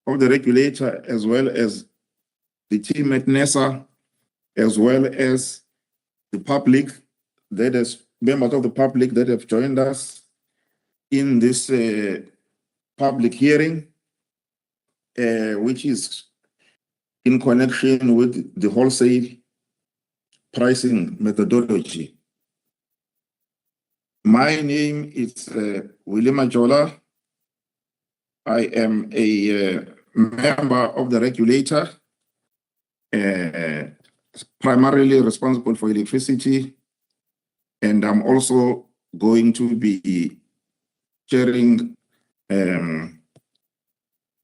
of the regulator, as well as the team at NESA, as well as the public, that is members of the public that have joined us in this public hearing, which is in connection with the wholesale pricing methodology. My name is William Majola. I am a member of the regulator, primarily responsible for electricity, and I'm also going to be chairing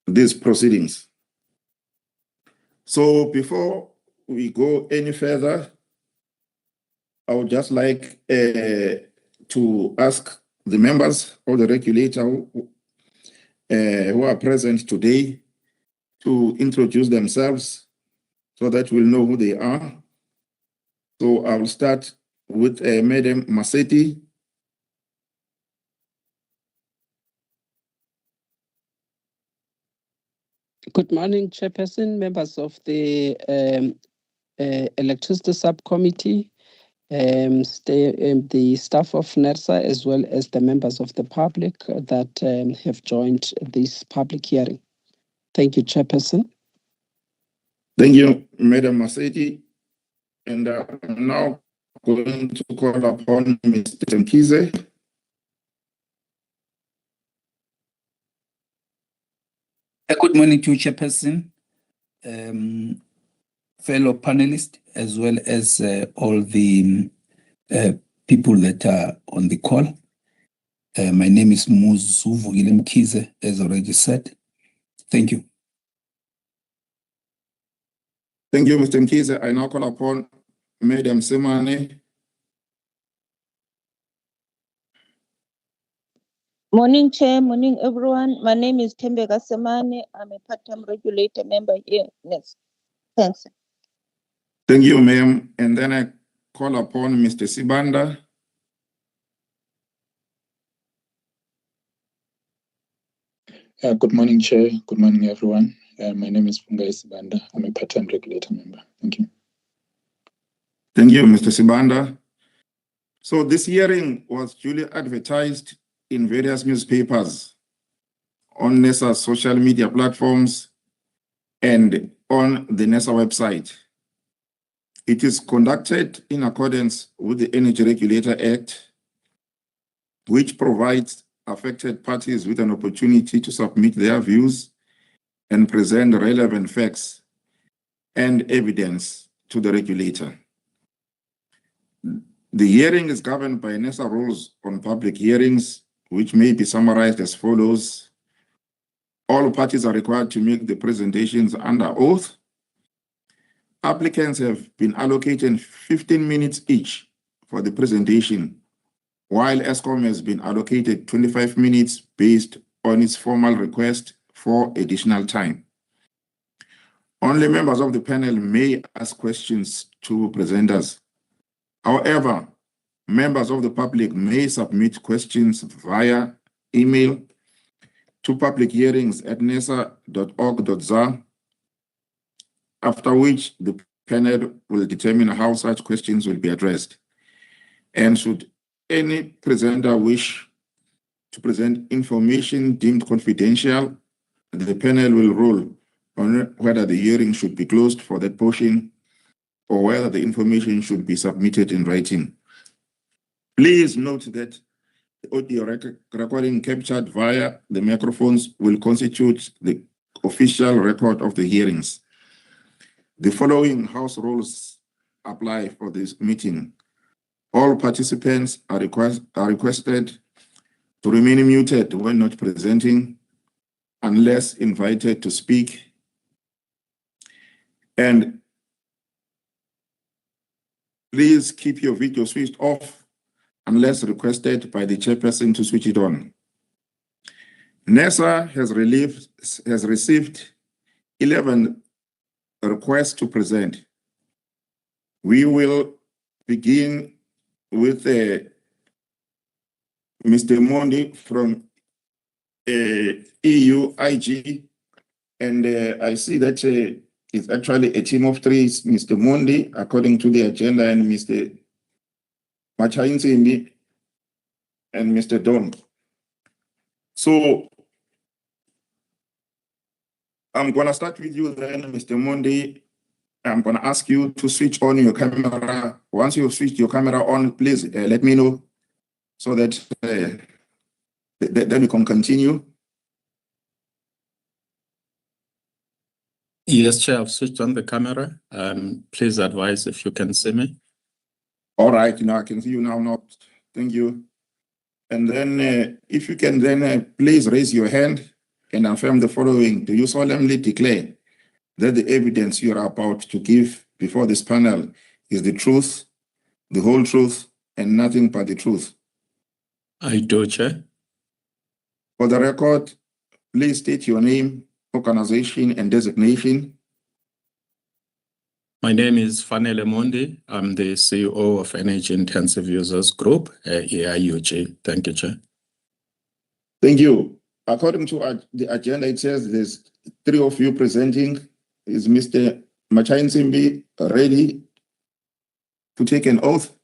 these proceedings. So before we go any further, I would just like to ask the members of the regulator who are present today to introduce themselves so that we'll know who they are. So I will start with Madam Maseti. Good morning, Chairperson, members of the Electricity Subcommittee, the staff of NERSA, as well as the members of the public that have joined this public hearing. Thank you, Chairperson. Thank you, Madam Maseti. And I'm now going to call upon Mr. Mkize. Good morning to you, Chairperson, fellow panelists, as well as all the people that are on the call. My name is Muzuvukile Mkize, as already said. Thank you. Thank you, Mr. Mkize. I now call upon Madam Semane. Morning, Chair. Morning, everyone. My name is Tembeka Semane. I'm a part-time regulator member here. Yes. Thanks. Thank you, ma'am. And then I call upon Mr. Sibanda. Good morning, Chair. Good morning, everyone. My name is Fungai Sibanda. I'm a part-time regulator member. Thank you. Thank you, Mr. Sibanda. So this hearing was duly advertised in various newspapers, on NESA's social media platforms, and on the NESA website. It is conducted in accordance with the Energy Regulator Act, which provides affected parties with an opportunity to submit their views and present relevant facts and evidence to the regulator. The hearing is governed by NESA rules on public hearings, which may be summarized as follows. All parties are required to make the presentations under oath. Applicants have been allocated 15 minutes each for the presentation, while ESCOM has been allocated 25 minutes based on its formal request for additional time. Only members of the panel may ask questions to presenters. However, members of the public may submit questions via email to publichearings@nesa.org.za, after which the panel will determine how such questions will be addressed. And should any presenter wish to present information deemed confidential, the panel will rule on whether the hearing should be closed for that portion or whether the information should be submitted in writing. Please note that the audio recording captured via the microphones will constitute the official record of the hearings. The following house rules apply for this meeting. All participants are requested to remain muted when not presenting, unless invited to speak. And please keep your video switched off unless requested by the chairperson to switch it on. NESA has received 11 requests to present. We will begin with Mr. Mondi from EUIG. And I see that it's actually a team of three. It's Mr. Mondi, according to the agenda, and Mr. Machainzimbi and Mr. Don. So I'm going to start with you then, Mr. Mondi. I'm going to ask you to switch on your camera. Once you've switched your camera on, please let me know so that then we can continue. Yes, Chair, I've switched on the camera. Please advise if you can see me. All right, I can see you now. Thank you. And then if you can then please raise your hand and affirm the following. Do you solemnly declare that the evidence you are about to give before this panel is the truth, the whole truth, and nothing but the truth? I do, Chair. For the record, please state your name, organization, and designation. My name is Fanele Mondi. I'm the CEO of Energy Intensive Users Group, EIUG. Thank you, Chair. Thank you. According to the agenda, it says there's three of you presenting. Is Mr. Machainzimbi ready to take an oath?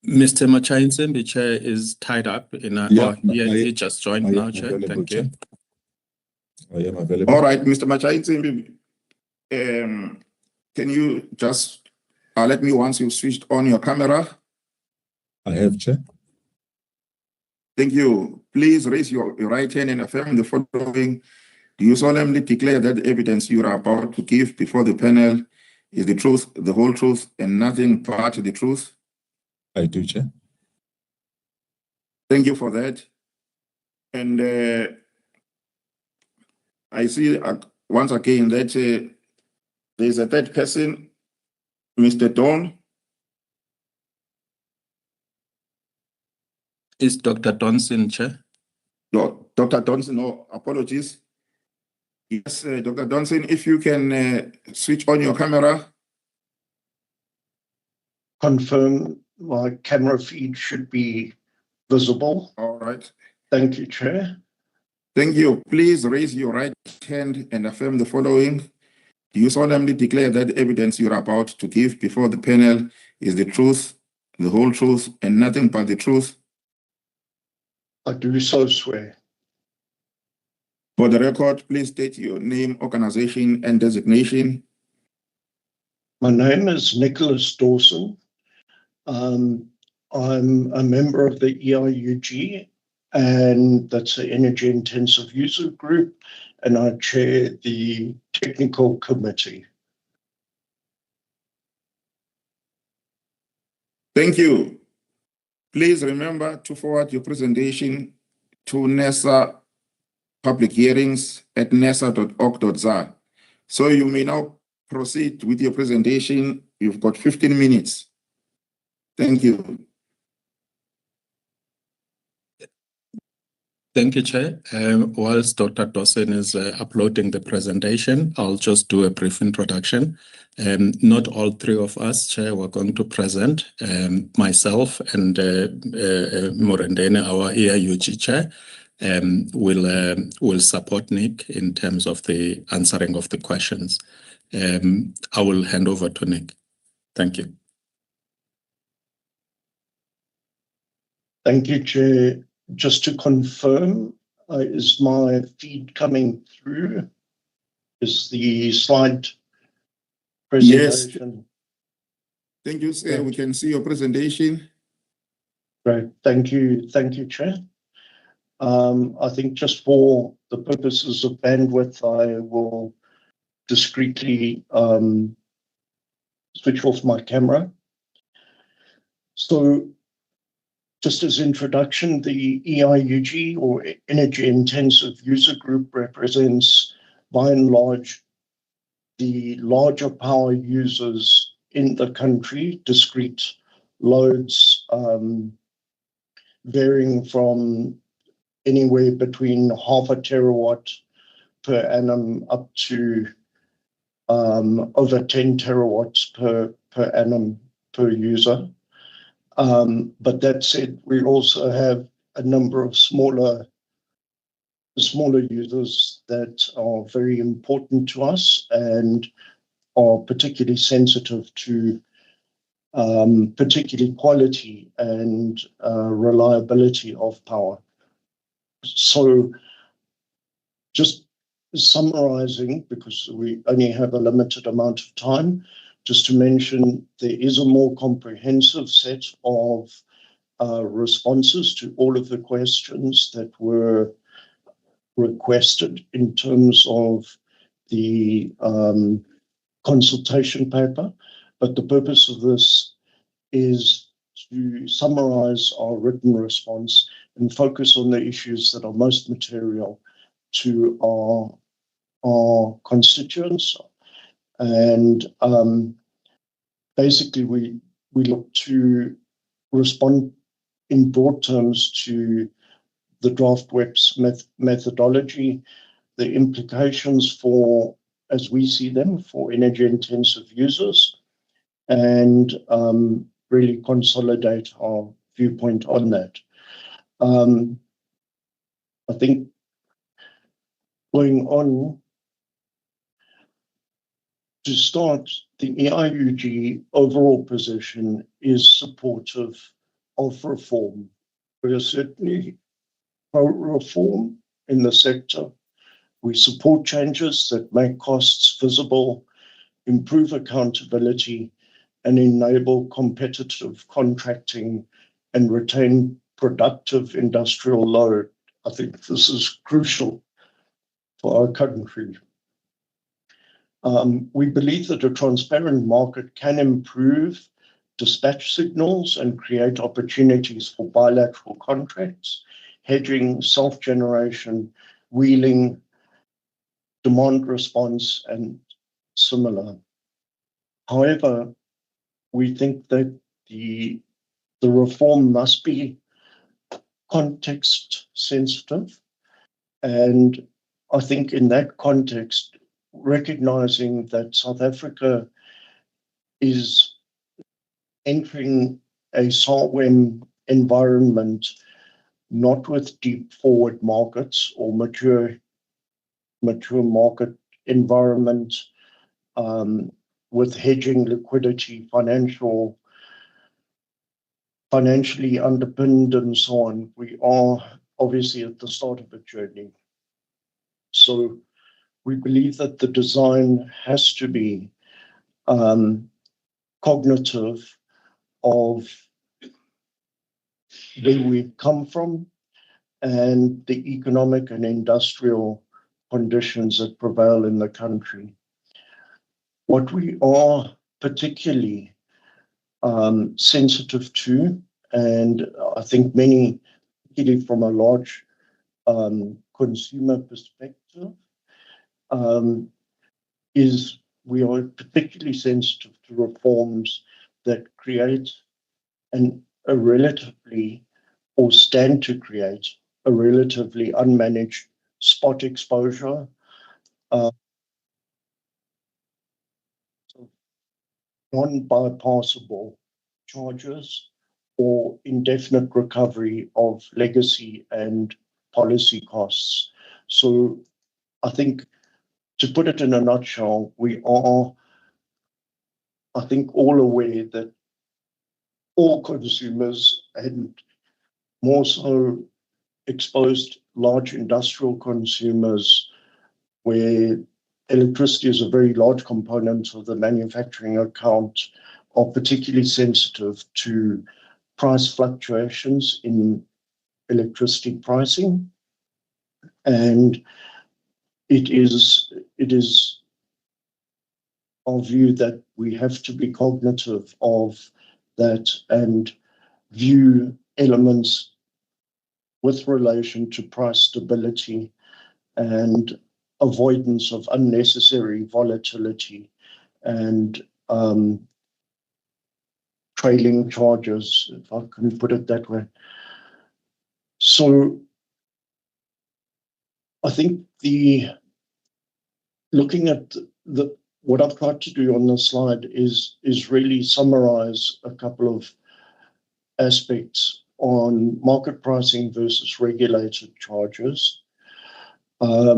Mr. Machainzimbi, Chair, is tied up in a... Yeah, he just joined now, Chair. Thank you. I am available. All right, Mr. Machainzimbi, can you just let me once you've switched on your camera? I have, Chair. Thank you. Please raise your right hand and affirm the following. Do you solemnly declare that the evidence you are about to give before the panel is the truth, the whole truth, and nothing but the truth? I do, Chair. Thank you for that. And I see once again that there's a third person, Mr. Don. Is Dr. Donson, Chair? No, Dr. Donson, no, apologies. Yes, Dr. Donson, if you can switch on your camera. Confirm my camera feed should be visible. All right. Thank you, Chair. Thank you. Please raise your right hand and affirm the following. Do you solemnly declare that the evidence you are about to give before the panel is the truth, the whole truth, and nothing but the truth? I do so swear. For the record, please state your name, organization, and designation. My name is Nicholas Dawson. I'm a member of the EIUG, and that's the Energy Intensive User Group, and I chair the technical committee. Thank you. Please remember to forward your presentation to NESA public hearings at nesa.org.za. So you may now proceed with your presentation. You've got 15 minutes. Thank you. Thank you, Chair. Whilst Dr. Dawson is uploading the presentation, I'll just do a brief introduction. Not all three of us, Chair, were going to present. Myself and Morendene, our EIUG Chair, will support Nick in terms of the answering of the questions. I will hand over to Nick. Thank you. Thank you, Chair. Just to confirm, is my feed coming through? Is the slide presentation? Yes. Thank you, sir. We can see your presentation. Great. Thank you, Chair. I think just for the purposes of bandwidth, I will discreetly switch off my camera. So, just as introduction, the EIUG, or Energy Intensive User Group, represents, by and large, the larger power users in the country, discrete loads varying from anywhere between 0.5 terawatt per annum up to over 10 terawatts per annum per user. But that said, we also have a number of smaller smaller users that are very important to us and are particularly sensitive to particularly quality and reliability of power. So just summarizing, because we only have a limited amount of time, just to mention there is a more comprehensive set of responses to all of the questions that were requested in terms of the consultation paper. But the purpose of this is to summarize our written response and focus on the issues that are most material to our constituents. And basically, we look to respond in broad terms to the draft WEP's methodology, the implications for, as we see them, for energy-intensive users, and really consolidate our viewpoint on that. I think going on, to start, the EIUG overall position is supportive of reform. We are certainly pro-reform in the sector. We support changes that make costs visible, improve accountability, and enable competitive contracting and retain productive industrial load. I think this is crucial for our country. We believe that a transparent market can improve dispatch signals and create opportunities for bilateral contracts, hedging, self-generation, wheeling, demand response, and similar. However, we think that the reform must be context sensitive. And I think in that context, recognizing that South Africa is entering a SARWEM environment, not with deep forward markets or mature market environment, with hedging, liquidity, financially underpinned and so on. We are obviously at the start of a journey. So we believe that the design has to be cognitive of where we've come from and the economic and industrial conditions that prevail in the country. What we are particularly sensitive to, and I think many, particularly from a large consumer perspective, is we are particularly sensitive to reforms that create a relatively, or stand to create, a relatively unmanaged spot exposure, non-bypassable charges, or indefinite recovery of legacy and policy costs. So I think, to put it in a nutshell, we are, I think, all aware that all consumers, and more so exposed large industrial consumers, where electricity is a very large component of the manufacturing account, are particularly sensitive to price fluctuations in electricity pricing. And it is our view that we have to be cognitive of that and view elements with relation to price stability and avoidance of unnecessary volatility and trailing charges, if I can put it that way. So I think looking at what I've tried to do on the slide is really summarize a couple of aspects on market pricing versus regulated charges. I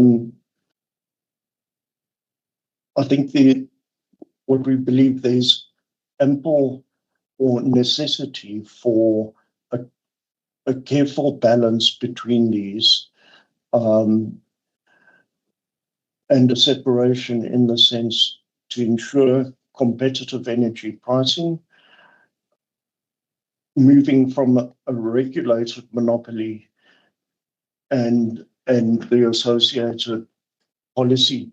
think what we believe there's ample or necessity for a careful balance between these, and a separation in the sense to ensure competitive energy pricing, moving from a regulated monopoly and the associated policy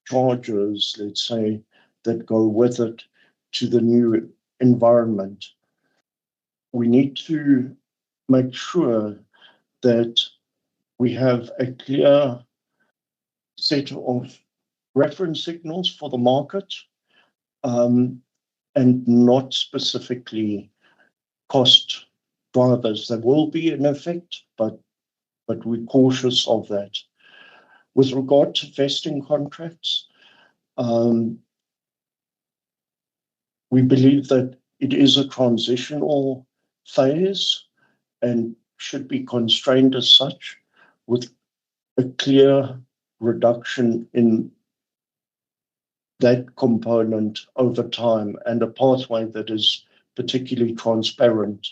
charges, let's say, that go with it to the new environment. We need to make sure that we have a clear set of reference signals for the market, and not specifically cost drivers. There will be an effect, but we're cautious of that. With regard to vesting contracts, we believe that it is a transitional phase and should be constrained as such, with a clear reduction in that component over time and a pathway that is particularly transparent.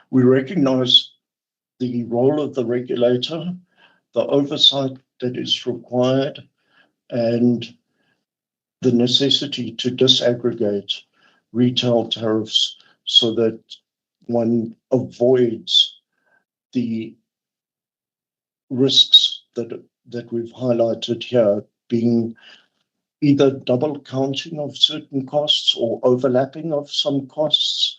We recognize the role of the regulator, the oversight that is required, and the necessity to disaggregate retail tariffs so that one avoids the risks that we've highlighted here, being either double counting of certain costs or overlapping of some costs,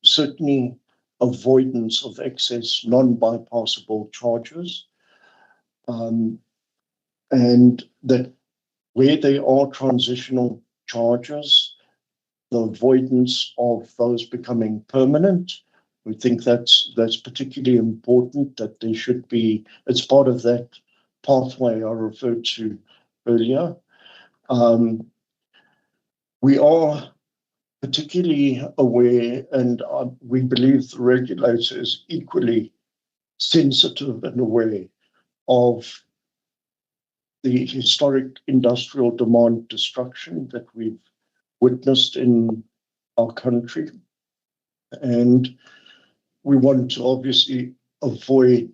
certainly avoidance of excess non-bypassable charges, and that where there are transitional charges, the avoidance of those becoming permanent. We think that's particularly important, that there should be, it's part of that pathway I referred to earlier. We are particularly aware, and we believe the regulator is equally sensitive and aware of the historic industrial demand destruction that we've witnessed in our country. And we want to obviously avoid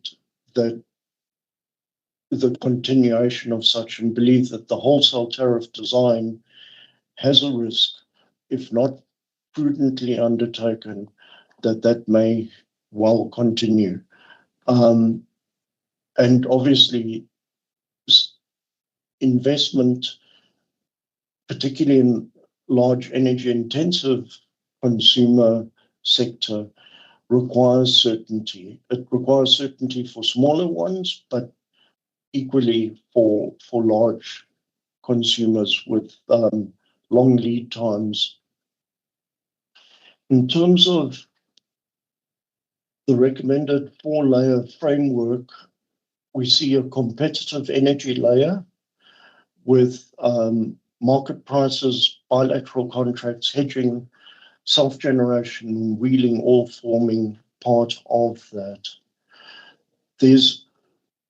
the continuation of such, and believe that the wholesale tariff design has a risk, if not prudently undertaken, that may well continue. And obviously, investment, particularly in large energy intensive consumer sector, requires certainty. It requires certainty for smaller ones, but equally for large consumers with long lead times. In terms of the recommended 4-layer framework, we see a competitive energy layer with market prices, bilateral contracts, hedging, self-generation, wheeling, all forming part of that. There's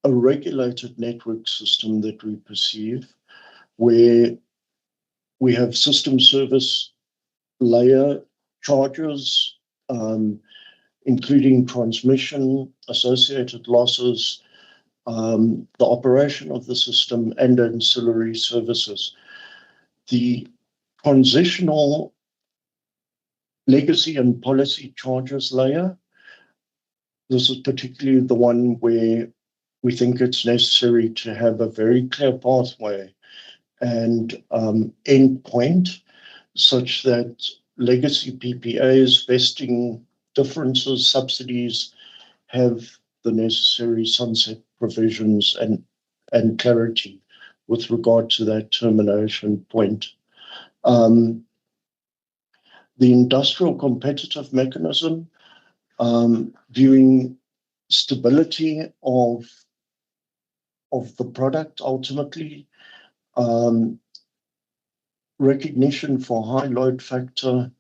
a regulated network system that we perceive, where we have system service layer charges, including transmission, associated losses, the operation of the system, and ancillary services. The transitional legacy and policy charges layer, this is particularly the one where we think it's necessary to have a very clear pathway and endpoint, such that legacy PPAs, vesting differences, subsidies have the necessary sunset provisions and clarity with regard to that termination point. The industrial competitive mechanism, viewing stability of the product ultimately, recognition for high load factor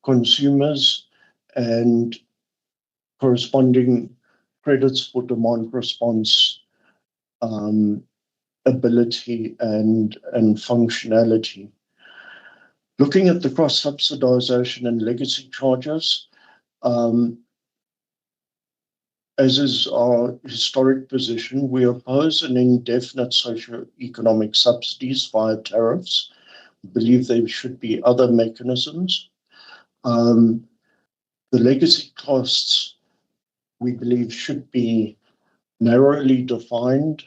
consumers, and corresponding credits for demand response ability and functionality. Looking at the cross-subsidization and legacy charges, as is our historic position, we oppose an indefinite socio-economic subsidies via tariffs. We believe there should be other mechanisms. The legacy costs, we believe, should be narrowly defined,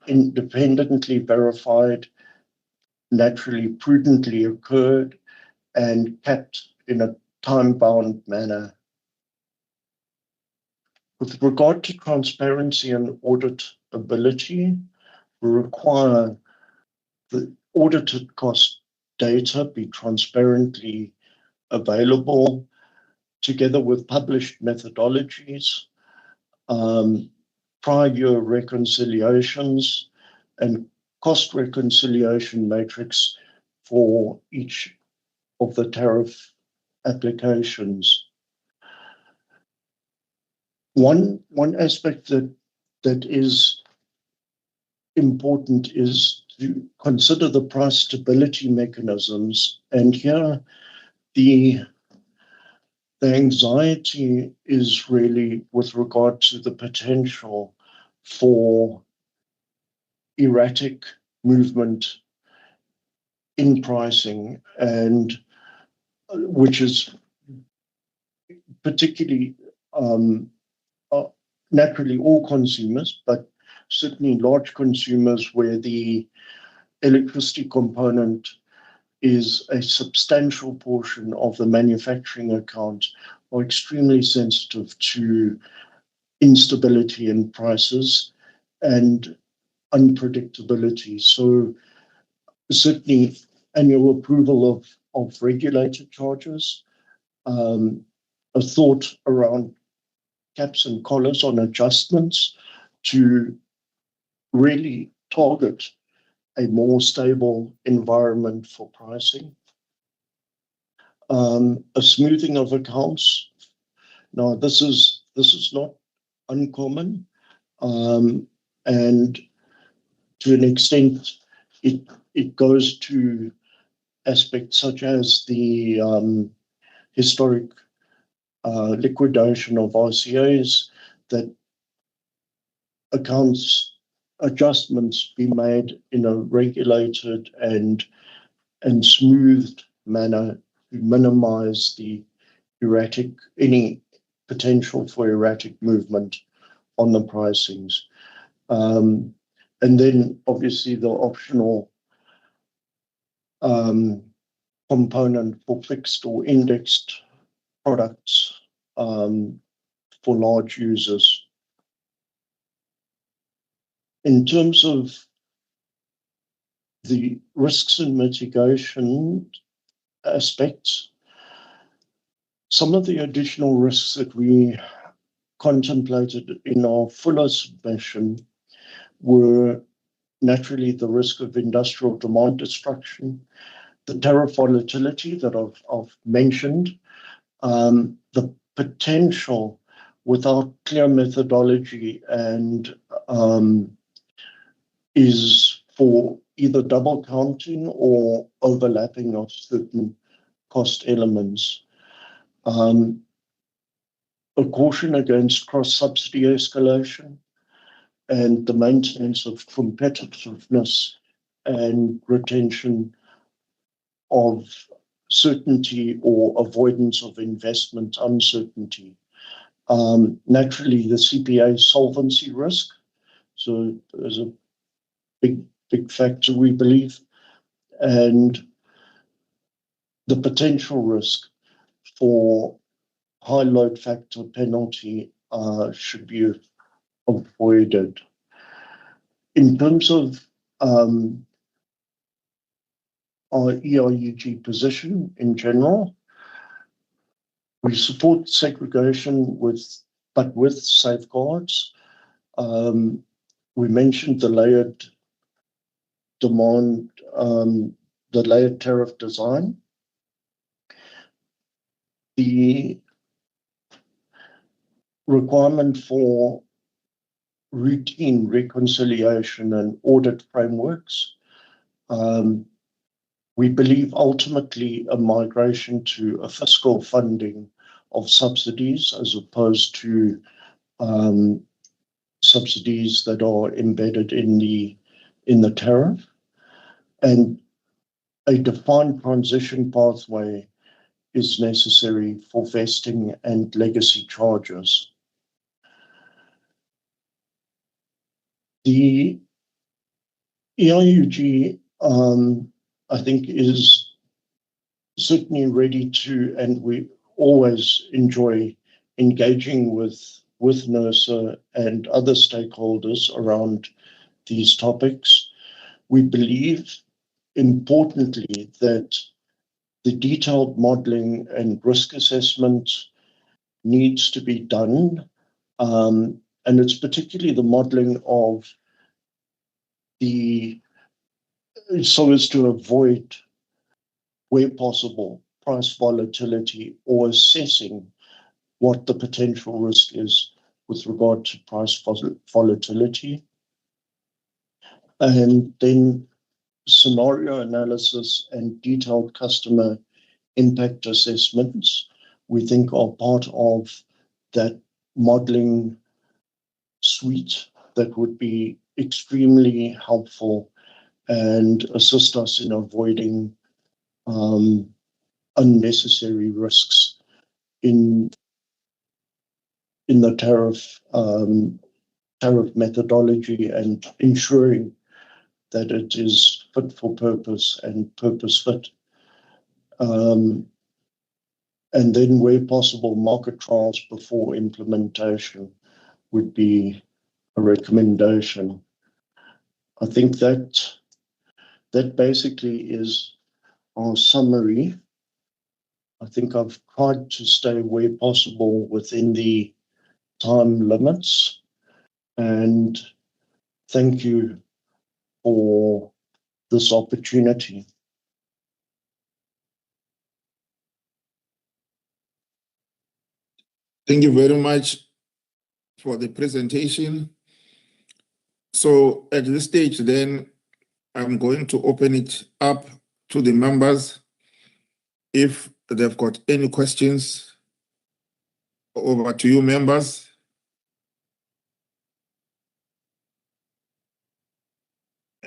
independently verified, naturally prudently occurred, and kept in a time-bound manner. With regard to transparency and auditability, we require the audited cost data be transparently available, together with published methodologies, prior year reconciliations, and cost reconciliation matrix for each of the tariff applications. One aspect that is important is to consider the price stability mechanisms, and here the anxiety is really with regard to the potential for erratic movement in pricing, and which is particularly naturally all consumers, but certainly large consumers where the electricity component is a substantial portion of the manufacturing account, are extremely sensitive to instability in prices and unpredictability. So certainly annual approval of regulated charges, a thought around caps and collars on adjustments to really target a more stable environment for pricing. A smoothing of accounts. Now, this is not uncommon, and to an extent, it goes to aspects such as the historic liquidation of RCAs, that accounts adjustments be made in a regulated and smoothed manner to minimize the any potential for erratic movement on the pricings. And then obviously the optional component for fixed or indexed products for large users. In terms of the risks and mitigation aspects, some of the additional risks that we contemplated in our fuller submission were naturally the risk of industrial demand destruction, the tariff volatility that I've mentioned, the potential without clear methodology and is for either double counting or overlapping of certain cost elements. A caution against cross-subsidy escalation and the maintenance of competitiveness and retention of certainty or avoidance of investment uncertainty. Naturally, the CPA solvency risk, so there's a big factor, we believe, and the potential risk for high load factor penalty should be avoided. In terms of our EIUG position in general, we support segregation but with safeguards. We mentioned the layered demand, the layered tariff design. The requirement for routine reconciliation and audit frameworks. We believe ultimately a migration to a fiscal funding of subsidies as opposed to subsidies that are embedded in the tariff, and a defined transition pathway is necessary for vesting and legacy charges. The EIUG, I think, is certainly ready to, and we always enjoy engaging with NERSA and other stakeholders around these topics. We believe, importantly, that the detailed modeling and risk assessment needs to be done, and it's particularly the modeling of so as to avoid, where possible, price volatility, or assessing what the potential risk is with regard to price volatility. And then scenario analysis and detailed customer impact assessments, we think, are part of that modeling suite that would be extremely helpful and assist us in avoiding unnecessary risks in the tariff methodology, and ensuring that it is fit for purpose and purpose fit. And then, where possible, market trials before implementation would be a recommendation. I think that basically is our summary. I think I've tried to stay where possible within the time limits, and thank you for this opportunity. Thank you very much for the presentation. So at this stage, then, I'm going to open it up to the members. If they've got any questions, over to you, members.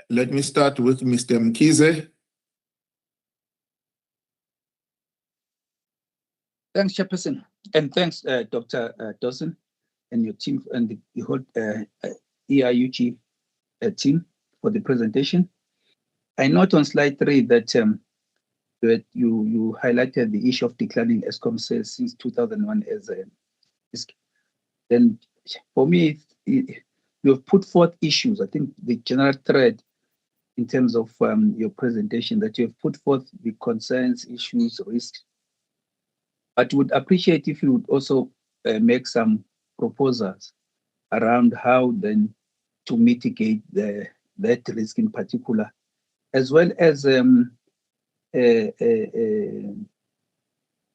Let me start with Mr. Mkize. Thanks, Chairperson, and thanks, Dr. Dawson and your team and the whole EIUG team for the presentation. I note on slide 3 that you highlighted the issue of declining Eskom sales since 2001 as a risk. Then, for me, you have put forth issues. I think the general thread in terms of your presentation, that you have put forth the concerns, issues, risks. But would appreciate if you would also make some proposals around how then to mitigate that risk in particular, as well as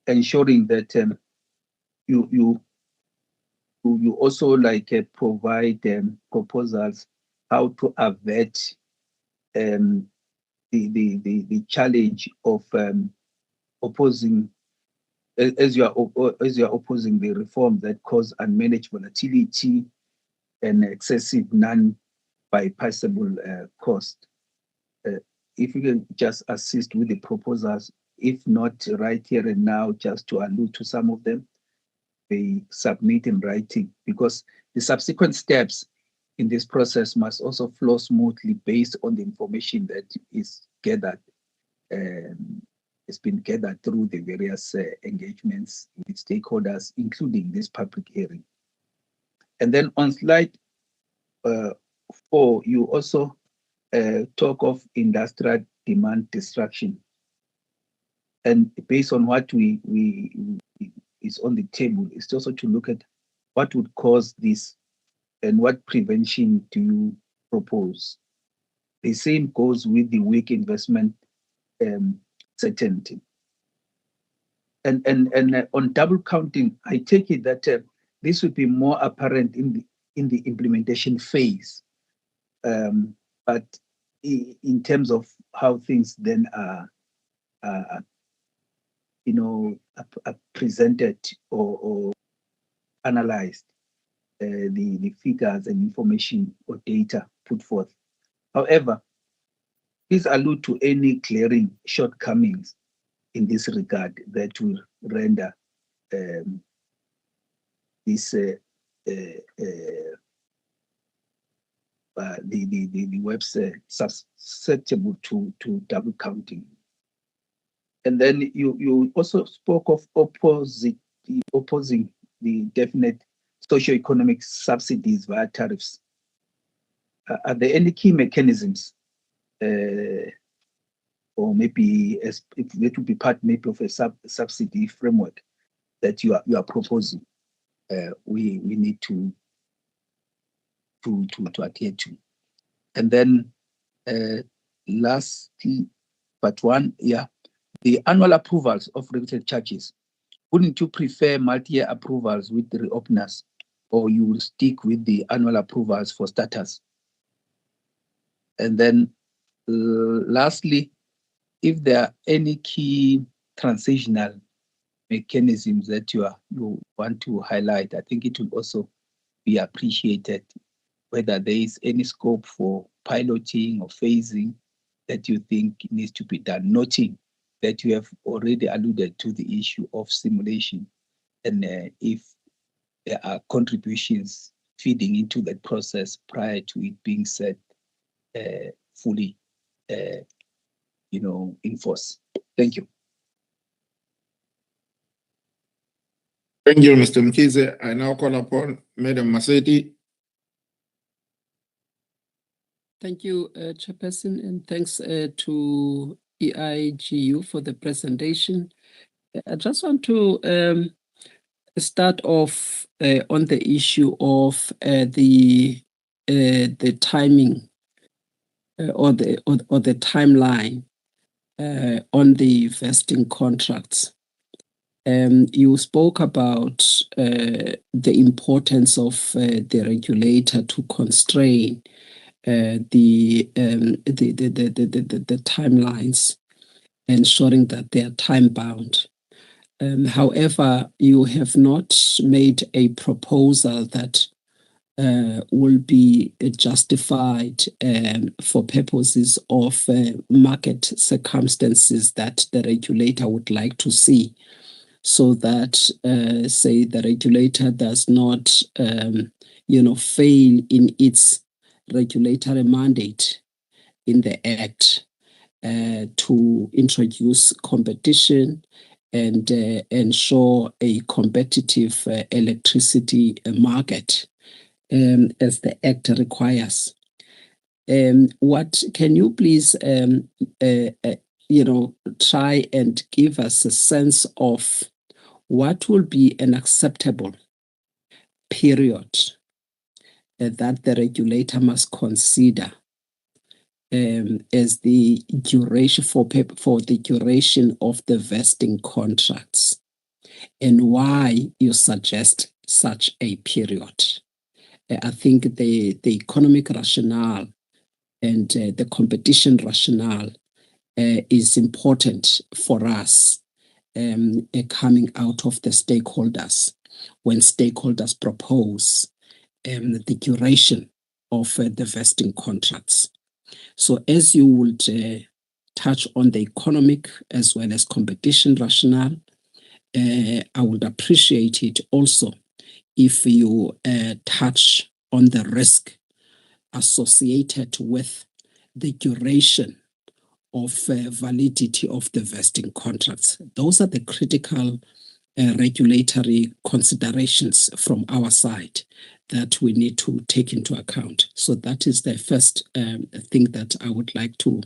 ensuring that you also provide proposals how to avert the challenge of opposing, as you are opposing the reform that cause unmanaged volatility and excessive non-bypassable cost. If you can just assist with the proposals, if not right here and now, just to allude to some of them, they submit in writing, because the subsequent steps in this process must also flow smoothly based on the information that is gathered. It's been gathered through the various engagements with stakeholders, including this public hearing. And then on slide 4, you also talk of industrial demand destruction. And based on what is on the table, is also to look at what would cause this and what prevention do you propose. The same goes with the weak investment certainty. And on double counting, I take it that this would be more apparent in in the implementation phase. But in terms of how things then are presented or analyzed, the figures and information or data put forth. However, please allude to any glaring shortcomings in this regard that will render this the website susceptible to double counting. And then you also spoke of opposing the definite socioeconomic subsidies via tariffs. Are there any key mechanisms, or maybe if it would be part maybe of a subsidy framework that you are proposing? We need to adhere to. And then lastly, but one, the annual approvals of regulated charges. Wouldn't you prefer multi-year approvals with the reopeners, or you will stick with the annual approvals for starters? And then lastly, if there are any key transitional mechanisms that you want to highlight, I think it will also be appreciated, whether there is any scope for piloting or phasing that you think needs to be done, noting that you have already alluded to the issue of simulation, and if there are contributions feeding into that process prior to it being set fully in force. Thank you. Thank you, Mr. Mkize. I now call upon Madam Maseti. Thank you, Chairperson, and thanks to EIGU for the presentation. I just want to start off on the issue of the timing or the timeline on the vesting contracts. You spoke about the importance of the regulator to constrain the timelines, ensuring that they are time bound. However, you have not made a proposal that will be justified for purposes of market circumstances that the regulator would like to see, so that, say, the regulator does not, fail in its regulatory mandate in the Act to introduce competition and ensure a competitive electricity market as the Act requires. What can you please, try and give us a sense of what will be an acceptable period that the regulator must consider as the duration for the duration of the vesting contracts, and why you suggest such a period? I think the economic rationale and the competition rationale is important for us coming out of the stakeholders when stakeholders propose the duration of the vesting contracts. So as you would touch on the economic as well as competition rationale, I would appreciate it also if you touch on the risk associated with the duration of validity of the vesting contracts. Those are the critical regulatory considerations from our side that we need to take into account. So that is the first thing that I would like to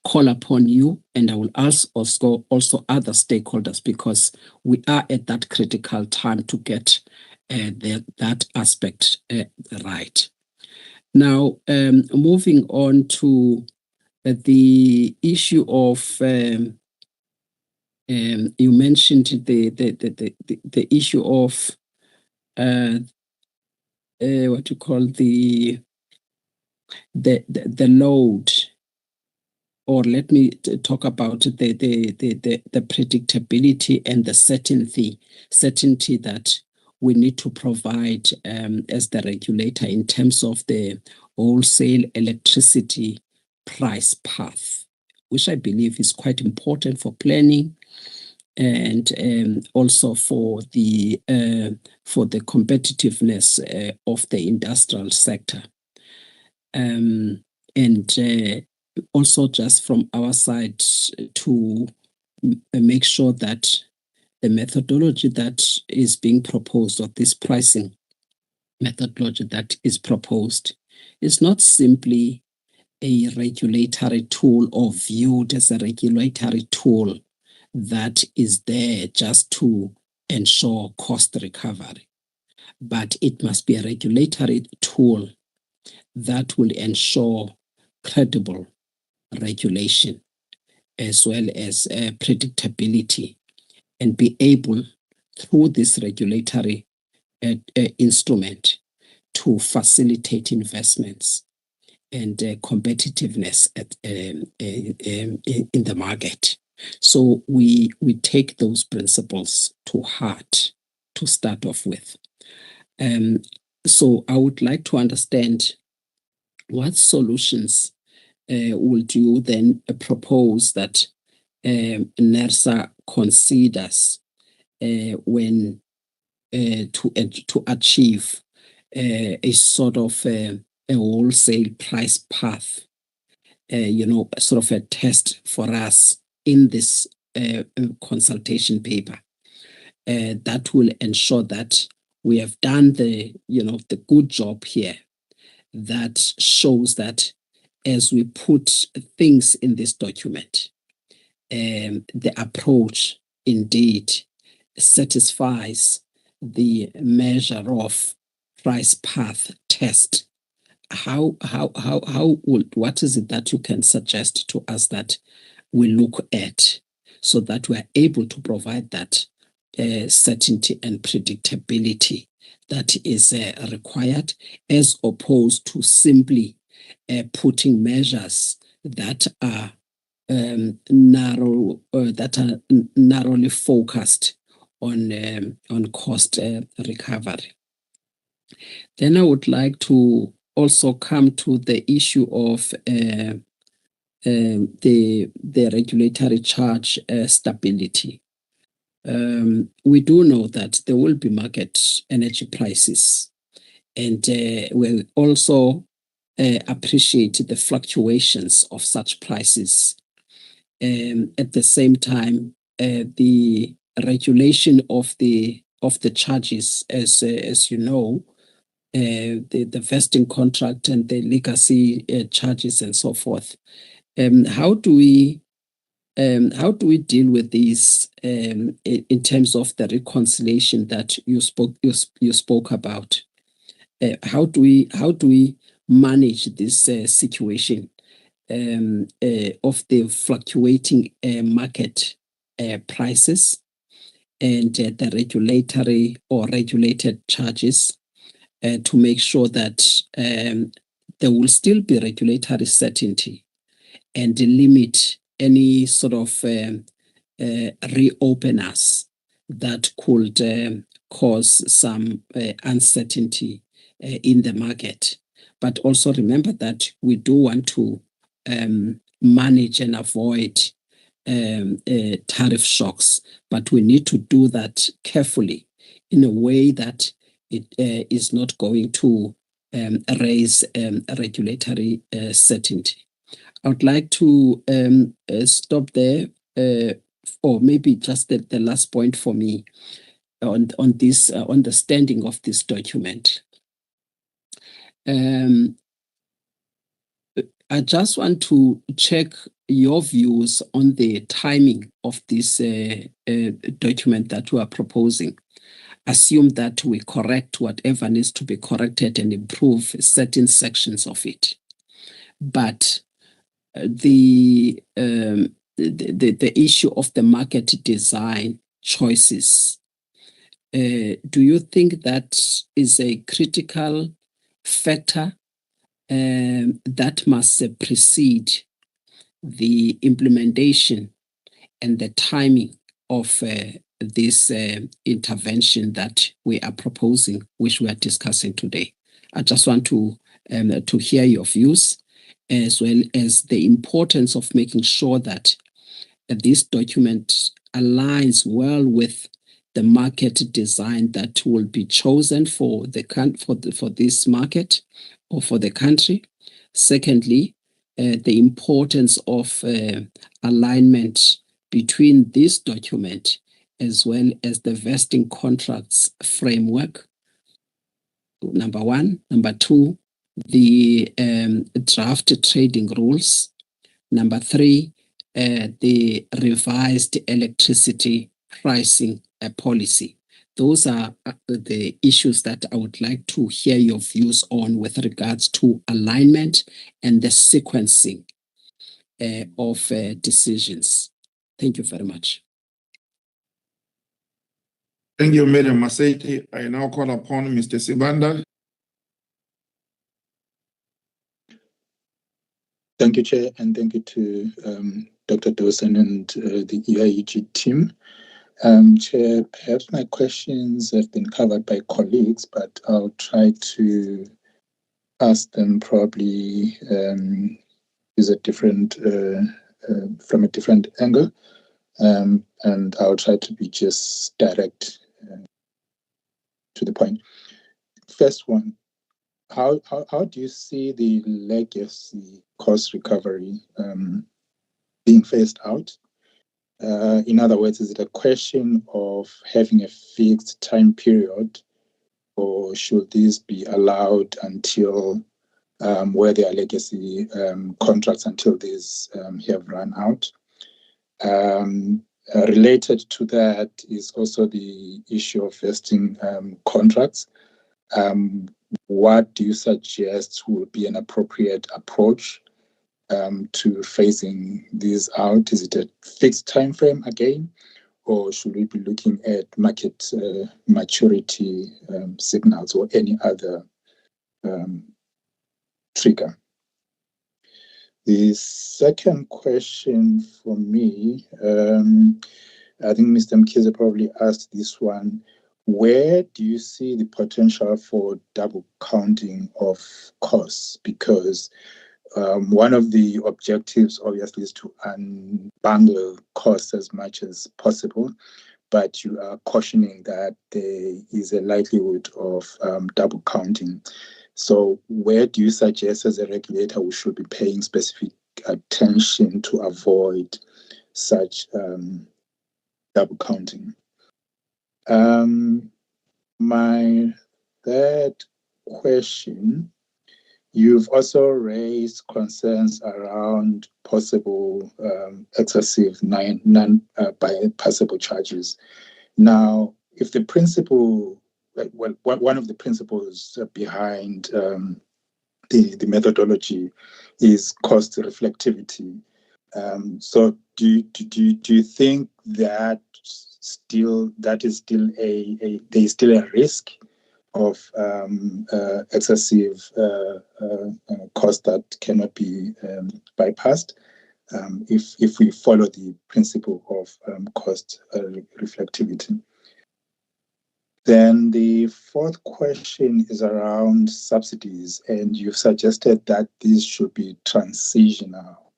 call upon you, and I will ask also other stakeholders, because we are at that critical time to get that aspect right. Now, moving on to the issue of you mentioned the issue of what you call the load, or let me talk about the predictability and the certainty that we need to provide as the regulator in terms of the wholesale electricity price path, which I believe is quite important for planning and also for the competitiveness of the industrial sector. And also just from our side to make sure that the methodology that is being proposed, or this pricing methodology that is proposed, is not simply a regulatory tool or viewed as a regulatory tool that is there just to ensure cost recovery, but it must be a regulatory tool that will ensure credible regulation as well as predictability, and be able, through this regulatory instrument, to facilitate investments and competitiveness in the market. So we take those principles to heart to start off with. So I would like to understand what solutions would you then propose that NERSA considers when to achieve a sort of a wholesale price path, sort of a test for us in this consultation paper that will ensure that we have done the good job here, that shows that as we put things in this document, the approach indeed satisfies the measure of price path test. What is it that you can suggest to us that we look at so that we are able to provide that certainty and predictability that is required, as opposed to simply putting measures that are narrowly focused on cost recovery. Then I would like to also come to the issue of the regulatory charge stability. We do know that there will be market energy prices, and we also appreciate the fluctuations of such prices. At the same time, the regulation of the charges, as you know, the vesting contract and the legacy charges and so forth. How do we deal with these in terms of the reconciliation that you spoke about? How do we manage this situation of the fluctuating market prices and the regulatory or regulated charges to make sure that there will still be regulatory certainty and limit any sort of reopeners that could cause some uncertainty in the market? But also remember that we do want to manage and avoid tariff shocks, but we need to do that carefully in a way that it is not going to raise regulatory certainty. I would like to stop there, or maybe just the last point for me on this understanding of this document. I just want to check your views on the timing of this document that we are proposing. Assume that we correct whatever needs to be corrected and improve certain sections of it. But the issue of the market design choices Do you think that is a critical factor that must precede the implementation and the timing of this intervention that we are proposing, which we are discussing today? I just want to hear your views, as well as the importance of making sure that this document aligns well with the market design that will be chosen for this market or for the country. Secondly, the importance of alignment between this document as well as the vesting contracts framework. Number one. Number two, the draft trading rules. Number three, the revised electricity pricing policy. Those are the issues that I would like to hear your views on with regards to alignment and the sequencing of decisions. Thank you very much. Thank you, Madam Maseti. I now call upon Mr. Sibanda. Thank you, Chair, and thank you to Dr. Dawson and the EIUG team. Chair, perhaps my questions have been covered by colleagues, but I'll try to ask them probably use a different from a different angle, and I'll try to be just direct to the point. First one, how do you see the legacy cost recovery being phased out? In other words, is it a question of having a fixed time period, or should this be allowed until where there are legacy contracts until these have run out? Related to that is also the issue of vesting contracts. What do you suggest would be an appropriate approach to phasing these out? Is it a fixed time frame again, or should we be looking at market maturity signals or any other trigger? The second question for me, I think Mr. Mkhize probably asked this one. Where do you see the potential for double counting of costs? Because one of the objectives, obviously, is to unbundle costs as much as possible, but you are cautioning that there is a likelihood of double counting. So where do you suggest as a regulator we should be paying specific attention to avoid such double counting? My third question, you've also raised concerns around possible excessive non-bypassable charges. Now, if the principle, well, one of the principles behind the methodology is cost reflectivity. So do you think that there is still a risk of excessive cost that cannot be bypassed if we follow the principle of cost reflectivity? Then the fourth question is around subsidies, and you've suggested that these should be transitional.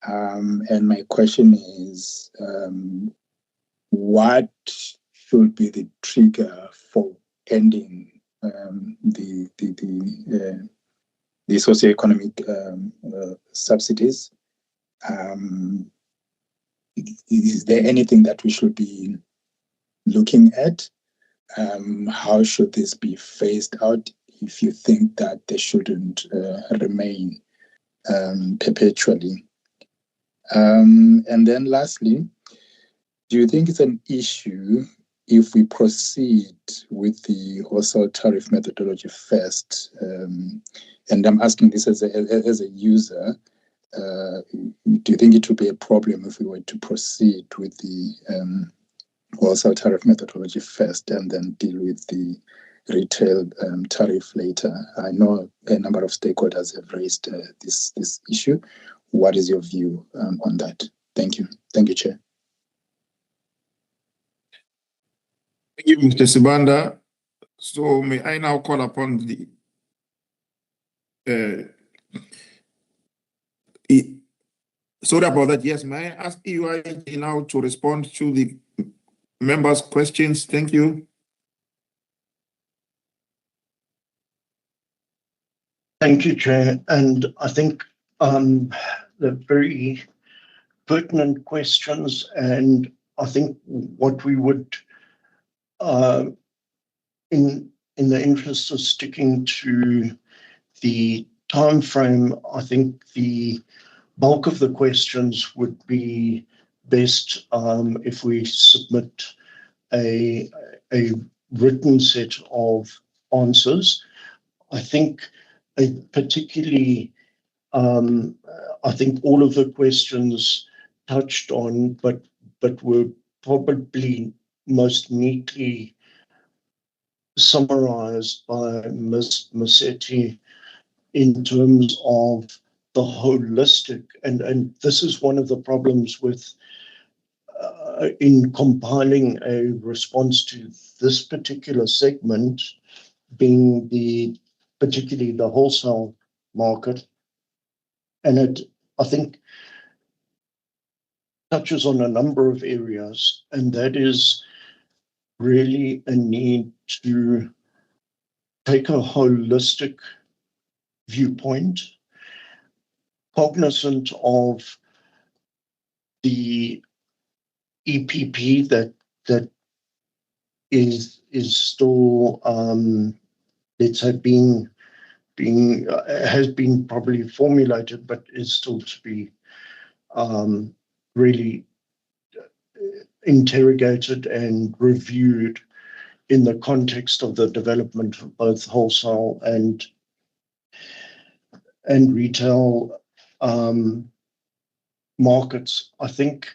And my question is, what should be the trigger for ending the socioeconomic subsidies? Is there anything that we should be looking at? How should this be phased out if you think that they shouldn't remain perpetually? And then lastly, do you think it's an issue if we proceed with the wholesale tariff methodology first? And I'm asking this as a user. Do you think it would be a problem if we were to proceed with the wholesale tariff methodology first and then deal with the retail tariff later. I know a number of stakeholders have raised this issue. What is your view on that? Thank you. Thank you, Chair. Thank you, Mr. Sibanda. So may I now call upon the sorry about that. Yes, may I ask EYG now to respond to the members' questions? Thank you. Thank you, Chair. And I think the very pertinent questions, and I think what we would, in the interest of sticking to the time frame, I think the bulk of the questions would be best if we submit a written set of answers. I think particularly, I think all of the questions touched on, but were probably most neatly summarized by Ms. Musetti in terms of the holistic, and this is one of the problems with in compiling a response to this particular segment, being particularly the wholesale market, and it, I think, touches on a number of areas, and that is really a need to take a holistic viewpoint, cognizant of the EPP that is still, let's say, has been probably formulated, but is still to be really interrogated and reviewed in the context of the development of both wholesale and retail markets. I think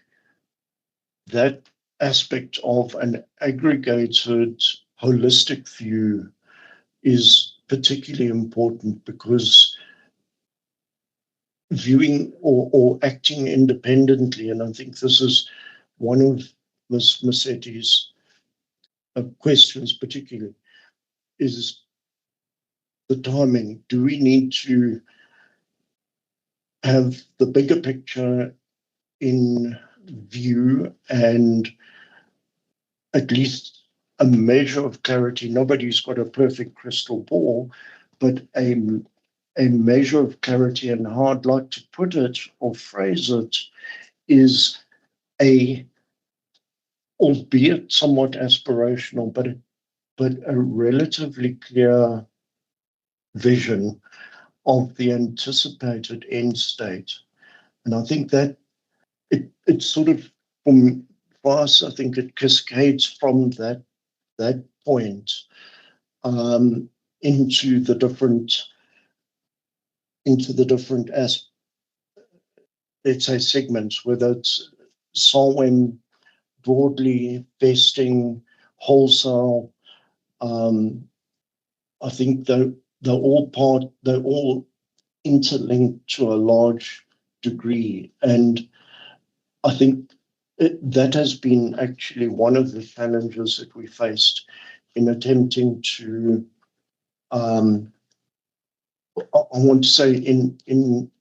that aspect of an aggregated, holistic view is particularly important, because viewing or acting independently, and I think this is one of Ms. Musetti's questions particularly, is the timing. Do we need to have the bigger picture in view and at least a measure of clarity? Nobody's got a perfect crystal ball, but a measure of clarity, and how I'd like to put it or phrase it is albeit somewhat aspirational, but a relatively clear vision of the anticipated end state. And I think that it sort of, for us, I think it cascades from that point into the different let's say, segments, whether it's SALWEM broadly, vesting, wholesale. I think they're all interlinked to a large degree, and I think that has been actually one of the challenges that we faced in attempting to, I want to say, in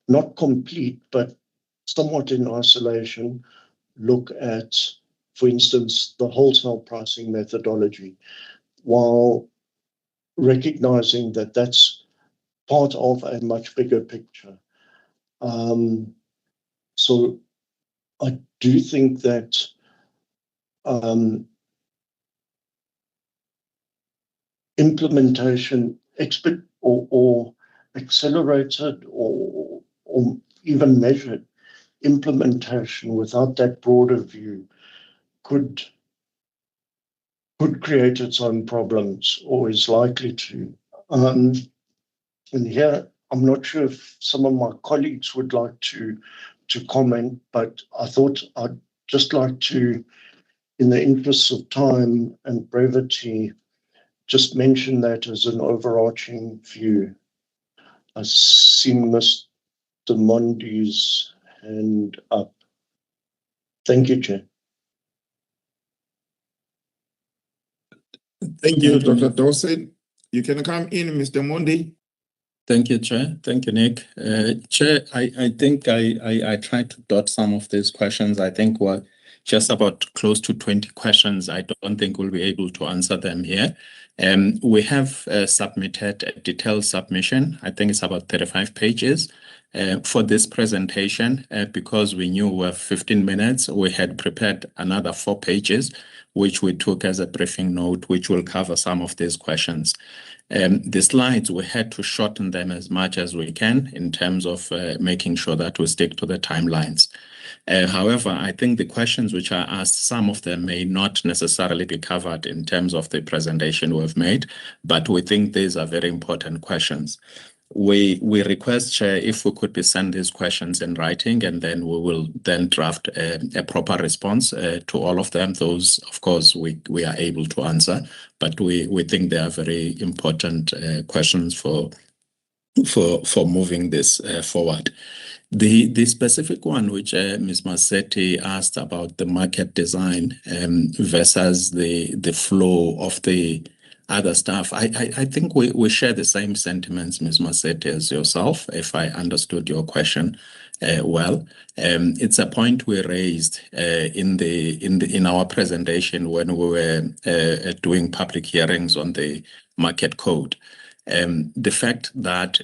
not complete, but somewhat in isolation, look at, for instance, the wholesale pricing methodology, while recognizing that that's part of a much bigger picture. So I do think that implementation, or accelerated or even measured implementation without that broader view could create its own problems, or is likely to. And here, I'm not sure if some of my colleagues would like to comment, but I thought I'd just like to in the interests of time and brevity, just mention that as an overarching view. I see Mr. Mondi's hand up. Thank you, Chair. Thank you, Dr. Dawson. You can come in, Mr. Mondi. Thank you, Chair. Thank you, Nick. Chair, I think I tried to dot some of these questions. I think we're just about close to 20 questions. I don't think we'll be able to answer them here. We have submitted a detailed submission. I think it's about 35 pages for this presentation. Because we knew we have 15 minutes, we had prepared another 4 pages, which we took as a briefing note, which will cover some of these questions. The slides, we had to shorten them as much as we can in terms of making sure that we stick to the timelines. However, I think the questions which are asked, some of them may not necessarily be covered in terms of the presentation we've made, but we think these are very important questions. We request, Chair, if we could be sent these questions in writing, and then we will then draft a proper response to all of them. Those, of course, we are able to answer, but we think they are very important questions for moving this forward. The specific one which Ms. Massetti asked about the market design versus the flow of the other stuff, I think we share the same sentiments, Ms. Massetti, as yourself, if I understood your question well. It's a point we raised in our presentation when we were doing public hearings on the market code. The fact that,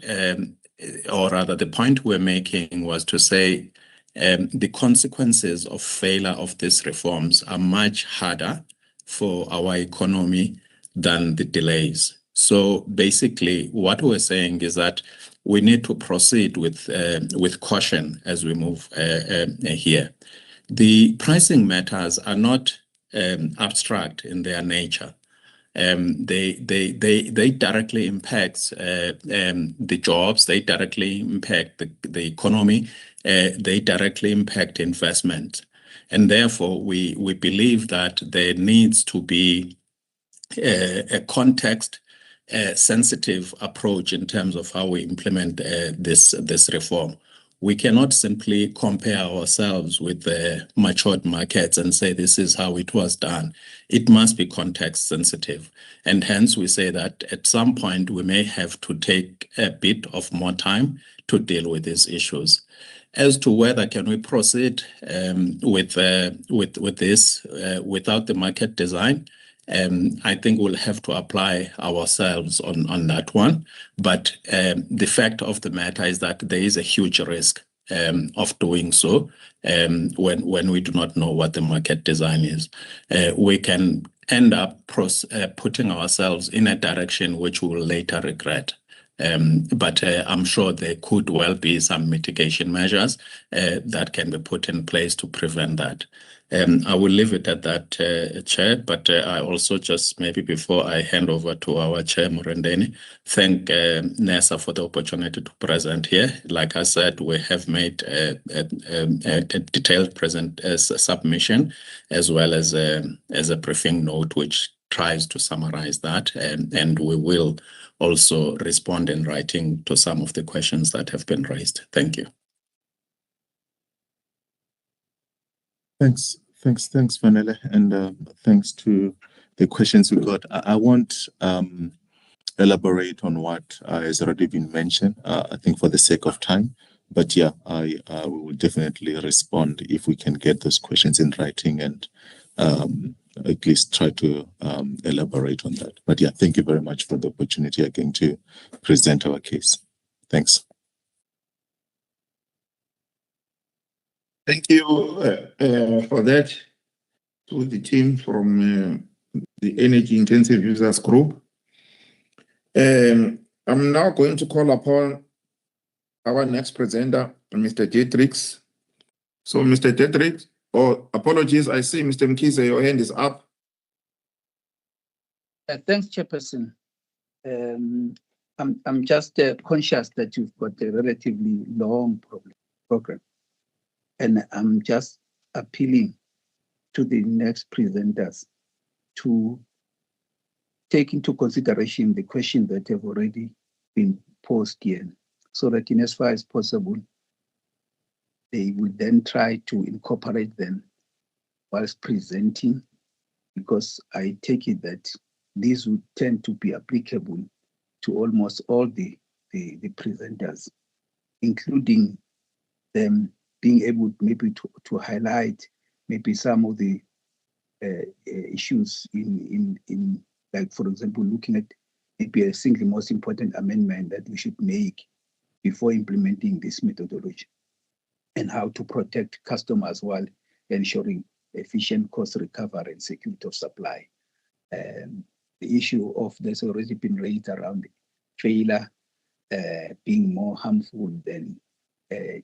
or rather the point we're making was to say the consequences of failure of these reforms are much harder for our economy than the delays. So basically what we're saying is that we need to proceed with caution as we move here. The pricing matters are not abstract in their nature. They directly impact the jobs, they directly impact the economy, they directly impact investment. And therefore, we believe that there needs to be a context sensitive approach in terms of how we implement this reform. We cannot simply compare ourselves with the matured markets and say this is how it was done. It must be context sensitive. And hence we say that at some point we may have to take a bit of more time to deal with these issues. As to whether can we proceed with this without the market design, I think we'll have to apply ourselves on that one. But the fact of the matter is that there is a huge risk of doing so when we do not know what the market design is. We can end up putting ourselves in a direction which we will later regret. But I'm sure there could well be some mitigation measures that can be put in place to prevent that. I will leave it at that, Chair, but I also just maybe before I hand over to our Chair, Murendeni, thank NESA for the opportunity to present here. Like I said, we have made a detailed submission as well as a briefing note which tries to summarize that, and we will also respond in writing to some of the questions that have been raised. Thank you. Thanks, Vanele, and thanks to the questions we got. I won't elaborate on what has already been mentioned, I think for the sake of time. But yeah, we will definitely respond if we can get those questions in writing and at least try to elaborate on that. But yeah, thank you very much for the opportunity again to present our case. Thanks. Thank you for that to the team from the Energy Intensive Users Group. I'm now going to call upon our next presenter, Mr. Dietrich. So, Mr. Dietrich, apologies, I see Mr. Mkhize, your hand is up. Thanks, Chairperson. I'm just conscious that you've got a relatively long program. And I'm just appealing to the next presenters to take into consideration the questions that have already been posed here, so that in as far as possible, they will then try to incorporate them whilst presenting, because I take it that these would tend to be applicable to almost all the presenters, including them being able maybe to highlight maybe some of the issues in like, for example, looking at maybe a single most important amendment that we should make before implementing this methodology, and how to protect customers while ensuring efficient cost recovery and security of supply. The issue of that's already been raised around failure being more harmful than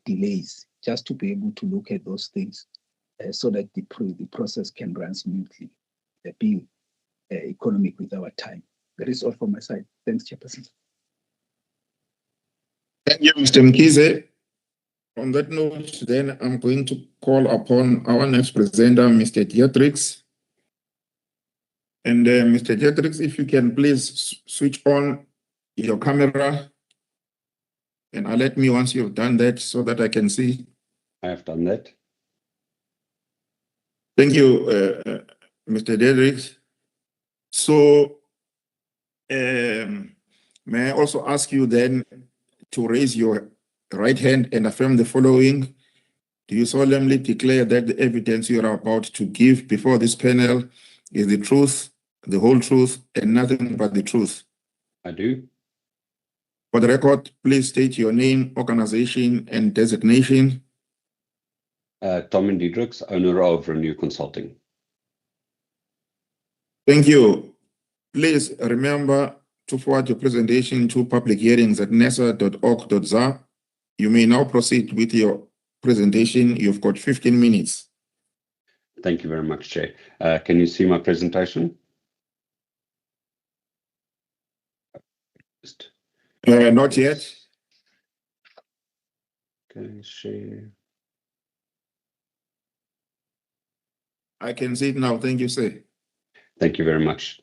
delays, just to be able to look at those things so that the process can run smoothly, being economic with our time. That is all from my side. Thanks, Chairperson. Thank you, Mr. Mkhize. On that note, then I'm going to call upon our next presenter, Mr. Dietrich. And Mr. Dietrich, if you can please switch on your camera and alert me once you've done that so that I can see. I have done that. Thank you, Mr. Dietrich. So may I also ask you then to raise your right hand and affirm the following. Do you solemnly declare that the evidence you are about to give before this panel is the truth, the whole truth, and nothing but the truth? I do. For the record, please state your name, organization, and designation. Tom and Diedrichs, owner of Renew Consulting. Thank you. Please remember to forward your presentation to public hearings at nesa.org.za. You may now proceed with your presentation. You've got 15 minutes. Thank you very much, Chair. Can you see my presentation? Not yet. Okay, share. I can see it now. Thank you, sir. Thank you very much.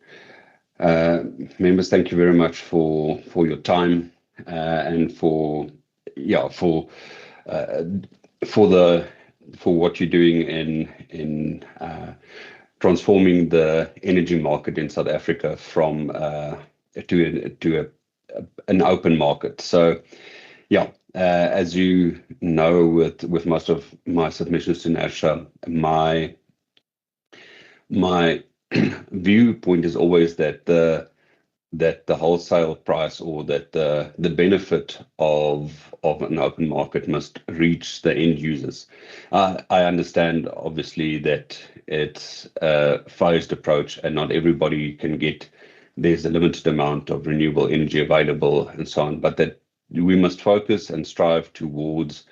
Members, thank you very much for your time and for what you're doing in transforming the energy market in South Africa from to an open market. So, as you know, with most of my submissions to NERSA, my viewpoint is always that the wholesale price, or that the benefit of an open market must reach the end users. I understand, obviously, that it's a phased approach and not everybody can get. There's a limited amount of renewable energy available and so on, but that we must focus and strive towards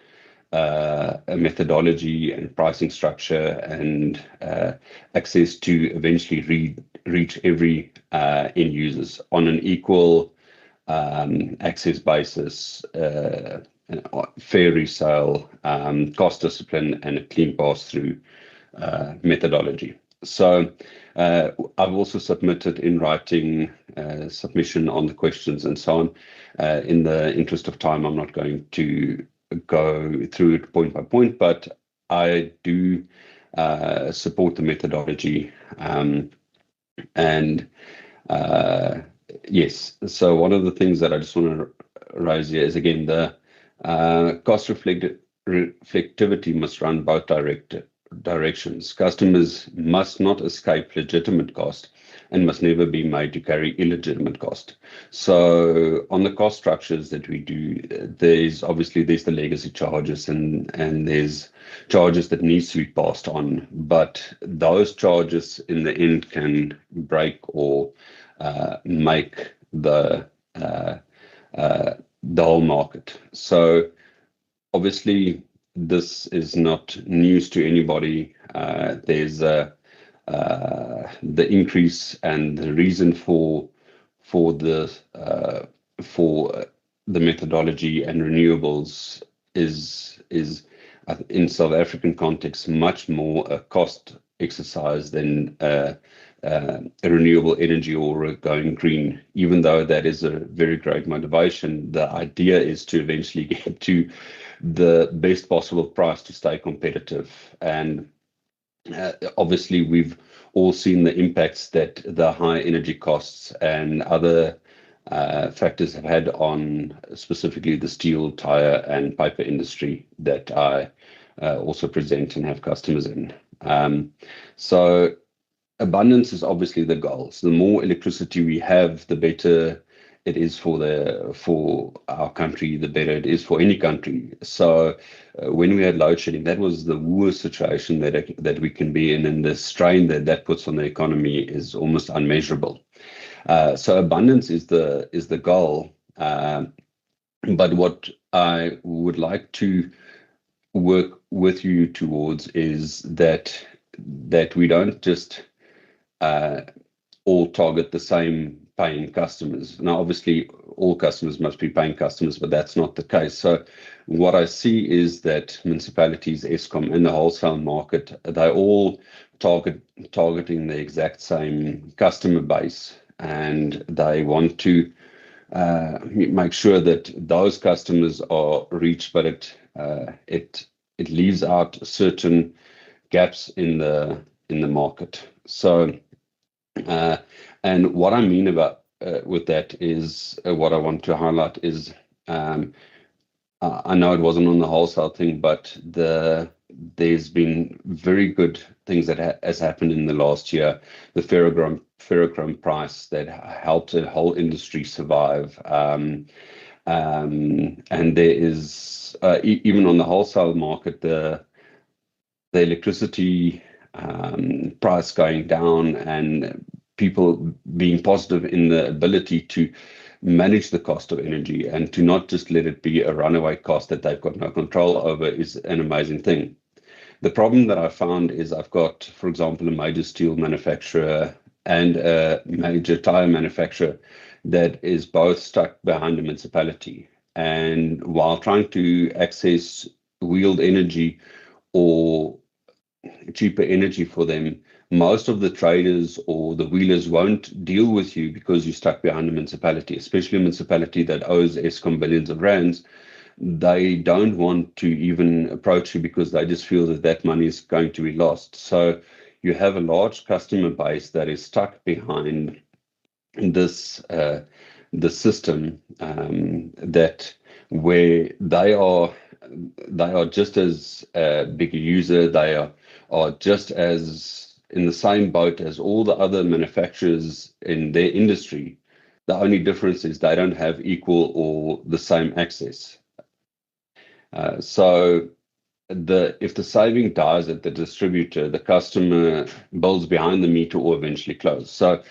a methodology and pricing structure and access to eventually reach every end users on an equal access basis, fair resale, cost discipline, and a clean pass-through methodology. So I've also submitted in writing submission on the questions and so on. In the interest of time, I'm not going to go through it point by point, but I do support the methodology. Yes, so one of the things that I just want to raise here is, again, the cost reflectivity must run both directions. Customers must not escape legitimate cost and must never be made to carry illegitimate cost. So on the cost structures that we do, there's the legacy charges and there's charges that needs to be passed on, but those charges in the end can break or make the whole market. So obviously this is not news to anybody. There's the increase, and the reason for the methodology and renewables is in South African context much more a cost exercise than renewable energy or going green. Even though that is a very great motivation, the idea is to eventually get to the best possible price to stay competitive. And obviously, we've all seen the impacts that the high energy costs and other factors have had on specifically the steel, tire, and paper industry that I also present and have customers in. So abundance is obviously the goal. So the more electricity we have, the better it is for our country, the better it is for any country. So when we had load shedding, that was the worst situation that we can be in, and the strain that puts on the economy is almost unmeasurable. So abundance is the goal. But what I would like to work with you towards is that we don't just all target the same paying customers. Now, obviously, all customers must be paying customers, but that's not the case. So what I see is that municipalities, Eskom, and the wholesale market, they're all targeting the exact same customer base, and they want to make sure that those customers are reached, but it leaves out certain gaps in the market. So and what I mean about with that is what I want to highlight is I know it wasn't on the wholesale thing, but there's been very good things that has happened in the last year. The ferrochrome price that helped the whole industry survive, and there is even on the wholesale market the electricity price going down, and people being positive in the ability to manage the cost of energy and to not just let it be a runaway cost that they've got no control over is an amazing thing. The problem that I found is I've got, for example, a major steel manufacturer and a major tire manufacturer that is both stuck behind a municipality. And while trying to access wheeled energy or cheaper energy for them, most of the traders or the wheelers won't deal with you because you're stuck behind a municipality, especially a municipality that owes Eskom billions of rands. They don't want to even approach you because they just feel that money is going to be lost. So you have a large customer base that is stuck behind this the system that where they are just as big a user. They are just as in the same boat as all the other manufacturers in their industry. The only difference is they don't have equal or the same access. So if the saving dies at the distributor, the customer bills behind the meter or eventually close. So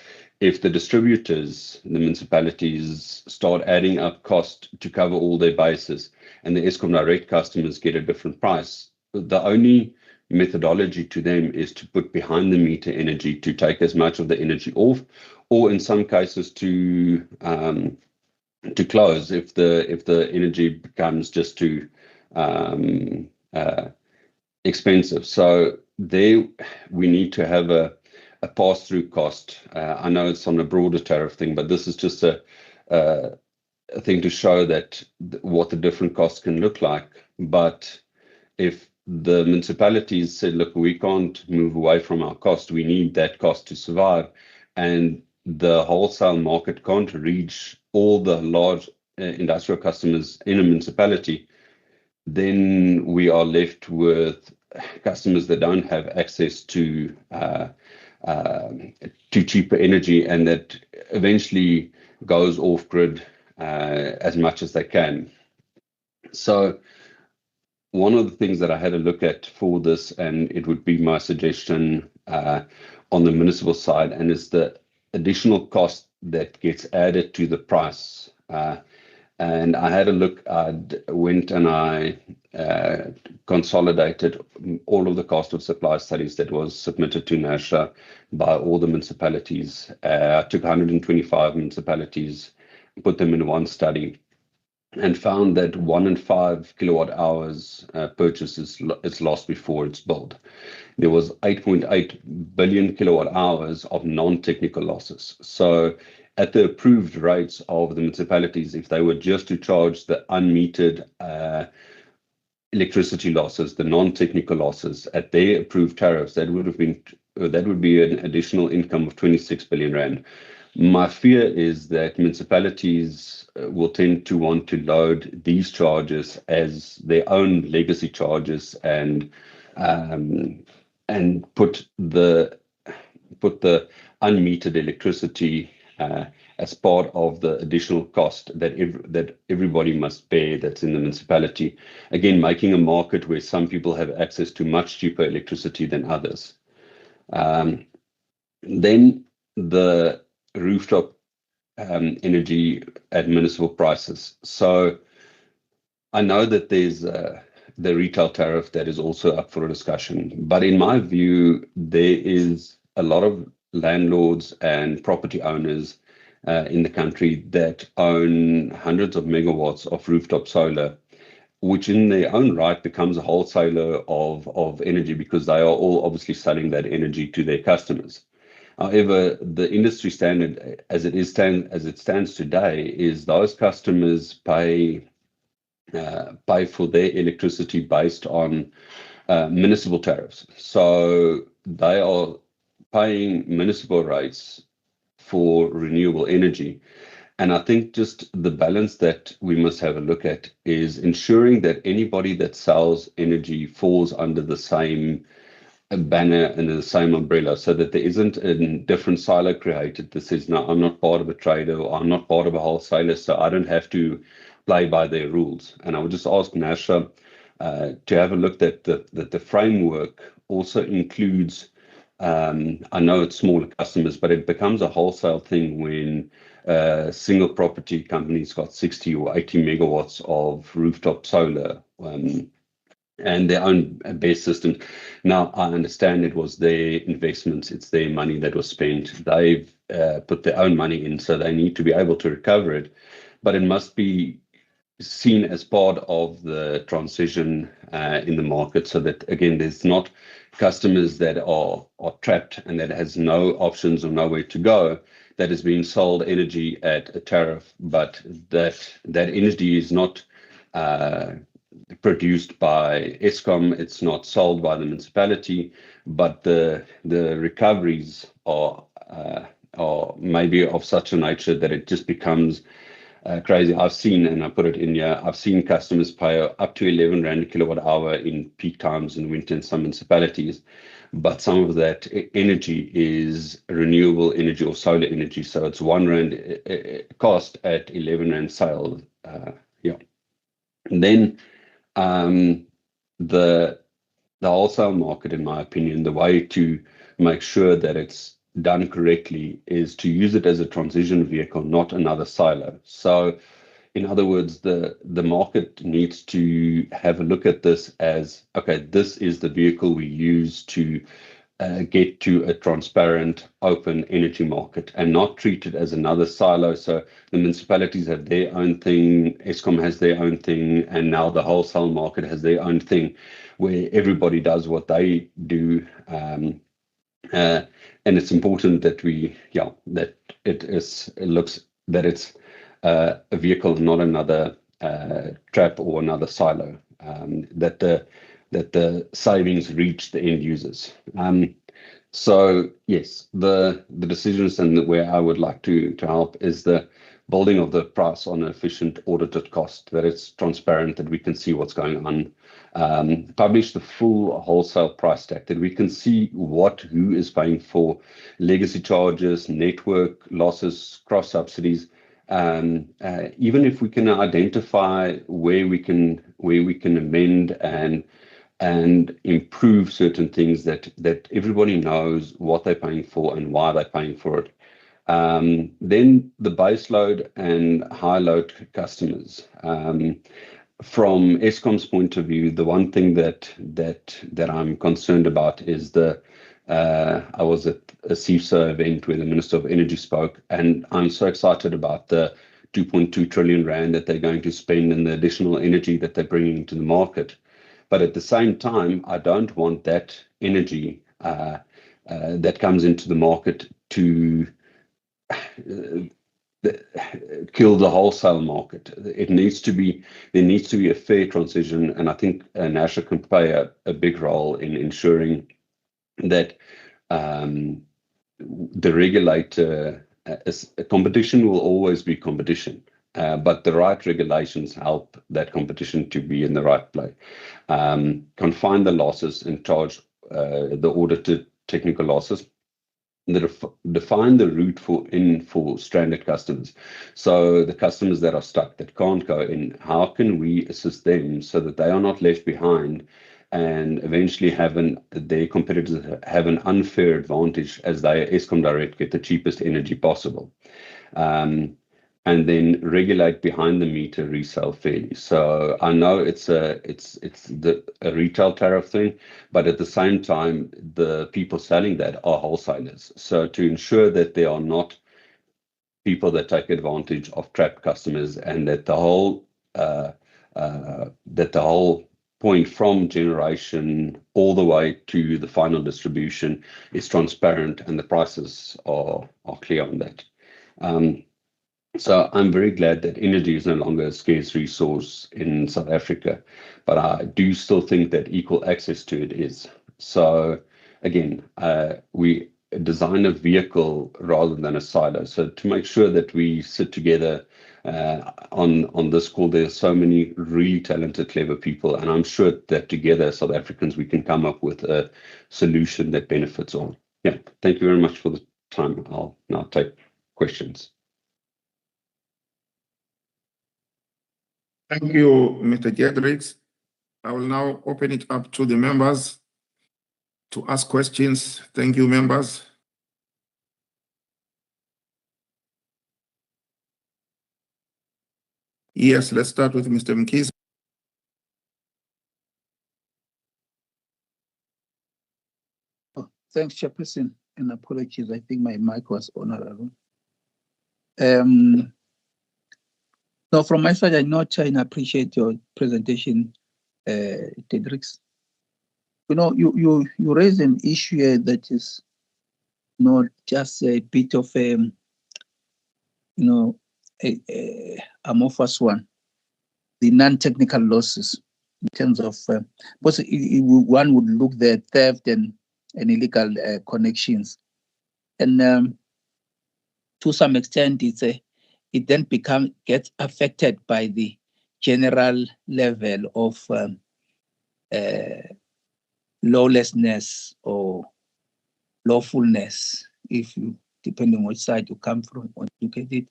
if the distributors, the municipalities, start adding up cost to cover all their bases, and the Eskom direct customers get a different price, the only methodology to them is to put behind the meter energy to take as much of the energy off, or in some cases to close if the energy becomes just too expensive. So there we need to have a pass-through cost. I know it's on a broader tariff thing, but this is just a thing to show that what the different costs can look like. But if the municipalities said, look, we can't move away from our cost, we need that cost to survive, and the wholesale market can't reach all the large industrial customers in a municipality, then we are left with customers that don't have access to cheaper energy, and that eventually goes off grid as much as they can. So one of the things that I had a look at for this, and it would be my suggestion on the municipal side, and is the additional cost that gets added to the price. And I had a look, I went and I consolidated all of the cost of supply studies that was submitted to NASHA by all the municipalities. I took 125 municipalities, put them in one study, and found that 1 in 5 kilowatt hours purchase is lost before it's built. There was 8.8 billion kilowatt hours of non-technical losses. So at the approved rates of the municipalities, if they were just to charge the unmetered electricity losses, the non-technical losses at their approved tariffs, that would be an additional income of 26 billion rand. My fear is that municipalities will tend to want to load these charges as their own legacy charges and put the unmetered electricity as part of the additional cost that everybody must bear that's in the municipality. Again, making a market where some people have access to much cheaper electricity than others. Then the rooftop energy at municipal prices. So I know that there's the retail tariff that is also up for a discussion, but in my view, there is a lot of landlords and property owners in the country that own hundreds of megawatts of rooftop solar, which in their own right becomes a wholesaler of energy because they are all obviously selling that energy to their customers. However, the industry standard as it stands today is those customers pay for their electricity based on municipal tariffs. So they are paying municipal rates for renewable energy. And I think just the balance that we must have a look at is ensuring that anybody that sells energy falls under the same banner and the same umbrella, so that there isn't a different silo created that says, no, I'm not part of a trader or I'm not part of a wholesaler, so I don't have to play by their rules. And I would just ask Nasha to have a look at the framework also includes, I know it's smaller customers, but it becomes a wholesale thing when single property companies got 60 or 80 megawatts of rooftop solar and their own base system. Now, I understand it was their investments, it's their money that was spent. They've put their own money in, so they need to be able to recover it. But it must be seen as part of the transition in the market so that, again, there's not customers that are trapped and that has no options or nowhere to go, that is being sold energy at a tariff, but that energy is not produced by Eskom, it's not sold by the municipality, but the recoveries are maybe of such a nature that it just becomes crazy. I've seen, and I put it in here, I've seen customers pay up to 11 Rand a kilowatt hour in peak times in winter in some municipalities, but some of that energy is renewable energy or solar energy, so it's 1 Rand cost at 11 Rand sale. And then the wholesale market, in my opinion, the way to make sure that it's done correctly is to use it as a transition vehicle, not another silo. So in other words, the market needs to have a look at this as, okay, this is the vehicle we use to get to a transparent, open energy market and not treat it as another silo. So the municipalities have their own thing, Eskom has their own thing, and now the wholesale market has their own thing where everybody does what they do. And it's important that it's a vehicle, not another trap or another silo, that the savings reach the end users. So yes, the decisions and where I would like to help is the building of the price on an efficient audited cost, that it's transparent, that we can see what's going on. Publish the full wholesale price stack, that we can see who is paying for legacy charges, network losses, cross subsidies. Even if we can identify where we can amend and improve certain things, that everybody knows what they're paying for and why they're paying for it. Then the base load and high load customers. From Eskom's point of view, the one thing that I'm concerned about is I was at a CIFSA event where the Minister of Energy spoke, and I'm so excited about the 2.2 trillion rand that they're going to spend and the additional energy that they're bringing into the market. But at the same time, I don't want that energy that comes into the market to kill the wholesale market. There needs to be a fair transition, and I think Nasha can play a big role in ensuring that the regulator, competition will always be competition, but the right regulations help that competition to be in the right place. Confine the losses and charge the audited technical losses. Define the route for stranded customers. So the customers that are stuck, that can't go in, how can we assist them so that they are not left behind and eventually their competitors have an unfair advantage as they Eskom Direct get the cheapest energy possible. And then regulate behind the meter resale fairly. So I know it's a retail tariff thing, but at the same time, the people selling that are wholesalers. So to ensure that there are not people that take advantage of trapped customers, and that the whole point from generation all the way to the final distribution is transparent and the prices are clear on that. So I'm very glad that energy is no longer a scarce resource in South Africa, but I do still think that equal access to it is. So again, we design a vehicle rather than a silo. So to make sure that we sit together on this call, there's so many really talented, clever people, and I'm sure that together, South Africans, we can come up with a solution that benefits all. Yeah, thank you very much for the time. I'll now take questions. Thank you, Mr. Gedricks. I will now open it up to the members to ask questions. Thank you, members. Yes, let's start with Mr. Mkhize. Thanks, Chairperson, and apologies. I think my mic was on. So from my side, I note and appreciate your presentation, Gedricks. You know, you raise an issue here that is not just a bit of a amorphous one. The non-technical losses in terms of, because one would look at theft and illegal connections, and to some extent, it then gets affected by the general level of lawlessness or lawfulness, if you depending on which side you come from or look at it.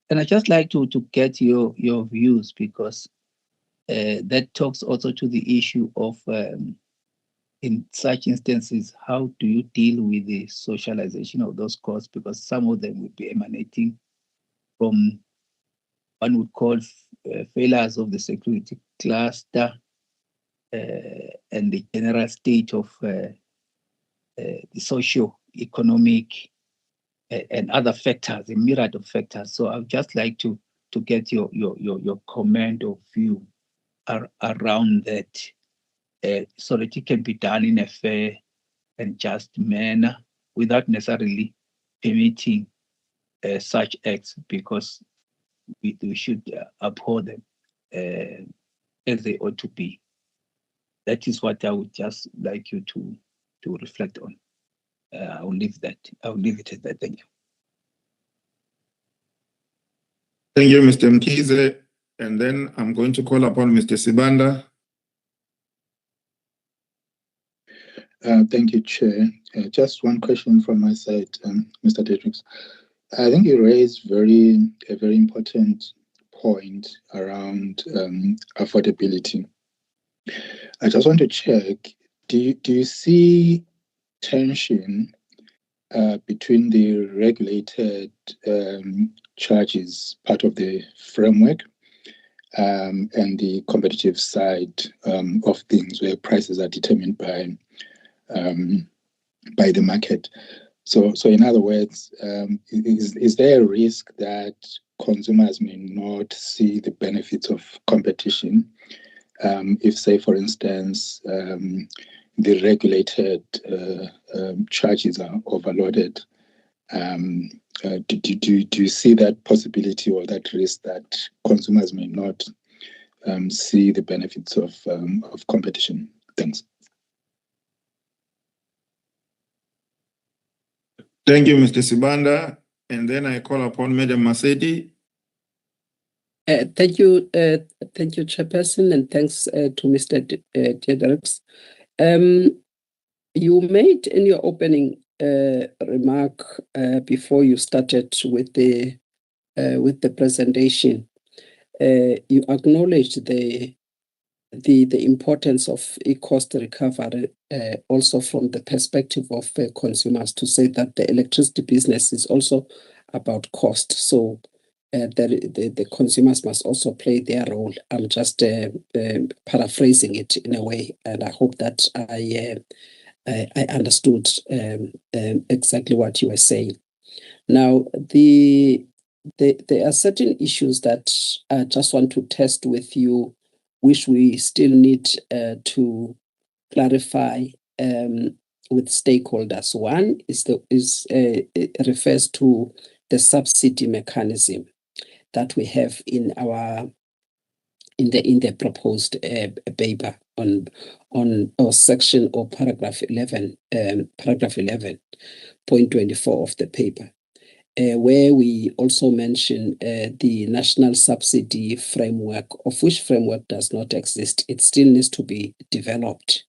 And I'd just like to get your views, because that talks also to the issue of in such instances, how do you deal with the socialization of those costs? Because some of them would be emanating from, one would call failures of the security cluster and the general state of the socio-economic and other factors, a myriad of factors. So I'd just like to get your comment or view around that, so that it can be done in a fair and just manner without necessarily permitting such acts, because we should uphold them as they ought to be. That is what I would just like you to reflect on. I'll leave it at that. Thank you. Thank you, Mr. Mkhize. And then I'm going to call upon Mr. Sibanda. Thank you, Chair. Just one question from my side, Mr. Gedricks. I think you raised a very important point around affordability. I just want to check, do you see tension between the regulated charges, part of the framework, and the competitive side of things, where prices are determined by the market? So in other words, is there a risk that consumers may not see the benefits of competition. If, say, for instance, the regulated charges are overloaded, do you see that possibility or that risk that consumers may not see the benefits of competition? Thanks. Thank you, Mr. Sibanda. And then I call upon Madam Masedi. Thank you, Chairperson, and thanks to Mr. Diedericks. You made in your opening remark before you started with the presentation, you acknowledged the importance of cost recovery also from the perspective of consumers, to say that the electricity business is also about cost. So the consumers must also play their role. I'm just paraphrasing it in a way, and I hope that I understood exactly what you were saying. Now, there are certain issues that I just want to test with you, which we still need to clarify with stakeholders. One refers to the subsidy mechanism that we have in the proposed paper on or section or paragraph 11, paragraph 11.24 of the paper, where we also mention the national subsidy framework, of which framework does not exist. It still needs to be developed.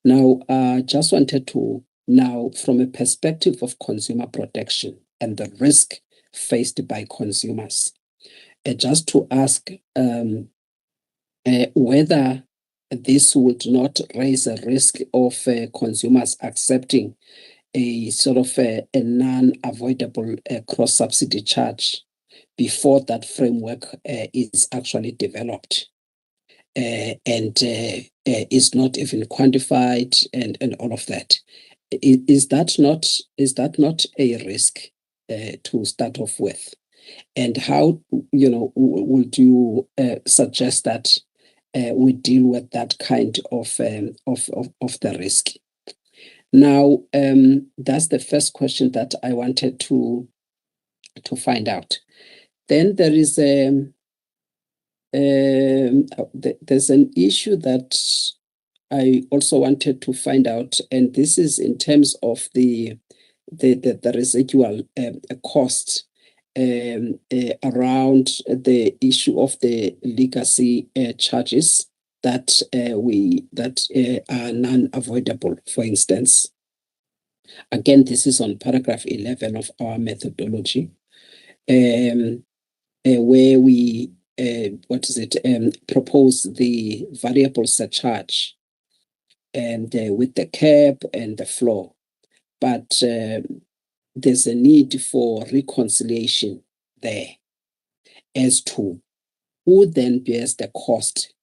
Now, just wanted to now, from a perspective of consumer protection and the risk faced by consumers, just to ask whether this would not raise a risk of consumers accepting a sort of a non-avoidable cross-subsidy charge before that framework is actually developed and is not even quantified and all of that. Is that not a risk to start off with? And how, would you suggest that we deal with that kind of the risk? Now, that's the first question that I wanted to find out. Then there is there's an issue that I also wanted to find out, and this is in terms of the residual costs around the issue of the legacy charges that are non-avoidable. For instance, again, this is on paragraph 11 of our methodology, where we propose the variable surcharge and with the cap and the floor, but there's a need for reconciliation there as to who then bears the cost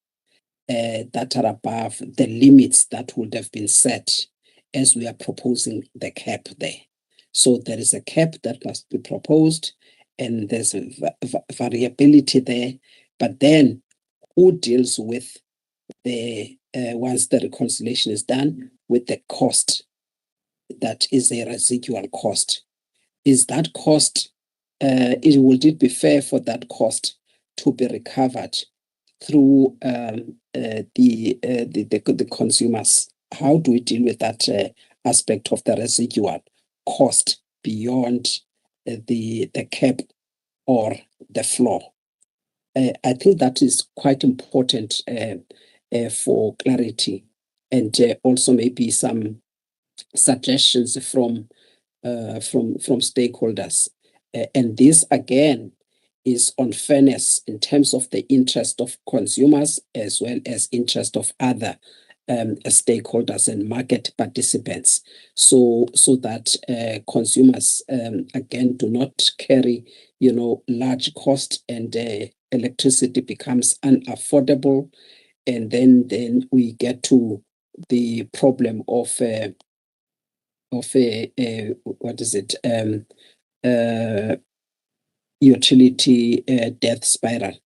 that are above the limits that would have been set as we are proposing the cap there. So there is a cap that must be proposed, and there's a variability there, but then who deals with the once the reconciliation is done with the cost that is a residual cost? Is that cost, would it be fair for that cost to be recovered through the consumers? How do we deal with that aspect of the residual cost beyond the cap or the floor? I think that is quite important for clarity, and also maybe some suggestions from stakeholders. And this again is on fairness in terms of the interest of consumers as well as interest of other stakeholders and market participants, so that consumers again do not carry large cost and electricity becomes unaffordable, and then we get to the problem of what is it utility death spiral.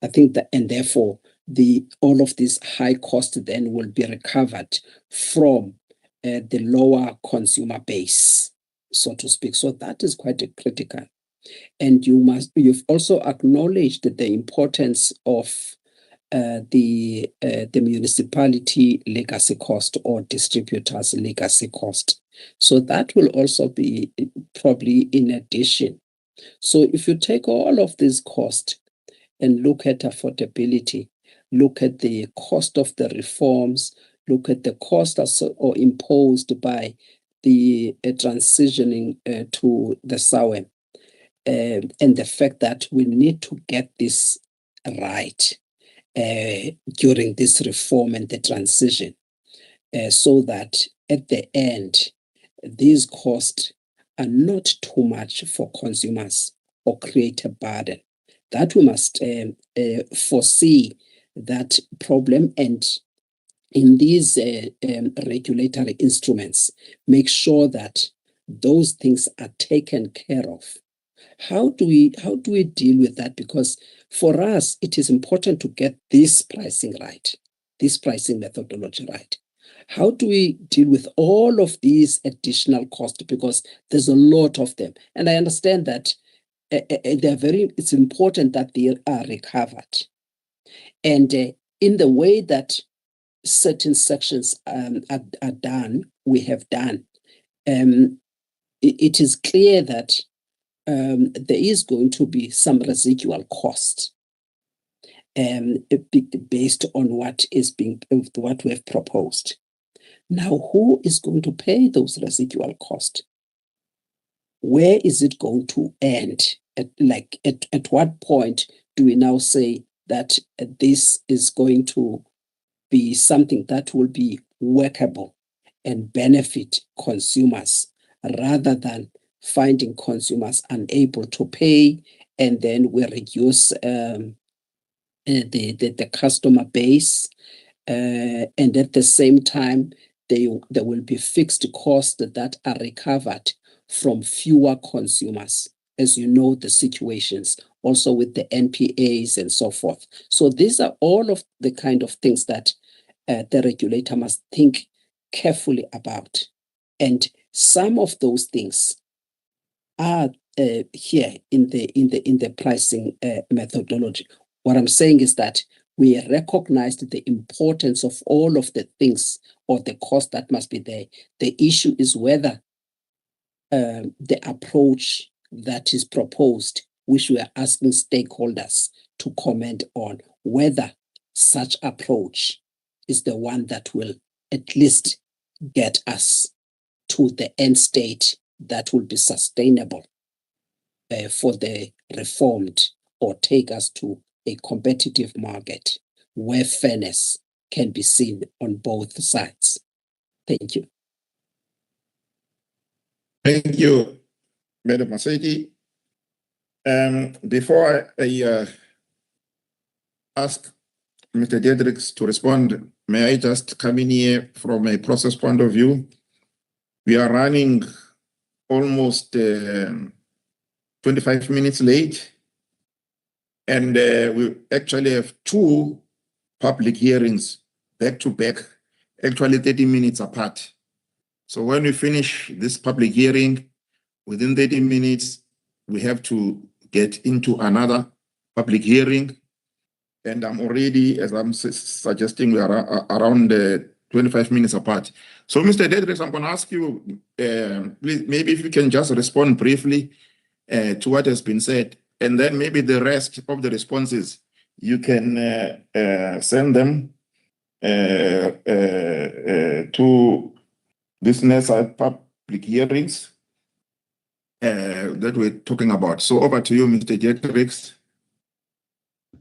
I think that, and therefore all of this high cost then will be recovered from the lower consumer base, so to speak. So that is quite critical. And you've also acknowledged the importance of the municipality legacy cost or distributors legacy cost. So that will also be probably in addition. So if you take all of these costs and look at affordability, look at the cost of the reforms, look at the cost or imposed by the transitioning to the SAWEM, and the fact that we need to get this right during this reform and the transition, so that at the end, these costs are not too much for consumers or create a burden. That we must foresee that problem, and in these regulatory instruments, make sure that those things are taken care of. How do we deal with that? Because for us, it is important to get this pricing right, this pricing methodology right. How do we deal with all of these additional costs? Because there's a lot of them, and I understand that it's important that they are recovered, and in the way that certain sections are done, we have done. It is clear that there is going to be some residual cost based on what we have proposed. Now, who is going to pay those residual costs? Where is it going to end? At what point do we now say that this is going to be something that will be workable and benefit consumers, rather than finding consumers unable to pay, and then we reduce the customer base, and at the same time there will be fixed costs that are recovered from fewer consumers, as you know the situations also with the NPAs and so forth. So these are all of the kind of things that the regulator must think carefully about, and some of those things are here in the pricing methodology. What I'm saying is that we recognized the importance of all of the things or the cost that must be there. The issue is whether the approach that is proposed, which we are asking stakeholders to comment on, whether such approach is the one that will at least get us to the end state that will be sustainable for the reformed, or take us to a competitive market where fairness can be seen on both sides. Thank you. Thank you, Madam Maseti. Before I ask Mr. Diedrichs to respond, may I just come in here from a process point of view? We are running almost 25 minutes late, and we actually have two public hearings back to back, actually 30 minutes apart. So when we finish this public hearing, within 30 minutes, we have to get into another public hearing. And I'm already, as I'm suggesting, we are around 25 minutes apart. So Mr. Diedrichs, I'm gonna ask you, please, maybe if you can just respond briefly to what has been said, and then maybe the rest of the responses, you can send them to this next public hearings that we're talking about. So over to you, Mr. Diedrichs.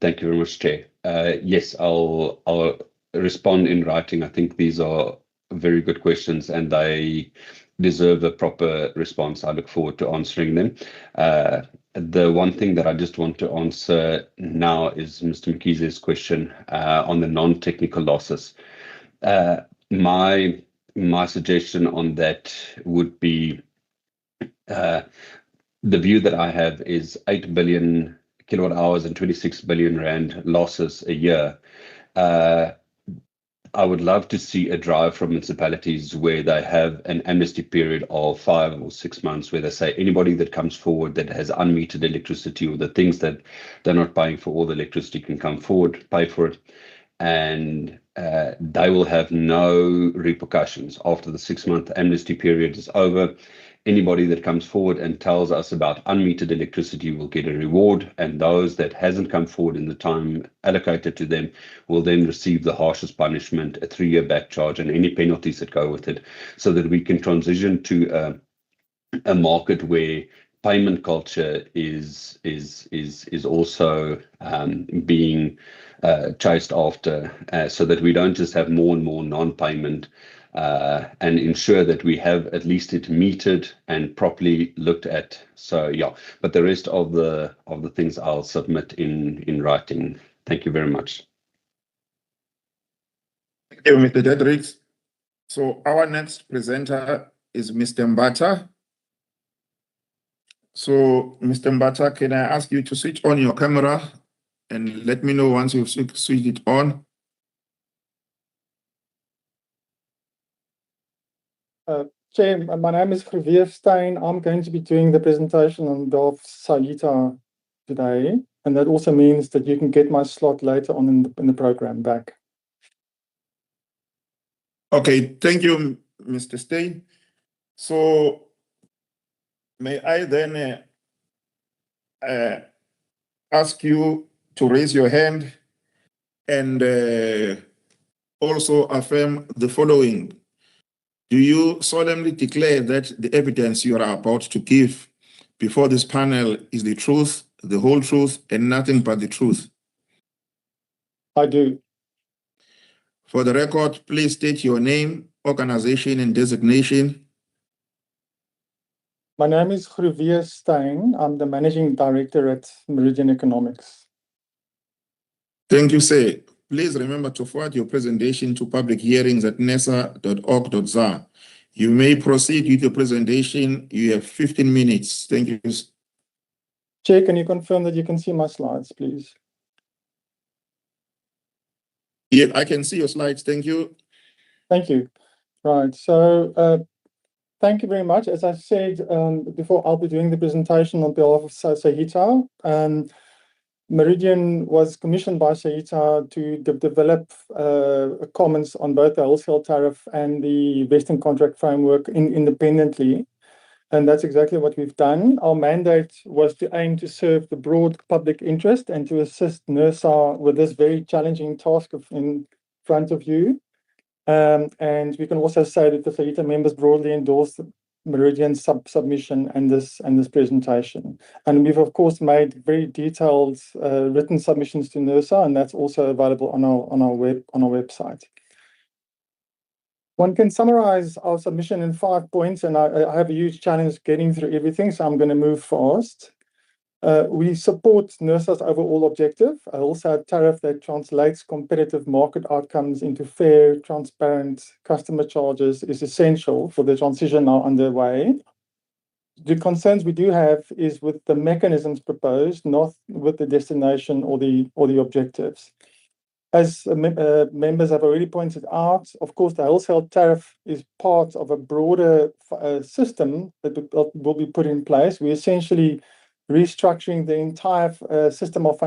Thank you very much, Chair. Yes, I'll respond in writing. I think these are very good questions and they deserve a proper response. I look forward to answering them. The one thing that I just want to answer now is Mr. Mkize's question on the non-technical losses. My suggestion on that would be the view that I have is 8 billion kilowatt hours and 26 billion rand losses a year. I would love to see a drive from municipalities where they have an amnesty period of 5 or 6 months, where they say anybody that comes forward that has unmetered electricity or the things that they're not paying for all the electricity can come forward, pay for it, and they will have no repercussions after the 6-month amnesty period is over. Anybody that comes forward and tells us about unmetered electricity will get a reward, and those that hasn't come forward in the time allocated to them will then receive the harshest punishment, a 3-year back charge, and any penalties that go with it, so that we can transition to a market where payment culture is also being chased after, so that we don't just have more and more non-payment, and ensure that we have at least it metered and properly looked at. So yeah, but the rest of the things I'll submit in writing. Thank you very much. Thank you, Mr. Dedricks. So our next presenter is Mr. Mbata. So, Mr. Mbata, can I ask you to switch on your camera and let me know once you've switched it on? Chair, my name is Javier Stein. I'm going to be doing the presentation on behalf of SAITA today, and that also means that you can get my slot later on in the program back. Okay, thank you, Mr. Stein. So, may I then ask you to raise your hand and also affirm the following. Do you solemnly declare that the evidence you are about to give before this panel is the truth, the whole truth, and nothing but the truth? I do. For the record, please state your name, organization, and designation. My name is Javier Stein. I'm the Managing Director at Meridian Economics. Thank you, sir. Please remember to forward your presentation to public hearings at nesa.org.za. You may proceed with your presentation. You have 15 minutes. Thank you. Chair, can you confirm that you can see my slides, please? Yeah, I can see your slides. Thank you. Thank you. Right. So thank you very much. As I said before, I'll be doing the presentation on behalf of SAITA. Meridian was commissioned by SAITA to develop comments on both the wholesale tariff and the vesting contract framework independently. And that's exactly what we've done. Our mandate was to aim to serve the broad public interest and to assist NERSA with this very challenging task in front of you. And we can also say that the SAITA members broadly endorsed Meridian's submission and this presentation. And we've of course made very detailed written submissions to NERSA, and that's also available on our website. One can summarize our submission in 5 points, and I have a huge challenge getting through everything, so I'm going to move fast. We support NERSA's overall objective, a wholesale tariff that translates competitive market outcomes into fair, transparent customer charges is essential for the transition now underway. The concerns we do have is with the mechanisms proposed, not with the destination or the objectives. As members have already pointed out, of course, the wholesale tariff is part of a broader system that will be put in place. We're essentially restructuring the entire system of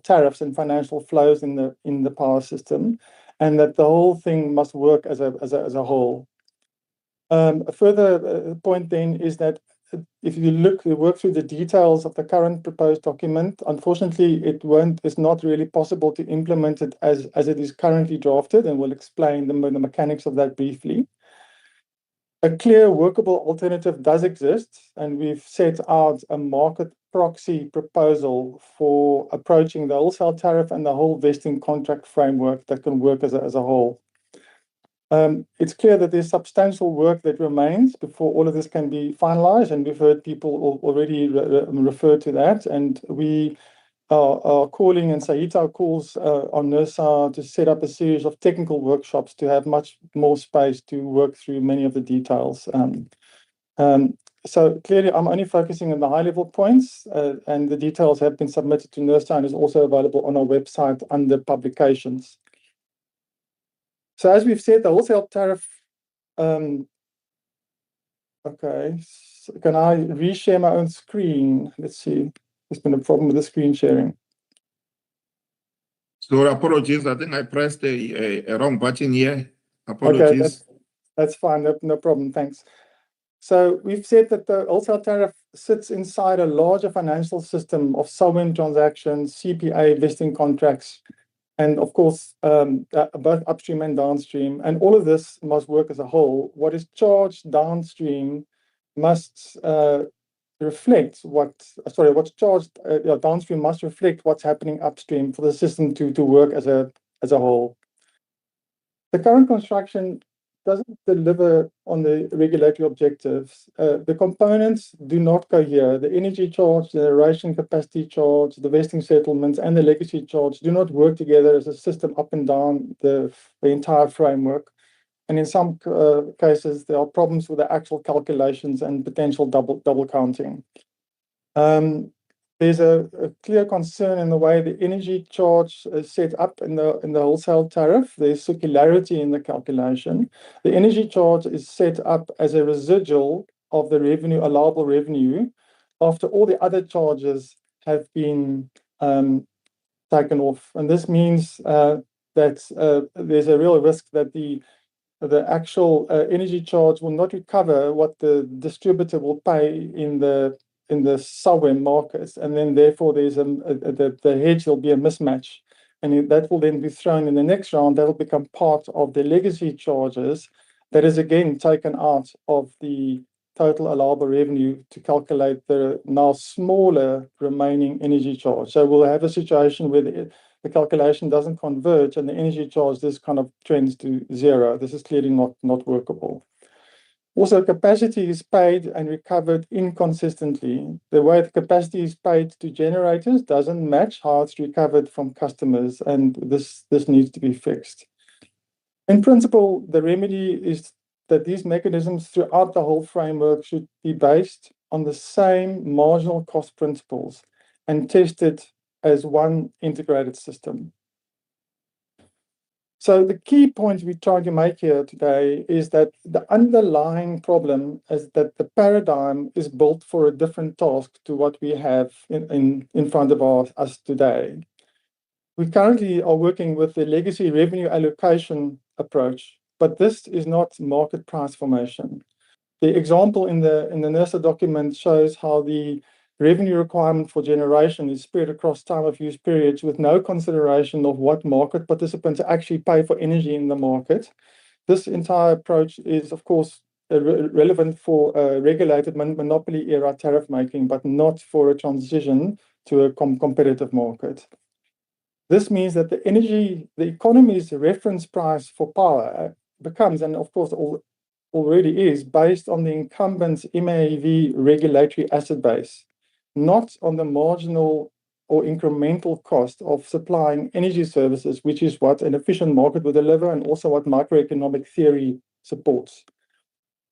tariffs and financial flows in the power system, and that the whole thing must work as a whole. A further point then is that if you work through the details of the current proposed document, unfortunately, it's not really possible to implement it as it is currently drafted, and we'll explain the mechanics of that briefly. A clear workable alternative does exist, and we've set out a market proxy proposal for approaching the wholesale tariff and the whole vesting contract framework that can work as a whole. It's clear that there's substantial work that remains before all of this can be finalized, and we've heard people already refer to that, and we are calling, and SAITA calls on NERSA to set up a series of technical workshops to have much more space to work through many of the details. So clearly, I'm only focusing on the high-level points, and the details have been submitted to NERSA and is also available on our website under publications. So as we've said, the wholesale tariff. Okay, so can I reshare my own screen? Let's see. There's been a problem with the screen sharing. So apologies, I think I pressed a wrong button here. Okay, Apologies. that's fine. No problem. Thanks. So we've said that the wholesale tariff sits inside a larger financial system of SOWIN transactions, CPA vesting contracts, and of course, both upstream and downstream. And all of this must work as a whole. What is charged downstream must reflect what's charged downstream must reflect what's happening upstream for the system to work as a whole. The current construction doesn't deliver on the regulatory objectives. The components do not cohere. The energy charge, the generation capacity charge, the vesting settlements, and the legacy charge do not work together as a system up and down the entire framework. And in some cases, there are problems with the actual calculations and potential double counting. There's a clear concern in the way the energy charge is set up in the wholesale tariff. There's circularity in the calculation. The energy charge is set up as a residual of the revenue, allowable revenue, after all the other charges have been taken off. And this means that there's a real risk that the actual energy charge will not recover what the distributor will pay in the SOWIN markets, and then therefore there's the hedge will be a mismatch, and that will then be thrown in the next round. That will become part of the legacy charges that is again taken out of the total allowable revenue to calculate the now smaller remaining energy charge. So we'll have a situation where the calculation doesn't converge and the energy charge this kind of trends to zero. This is clearly not workable. Also, capacity is paid and recovered inconsistently. The way the capacity is paid to generators doesn't match how it's recovered from customers, and this needs to be fixed. In principle, the remedy is that these mechanisms throughout the whole framework should be based on the same marginal cost principles and tested as one integrated system. So the key point we try to make here today is that the underlying problem is that the paradigm is built for a different task to what we have in front of us today. We currently are working with the legacy revenue allocation approach, but this is not market price formation. The example in the NERSA document shows how the revenue requirement for generation is spread across time of use periods with no consideration of what market participants actually pay for energy in the market. This entire approach is, of course, relevant for regulated monopoly era tariff making, but not for a transition to a competitive market. This means that the economy's reference price for power becomes, and of course already is, based on the incumbent's MAV regulatory asset base, not on the marginal or incremental cost of supplying energy services, which is what an efficient market would deliver and also what macroeconomic theory supports.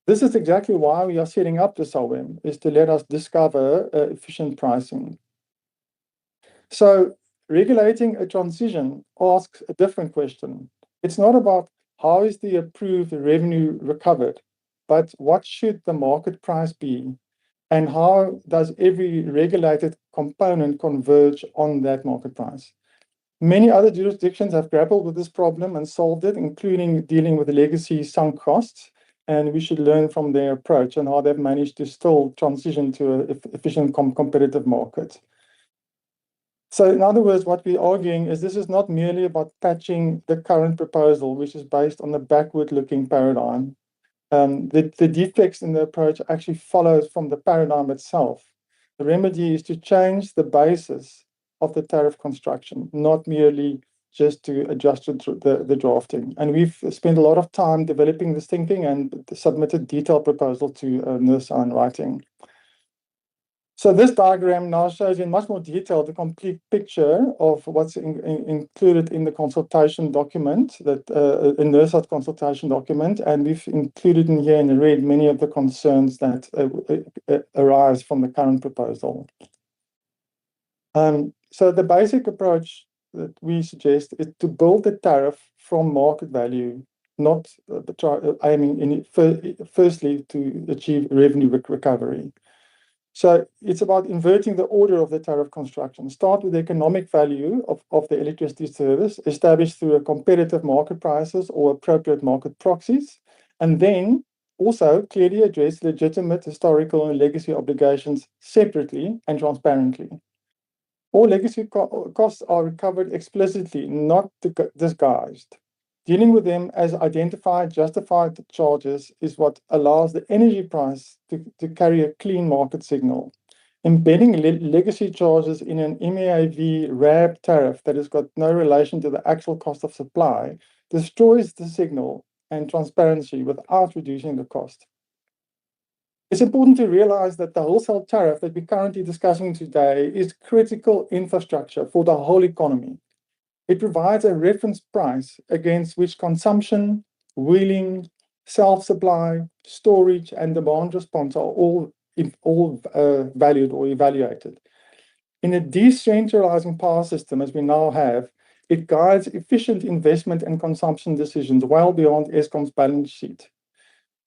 This is exactly why we are setting up the SOWIN, is to let us discover efficient pricing. So regulating a transition asks a different question. It's not about how is the approved revenue recovered, but what should the market price be? And how does every regulated component converge on that market price? Many other jurisdictions have grappled with this problem and solved it, including dealing with the legacy sunk costs. And we should learn from their approach and how they've managed to still transition to an efficient competitive market. So in other words, what we're arguing is this is not merely about patching the current proposal, which is based on the backward-looking paradigm. The defects in the approach actually follows from the paradigm itself. The remedy is to change the basis of the tariff construction, not merely just to adjust the drafting. And we've spent a lot of time developing this thinking and submitted detailed proposal to NERSA in writing. So this diagram now shows in much more detail the complete picture of what's included in the consultation document, that in the NERSAT consultation document, and we've included in here in red many of the concerns that arise from the current proposal. So the basic approach that we suggest is to build the tariff from market value, not aiming firstly to achieve revenue recovery. So it's about inverting the order of the tariff construction. Start with the economic value of the electricity service established through a competitive market prices or appropriate market proxies, and then also clearly address legitimate historical and legacy obligations separately and transparently. All legacy costs are recovered explicitly, not disguised. Dealing with them as identified, justified charges is what allows the energy price to carry a clean market signal. Embedding legacy charges in an MEAV RAB tariff that has got no relation to the actual cost of supply destroys the signal and transparency without reducing the cost. It's important to realize that the wholesale tariff that we're currently discussing today is critical infrastructure for the whole economy. It provides a reference price against which consumption, wheeling, self-supply, storage, and demand response are all valued or evaluated. In a decentralizing power system, as we now have, it guides efficient investment and consumption decisions well beyond Eskom's balance sheet.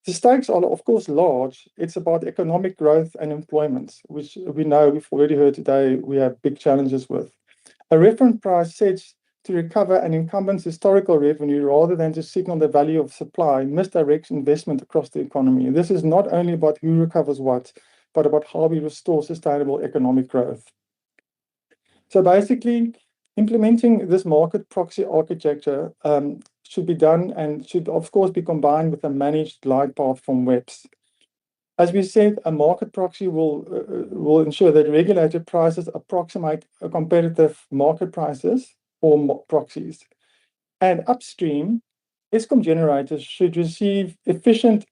The stakes are, of course, large. It's about economic growth and employment, which we know we've already heard today we have big challenges with. A reference price sets to recover an incumbent's historical revenue rather than to signal the value of supply misdirects investment across the economy. This is not only about who recovers what, but about how we restore sustainable economic growth. So basically, implementing this market proxy architecture should be done and should, of course, be combined with a managed glide path from WEPs. As we said, a market proxy will ensure that regulated prices approximate competitive market prices or proxies. And upstream, Eskom generators should receive efficient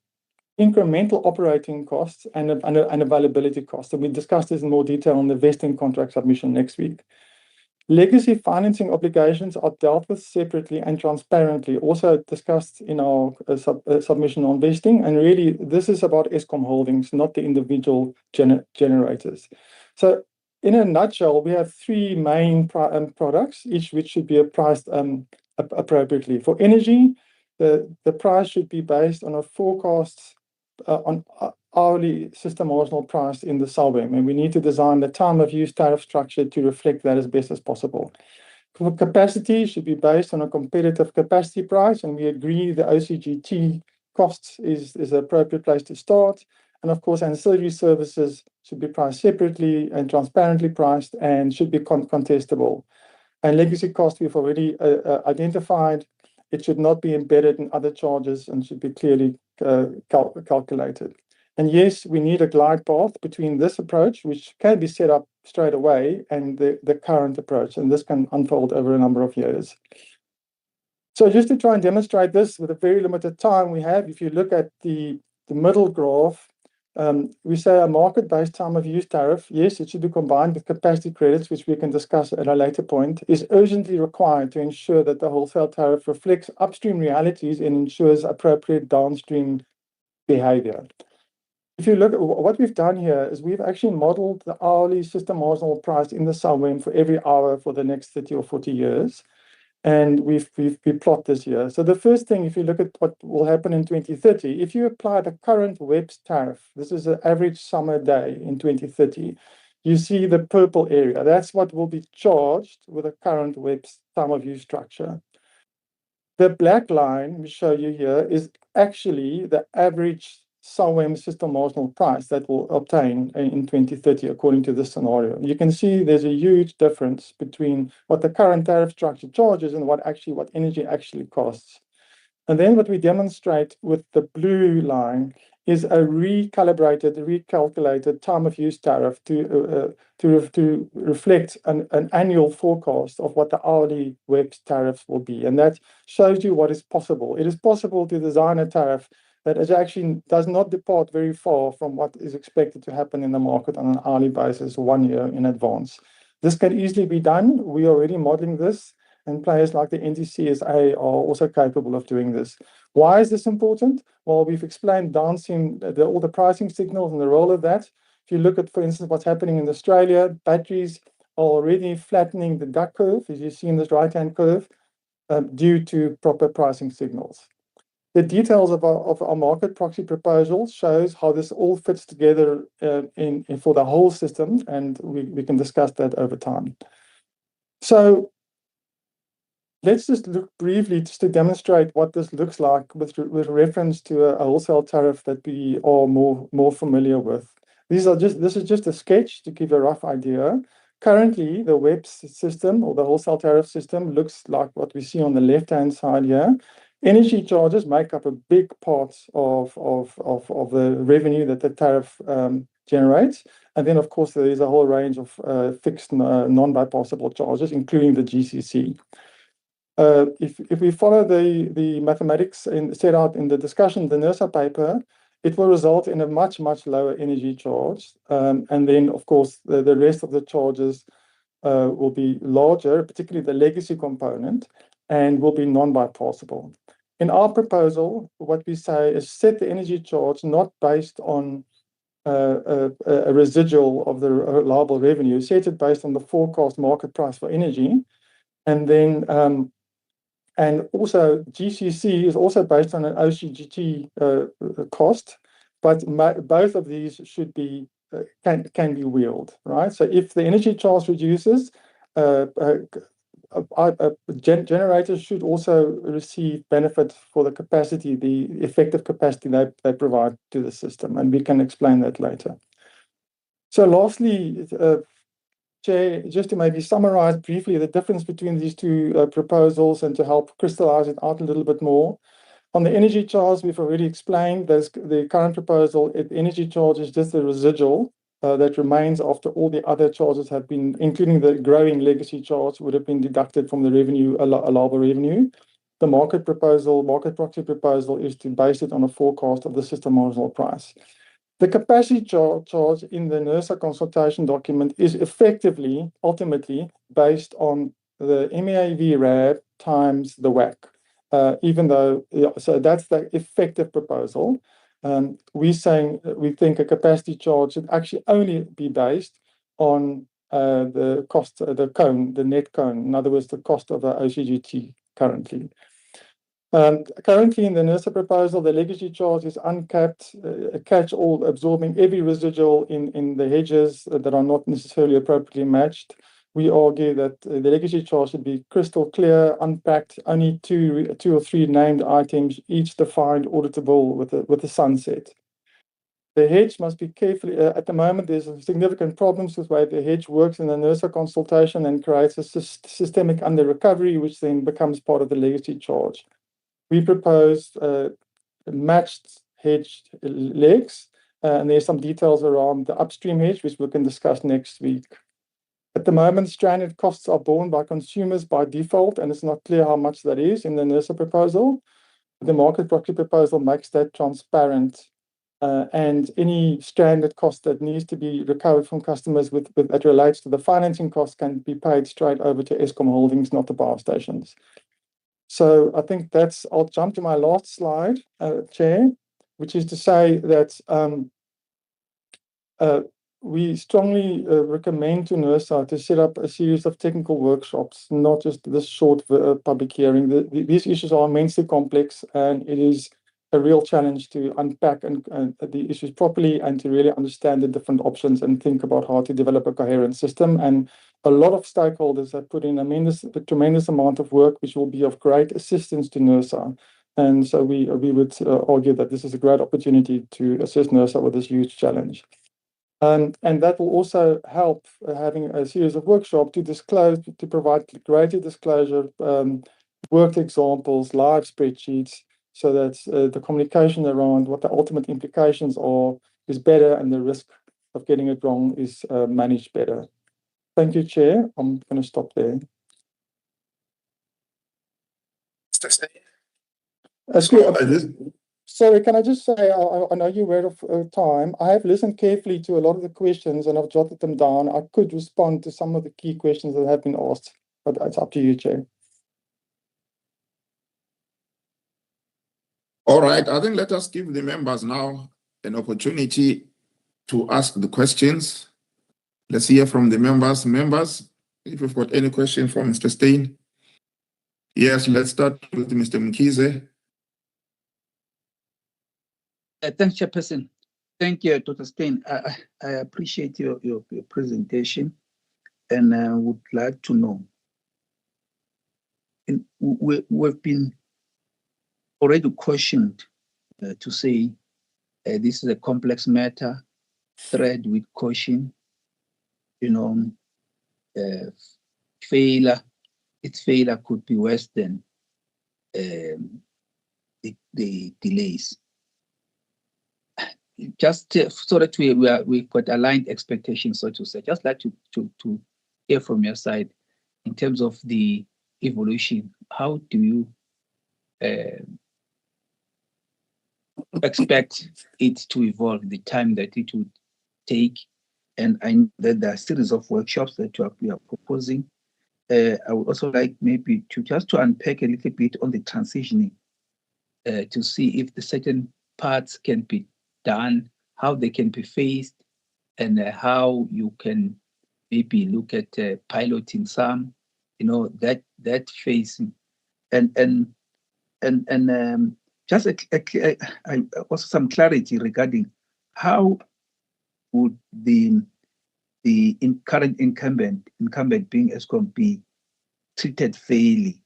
incremental operating costs and availability costs. And we discussed this in more detail in the vesting contract submission next week. Legacy financing obligations are dealt with separately and transparently, also discussed in our submission on vesting. And really, this is about Eskom holdings, not the individual generators. So in a nutshell, we have three main products, each which should be priced appropriately. For energy, the price should be based on a forecast on hourly system marginal price in the SALWEM, and we need to design the time of use tariff structure to reflect that as best as possible. For capacity, should be based on a competitive capacity price, and we agree the OCGT costs is the appropriate place to start. And of course, ancillary services should be priced separately and transparently priced and should be contestable. And legacy costs we've already identified. It should not be embedded in other charges and should be clearly calculated. And yes, we need a glide path between this approach, which can be set up straight away, and the current approach, and this can unfold over a number of years. So just to try and demonstrate this with a very limited time we have, if you look at the middle graph, we say a market-based time of use tariff, yes, it should be combined with capacity credits, which we can discuss at a later point, is urgently required to ensure that the wholesale tariff reflects upstream realities and ensures appropriate downstream behavior. If you look at what we've done here is we've actually modeled the hourly system marginal price in the SALWEM for every hour for the next 30 or 40 years. And we plot this here. So the first thing, if you look at what will happen in 2030, if you apply the current WEPS tariff, this is an average summer day in 2030, you see the purple area. That's what will be charged with the current WEPS time of use structure. The black line we show you here is actually the average SALWEM system marginal price that will obtain in 2030 according to this scenario. You can see there's a huge difference between what the current tariff structure charges and what energy actually costs. And then what we demonstrate with the blue line is a recalculated time of use tariff to reflect an annual forecast of what the hourly WEPS tariffs will be. And that shows you what is possible. It is possible to design a tariff that it actually does not depart very far from what is expected to happen in the market on an hourly basis 1 year in advance. This can easily be done. We are already modeling this, and players like the NTCSA are also capable of doing this. Why is this important? Well, we've explained downstream all the pricing signals and the role of that. If you look at, for instance, what's happening in Australia, batteries are already flattening the duck curve, as you see in this right-hand curve, due to proper pricing signals. The details of our market proxy proposal shows how this all fits together for the whole system, and we can discuss that over time. So let's just look briefly just to demonstrate what this looks like with reference to a wholesale tariff that we are more familiar with. This is just a sketch to give a rough idea. Currently, the web system or the wholesale tariff system looks like what we see on the left-hand side here. Energy charges make up a big part of the revenue that the tariff generates. And then, of course, there is a whole range of fixed non-bypassable charges, including the GCC. If we follow the mathematics set out in the discussion, the NERSA paper, it will result in a much, much lower energy charge. And then, of course, the rest of the charges will be larger, particularly the legacy component, and will be non-bypassable. In our proposal, what we say is set the energy charge not based on a residual of the allowable revenue, set it based on the forecast market price for energy. And then, and also GCC is also based on an OCGT cost, but both of these should be can be wheeled, right? So if the energy charge reduces, generators should also receive benefit for the capacity, the effective capacity they provide to the system, and we can explain that later. So lastly, Chair, just to maybe summarize briefly the difference between these two proposals and to help crystallize it out a little bit more. On the energy charge, we've already explained the current proposal, the energy charge is just the residual that remains after all the other charges have been, including the growing legacy charge, would have been deducted from the revenue, allowable revenue. The market proxy proposal is to base it on a forecast of the system marginal price. The capacity charge in the NERSA consultation document is effectively, ultimately, based on the MEAV RAB times the WACC. Even though, so that's the effective proposal. We think a capacity charge should actually only be based on the cost, the net cone, in other words, the cost of the OCGT currently. Currently in the NERSA proposal, the legacy charge is uncapped, catch-all, absorbing every residual in the hedges that are not necessarily appropriately matched. We argue that the legacy charge should be crystal clear, unpacked, only two or three named items, each defined, auditable with a sunset. The hedge must be carefully, at the moment, there's significant problems with the way the hedge works in the NERSA consultation and creates a systemic under-recovery, which then becomes part of the legacy charge. We proposed matched hedged legs, and there's some details around the upstream hedge, which we can discuss next week. At the moment, stranded costs are borne by consumers by default, and it's not clear how much that is in the NERSA proposal. The market proxy proposal makes that transparent, and any stranded cost that needs to be recovered from customers that relates to the financing cost can be paid straight over to Eskom Holdings, not the power stations. So I think I'll jump to my last slide, Chair, which is to say that we strongly recommend to NERSA to set up a series of technical workshops, not just this short public hearing. These issues are immensely complex, and it is a real challenge to unpack the issues properly and to really understand the different options and think about how to develop a coherent system. And a lot of stakeholders have put in a tremendous amount of work, which will be of great assistance to NERSA. And so we would argue that this is a great opportunity to assist NERSA with this huge challenge. And that will also help having a series of workshops to provide greater disclosure, worked examples, live spreadsheets, so that the communication around what the ultimate implications are is better and the risk of getting it wrong is managed better. Thank you, Chair. I'm going to stop there. Sorry, can I just say, I know you're aware of time. I have listened carefully to a lot of the questions and I've jotted them down. I could respond to some of the key questions that have been asked, but it's up to you, Chair. All right, I think let us give the members now an opportunity to ask the questions. Let's hear from the members. Members, if you've got any question for Mr. Steyn. Yes, let's start with Mr. Mkhize. Thanks, Chairperson. Thank you, Dr. Steyn. I appreciate your presentation, and I would like to know. We've been already cautioned to say this is a complex matter, tread with caution. You know, its failure could be worse than the delays. Just so that we've got aligned expectations, so to say. Just like to hear from your side in terms of the evolution. How do you expect it to evolve? The time that it would take, and I know that there are a series of workshops that we are proposing. I would also like maybe to unpack a little bit on the transitioning to see if the certain parts can be done, how they can be phased, and how you can maybe look at piloting some, that phasing, and just also some clarity regarding how would the current incumbent being Eskom be treated fairly,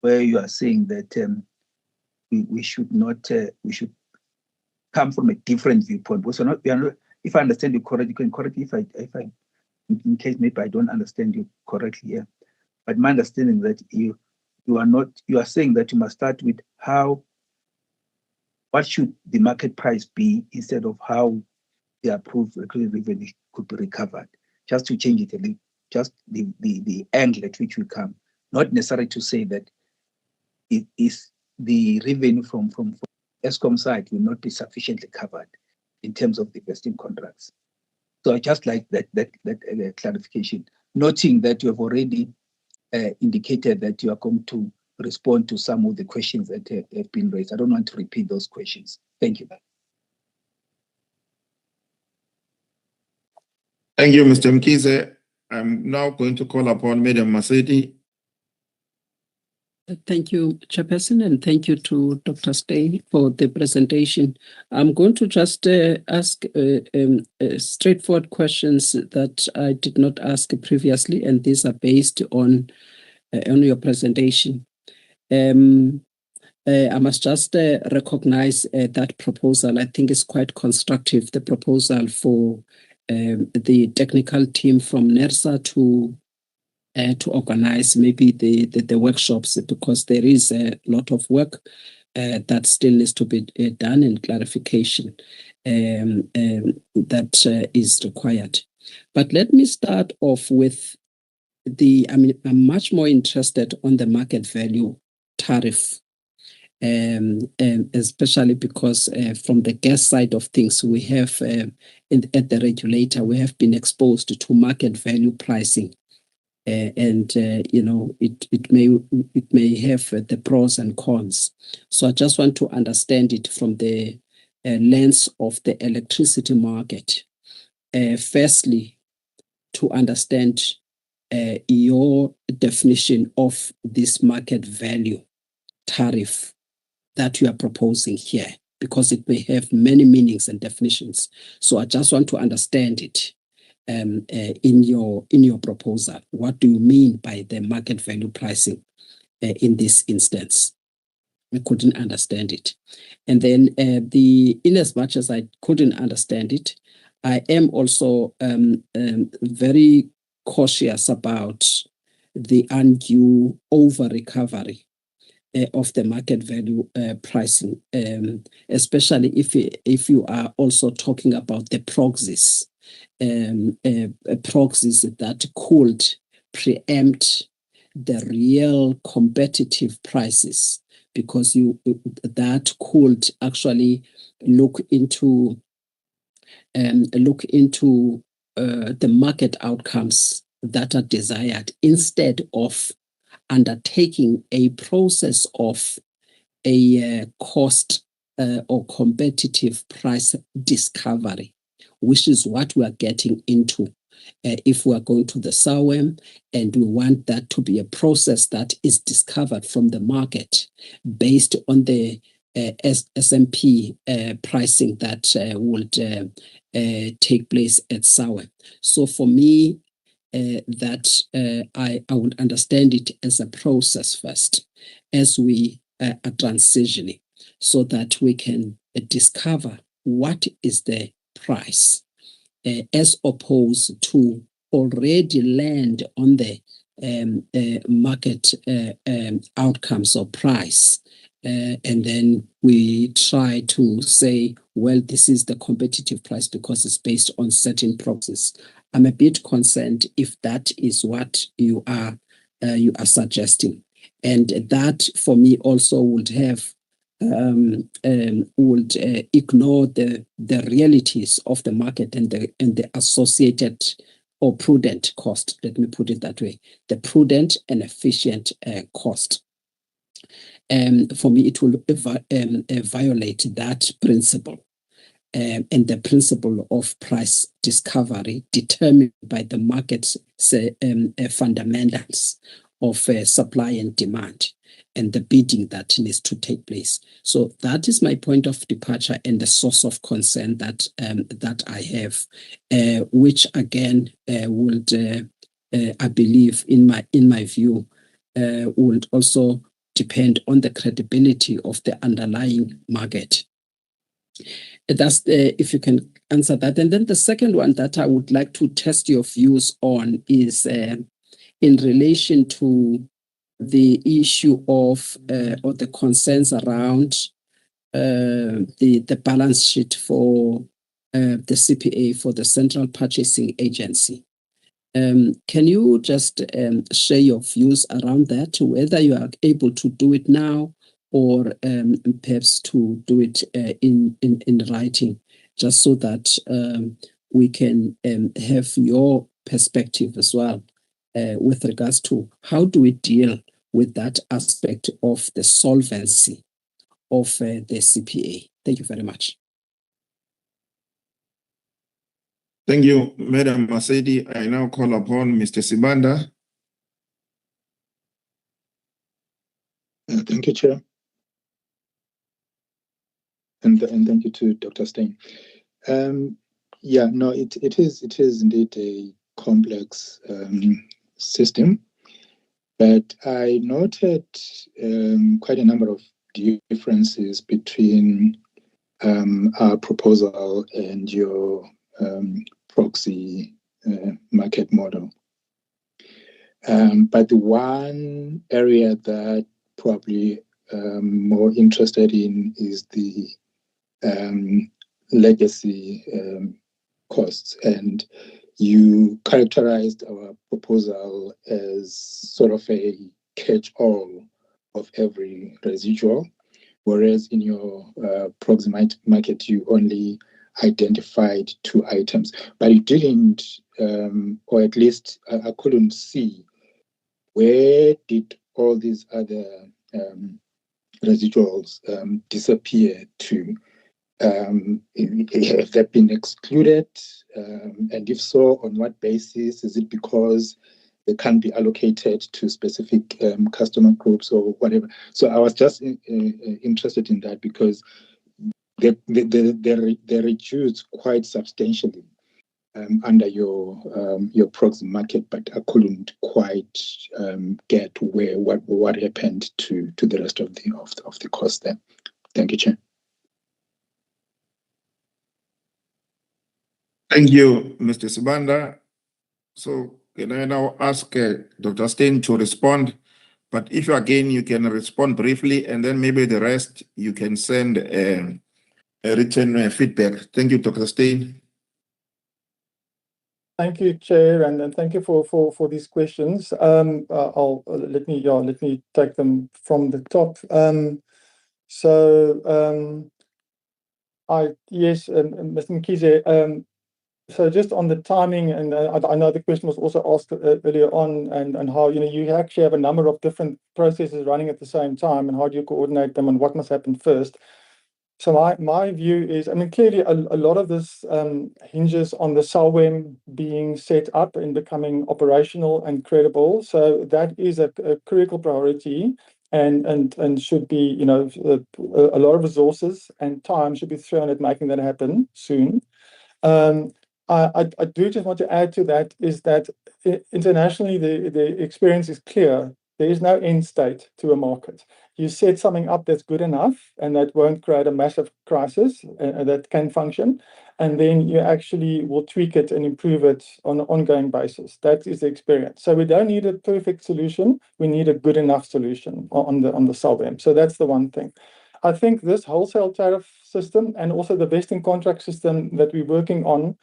where you are saying that we should not we should come from a different viewpoint. Because we are not, if I understand you correctly, you can correct me if I in case maybe I don't understand you correctly here. But my understanding that you are saying that you must start with what should the market price be instead of how the approved revenue could be recovered. Just to change it a little, just the angle at which we come. Not necessarily to say that it is the revenue from Eskom side will not be sufficiently covered in terms of the vesting contracts. So I just like that clarification, noting that you have already indicated that you are going to respond to some of the questions that have been raised. I don't want to repeat those questions. Thank you. Thank you, Mr. Mkhize. I'm now going to call upon Madam Maseti. Thank you, Chairperson, and thank you to Dr. Steyn for the presentation. I'm going to just ask straightforward questions that I did not ask previously, and these are based on your presentation. I must just recognize that proposal. I think it's quite constructive, the proposal for the technical team from NERSA to organize maybe the workshops, because there is a lot of work that still needs to be done, and clarification that is required. But let me start off with I'm much more interested on the market value tariff, especially because from the gas side of things, we have at the regulator, we have been exposed to market value pricing. It may have the pros and cons. So I just want to understand it from the lens of the electricity market. Firstly, to understand your definition of this market value tariff that you are proposing here, because it may have many meanings and definitions. So I just want to understand it. In your proposal, what do you mean by the market value pricing in this instance? I couldn't understand it. And then in as much as I couldn't understand it, I am also very cautious about the undue over recovery of the market value pricing, especially if you are also talking about the proxies. Proxies that could preempt the real competitive prices, because that could actually look into the market outcomes that are desired, instead of undertaking a process of a cost or competitive price discovery, which is what we are getting into if we are going to the SAWEM, and we want that to be a process that is discovered from the market based on the SMP pricing that would take place at SAWEM. So for me, that I would understand it as a process first, as we are transitioning, so that we can discover what is the price, as opposed to already land on the market outcomes or price. And then we try to say, well, this is the competitive price because it's based on certain proxies. I'm a bit concerned if that is what you are suggesting, and that for me also would have would ignore the realities of the market and the associated or prudent cost. Let me put it that way: the prudent and efficient cost. For me, it will violate that principle. And the principle of price discovery determined by the market's fundamentals of supply and demand, and the bidding that needs to take place. So that is my point of departure and the source of concern that that I have, which again would, I believe, in my view, would also depend on the credibility of the underlying market. That's if you can answer that. And then the second one that I would like to test your views on is in relation to the issue of or the concerns around the balance sheet for the CPA, for the Central Purchasing Agency. Can you just share your views around that, whether you are able to do it now, or perhaps to do it in writing, just so that we can have your perspective as well with regards to how do we deal with that aspect of the solvency of the CPA. Thank you very much. Thank you, Madam Masedi. I now call upon Mr. Sibanda. Thank you, Chair. And thank you to Dr. Steyn. Yeah, no, it is indeed a complex system, but I noted quite a number of differences between our proposal and your proxy market model. But the one area that probably more interested in is the legacy costs, and you characterized our proposal as sort of a catch-all of every residual, whereas in your proxy market you only identified 2 items, but you didn't, or at least I couldn't see, where did all these other residuals disappear to? Have they been excluded? And if so, on what basis? Is it because they can't be allocated to specific customer groups or whatever? So I was just interested in that, because they reduced quite substantially under your proxy market, but I couldn't quite get what happened to the rest of the cost there. Thank you, Chair. Thank you, Mr. Sibanda. So can I now ask Dr. Steyn to respond? But if again you can respond briefly, and then maybe the rest you can send a written feedback. Thank you, Dr. Steyn. Thank you, Chair, and thank you for these questions. Let me take them from the top. Yes, Mr. Mkhize, so just on the timing, and I know the question was also asked earlier on, and how you actually have a number of different processes running at the same time, and how do you coordinate them, and what must happen first? So my view is, I mean, clearly a lot of this hinges on the SALWEM being set up and becoming operational and credible. So that is a critical priority, and should be, a lot of resources and time should be thrown at making that happen soon. I do just want to add to that is that internationally the experience is clear. There is no end state to a market. You set something up that's good enough and that won't create a massive crisis that can function, and then you actually will tweak it and improve it on an ongoing basis. That is the experience. So we don't need a perfect solution. We need a good enough solution on the SALWEM. So that's the one thing. I think this wholesale tariff system and also the vesting contract system that we're working on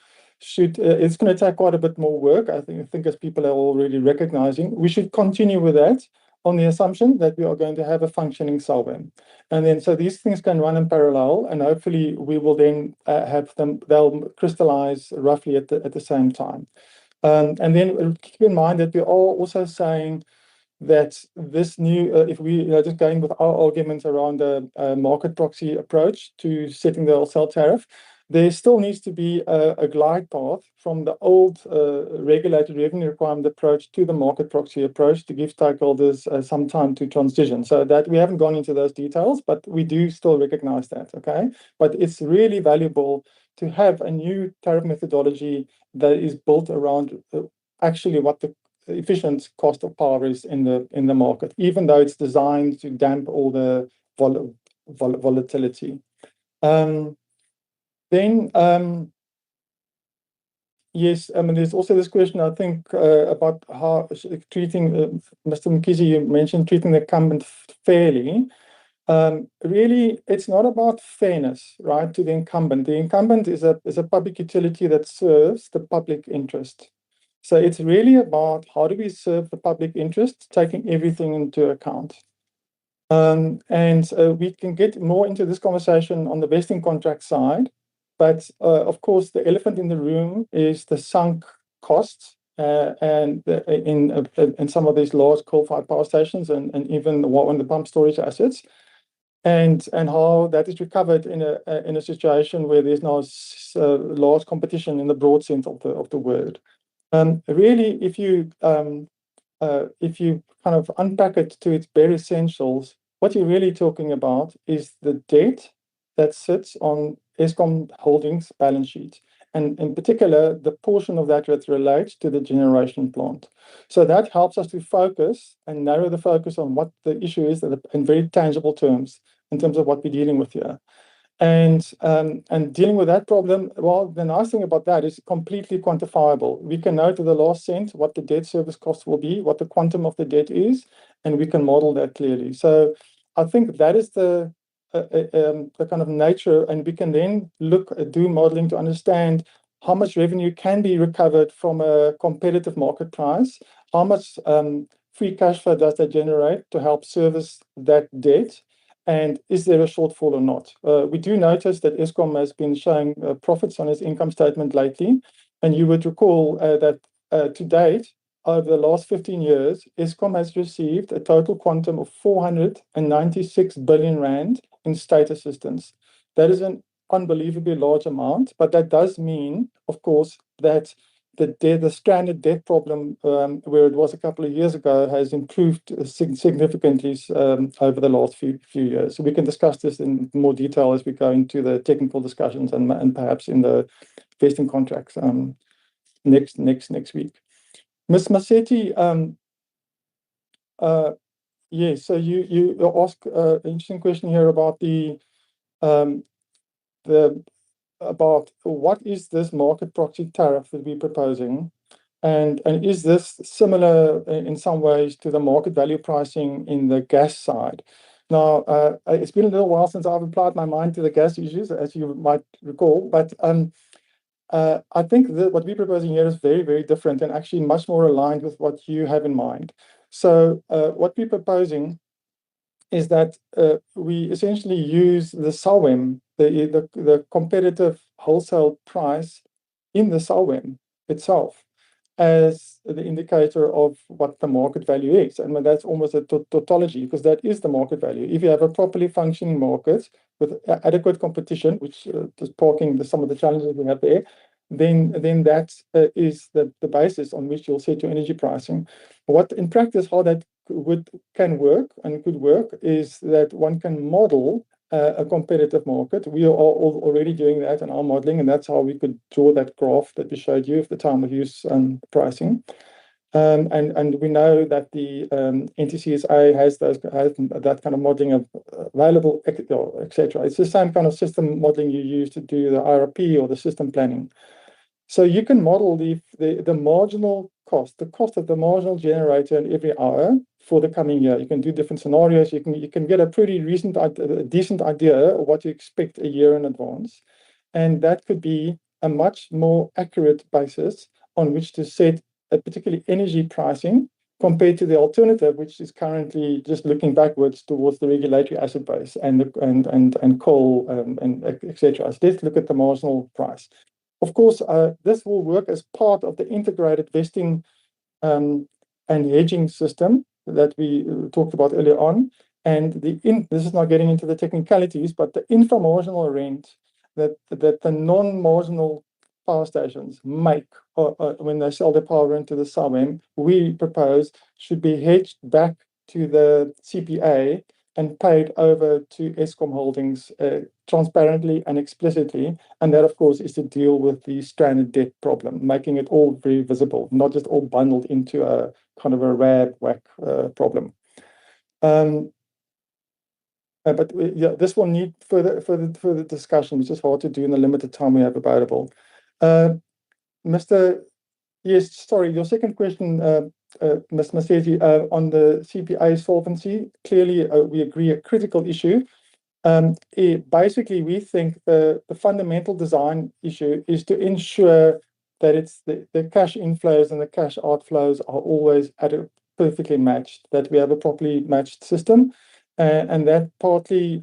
it's going to take quite a bit more work. I think as people are already recognizing, we should continue with that on the assumption that we are going to have a functioning SALWEM. And then so these things can run in parallel, and hopefully we will then have them, they'll crystallize roughly at the same time. And then keep in mind that we are also saying that this new, if we just going with our arguments around the market proxy approach to setting the wholesale tariff, there still needs to be a glide path from the old regulated revenue requirement approach to the market proxy approach to give stakeholders some time to transition. So that we haven't gone into those details, but we do still recognize that, okay? But it's really valuable to have a new tariff methodology that is built around actually what the efficient cost of power is in the market, even though it's designed to damp all the volatility. Yes, I mean, there's also this question, I think, about how treating, Mr. Mkhize, you mentioned treating the incumbent fairly. Really, it's not about fairness, right, to the incumbent. The incumbent is a public utility that serves the public interest. So it's really about how do we serve the public interest, taking everything into account. We can get more into this conversation on the vesting contract side, but of course the elephant in the room is the sunk costs in some of these large coal-fired power stations and even on the pump storage assets, and how that is recovered in a situation where there's no large competition in the broad sense of the word. Really, if you kind of unpack it to its bare essentials, what you're really talking about is the debt that sits on Eskom Holdings' balance sheet, and in particular, the portion of that relates to the generation plant. So that helps us to focus and narrow the focus on what the issue is in very tangible terms, in terms of what we're dealing with here. And dealing with that problem, well, the nice thing about that is completely quantifiable. We can know to the last cent what the debt service cost will be, what the quantum of the debt is, and we can model that clearly. So I think that is the kind of nature, and we can then do modeling to understand how much revenue can be recovered from a competitive market price, how much free cash flow does that generate to help service that debt, and is there a shortfall or not? We do notice that Eskom has been showing profits on its income statement lately, and you would recall that to date, over the last 15 years, Eskom has received a total quantum of 496 billion rand in state assistance. That is an unbelievably large amount, but that does mean, of course, that the stranded debt problem, where it was a couple of years ago, has improved significantly over the last few years. So we can discuss this in more detail as we go into the technical discussions and perhaps in the vesting contracts next week. Ms. Masetti, yes, so you asked an interesting question here about about what is this market proxy tariff that we're proposing, and is this similar in some ways to the market value pricing in the gas side? Now, it's been a little while since I've applied my mind to the gas issues, as you might recall, but I think that what we're proposing here is very, very different and actually much more aligned with what you have in mind. So what we're proposing is that we essentially use the SALWEM, the competitive wholesale price in the SALWEM itself, as the indicator of what the market value is. And that's almost a tautology, because that is the market value. If you have a properly functioning market with adequate competition, which is parking some of the challenges we have there, then that is the basis on which you'll set your energy pricing. What in practice, how that can work and could work is that one can model a competitive market. We are already doing that in our modeling, and that's how we could draw that graph that we showed you of the time of use pricing. And we know that the NTCSA has that kind of modeling available, etc. It's the same kind of system modeling you use to do the IRP or the system planning. So you can model the marginal cost, the cost of the marginal generator in every hour for the coming year. You can do different scenarios. You can get a pretty decent idea of what you expect a year in advance. And that could be a much more accurate basis on which to set a particularly energy pricing compared to the alternative, which is currently just looking backwards towards the regulatory asset base and coal and etc. So let's look at the marginal price. Of course, this will work as part of the integrated vesting and hedging system that we talked about earlier on. And this is not getting into the technicalities, but the inframarginal rent that the non-marginal power stations make when they sell their power into the SALWEM, we propose should be hedged back to the CPA and paid over to Eskom Holdings transparently and explicitly. And that, of course, is to deal with the stranded debt problem, making it all very visible, not just all bundled into a kind of a RAB-WAC problem. But yeah, this will need further discussion, which is hard to do in the limited time we have available. Yes, sorry, your second question, Ms. Maseti, on the CPA solvency, clearly we agree a critical issue. Basically, we think the fundamental design issue is to ensure that it's the cash inflows and the cash outflows are always perfectly matched, that we have a properly matched system. And that partly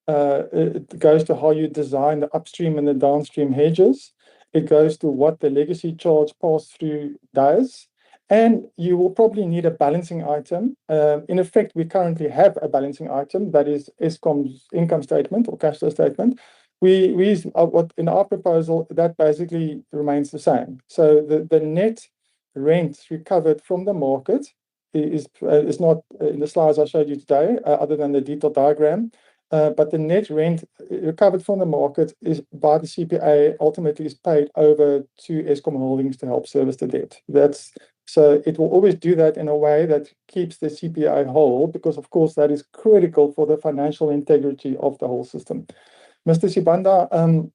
it goes to how you design the upstream and the downstream hedges. It goes to what the legacy charge pass-through does. And you will probably need a balancing item. In effect, we currently have a balancing item that is Eskom's income statement or cash flow statement. In our proposal, that basically remains the same. So the net rent recovered from the market is not in the slides I showed you today, other than the detailed diagram. But the net rent recovered from the market is by the CPA ultimately is paid over to Eskom Holdings to help service the debt. So it will always do that in a way that keeps the CPA whole, because of course that is critical for the financial integrity of the whole system. Mr. Sibanda,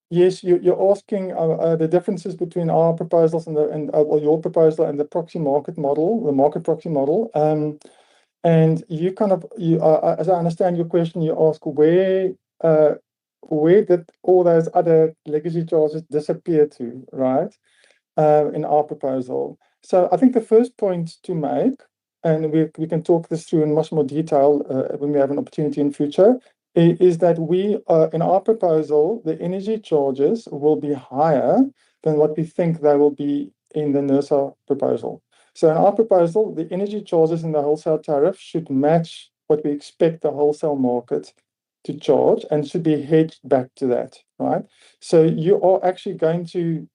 yes, you're asking the differences between our proposals and your proposal and the proxy market model, the market proxy model. And as I understand your question, you ask where did all those other legacy charges disappear to, right? In our proposal. So I think the first point to make, and we can talk this through in much more detail when we have an opportunity in future, is that in our proposal, the energy charges will be higher than what we think they will be in the NERSA proposal. So in our proposal, the energy charges in the wholesale tariff should match what we expect the wholesale market to charge and should be hedged back to that, right? So you are actually going to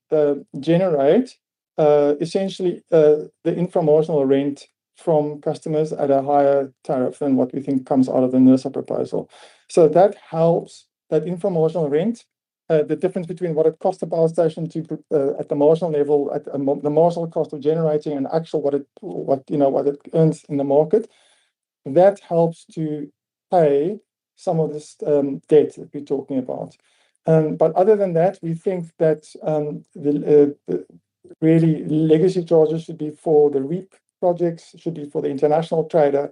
generate essentially the inframarginal rent from customers at a higher tariff than what we think comes out of the NERSA proposal. So that helps, that inframarginal rent, the difference between what it costs the power station to at the marginal level, at the marginal cost of generating and actual what it earns in the market, that helps to pay some of this debt that we're talking about. But other than that, we think that really legacy charges should be for the REAP projects, should be for the international trader,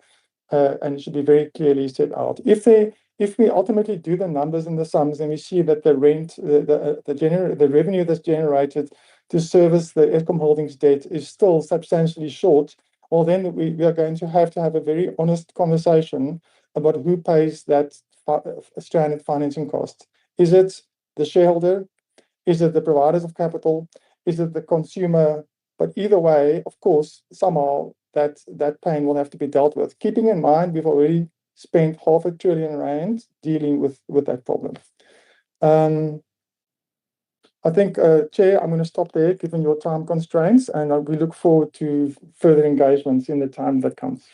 and it should be very clearly set out. If there if we ultimately do the numbers and the sums, and we see that the rent, the revenue that's generated to service the Eskom Holdings debt is still substantially short, well, then we are going to have a very honest conversation about who pays that stranded financing cost. Is it the shareholder? Is it the providers of capital? Is it the consumer? But either way, of course, somehow that pain will have to be dealt with. Keeping in mind, we've already spent R500 billion dealing with that problem. I think, Chair, I'm going to stop there, given your time constraints, and we look forward to further engagements in the time that comes.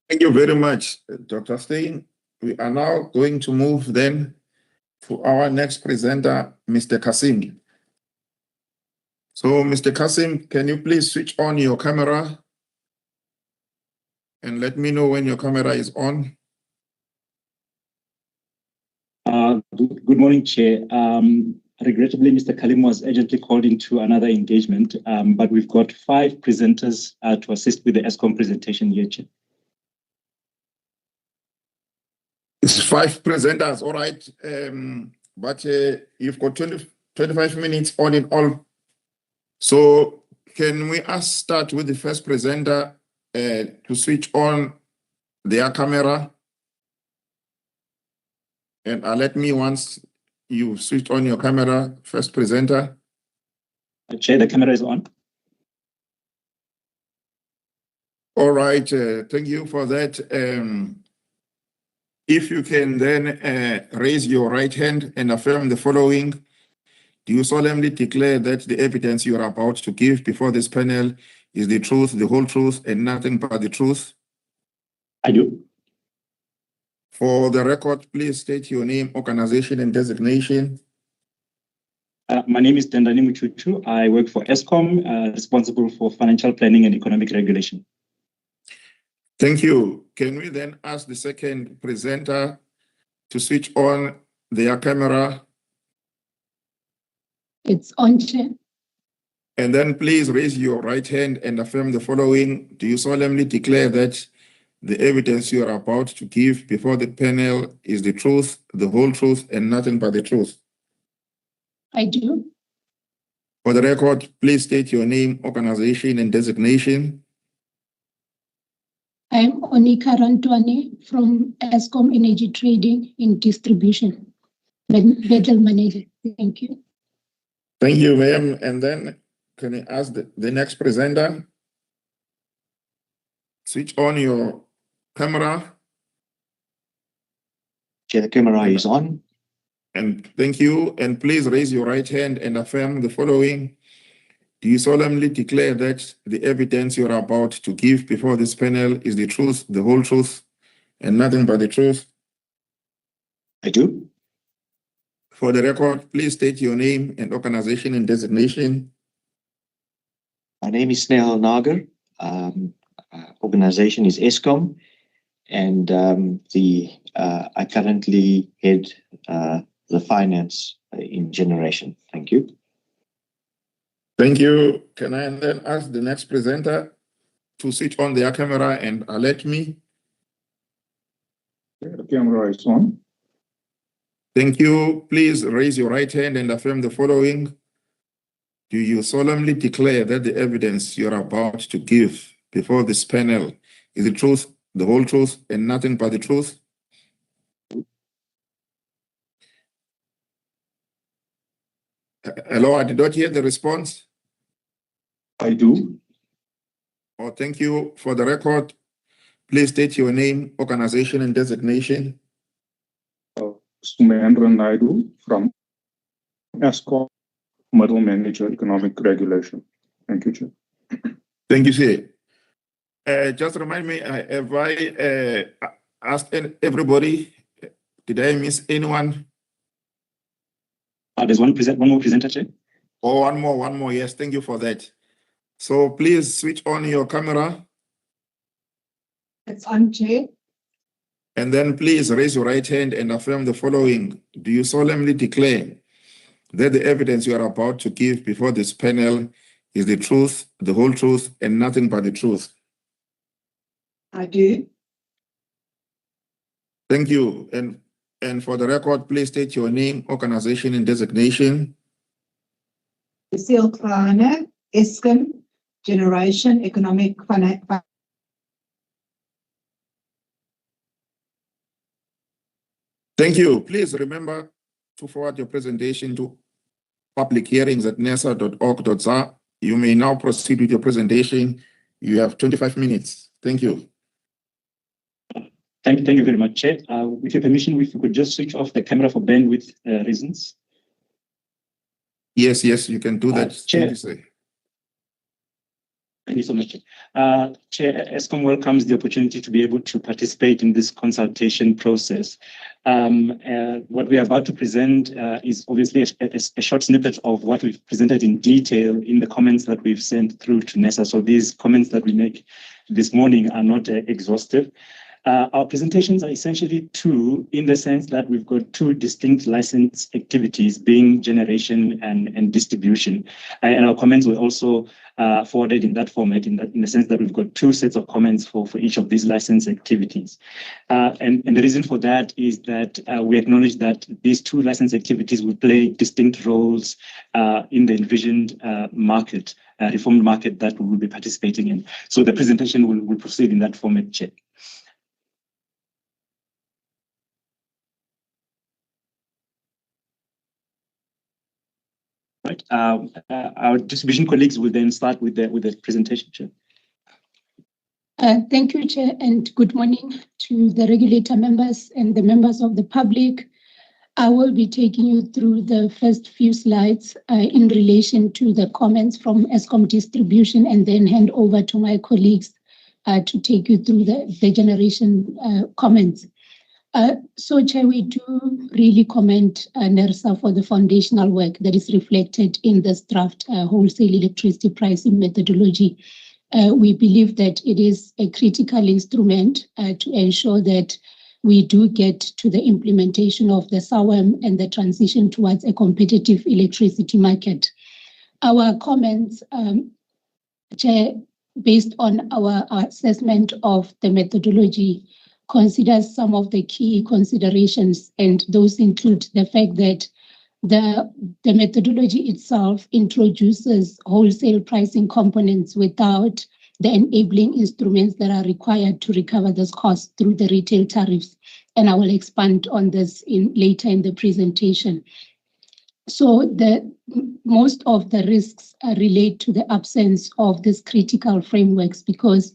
Thank you very much, Dr. Steyn. We are now going to move then to our next presenter, Mr. Kasim. So, Mr. Kasim, can you please switch on your camera and let me know when your camera is on? Good morning, Chair. Regrettably, Mr. Kalim was urgently called into another engagement, but we've got 5 presenters to assist with the Eskom presentation here, Chair. It's 5 presenters, all right. But you've got 25 minutes on in all. So can we start with the first presenter to switch on their camera? And let me, once you switch on your camera, first presenter. Chair, the camera is on. All right, thank you for that. If you can then raise your right hand and affirm the following. Do you solemnly declare that the evidence you are about to give before this panel is the truth, the whole truth, and nothing but the truth? I do. For the record, please state your name, organization, and designation. My name is Tendani Muchuchu. I work for Eskom, responsible for financial planning and economic regulation. Thank you. Can we then ask the second presenter to switch on their camera? It's on, Chair. And then please raise your right hand and affirm the following. Do you solemnly declare that the evidence you are about to give before the panel is the truth, the whole truth, and nothing but the truth? I do. For the record, please state your name, organization, and designation. I'm Onika Rantwane from Eskom Energy Trading in Distribution, Battle Manager. Thank you. Thank you, ma'am. And then can I ask the next presenter? Switch on your camera. Chair, the camera is on. And thank you. And please raise your right hand and affirm the following. Do you solemnly declare that the evidence you are about to give before this panel is the truth, the whole truth, and nothing but the truth? I do. For the record, please state your name and organization and designation. My name is Snehal Nagar. Organization is Eskom, and I currently head the finance in generation. Thank you. Thank you. Can I then ask the next presenter to switch on their camera and alert me? The camera is on. Thank you. Please raise your right hand and affirm the following. Do you solemnly declare that the evidence you are about to give before this panel is the truth, the whole truth, and nothing but the truth? Hello, I did not hear the response. I do. Oh, thank you. For the record, please state your name, organization, and designation. Sumendra Naidu from Eskom, Middle Manager, Economic Regulation. Thank you, Chair. Thank you, sir. Just remind me, have I asked everybody? Did I miss anyone? There's one more presenter, Chair. Oh, one more. Yes, thank you for that. So please switch on your camera. It's on, Chair. And then please raise your right hand and affirm the following. Do you solemnly declare that the evidence you are about to give before this panel is the truth, the whole truth, and nothing but the truth? I do. Thank you. And for the record, please state your name, organization, and designation. Wholesale Planner, Eskom, Generation Economic Finance. Thank you. Please remember to forward your presentation to publichearings@nesa.org.za. You may now proceed with your presentation. You have 25 minutes. Thank you. Thank you very much, Chair. With your permission, if you could just switch off the camera for bandwidth reasons. Yes, you can do that. Chair. Thank you so much. Chair, Eskom welcomes the opportunity to be able to participate in this consultation process. What we are about to present is obviously a short snippet of what we've presented in detail in the comments that we've sent through to NESA. So these comments that we make this morning are not exhaustive. Our presentations are essentially two, in the sense that we've got two distinct license activities, being generation and distribution. And our comments were also forwarded in that format, in the sense that we've got two sets of comments for each of these license activities. And the reason for that is that we acknowledge that these two license activities will play distinct roles in the envisioned market, reformed market that we will be participating in. So the presentation will proceed in that format, Chair. Right. Our distribution colleagues will then start with the presentation, Chair. Thank you, Chair, and good morning to the regulator members and the members of the public. I will be taking you through the first few slides in relation to the comments from Eskom Distribution, and then hand over to my colleagues to take you through the generation comments. So, Chair, we do really commend NERSA for the foundational work that is reflected in this draft wholesale electricity pricing methodology. We believe that it is a critical instrument to ensure that we do get to the implementation of the SAWEM and the transition towards a competitive electricity market. Our comments, Chair, based on our assessment of the methodology, considers some of the key considerations, and those include the fact that the methodology itself introduces wholesale pricing components without the enabling instruments that are required to recover this cost through the retail tariffs. And I will expand on this later in the presentation. So most of the risks relate to the absence of these critical frameworks, because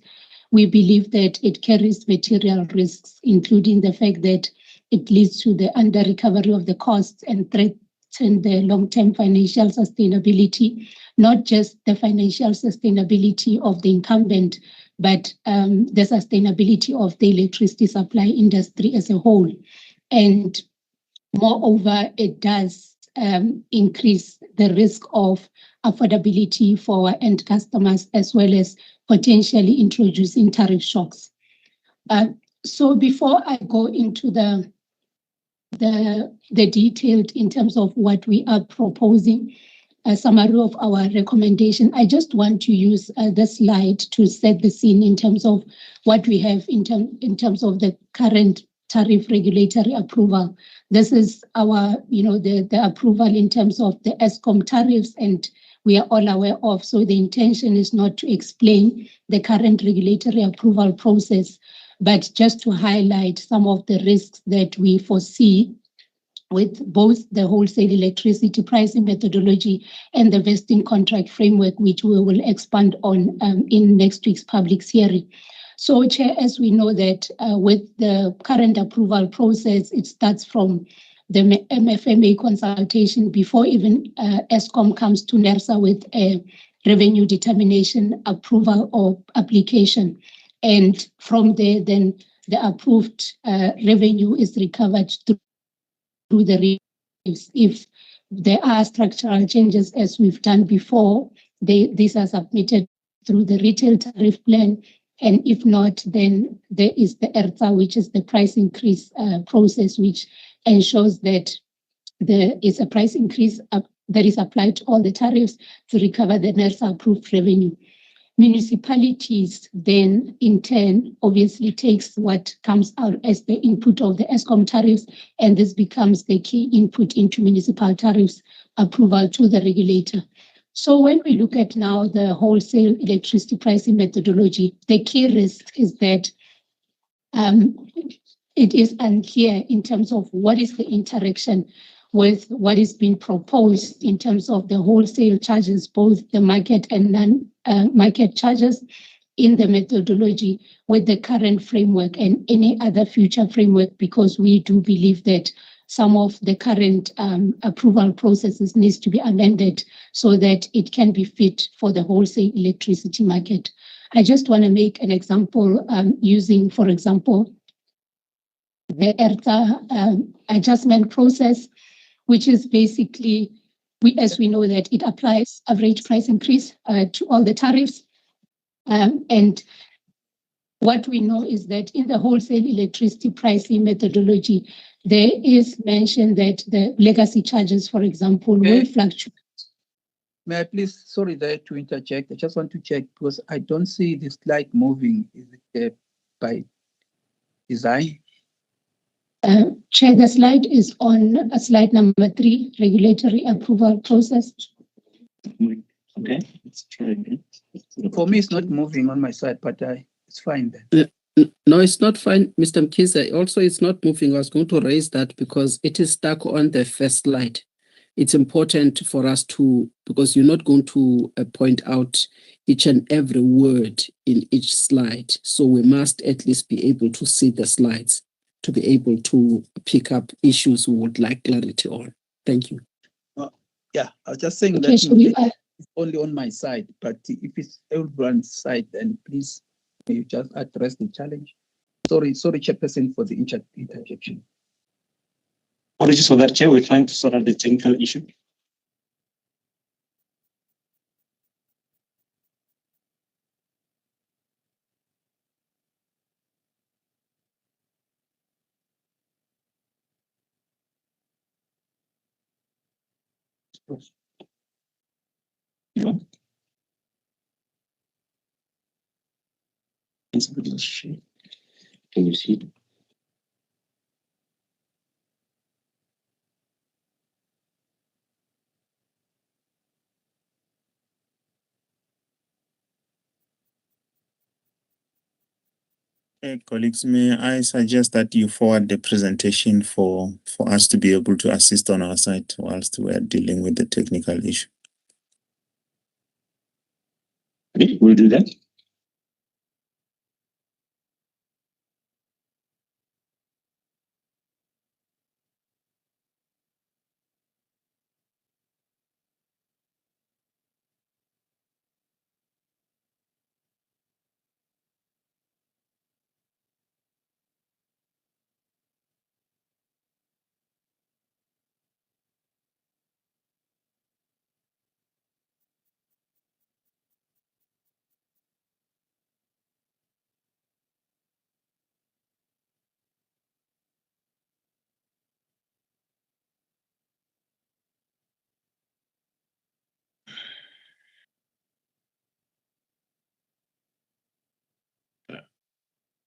we believe that it carries material risks, including the fact that it leads to the under-recovery of the costs and threaten the long-term financial sustainability, not just the financial sustainability of the incumbent, but the sustainability of the electricity supply industry as a whole. And moreover, it does increase the risk of affordability for our end customers, as well as potentially introducing tariff shocks. So before I go into the detailed in terms of what we are proposing, a summary of our recommendation, I just want to use this slide to set the scene in terms of what we have in terms of the current tariff regulatory approval. This is our, the approval in terms of the Eskom tariffs, and we are all aware of. So the intention is not to explain the current regulatory approval process, but just to highlight some of the risks that we foresee with both the wholesale electricity pricing methodology and the vesting contract framework, which we will expand on in next week's public hearing. So, Chair, as we know that with the current approval process, it starts from the MFMA consultation before even Eskom comes to NERSA with a revenue determination approval or application. And from there, then the approved revenue is recovered through the revenues. If there are structural changes, as we've done before, these are submitted through the retail tariff plan. And if not, then there is the ERTA, which is the price increase process, which ensures that there is a price increase that is applied to all the tariffs to recover the NERSA approved revenue. Municipalities then, in turn, obviously takes what comes out as the input of the ESCOM tariffs, and this becomes the key input into municipal tariffs approval to the regulator. So when we look at now the wholesale electricity pricing methodology, the key risk is that it is unclear in terms of what is the interaction with what is being proposed in terms of the wholesale charges, both the market and non-market charges in the methodology with the current framework and any other future framework, because we do believe that some of the current approval processes needs to be amended so that it can be fit for the wholesale electricity market. I just want to make an example using, for example, the ERTA adjustment process, which is basically, as we know that it applies average price increase to all the tariffs. And what we know is that in the wholesale electricity pricing methodology, there is mentioned that the legacy charges, for example, will fluctuate. May I please, sorry there to interject. I just want to check because I don't see this slide moving. Is it by design? Chair, the slide is on slide number 3, regulatory approval process. Okay, let's try again. For me, it's not moving on my side, but it's fine then. No, it's not fine, Mr. Mkhize. Also, it's not moving. I was going to raise that because it is stuck on the first slide. It's important for us to, because you're not going to point out each and every word in each slide. So we must at least be able to see the slides to be able to pick up issues we would like clarity on. Thank you. Yeah, I was just saying Okay, that it's only on my side, but if it's everyone's side, then please, may you just address the challenge. Sorry, Chairperson, for the interjection. Apologies for that, Chair. We're trying to sort out the technical issue. Yeah. Can you see it? Colleagues, may I suggest that you forward the presentation for us to be able to assist on our side whilst we are dealing with the technical issue. Okay, we'll do that.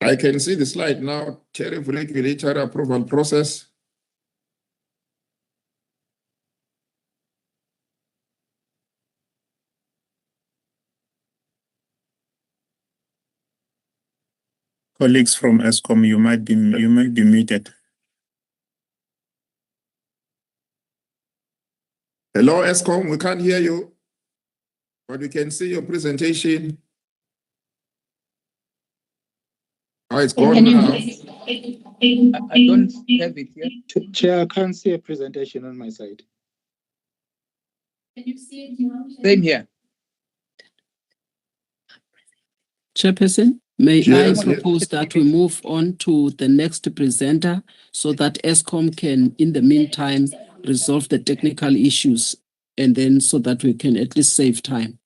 I can see the slide now, tariff regulator approval process. Colleagues from ESCOM, you might be muted. Hello, ESCOM, we can't hear you, but we can see your presentation. Oh, it's gone now. I don't have it yet. Chair, I can't see a presentation on my side. Can you see it now? Same here. Chairperson, may Yes, I propose that we move on to the next presenter so that ESCOM can, in the meantime, resolve the technical issues and then so that we can at least save time.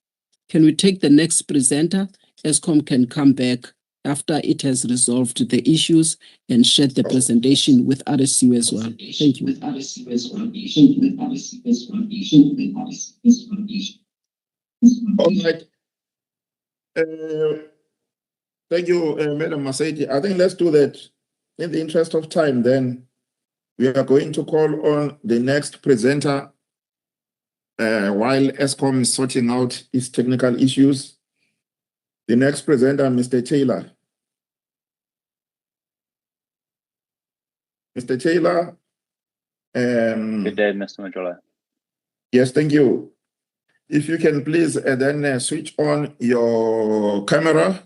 Can we take the next presenter? ESCOM can come back after it has resolved the issues and share the presentation with RSU as well. Thank you. All right. Thank you, Madam Maseti. I think let's do that in the interest of time. Then we are going to call on the next presenter while ESCOM is sorting out its technical issues. The next presenter, Mr. Taylor. Mr. Taylor. Good day, Mr. Majola. Yes, thank you. If you can please then switch on your camera.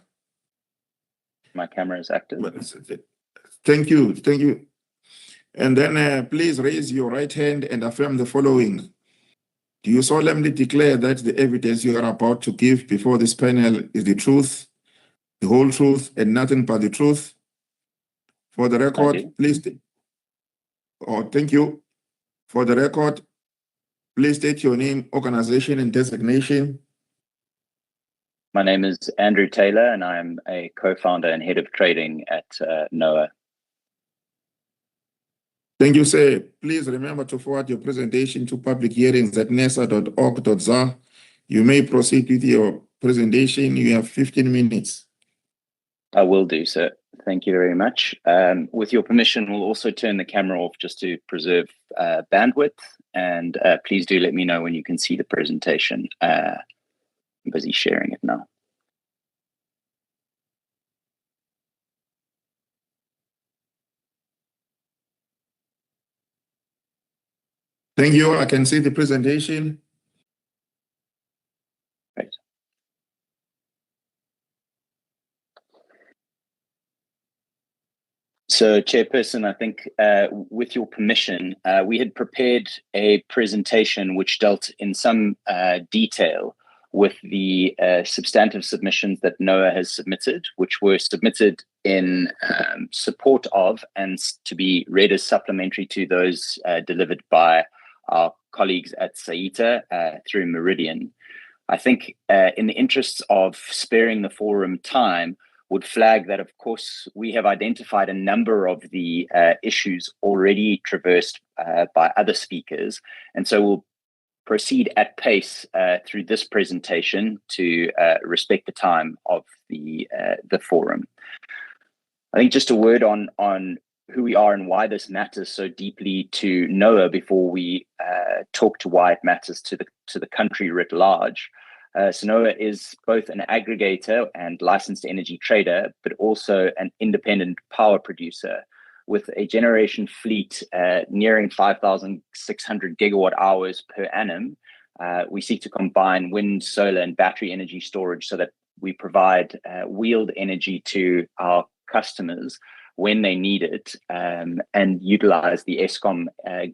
My camera is active. Thank you, thank you. And then please raise your right hand and affirm the following. Do you solemnly declare that the evidence you are about to give before this panel is the truth, the whole truth, and nothing but the truth? For the record, please. Thank you. For the record, please state your name, organization, and designation. My name is Andrew Taylor, and I'm a co-founder and head of trading at NOAA. Thank you, sir. Please remember to forward your presentation to public hearings at nesa.org.za. You may proceed with your presentation. You have 15 minutes. I will do, sir. Thank you very much. With your permission, we'll also turn the camera off just to preserve bandwidth. And please do let me know when you can see the presentation. I'm busy sharing it now. Thank you. I can see the presentation. Right. So, Chairperson, I think with your permission, we had prepared a presentation which dealt in some detail with the substantive submissions that NOAA has submitted, which were submitted in support of and to be read as supplementary to those delivered by our colleagues at SAITA through Meridian. I think in the interests of sparing the forum time, would flag that, of course, we have identified a number of the issues already traversed by other speakers. And so we'll proceed at pace through this presentation to respect the time of the forum. I think just a word on who we are and why this matters so deeply to NOAA before we talk to why it matters to the country writ large. So NOAA is both an aggregator and licensed energy trader, but also an independent power producer with a generation fleet nearing 5,600 gigawatt hours per annum. We seek to combine wind, solar, and battery energy storage so that we provide wheeled energy to our customers when they need it, and utilize the ESCOM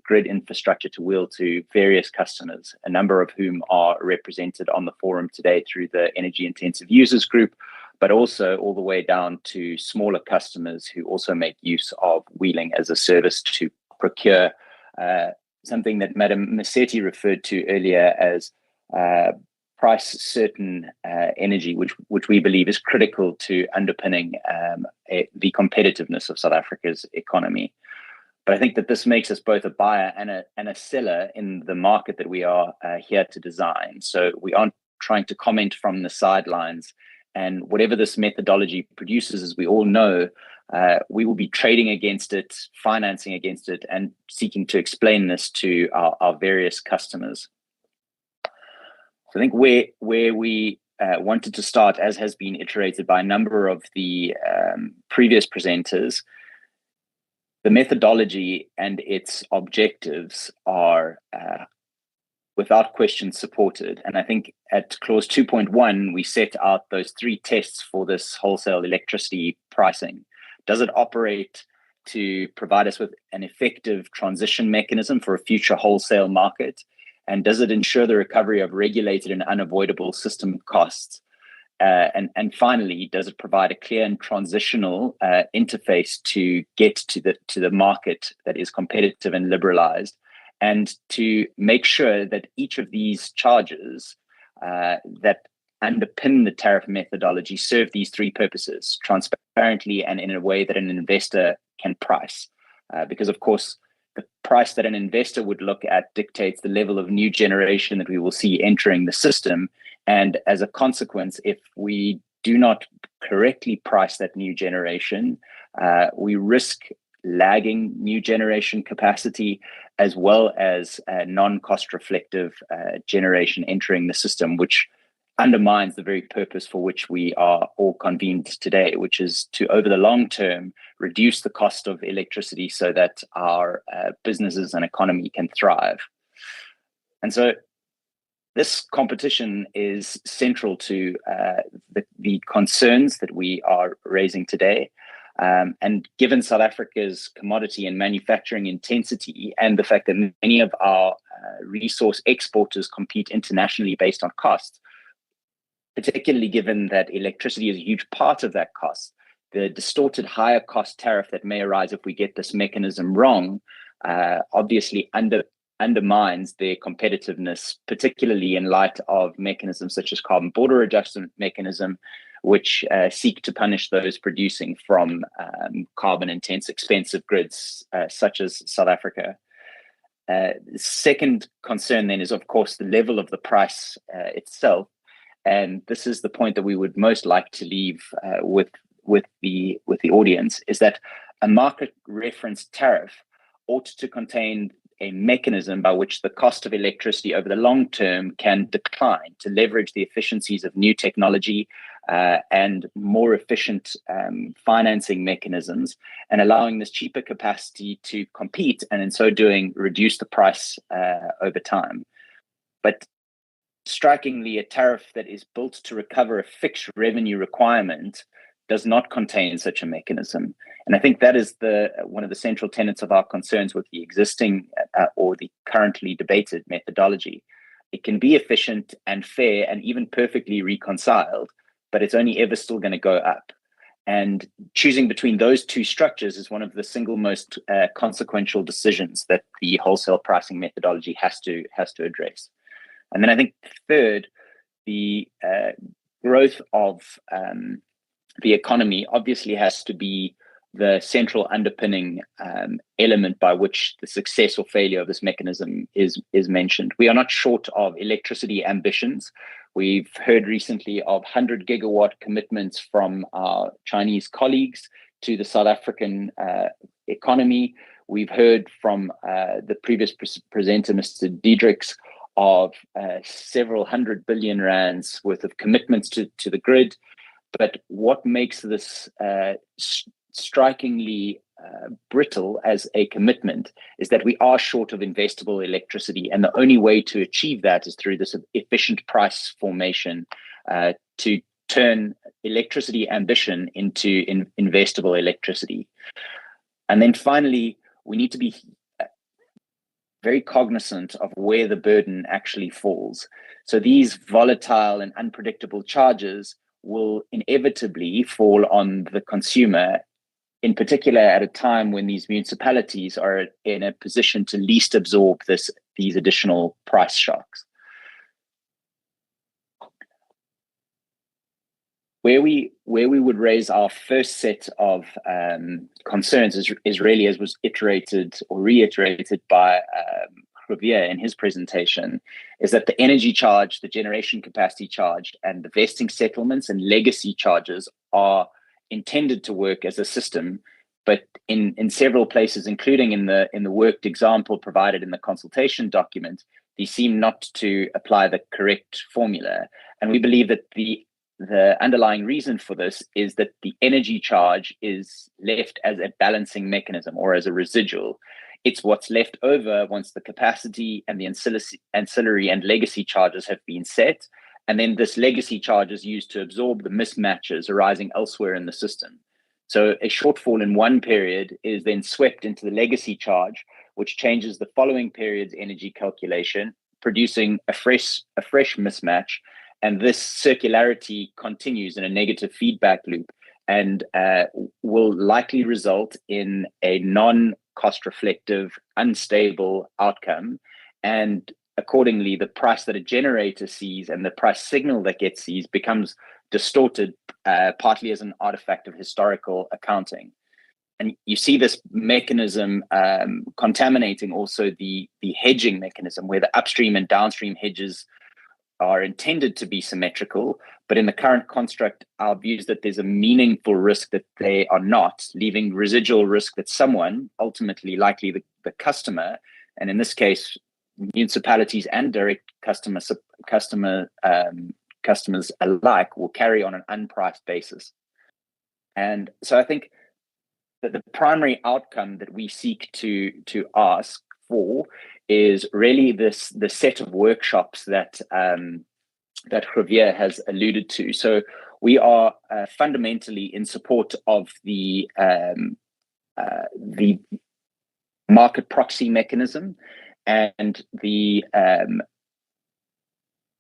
grid infrastructure to wheel to various customers, a number of whom are represented on the forum today through the Energy Intensive Users Group, but also all the way down to smaller customers who also make use of wheeling as a service to procure something that Madam Maseti referred to earlier as price certain energy, which we believe is critical to underpinning the competitiveness of South Africa's economy. But I think that this makes us both a buyer and a seller in the market that we are here to design. So we aren't trying to comment from the sidelines, and whatever this methodology produces, as we all know, we will be trading against it, financing against it, and seeking to explain this to our various customers. So I think where we wanted to start, as has been iterated by a number of the previous presenters, the methodology and its objectives are without question supported. And I think at clause 2.1, we set out those three tests for this wholesale electricity pricing. Does it operate to provide us with an effective transition mechanism for a future wholesale market? And does it ensure the recovery of regulated and unavoidable system costs? And finally, does it provide a clear and transitional interface to get to the market that is competitive and liberalized, and to make sure that each of these charges that underpin the tariff methodology serve these three purposes transparently and in a way that an investor can price? Because, of course, the price that an investor would look at dictates the level of new generation that we will see entering the system. And as a consequence, if we do not correctly price that new generation, we risk lagging new generation capacity, as well as non-cost reflective generation entering the system, which undermines the very purpose for which we are all convened today, which is to, over the long term, reduce the cost of electricity so that our businesses and economy can thrive. And so this competition is central to the concerns that we are raising today. And given South Africa's commodity and manufacturing intensity, and the fact that many of our resource exporters compete internationally based on cost, particularly given that electricity is a huge part of that cost, the distorted higher cost tariff that may arise if we get this mechanism wrong obviously undermines their competitiveness, particularly in light of mechanisms such as carbon border adjustment mechanism, which seek to punish those producing from carbon intense, expensive grids such as South Africa. Second concern then is, of course, the level of the price itself. And this is the point that we would most like to leave with the audience, is that a market reference tariff ought to contain a mechanism by which the cost of electricity over the long term can decline to leverage the efficiencies of new technology and more efficient financing mechanisms, and allowing this cheaper capacity to compete, and in so doing, reduce the price over time. But strikingly, a tariff that is built to recover a fixed revenue requirement does not contain such a mechanism. And I think that is one of the central tenets of our concerns with the existing or the currently debated methodology. It can be efficient and fair and even perfectly reconciled, but it's only ever still going to go up. And choosing between those two structures is one of the single most consequential decisions that the wholesale pricing methodology has to address. And then I think third, the growth of the economy obviously has to be the central underpinning element by which the success or failure of this mechanism is mentioned. We are not short of electricity ambitions. We've heard recently of 100 gigawatt commitments from our Chinese colleagues to the South African economy. We've heard from the previous presenter, Mr. Diedrichs, of several 100 billion rands worth of commitments to the grid. But what makes this strikingly brittle as a commitment is that we are short of investable electricity. And the only way to achieve that is through this efficient price formation to turn electricity ambition into investable electricity. And then finally, we need to be very cognizant of where the burden actually falls. So these volatile and unpredictable charges will inevitably fall on the consumer, in particular at a time when these municipalities are in a position to least absorb these additional price shocks. Where we would raise our first set of concerns is really, as was iterated or reiterated by Javier in his presentation, is that the energy charge, the generation capacity charge, and the vesting settlements and legacy charges are intended to work as a system, but in several places, including in the worked example provided in the consultation document, these seem not to apply the correct formula. And we believe that the underlying reason for this is that the energy charge is left as a balancing mechanism or as a residual. It's what's left over once the capacity and the ancillary and legacy charges have been set. And then this legacy charge is used to absorb the mismatches arising elsewhere in the system. So a shortfall in one period is then swept into the legacy charge, which changes the following period's energy calculation, producing a fresh mismatch. And this circularity continues in a negative feedback loop and will likely result in a non-cost reflective, unstable outcome. And accordingly, the price that a generator sees and the price signal that gets seized becomes distorted, partly as an artifact of historical accounting. and you see this mechanism contaminating also the hedging mechanism, where the upstream and downstream hedges are intended to be symmetrical, but in the current construct, our view is that there's a meaningful risk that they are not, leaving residual risk that someone, ultimately likely the customer, and in this case, municipalities and direct customers alike, will carry on an unpriced basis. And so I think that the primary outcome that we seek to ask for is really the set of workshops that that Javier has alluded to. So we are fundamentally in support of the market proxy mechanism and the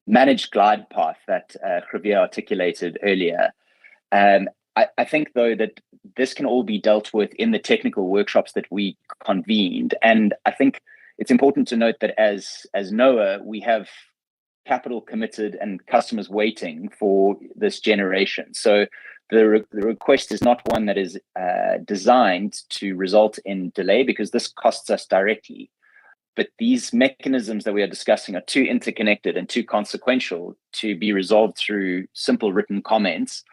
managed glide path that Javier articulated earlier. I think, though, that this can all be dealt with in the technical workshops that we convened. And I think it's important to note that as NOAA, we have capital committed and customers waiting for this generation. So the request is not one that is designed to result in delay, because this costs us directly. But these mechanisms that we are discussing are too interconnected and too consequential to be resolved through simple written comments,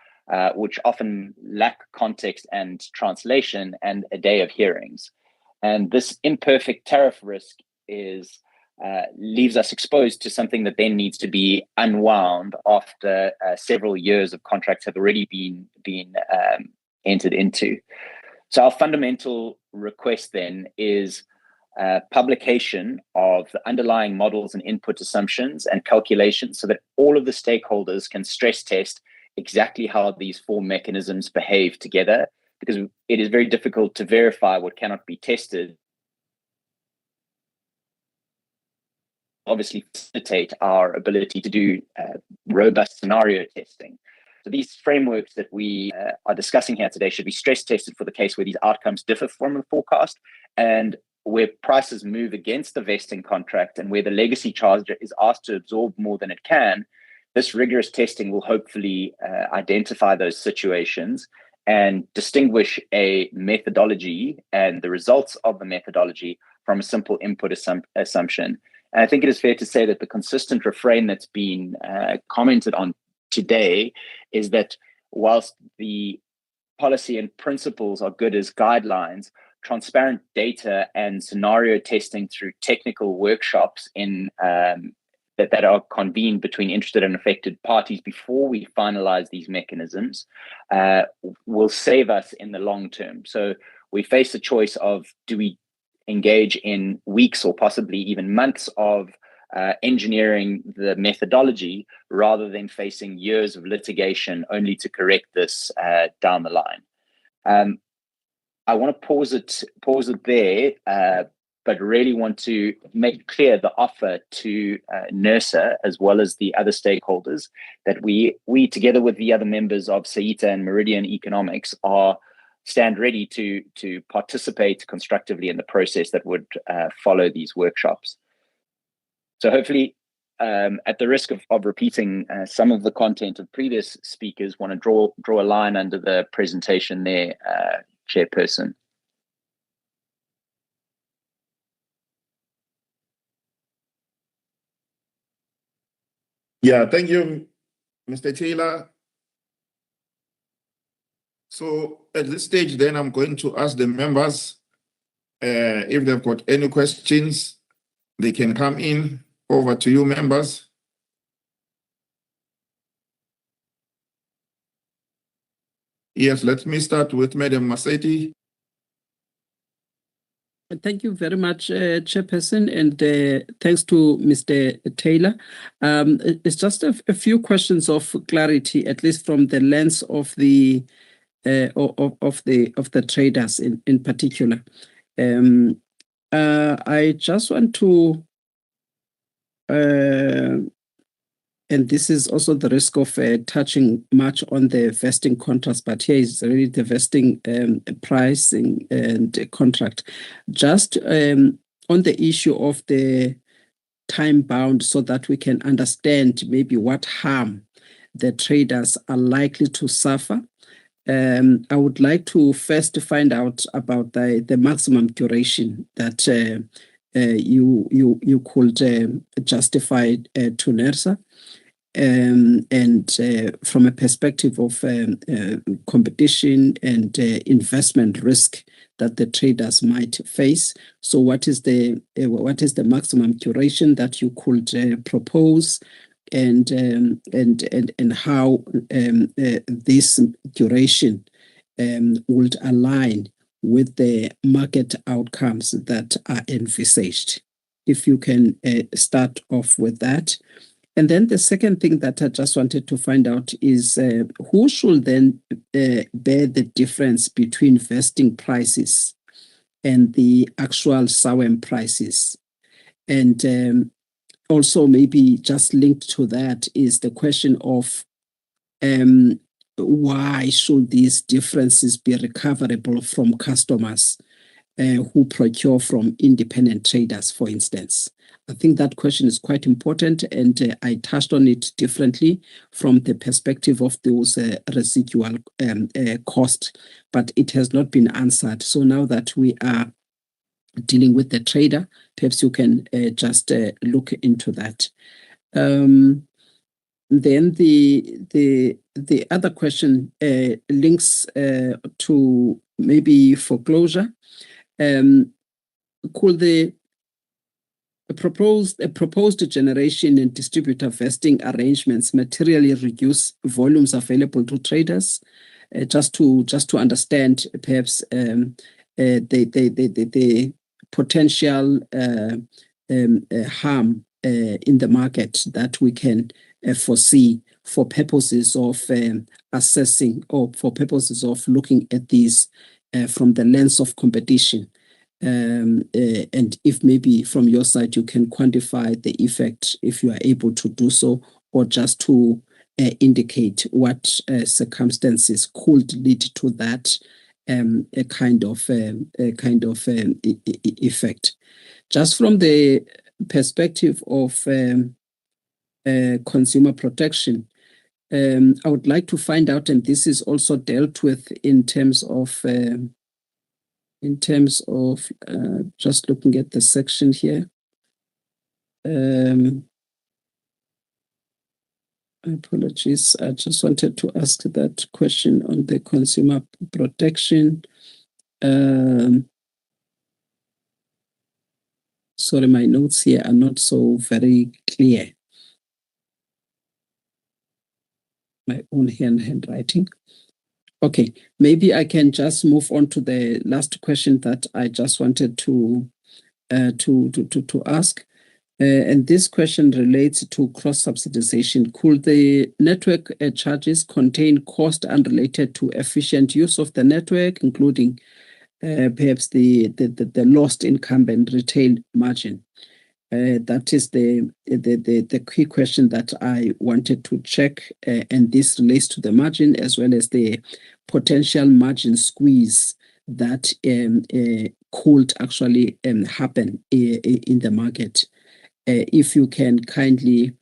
which often lack context and translation and a day of hearings. And this imperfect tariff risk leaves us exposed to something that then needs to be unwound after several years of contracts have already been entered into. So our fundamental request then is publication of the underlying models and input assumptions and calculations, so that all of the stakeholders can stress test exactly how these four mechanisms behave together, because it is very difficult to verify what cannot be tested. Obviously facilitate our ability to do robust scenario testing. So these frameworks that we are discussing here today should be stress tested for the case where these outcomes differ from the forecast, and where prices move against the vesting contract, and where the legacy charger is asked to absorb more than it can. This rigorous testing will hopefully identify those situations and distinguish a methodology and the results of the methodology from a simple input assumption. And I think it is fair to say that the consistent refrain that's been commented on today is that whilst the policy and principles are good as guidelines, transparent data and scenario testing through technical workshops that are convened between interested and affected parties before we finalize these mechanisms will save us in the long term. So we face the choice of, do we engage in weeks or possibly even months of engineering the methodology, rather than facing years of litigation only to correct this down the line. I want to pause it there, but really want to make clear the offer to NERSA, as well as the other stakeholders, that we together with the other members of SAITA and Meridian Economics stand ready to participate constructively in the process that would follow these workshops. So hopefully, at the risk of repeating some of the content of previous speakers, want to draw a line under the presentation there, Chairperson. Yeah, thank you, Mr. Taylor. So at this stage, then I'm going to ask the members if they've got any questions, they can come in. Over to you, members. Yes, let me start with Madam Maseti. Thank you very much, Chairperson, and thanks to Mr. Taylor. It's just a few questions of clarity, at least from the lens of the traders in particular. I just want to, and this is also the risk of touching much on the vesting contracts, but here is really the vesting pricing and contract. Just on the issue of the time bound, so that we can understand maybe what harm the traders are likely to suffer I would like to first find out about the maximum duration that you could justify to NERSA. And from a perspective of competition and investment risk that the traders might face. So what is the maximum duration that you could propose, and how this duration would align with the market outcomes that are envisaged? If you can start off with that. And then the second thing that I just wanted to find out is who should then bear the difference between vesting prices and the actual SAWEM prices? And also maybe just linked to that is the question of why should these differences be recoverable from customers who procure from independent traders, for instance? I think that question is quite important, and I touched on it differently from the perspective of those residual costs, but it has not been answered. So now that we are dealing with the trader, perhaps you can just look into that. Then the other question links to maybe foreclosure. Could the proposed generation and distributor vesting arrangements materially reduce volumes available to traders? Just to understand perhaps the potential harm in the market that we can foresee for purposes of assessing, or for purposes of looking at these from the lens of competition. And if maybe from your side you can quantify the effect, if you are able to do so, or just to indicate what circumstances could lead to that kind of effect. Just from the perspective of consumer protection, I would like to find out, and this is also dealt with in terms of just looking at the section here. Apologies, I just wanted to ask that question on the consumer protection. Sorry, my notes here are not so very clear. My own handwriting. Okay, maybe I can just move on to the last question that I just wanted to ask. And this question relates to cross-subsidization. Could the network charges contain cost unrelated to efficient use of the network, including perhaps the lost incumbent retail margin? That is the key question that I wanted to check, and this relates to the margin as well as the potential margin squeeze that could actually happen in the market. If you can kindly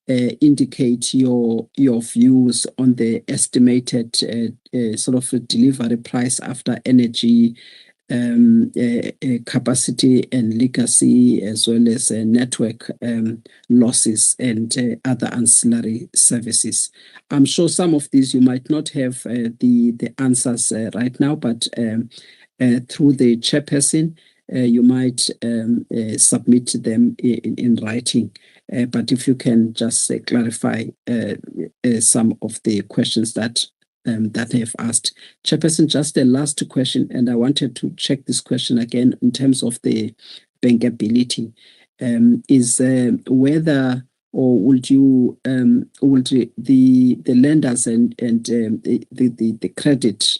indicate your views on the estimated sort of delivery price after energy, capacity and legacy, as well as network losses and other ancillary services. I'm sure some of these you might not have the answers right now, but through the chairperson, you might submit them in writing. But if you can just clarify some of the questions that I have asked. Chairperson, just the last question, and I wanted to check this question again in terms of the bankability, is whether, or would you would the lenders and the credit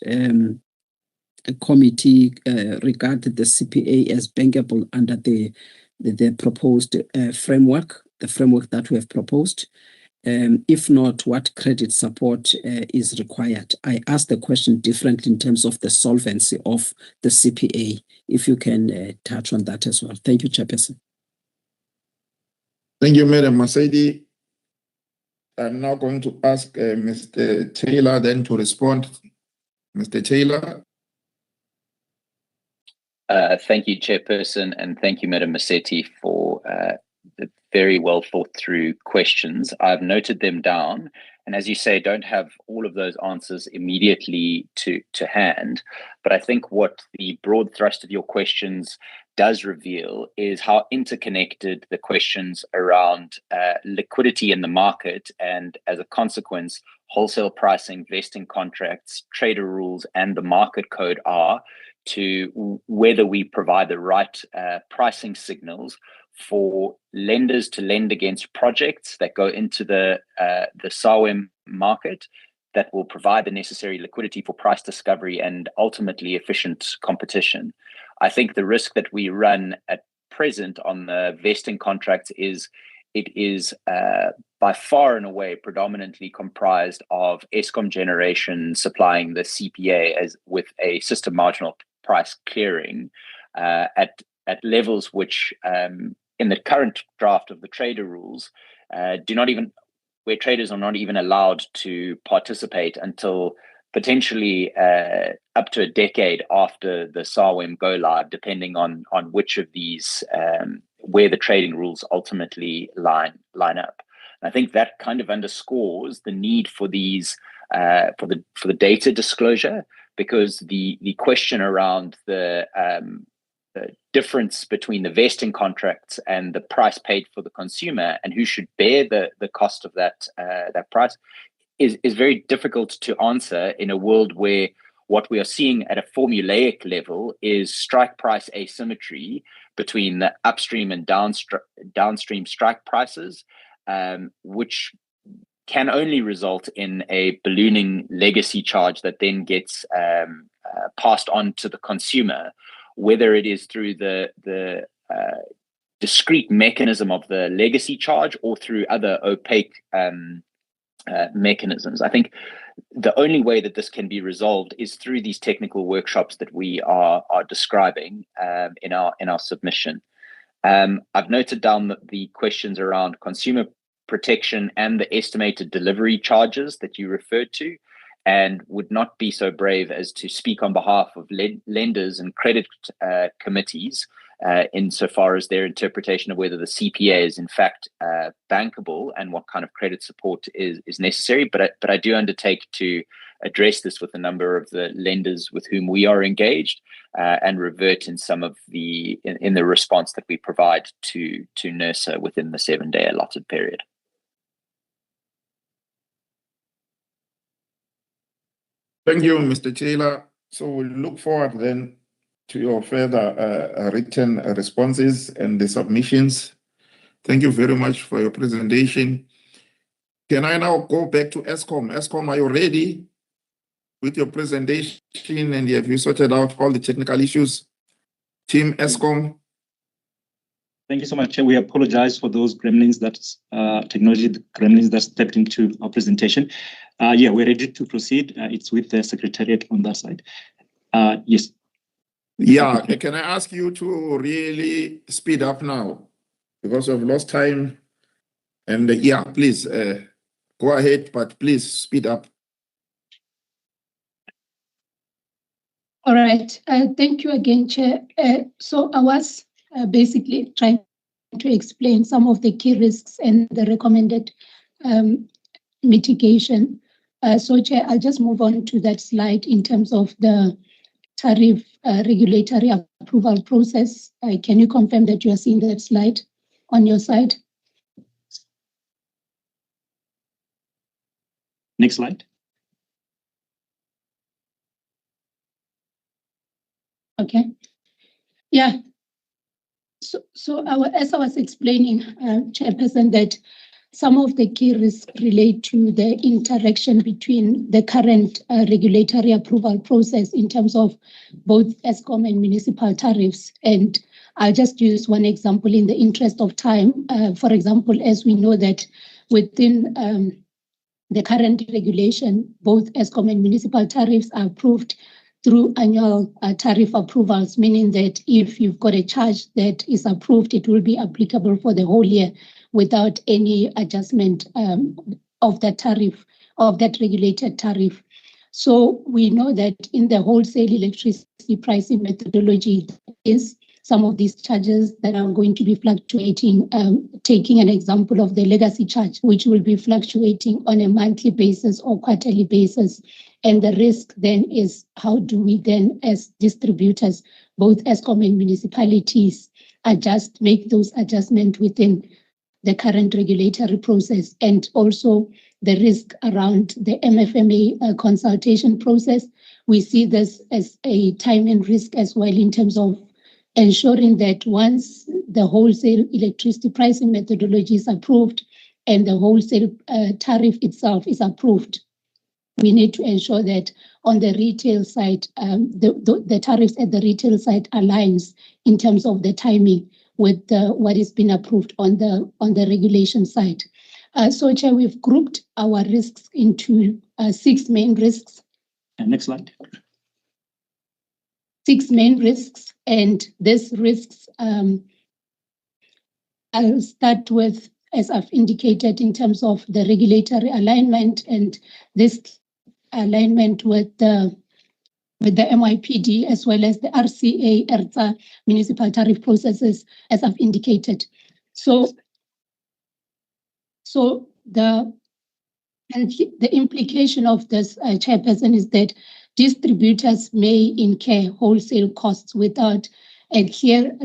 committee regard the CPA as bankable under the proposed framework, the framework that we have proposed? If not, what credit support is required? I asked the question differently in terms of the solvency of the CPA. If you can touch on that as well. Thank you, Chairperson. Thank you, Madam Masedi. I'm now going to ask Mr. Taylor then to respond Mr. Taylor. Thank you, Chairperson, and thank you, Madam Masetti, for the very well thought through questions. I've noted them down, and as you say, don't have all of those answers immediately to hand. But I think what the broad thrust of your questions does reveal is how interconnected the questions around liquidity in the market, and as a consequence, wholesale pricing, vesting contracts, trader rules, and the market code are to whether we provide the right pricing signals for lenders to lend against projects that go into the SAWEM market that will provide the necessary liquidity for price discovery and ultimately efficient competition. I think the risk that we run at present on the vesting contracts is it is by far and away predominantly comprised of Eskom generation supplying the CPA as with a system marginal price clearing at levels which in the current draft of the trader rules where traders are not even allowed to participate until potentially up to a decade after the SAWEM go live, depending on which of these where the trading rules ultimately line up. And I think that kind of underscores the need for these for the data disclosure, because the question around the difference between the vesting contracts and the price paid for the consumer and who should bear the cost of that price is very difficult to answer in a world where what we are seeing at a formulaic level is strike price asymmetry between the upstream and downstream strike prices, which can only result in a ballooning legacy charge that then gets passed on to the consumer, whether it is through the discrete mechanism of the legacy charge or through other opaque mechanisms. I think the only way that this can be resolved is through these technical workshops that we are describing in our submission. I've noted down the questions around consumer protection and the estimated delivery charges that you referred to, and would not be so brave as to speak on behalf of lenders and credit committees insofar as their interpretation of whether the CPA is in fact bankable and what kind of credit support is necessary. But I do undertake to address this with a number of the lenders with whom we are engaged and revert in some of in the response that we provide to NERSA within the 7-day allotted period. Thank you, Mr. Taylor. So we'll look forward then to your further written responses and the submissions. Thank you very much for your presentation. Can I now go back to Eskom? Eskom, are you ready with your presentation, and have you sorted out all the technical issues? Team Eskom. Thank you so much. We apologize for those gremlins, technology gremlins that stepped into our presentation. Yeah, we're ready to proceed. It's with the Secretariat on that side. Yes. Yeah, can I ask you to really speed up now because we've lost time? And yeah, please go ahead, but please speed up. All right. Thank you again, Chair. So I was basically trying to explain some of the key risks and the recommended mitigation. So, Chair, I'll just move on to that slide in terms of the tariff regulatory approval process. Can you confirm that you are seeing that slide on your side? Next slide. Okay. Yeah. So as I was explaining, Chairperson, that some of the key risks relate to the interaction between the current regulatory approval process in terms of both Eskom and municipal tariffs. And I'll just use one example in the interest of time. For example, as we know that within the current regulation, both Eskom and municipal tariffs are approved through annual tariff approvals, meaning that if you've got a charge that is approved, it will be applicable for the whole year without any adjustment of that tariff, of that regulated tariff. So we know that in the wholesale electricity pricing methodology is some of these charges that are going to be fluctuating, taking an example of the legacy charge, which will be fluctuating on a monthly basis or quarterly basis. And the risk then is how do we then, as distributors, both Eskom and municipalities, make those adjustments within the current regulatory process, and also the risk around the MFMA consultation process. We see this as a timing risk as well in terms of ensuring that once the wholesale electricity pricing methodology is approved and the wholesale tariff itself is approved, we need to ensure that on the retail side, the tariffs at the retail side aligns in terms of the timing with what is being approved on the regulation side. So, Chair, we've grouped our risks into 6 main risks. Next slide. 6 main risks, and these risks, I'll start with, as I've indicated, in terms of the regulatory alignment, and this alignment with the MYPD as well as the RCA, ERTA municipal tariff processes, as I've indicated. So the implication of this, Chairperson, is that distributors may incur wholesale costs without a clear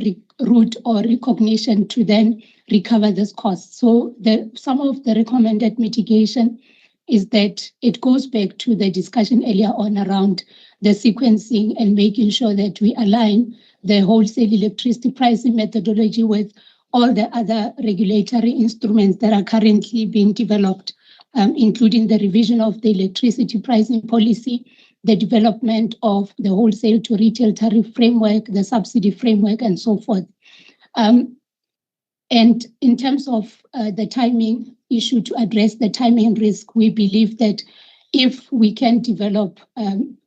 route or recognition to then recover this cost. So some of the recommended mitigation is that it goes back to the discussion earlier on around the sequencing and making sure that we align the wholesale electricity pricing methodology with all the other regulatory instruments that are currently being developed, including the revision of the electricity pricing policy, the development of the wholesale to retail tariff framework, the subsidy framework, and so forth. And in terms of the timing issue, to address the timing risk, we believe that if we can develop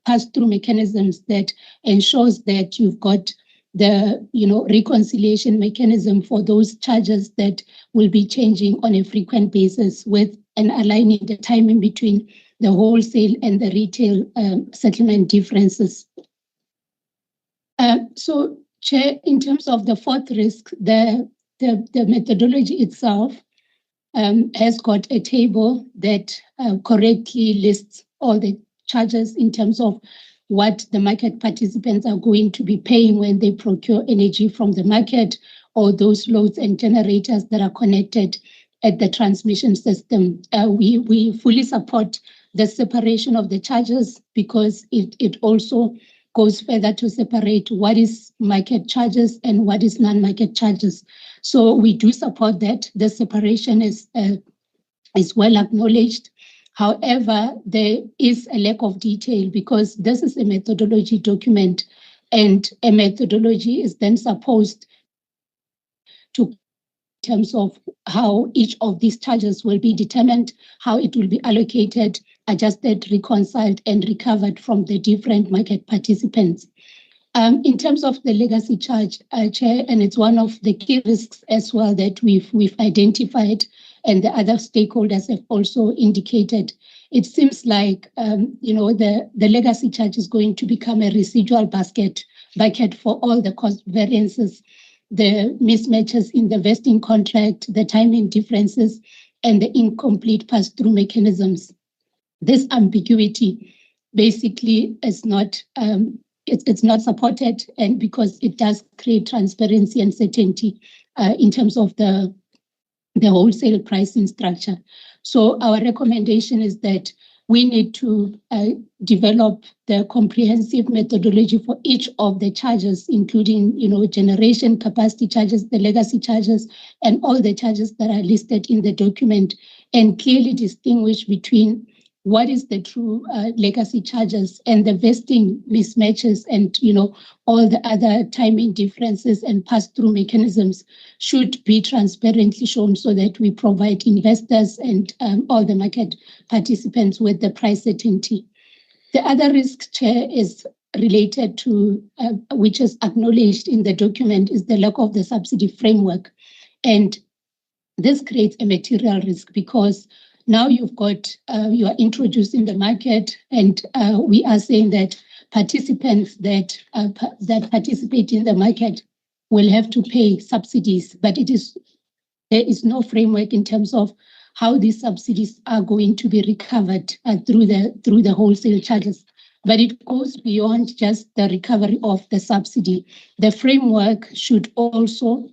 pass-through mechanisms that ensures that you've got the reconciliation mechanism for those charges that will be changing on a frequent basis, with and aligning the timing between the wholesale and the retail settlement differences. So, Chair, in terms of the 4th risk, the methodology itself has got a table that correctly lists all the charges in terms of what the market participants are going to be paying when they procure energy from the market, or those loads and generators that are connected at the transmission system. We fully support the separation of the charges, because it also goes further to separate what is market charges and what is non-market charges. So we do support that. The separation is well acknowledged. However, there is a lack of detail, because this is a methodology document, and a methodology is then supposed to, in terms of how each of these charges will be determined, how it will be allocated, adjusted, reconciled, and recovered from the different market participants. In terms of the legacy charge, Chair, and it's one of the key risks as well that we've identified, and the other stakeholders have also indicated. It seems like the legacy charge is going to become a residual bucket for all the cost variances, the mismatches in the vesting contract, the timing differences, and the incomplete pass-through mechanisms. This ambiguity basically is not it's not supported, and because it does create transparency and certainty in terms of the wholesale pricing structure. So our recommendation is that we need to develop the comprehensive methodology for each of the charges, including generation capacity charges, the legacy charges, and all the charges that are listed in the document, and clearly distinguish between what is the true legacy charges and the vesting mismatches, and all the other timing differences and pass-through mechanisms should be transparently shown, so that we provide investors and all the market participants with the price certainty. The other risk, Chair, is related to, which is acknowledged in the document, is the lack of the subsidy framework. And this creates a material risk, because Now you've got, you are introducing the market, and we are saying that participants that participate in the market will have to pay subsidies, but there is no framework in terms of how these subsidies are going to be recovered through the wholesale charges. But it goes beyond just the recovery of the subsidy. The framework should also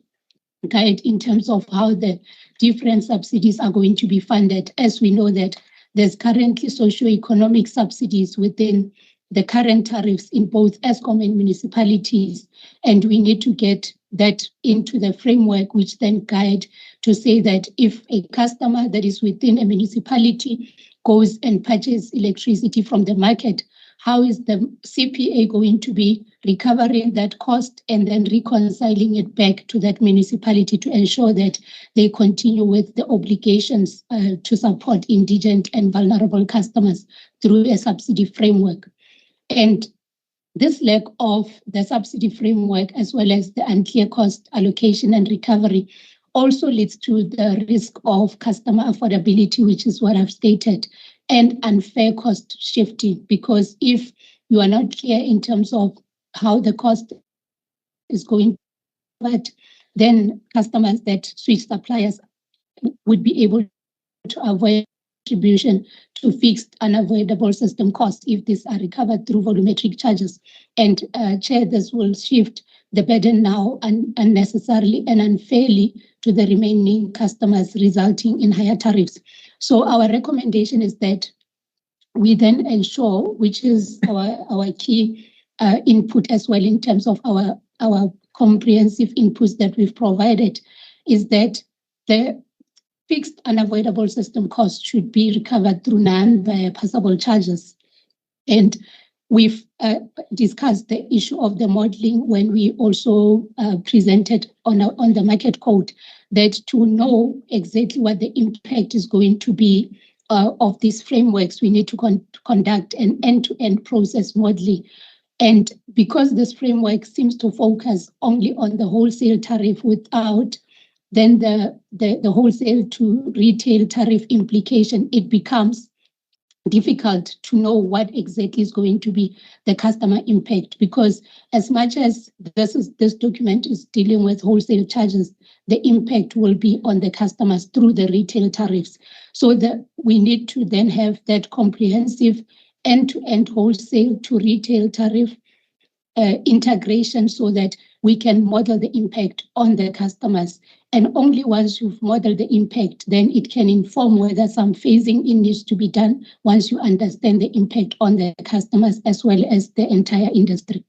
guide in terms of how the different subsidies are going to be funded, as we know that there's currently socio-economic subsidies within the current tariffs in both Eskom and municipalities, and we need to get that into the framework, which then guide to say that if a customer that is within a municipality goes and purchases electricity from the market, how is the CPA going to be recovering that cost and then reconciling it back to that municipality to ensure that they continue with the obligations to support indigent and vulnerable customers through a subsidy framework? And this lack of the subsidy framework, as well as the unclear cost allocation and recovery, also leads to the risk of customer affordability, which is what I've stated, and unfair cost shifting, because if you are not clear in terms of how the cost is going, but then customers that switch suppliers would be able to avoid contribution to fixed unavoidable system costs if these are recovered through volumetric charges. And Chair, this will shift the burden now unnecessarily and unfairly to the remaining customers, resulting in higher tariffs. So our recommendation is that we then ensure, which is our key input as well in terms of our comprehensive inputs that we've provided, is that the fixed unavoidable system costs should be recovered through non-bypassable charges. And we've discussed the issue of the modeling when we also presented on the market code, that to know exactly what the impact is going to be of these frameworks, we need to conduct an end-to-end process modeling. And because this framework seems to focus only on the wholesale tariff without then the wholesale to retail tariff implication, it becomes difficult to know what exactly is going to be the customer impact, because as much as this document is dealing with wholesale charges, the impact will be on the customers through the retail tariffs. So that we need to then have that comprehensive end-to-end wholesale to retail tariff integration, so that we can model the impact on the customers. And only once you've modeled the impact, then it can inform whether some phasing in needs to be done once you understand the impact on the customers as well as the entire industry.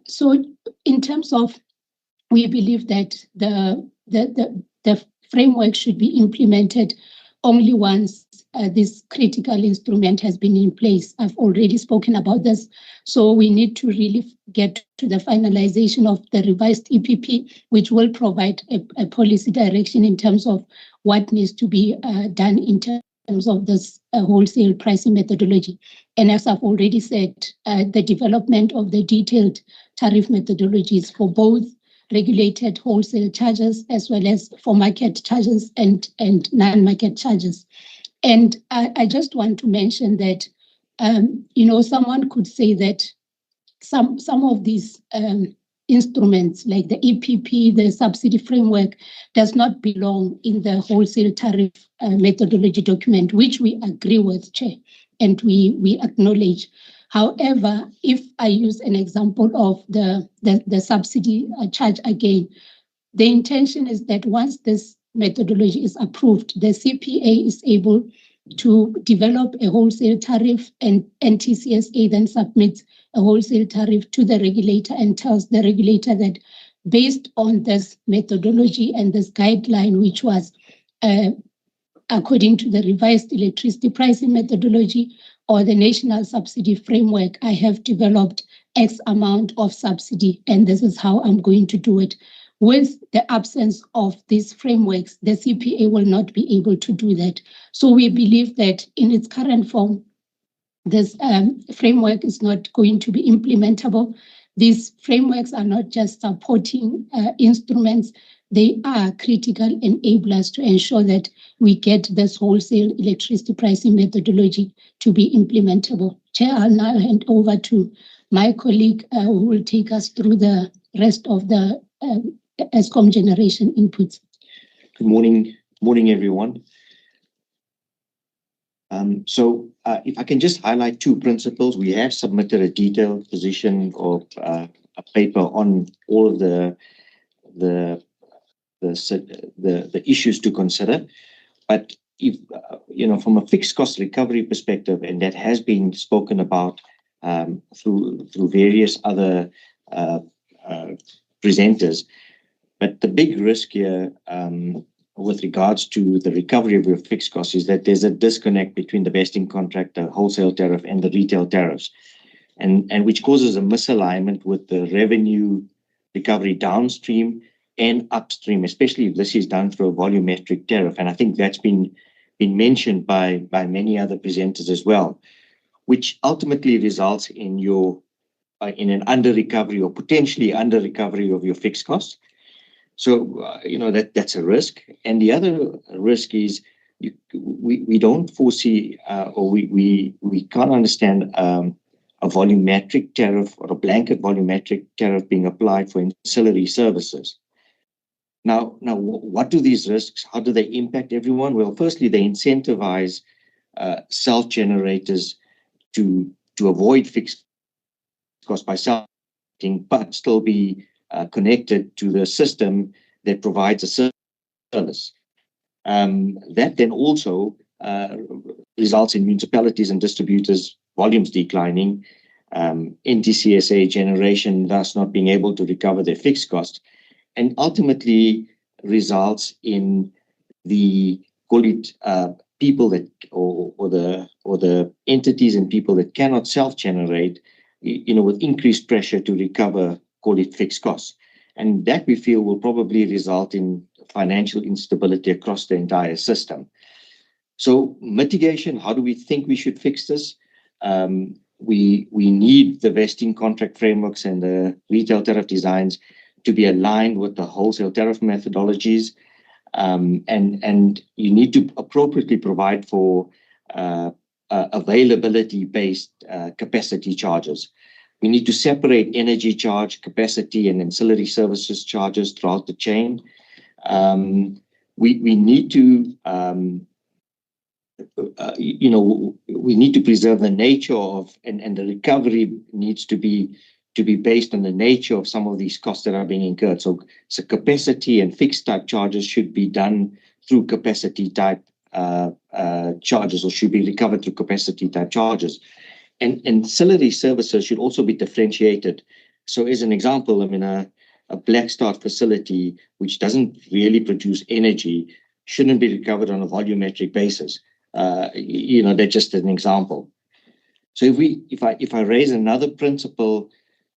So in terms of, we believe that the framework should be implemented only once this critical instrument has been in place. I've already spoken about this. So we need to really get to the finalization of the revised EPP, which will provide a policy direction in terms of what needs to be done in terms of this wholesale pricing methodology. And as I've already said, the development of the detailed tariff methodologies for both regulated wholesale charges as well as for market charges and non-market charges. And I just want to mention that, someone could say that some of these instruments like the EPP, the subsidy framework, does not belong in the wholesale tariff methodology document, which we agree with, Chair, and we acknowledge. However, if I use an example of the subsidy charge again, the intention is that once this methodology is approved, the CPA is able to develop a wholesale tariff, and NTCSA then submits a wholesale tariff to the regulator and tells the regulator that based on this methodology and this guideline, which was according to the revised electricity pricing methodology or the national subsidy framework, I have developed X amount of subsidy, and this is how I'm going to do it. With the absence of these frameworks, the CPA will not be able to do that. So we believe that in its current form, this framework is not going to be implementable. These frameworks are not just supporting instruments, they are critical enablers to ensure that we get this wholesale electricity pricing methodology to be implementable. Chair, I'll now hand over to my colleague who will take us through the rest of the ESCOM generation inputs. Good morning, everyone. If I can just highlight two principles, we have submitted a detailed position of a paper on all of the issues to consider. But if from a fixed cost recovery perspective, and that has been spoken about through various other presenters, but the big risk here with regards to the recovery of your fixed costs is that there's a disconnect between the vesting contract, the wholesale tariff, and the retail tariffs, and which causes a misalignment with the revenue recovery downstream and upstream, especially if this is done through a volumetric tariff. And I think that's been mentioned by many other presenters as well, which ultimately results in in an under recovery or potentially under recovery of your fixed costs. So that's a risk. And the other risk is we don't foresee or we can't understand a volumetric tariff or a blanket volumetric tariff being applied for ancillary services. Now, what do these risks, how do they impact everyone? Well, firstly, they incentivize self-generators to avoid fixed costs by self-generating, but still be connected to the system that provides a service. That then also results in municipalities and distributors' volumes declining, NTCSA generation thus not being able to recover their fixed costs, and ultimately results in the people that or the entities and people that cannot self-generate, with increased pressure to recover, call it fixed costs. And that we feel will probably result in financial instability across the entire system. So mitigation, how do we think we should fix this? We need the vesting contract frameworks and the retail tariff designs to be aligned with the wholesale tariff methodologies. And you need to appropriately provide for availability-based capacity charges. We need to separate energy charge, capacity, and ancillary services charges throughout the chain. We need to, we need to preserve the nature of, and the recovery needs to be based on the nature of some of these costs that are being incurred. So capacity and fixed type charges should be done through capacity type charges, or should be recovered through capacity type charges. And ancillary services should also be differentiated. So as an example, I mean, a black start facility, which doesn't really produce energy, shouldn't be recovered on a volumetric basis. That's just an example. So if I raise another principle,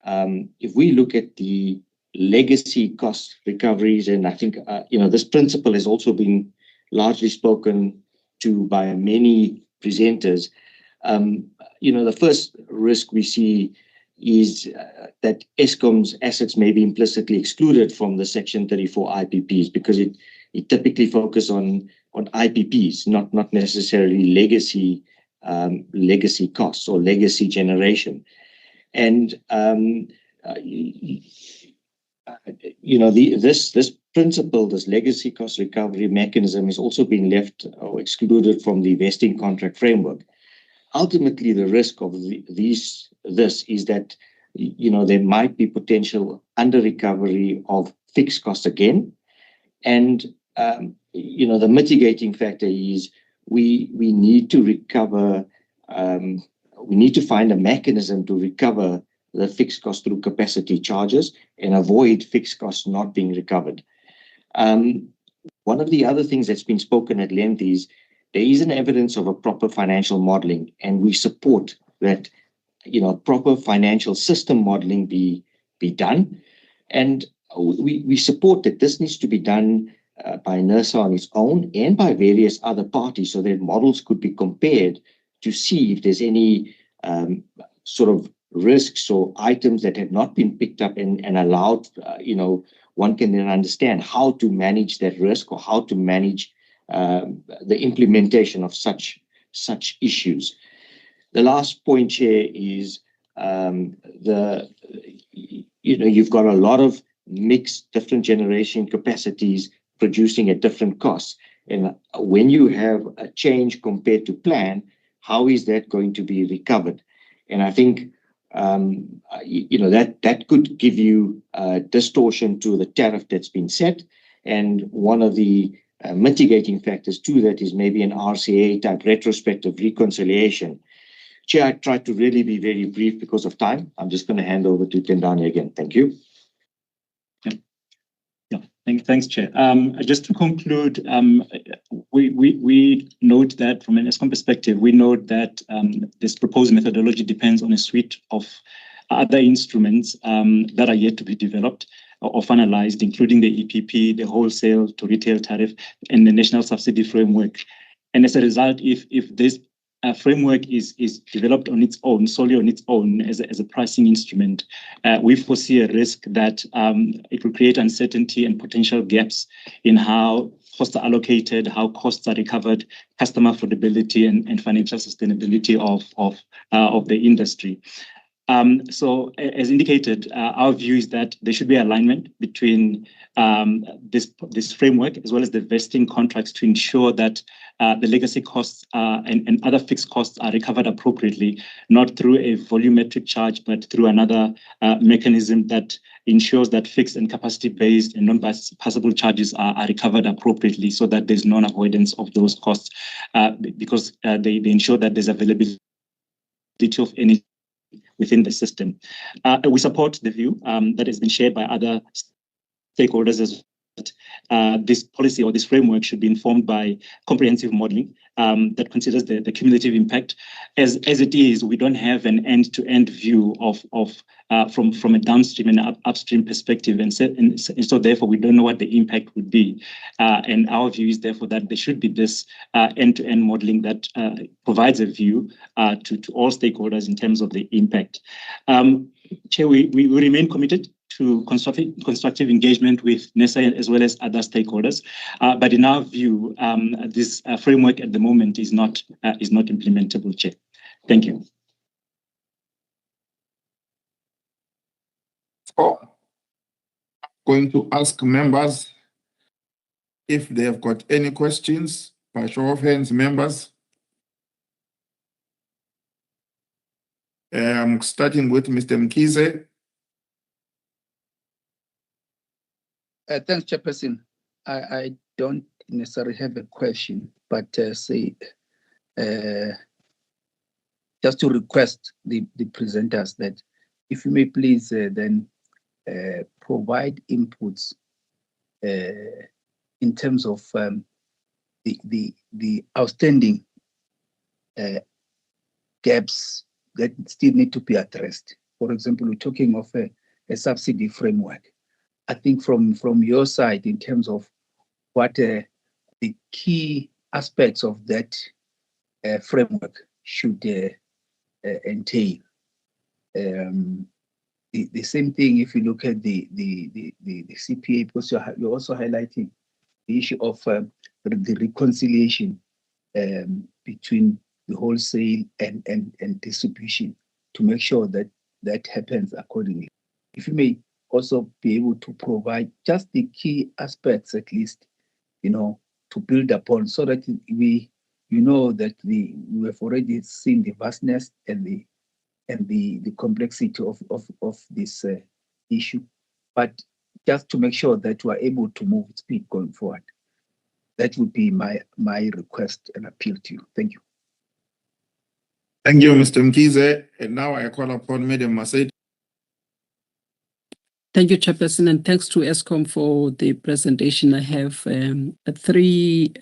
if we look at the legacy cost recoveries, and I think, this principle has also been largely spoken to by many presenters. The first risk we see is that Eskom's assets may be implicitly excluded from the Section 34 IPPs, because it typically focuses on IPPs, not necessarily legacy costs or legacy generation. And this principle, this legacy cost recovery mechanism, is also being left or excluded from the vesting contract framework. Ultimately, the risk of this is that there might be potential under recovery of fixed costs again, and the mitigating factor is we need to recover. We need to find a mechanism to recover the fixed cost through capacity charges and avoid fixed costs not being recovered. One of the other things that's been spoken at length is there is an evidence of a proper financial modeling, and we support that, proper financial system modeling be done. And we support that this needs to be done by NERSA on its own and by various other parties, so that models could be compared to see if there's any sort of risks or items that have not been picked up and allowed, one can then understand how to manage that risk or how to manage the implementation of such issues. The last point here is you've got a lot of mixed different generation capacities producing at different costs. And when you have a change compared to plan, how is that going to be recovered? And I think that could give you a distortion to the tariff that's been set. And one of the mitigating factors to that is maybe an RCA type retrospective reconciliation. Chair, I tried to really be very brief because of time. I'm just going to hand over to Tendani again. Thank you. Thanks, Chair. Just to conclude, we note that from an ESCOM perspective, we note that this proposed methodology depends on a suite of other instruments that are yet to be developed or finalized, including the EPP, the wholesale to retail tariff, and the national subsidy framework. And as a result, if this framework is developed on its own, solely on its own as a pricing instrument, we foresee a risk that it will create uncertainty and potential gaps in how costs are allocated, how costs are recovered, customer affordability, and financial sustainability of the industry. So as indicated, our view is that there should be alignment between this framework as well as the vesting contracts to ensure that the legacy costs and other fixed costs are recovered appropriately, not through a volumetric charge, but through another mechanism that ensures that fixed and capacity-based and non-passable charges are recovered appropriately so that there's non-avoidance of those costs because they ensure that there's availability of energy within the system. We support the view that has been shared by other stakeholders as well. This policy or this framework should be informed by comprehensive modeling that considers the cumulative impact. As it is, we don't have an end-to-end view from a downstream and upstream perspective, and so therefore we don't know what the impact would be. And our view is therefore that there should be this end-to-end modeling that provides a view to all stakeholders in terms of the impact. Chair, we remain committed to constructive engagement with NESA as well as other stakeholders. But in our view, this framework at the moment is not implementable, Chair. Thank you. So, I'm going to ask members if they have got any questions by show of hands, members. I'm starting with Mr. Mkhize. Thanks, Chairperson. I don't necessarily have a question, but just to request the presenters that if you may please then provide inputs in terms of the outstanding gaps that still need to be addressed. For example, we're talking of a subsidy framework. I think from your side, in terms of what the key aspects of that framework should entail. The same thing if you look at the CPA, because you're also highlighting the issue of the reconciliation between the wholesale and distribution to make sure that that happens accordingly. If you may also be able to provide just the key aspects, at least, to build upon, so that we that we have already seen the vastness and the complexity of this issue, but just to make sure that we are able to move with speed going forward. That would be my request and appeal to you. Thank you. Thank you, Mr. Mkhize. And now I call upon Madam Maseti. Thank you, Chairperson, and thanks to ESCOM for the presentation. I have 3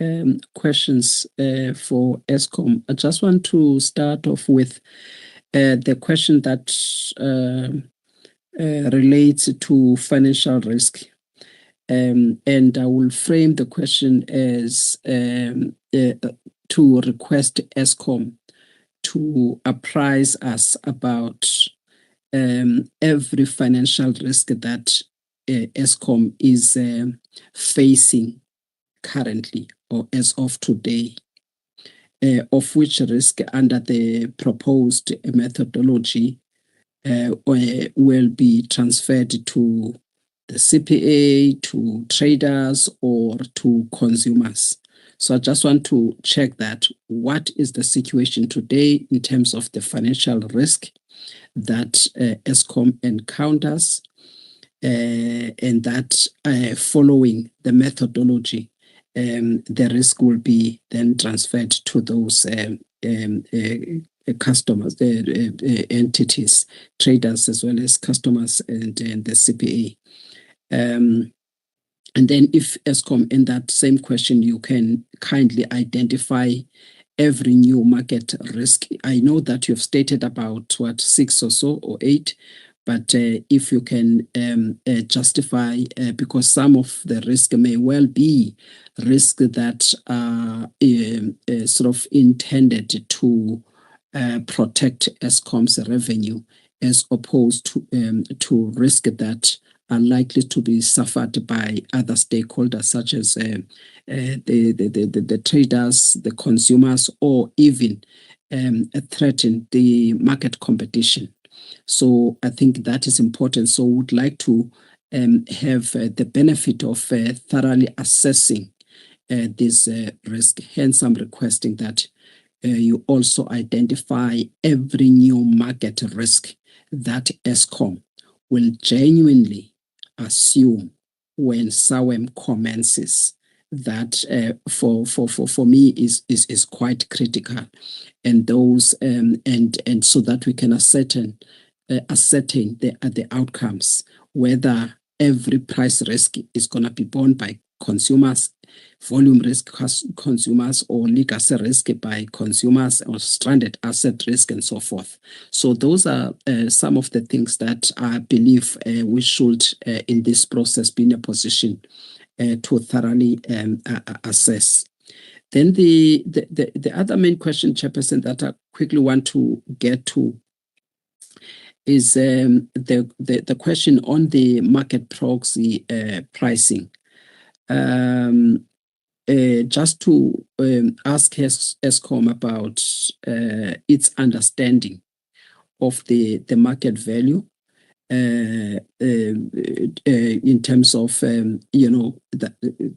questions for ESCOM. I just want to start off with the question that relates to financial risk. And I will frame the question as to request ESCOM to apprise us about every financial risk that Eskom is facing currently or as of today, of which risk under the proposed methodology will be transferred to the CPA, to traders, or to consumers. So I just want to check that. What is the situation today in terms of the financial risk that Eskom encounters, and that following the methodology, the risk will be then transferred to those customers, entities, traders, as well as customers and the CPA. And then if Eskom, in that same question, you can kindly identify every new market risk. I know that you've stated about 6 or so, or 8, but if you can justify, because some of the risk may well be risk that are sort of intended to protect Eskom's revenue, as opposed to risk that are likely to be suffered by other stakeholders, such as the traders, the consumers, or even threaten the market competition. So I think that is important. So would like to have the benefit of thoroughly assessing this risk. Hence, I'm requesting that you also identify every new market risk that Eskom will genuinely assume when SAWEM commences. That for me is quite critical, and those and so that we can ascertain the outcomes, whether every price risk is going to be borne by consumers, volume risk consumers, or legacy risk by consumers, or stranded asset risk, and so forth. So those are some of the things that I believe we should, in this process, be in a position to thoroughly assess. Then the other main question, Chairperson, that I quickly want to get to is the question on the market proxy pricing. Just to ask Eskom about its understanding of the market value in terms of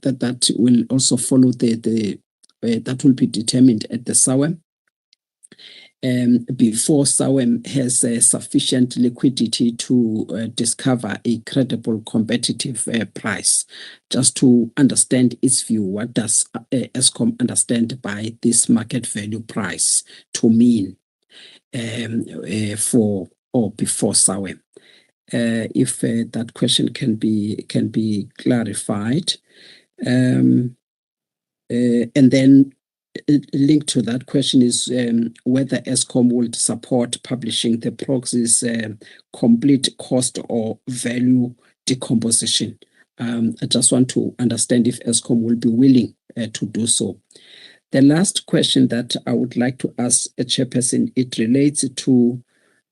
that will also follow that will be determined at the SAWEM. Before SAWEM has sufficient liquidity to discover a credible competitive price. Just to understand its view, what does Eskom understand by this market value price to mean for or before SAWEM? If that question can be clarified, and then linked to that question is whether Eskom will support publishing the proxy's complete cost or value decomposition. I just want to understand if Eskom will be willing to do so. The last question that I would like to ask a Chairperson, it relates to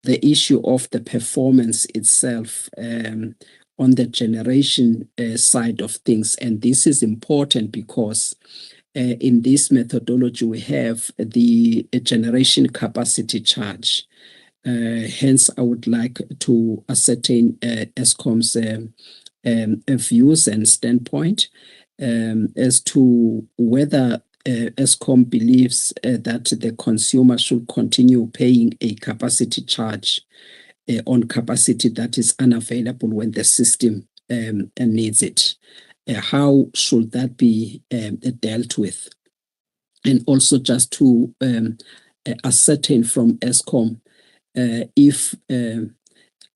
the issue of the performance itself on the generation side of things. And this is important because in this methodology, we have the generation capacity charge. Hence, I would like to ascertain Eskom's views and standpoint as to whether Eskom believes that the consumer should continue paying a capacity charge on capacity that is unavailable when the system needs it. How should that be dealt with? And also just to ascertain from Eskom if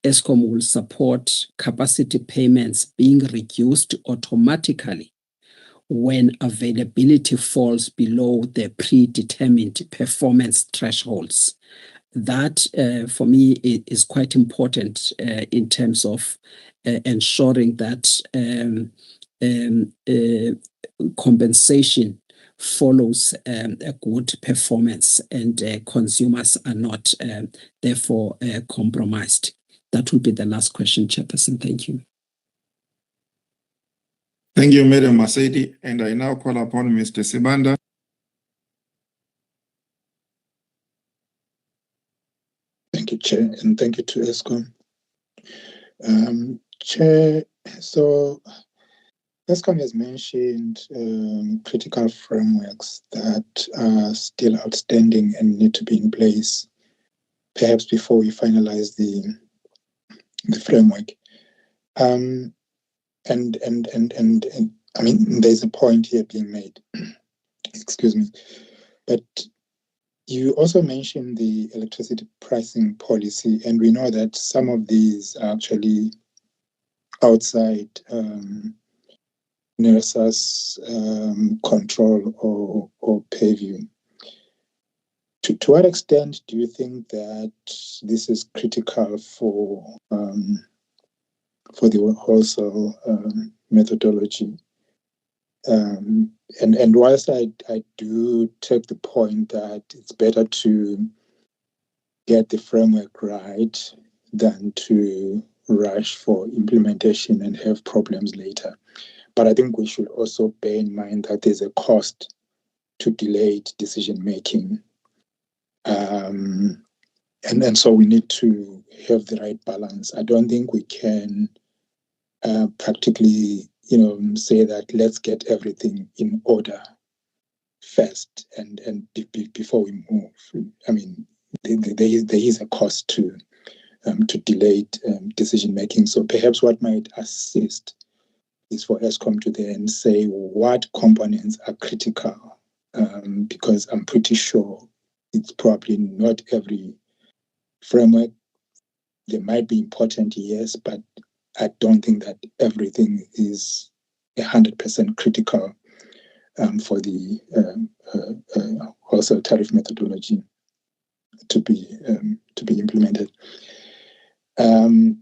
Eskom will support capacity payments being reduced automatically when availability falls below the predetermined performance thresholds. That, for me, is quite important in terms of ensuring that compensation follows a good performance and consumers are not therefore compromised. That will be the last question, Chairperson. Thank you. Thank you, Madam Masedi. And I now call upon Mr. Sibanda. Thank you, Chair, and thank you to ESCOM. Chair, so ESCOM has mentioned critical frameworks that are still outstanding and need to be in place, perhaps before we finalize the framework. And I mean, there's a point here being made. Excuse me, but you also mentioned the electricity pricing policy, and we know that some of these are actually outside NERSA's control or purview. To what extent do you think that this is critical for the wholesale methodology? And whilst I do take the point that it's better to get the framework right than to rush for implementation and have problems later. But I think we should also bear in mind that there's a cost to delayed decision making. And so we need to have the right balance. I don't think we can practically, say that let's get everything in order first and before we move. I mean, there is a cost to delayed decision making. So perhaps what might assist is for ESCOM to then say what components are critical, because I'm pretty sure it's probably not every framework. They might be important, yes, but I don't think that everything is 100% critical for the wholesale tariff methodology to be implemented. And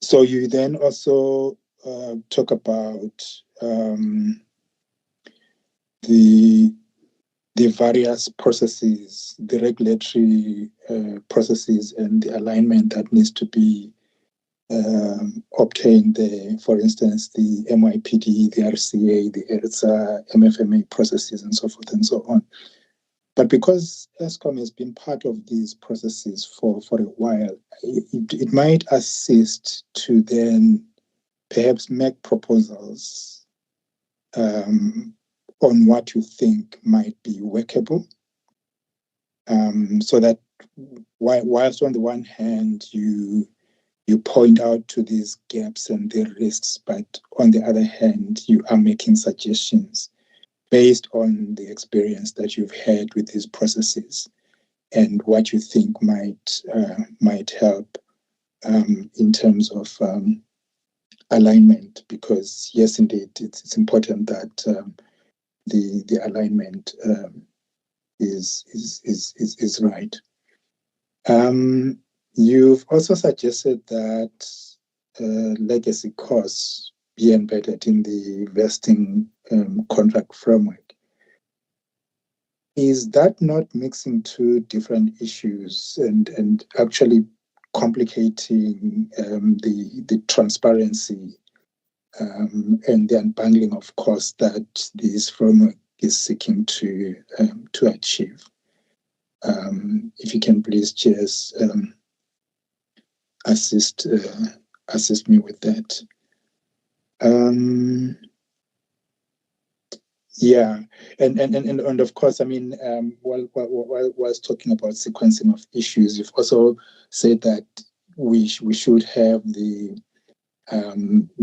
so you then also talk about the various processes, the regulatory processes, and the alignment that needs to be obtained there. For instance, the MYPD, the RCA, the ERSA, MFMA processes, and so forth and so on. But because ESCOM has been part of these processes for a while, it might assist to then perhaps make proposals on what you think might be workable, so that whilst on the one hand you point out to these gaps and the risks, but on the other hand you are making suggestions based on the experience that you've had with these processes and what you think might help in terms of alignment. Because yes, indeed, it's important that the alignment is right. You've also suggested that legacy costs be embedded in the vesting contract framework. Is that not mixing two different issues and actually complicating the transparency and the unbundling of costs that this framework is seeking to achieve? If you can please just assist me with that. Yeah, and of course, I mean, while talking about sequencing of issues, you've also said that we should have the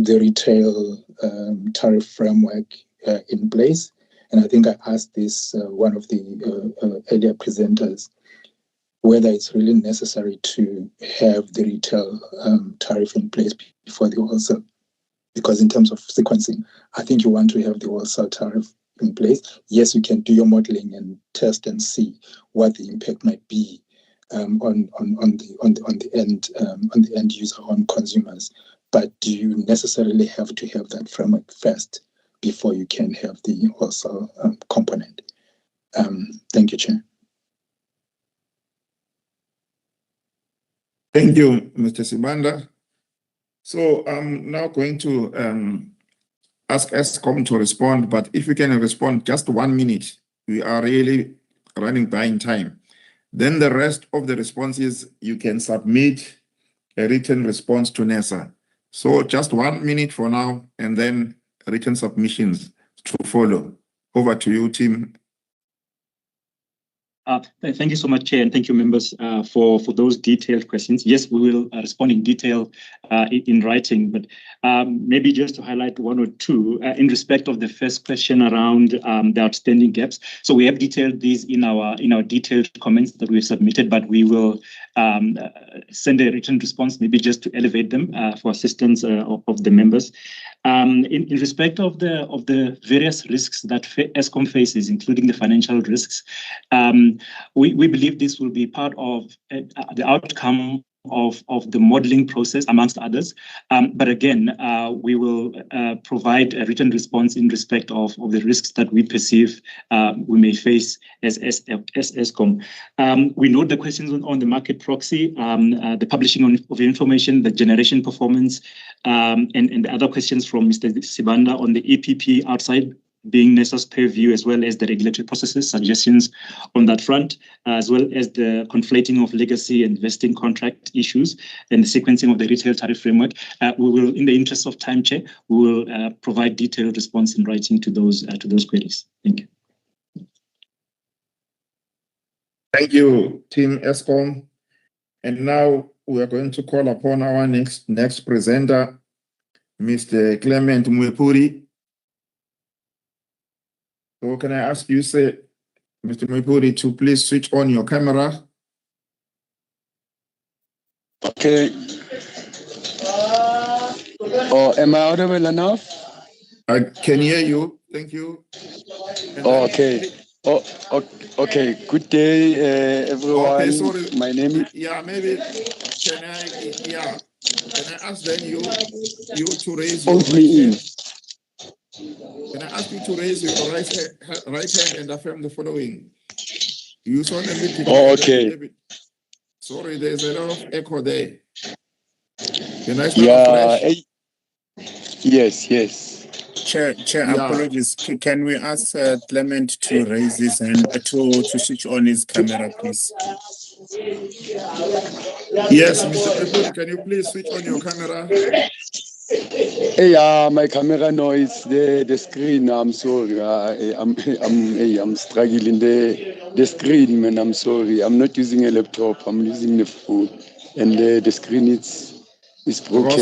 retail tariff framework in place. And I think I asked this one of the earlier presenters, whether it's really necessary to have the retail tariff in place before the wholesale. Because in terms of sequencing, I think you want to have the wholesale tariff in place. Yes, you can do your modeling and test and see what the impact might be on the end user, on consumers. But do you necessarily have to have that framework first before you can have the wholesale component? Thank you, Chair. Thank you, Mr. Sibanda. So I'm now going to ask ESCOM to respond, but if you can respond just 1 minute, we are really running by in time. Then the rest of the responses, you can submit a written response to NESA. So just 1 minute for now, and then written submissions to follow. Over to you, Tim. Thank you so much, Chair, and thank you, members, for those detailed questions. Yes, we will respond in detail in writing, but maybe just to highlight one or two in respect of the first question around the outstanding gaps. So we have detailed these in our detailed comments that we've submitted, but we will send a written response, maybe just to elevate them for assistance of the members. In respect of the various risks that ESCOM faces, including the financial risks, we believe this will be part of the outcome of the modeling process, amongst others. But again, we will provide a written response in respect of the risks that we perceive we may face as ESCOM. We note the questions on the market proxy, the publishing of information, the generation performance, and the other questions from Mr. Sibanda on the EPP outside being NESA's purview, as well as the regulatory processes, suggestions on that front, as well as the conflating of legacy and vesting contract issues and the sequencing of the retail tariff framework. We will, in the interest of time, Chair, we will provide detailed response in writing to those queries. Thank you. Thank you, Team ESCOM. And now we are going to call upon our next presenter, Mr. Clement Mwepuri. So can I ask you, Mr. Mwepuri, to please switch on your camera? Okay. Oh, am I audible enough? I can hear you. Thank you. Okay. Oh, okay. Good day, everyone. Okay, sorry. My name is... Yeah, maybe can I ask then you to raise your right hand? Can I ask you to raise your right hand and affirm the following? You solemnly declare. Oh, okay. Sorry, there's a lot of echo there. Can I start afresh? Yes. Chair, apologies. Can we ask Clement to raise his hand, to switch on his camera, please? Yes, Mr. Mwepuri, can you please switch on your camera? Yeah, my camera noise, the screen. I'm sorry. I'm struggling the screen, man. I'm sorry. I'm not using a laptop. I'm using the phone, and the screen is broken.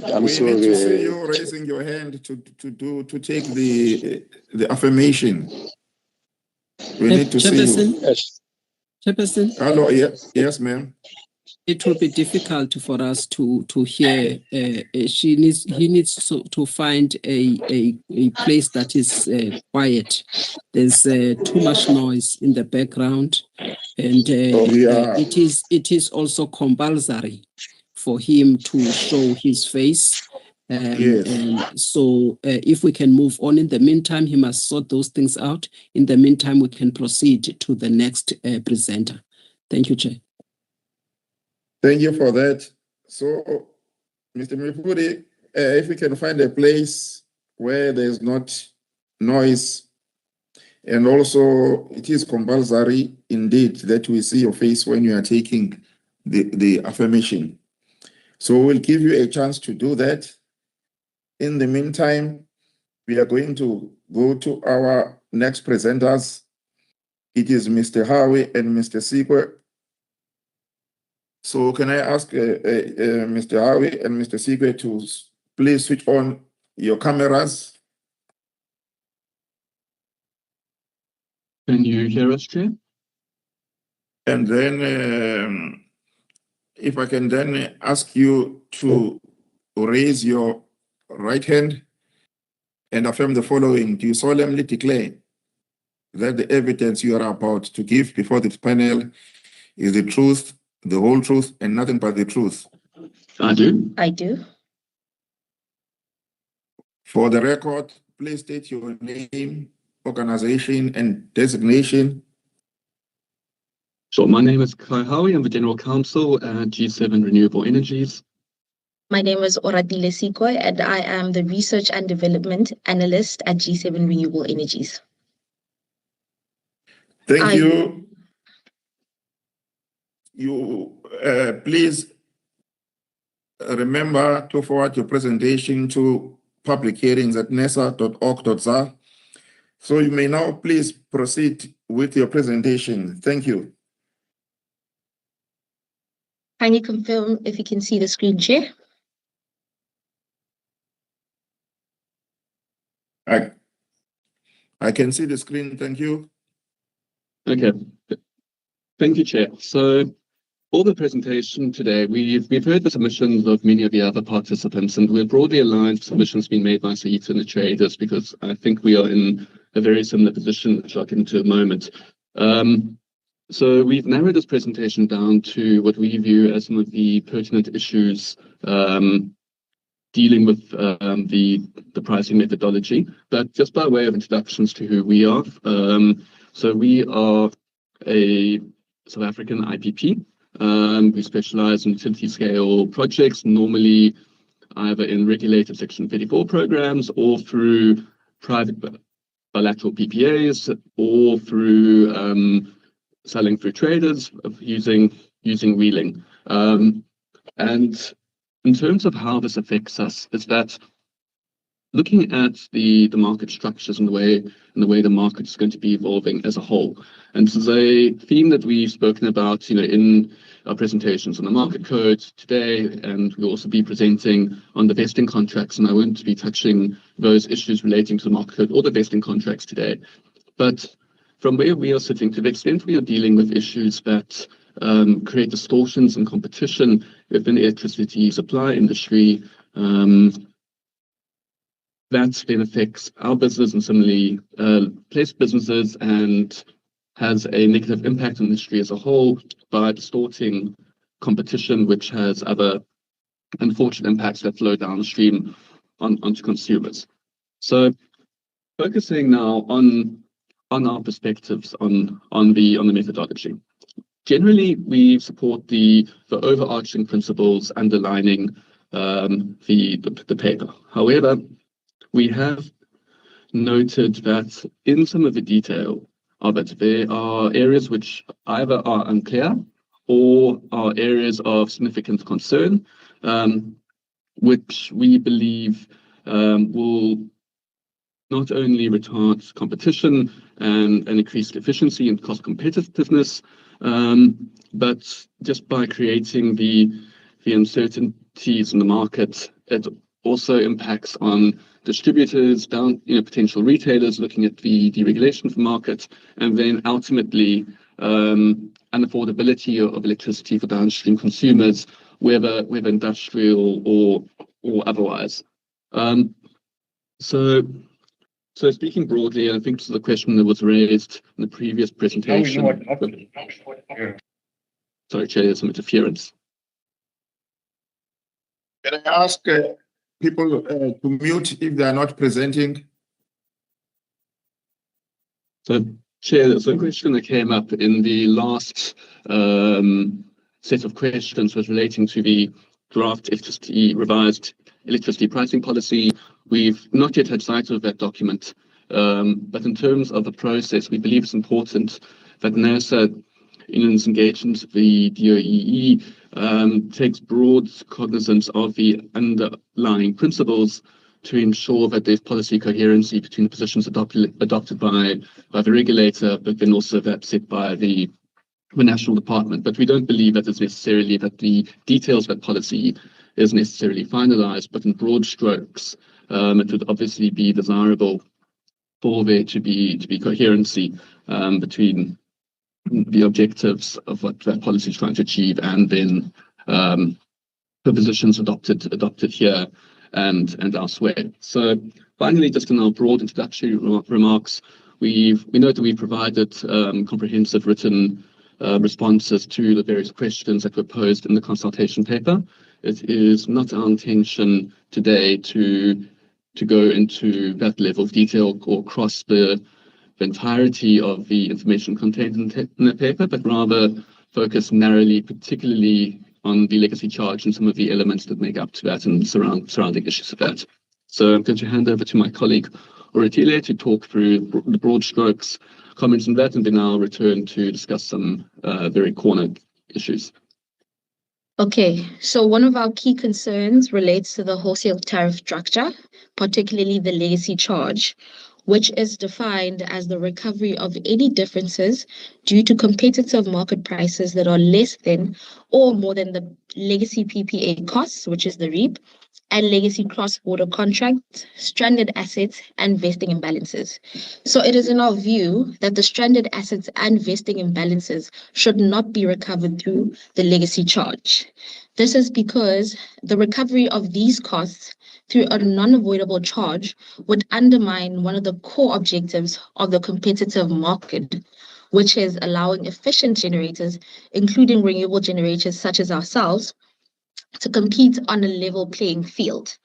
I'm we sorry. Need to see you raising your hand to take the affirmation. We need to see you. Chairperson? Hello, yes, ma'am. It will be difficult for us to hear. He needs to find a place that is quiet. There's too much noise in the background, and it is also compulsory for him to show his face. And so if we can move on in the meantime, he must sort those things out. In the meantime, we can proceed to the next presenter. Thank you, Chair. Thank you for that. So, Mr. Mwepuri, if we can find a place where there's not noise, and also it is compulsory indeed that we see your face when you are taking the affirmation. So we'll give you a chance to do that. In the meantime, we are going to go to our next presenters. It is Mr. Howie and Mr. Sikwe. So can I ask Mr. Howie and Mr. Sikwe to please switch on your cameras? Can you hear us, Chair? And then if I can then ask you to raise your right hand and affirm the following. Do you solemnly declare that the evidence you are about to give before this panel is the truth, the whole truth, and nothing but the truth? I do. I do. For the record, please state your name, organization, and designation. Sure. My name is Kai Howie. I'm the General Counsel at G7 Renewable Energies. My name is Oratile Sikoy, and I am the Research and Development Analyst at G7 Renewable Energies. Thank you. You please remember to forward your presentation to public hearings at nesa.org.za. So you may now please proceed with your presentation. Thank you. Can you confirm if you can see the screen, Chair? I can see the screen. Thank you. Okay. Thank you, Chair. So for the presentation today, we've heard the submissions of many of the other participants, and we're broadly aligned with submissions being made by Saita and the traders, because I think we are in a very similar position, which I'll get into in a moment. So we've narrowed this presentation down to what we view as some of the pertinent issues dealing with the pricing methodology. But just by way of introductions to who we are, so we are a South African IPP. We specialize in utility scale projects, normally either in regulated Section 34 programs or through private bilateral PPAs or through selling through traders using wheeling. And in terms of how this affects us, is that looking at the market structures and the way the market is going to be evolving as a whole. And this is a theme that we've spoken about, in our presentations on the market code today, and we'll also be presenting on the vesting contracts, and I won't be touching those issues relating to the market code or the vesting contracts today. But from where we are sitting, to the extent we are dealing with issues that create distortions in competition within the electricity supply industry, that then affects our business and similarly placed businesses, and has a negative impact on the industry as a whole by distorting competition, which has other unfortunate impacts that flow downstream onto consumers. So focusing now on our perspectives on the methodology. Generally, we support the overarching principles underlining the paper. However, we have noted that in some of the detail of it, there are areas which either are unclear or are areas of significant concern, which we believe will not only retard competition and increase efficiency and cost competitiveness, but just by creating the uncertainties in the market, it also impacts on distributors, potential retailers looking at the deregulation of the market, and then ultimately unaffordability of electricity for downstream consumers, whether industrial or otherwise. So speaking broadly, I think this is a question that was raised in the previous presentation. Sorry, Chair, there's some interference. Can I ask people to mute if they are not presenting? So, Chair, there's a question that came up in the last set of questions was relating to the draft revised electricity pricing policy. We've not yet had sight of that document, but in terms of the process, we believe it's important that NERSA, in its engagement with the DOEE, takes broad cognizance of the underlying principles to ensure that there's policy coherency between the positions adopted by the regulator, but then also that set by the national department. But we don't believe that it's necessarily that the details of that policy is necessarily finalized, but in broad strokes, it would obviously be desirable for there to be coherency between the objectives of what that policy is trying to achieve, and then the positions adopted here and elsewhere. So finally, just in our broad introductory remarks, we know that we provided comprehensive written responses to the various questions that were posed in the consultation paper. It is not our intention today to go into that level of detail or cross the entirety of the information contained in the paper, but rather focus narrowly, particularly on the legacy charge and some of the elements that make up to that and surrounding issues of that. So I'm going to hand over to my colleague Oratile to talk through the broad strokes, comments on that, and then I'll return to discuss some very cornered issues. Okay, so one of our key concerns relates to the wholesale tariff structure, particularly the legacy charge, which is defined as the recovery of any differences due to competitive market prices that are less than or more than the legacy PPA costs, which is the REAP, and legacy cross-border contracts, stranded assets, and vesting imbalances. So it is in our view that the stranded assets and vesting imbalances should not be recovered through the legacy charge. This is because the recovery of these costs through a non-avoidable charge would undermine one of the core objectives of the competitive market, which is allowing efficient generators, including renewable generators such as ourselves, to compete on a level playing field.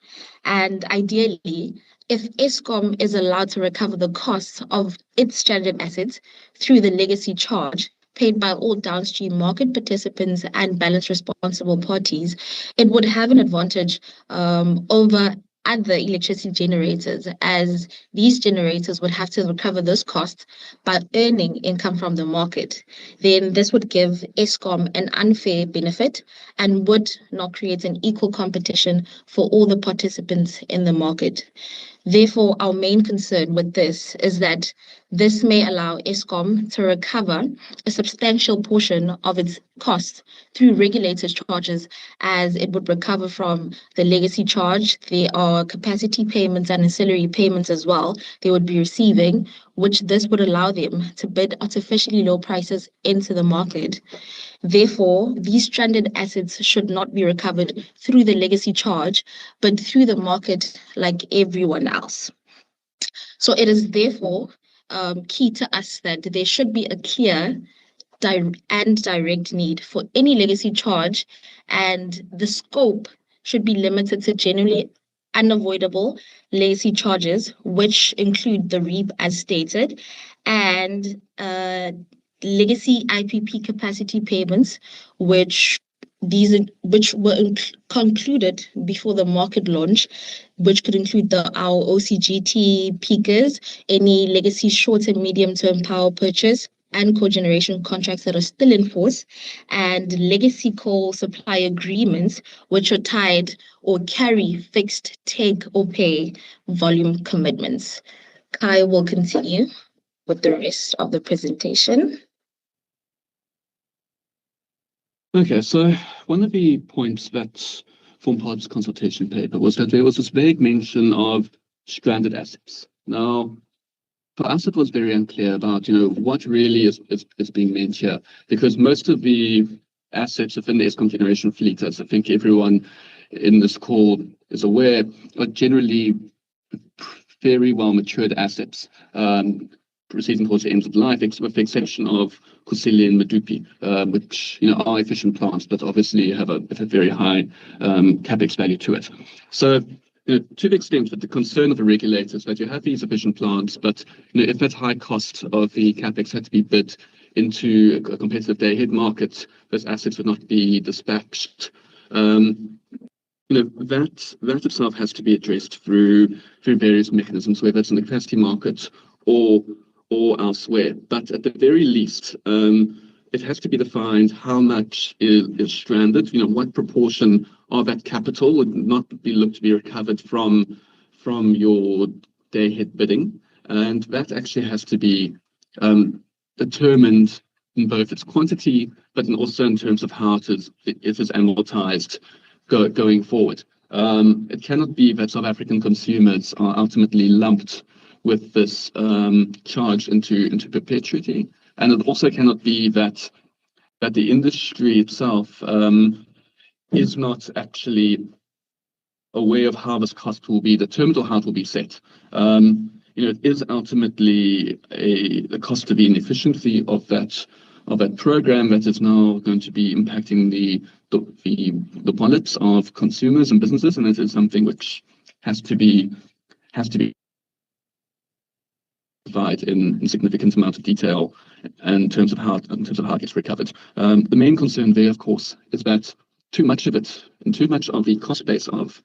And ideally, if Eskom is allowed to recover the costs of its stranded assets through the legacy charge paid by all downstream market participants and balance responsible parties, it would have an advantage over other electricity generators, as these generators would have to recover those costs by earning income from the market. Then this would give Eskom an unfair benefit and would not create an equal competition for all the participants in the market. Therefore, our main concern with this is that this may allow Eskom to recover a substantial portion of its costs through regulated charges, as it would recover from the legacy charge. There are capacity payments and ancillary payments as well they would be receiving, which this would allow them to bid artificially low prices into the market. Therefore, these stranded assets should not be recovered through the legacy charge, but through the market like everyone else. So it is therefore key to us that there should be a clear and direct need for any legacy charge, and the scope should be limited to generally unavoidable legacy charges, which include the REAP as stated, and legacy IPP capacity payments, which were concluded before the market launch, which could include our OCGT peakers, any legacy short and medium-term power purchase, and cogeneration contracts that are still in force, and legacy coal supply agreements, which are tied or carry fixed take or pay volume commitments. Kai will continue with the rest of the presentation. Okay, so one of the points that formed part of this consultation paper was that there was this vague mention of stranded assets. Now, for us, it was very unclear about, what really is being meant here, because most of the assets within the Eskom generation fleet, as I think everyone in this call is aware, are generally very well matured assets, proceeding towards the end of life, with the exception of Kusile and Medupi, which are efficient plants, but obviously have a very high capex value to it. So, to the extent that the concern of the regulators that you have these efficient plants, but if that high cost of the capex had to be bid into a competitive day-ahead market, those assets would not be dispatched. That itself has to be addressed through various mechanisms, whether it's in the capacity market or elsewhere. But at the very least, it has to be defined how much is stranded. What proportion of that capital would not be looked to be recovered from your day-ahead bidding, and that actually has to be determined in both its quantity, but also in terms of how it is amortized going forward. It cannot be that South African consumers are ultimately lumped with this charge into perpetuity, and it also cannot be that the industry itself is not actually aware of how this cost will be determined or how it will be set. It is ultimately the cost of the inefficiency of that program that is now going to be impacting the wallets of consumers and businesses, and it is something which has to be specified in significant amount of detail in terms of how it gets recovered. The main concern there, of course, is that too much of it and too much of the cost base of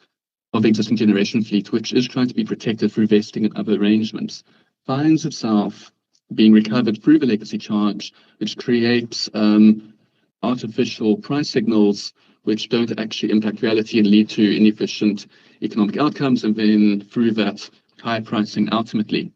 the existing generation fleet, which is trying to be protected through vesting and other arrangements, finds itself being recovered through the legacy charge, which creates artificial price signals which don't actually impact reality and lead to inefficient economic outcomes, and then through that high pricing ultimately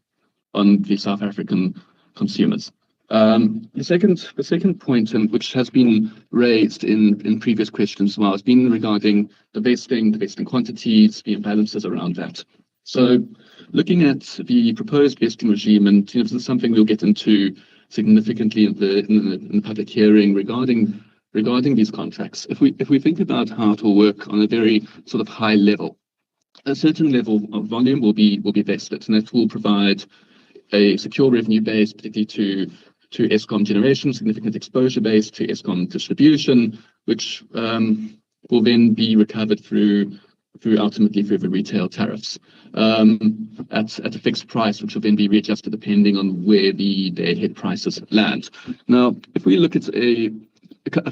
on the South African consumers. The second point, and which has been raised in previous questions as well, has been regarding the vesting quantities, the imbalances around that. So looking at the proposed vesting regime, and this is something we'll get into significantly in the public hearing regarding these contracts. If we think about how it will work on a very sort of high level, a certain level of volume will be vested, and that will provide a secure revenue base, particularly to Eskom generation, significant exposure base to Eskom distribution, which will then be recovered through ultimately through the retail tariffs at a fixed price, which will then be readjusted depending on where the day-ahead prices land. Now, if we look at a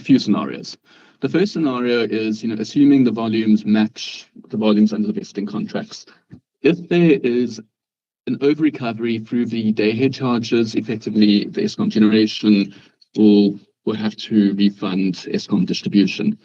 few scenarios. The first scenario is, assuming the volumes match the volumes under the vesting contracts. If there is an over-recovery through the day-ahead charges, effectively the Eskom generation will have to refund Eskom distribution,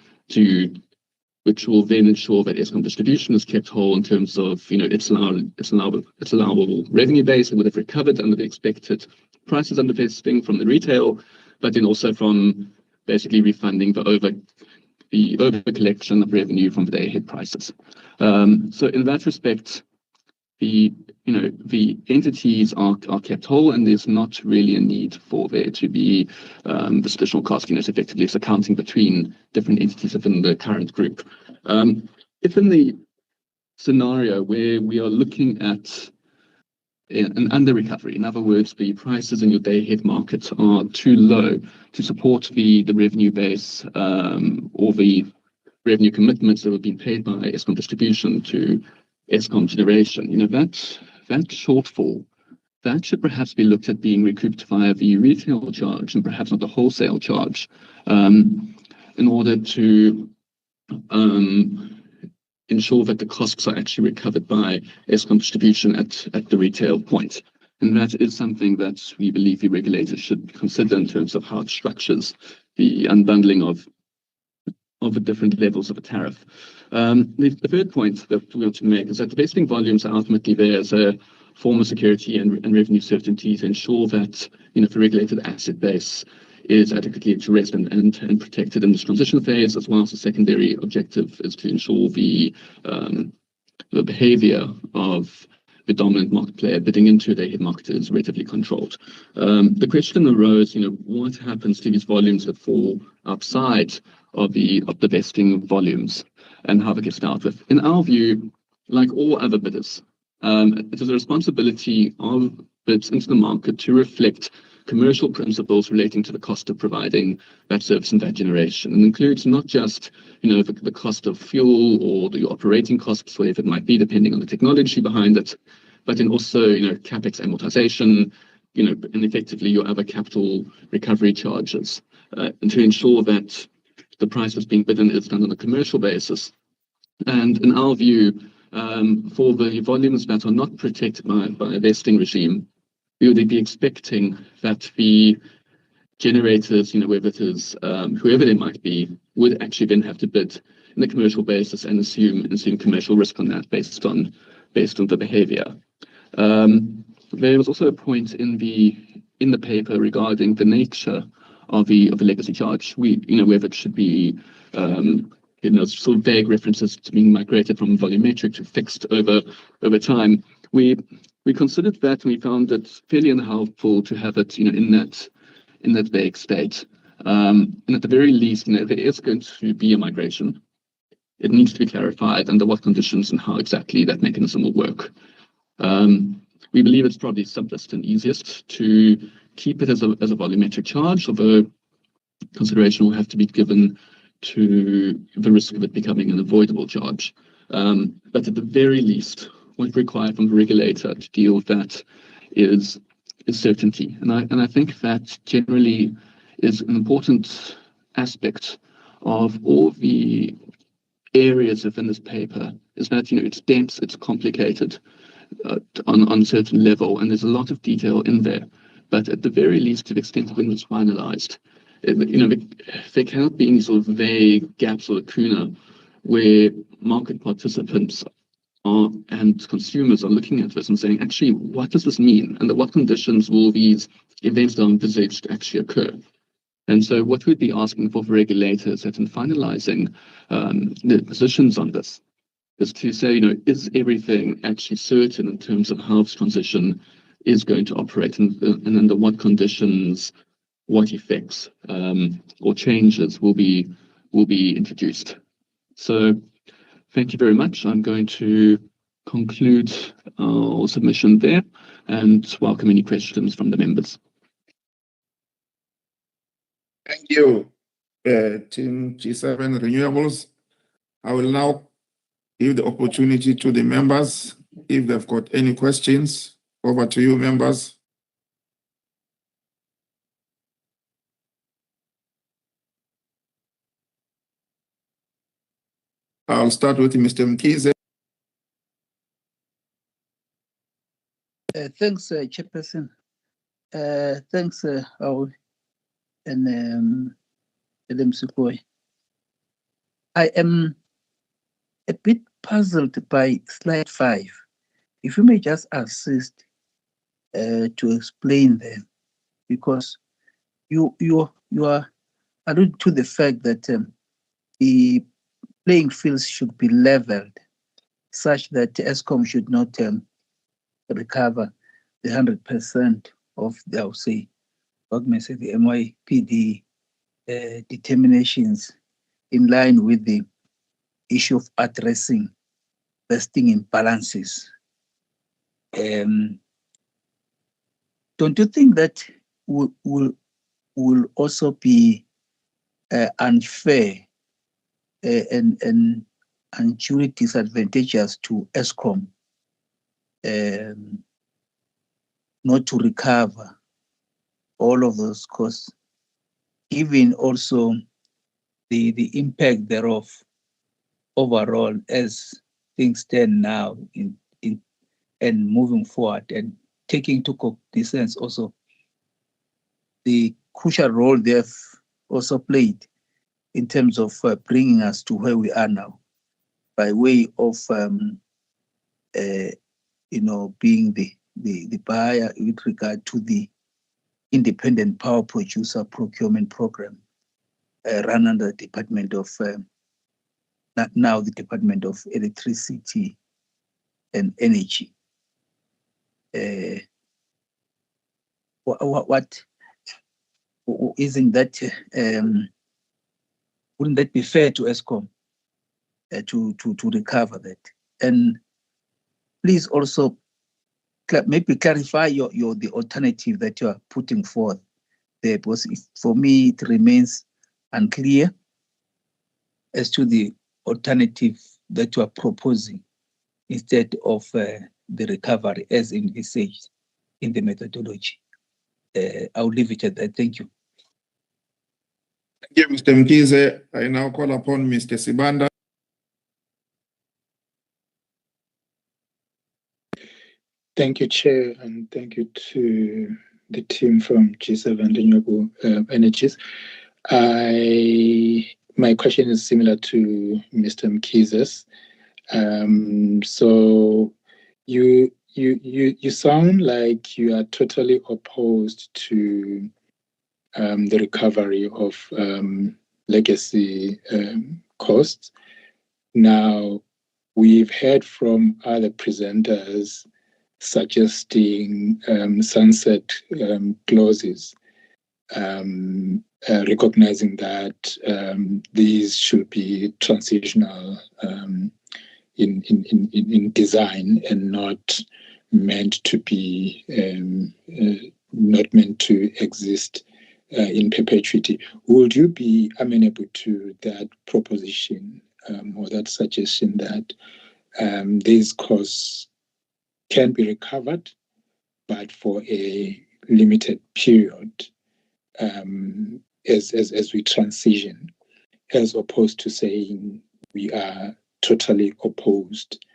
which will then ensure that Eskom distribution is kept whole in terms of its allowable revenue base and would have recovered under the expected prices under vesting from the retail, but then also from basically refunding the over collection of revenue from the day-ahead prices. So in that respect, the entities are kept whole, and there's not really a need for there to be this additional cost. Effectively it's accounting between different entities within the current group. If in the scenario where we are looking at an under recovery, in other words, the prices in your day-ahead markets are too low to support the revenue base or the revenue commitments that have been paid by Eskom distribution to Eskom generation, that shortfall, that should perhaps be looked at being recouped via the retail charge and perhaps not the wholesale charge, in order to ensure that the costs are actually recovered by Eskom distribution at the retail point. And that is something that we believe the regulators should consider in terms of how it structures the unbundling of the different levels of a tariff. The third point that we want to make is that the vesting volumes are ultimately there as a form of security and revenue certainty to ensure that the regulated asset base is adequately addressed and protected in this transition phase, as well as the secondary objective is to ensure the behavior of the dominant market player bidding into the day-ahead market is relatively controlled. The question arose, what happens to these volumes that fall outside of the vesting volumes and how that gets dealt with? In our view, like all other bidders, it is a responsibility of bids into the market to reflect commercial principles relating to the cost of providing that service and that generation, and includes not just the cost of fuel or the operating costs, whatever it might be, depending on the technology behind it, but then also capex amortization, and effectively your other capital recovery charges, and to ensure that the price that's being bidden is done on a commercial basis. And in our view, for the volumes that are not protected by a vesting regime, we would be expecting that the generators, whether it is whoever they might be, would actually then have to bid in the commercial basis and assume commercial risk on that based on the behavior. There was also a point in the paper regarding the nature of the legacy charge. Whether it should be sort of vague references to being migrated from volumetric to fixed over time. We considered that, and we found it fairly unhelpful to have it in that vague state. And at the very least, there is going to be a migration. It needs to be clarified under what conditions and how exactly that mechanism will work. We believe it's probably simplest and easiest to keep it as a volumetric charge, although consideration will have to be given to the risk of it becoming an avoidable charge. But at the very least, what required from the regulator to deal with that is certainty. And I think that generally is an important aspect of all the areas within this paper, is that, it's dense, it's complicated on a certain level, and there's a lot of detail in there. But at the very least, to the extent when it's finalized, there cannot be any sort of vague gaps or lacuna where market participants and consumers are looking at this and saying, actually, what does this mean? Under what conditions will these events that are envisaged actually occur? And so what we'd be asking for regulators that in finalizing the positions on this is to say, is everything actually certain in terms of how this transition is going to operate, and under what conditions, what effects or changes will be introduced. So thank you very much. I'm going to conclude our submission there and welcome any questions from the members. Thank you, Team G7 Renewables. I will now give the opportunity to the members if they've got any questions. Over to you, members. I'll start with Mr. Mkize. Thanks, Chairperson. Thanks, Raul and Madam Sukoi. I am a bit puzzled by slide 5. If you may just assist to explain them, because you are alluding to the fact that the playing fields should be leveled such that ESCOM should not recover the 100% of the, I would say, what may I say, the MYPD determinations in line with the issue of addressing vesting imbalances. Don't you think that will also be unfair and unduly disadvantageous to ESCOM not to recover all of those costs, given also the impact thereof overall as things stand now and moving forward, and taking into cognizance also the crucial role they've also played in terms of bringing us to where we are now, by way of being the buyer with regard to the independent power producer procurement program run under the Department of now the Department of Electricity and Energy. What isn't that? Wouldn't that be fair to ESCOM to recover that? And please also maybe clarify the alternative that you are putting forth there, because for me it remains unclear as to the alternative that you are proposing instead of the recovery as envisaged in the methodology. I'll leave it at that. Thank you. Thank you, Mr. Mkize. I now call upon Mr. Sibanda. Thank you, Chair, and thank you to the team from G7 Renewable Energies. My question is similar to Mr. Mkize's. So you sound like you are totally opposed to the recovery of legacy costs. Now, we've heard from other presenters suggesting sunset clauses, recognizing that these should be transitional in design and not meant to be not meant to exist in perpetuity. Would you be amenable to that proposition or that suggestion that these costs can be recovered, but for a limited period as we transition, as opposed to saying we are totally opposed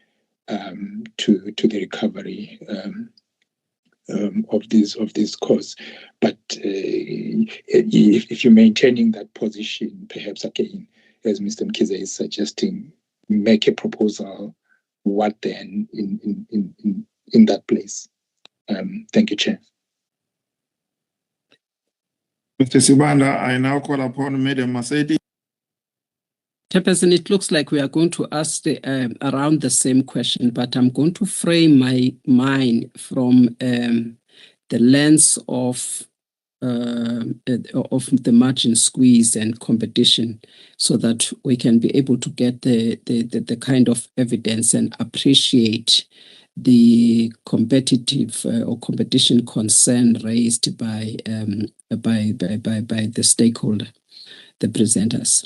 to the recovery of these costs. But if you're maintaining that position, perhaps again, as Mr. Mkize is suggesting, make a proposal. What then in that place? Thank you, Chair. Mr. Sibanda, I now call upon Madam Maseti. Chairperson, it looks like we are going to ask around the same question, but I'm going to frame mine from the lens of the margin squeeze and competition, so that we can be able to get the kind of evidence and appreciate the competitive or competition concern raised by the stakeholder, the presenters.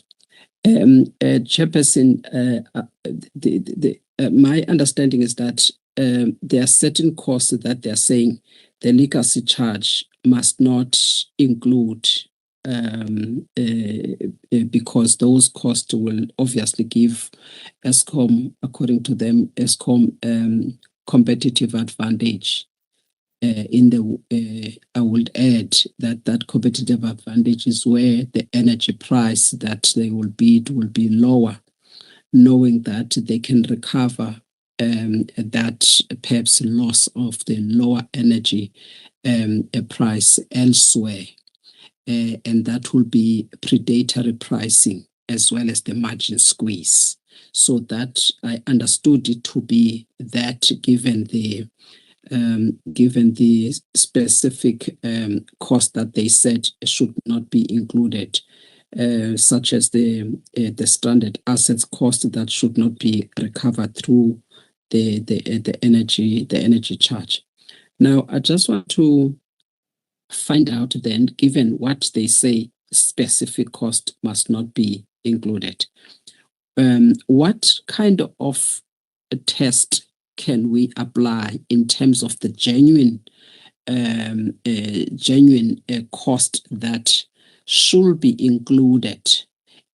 Chairperson, my understanding is that there are certain costs that they are saying the legacy charge must not include, because those costs will obviously give Eskom, according to them, Eskom competitive advantage. I would add that competitive advantage is where the energy price that they will bid will be lower, knowing that they can recover that perhaps loss of the lower energy price elsewhere, and that will be predatory pricing as well as the margin squeeze. So that I understood it to be that given the specific cost that they said should not be included, such as the stranded assets cost that should not be recovered through the energy charge. Now, I just want to find out then, given what they say, specific cost must not be included. What kind of a test can we apply in terms of the genuine cost that should be included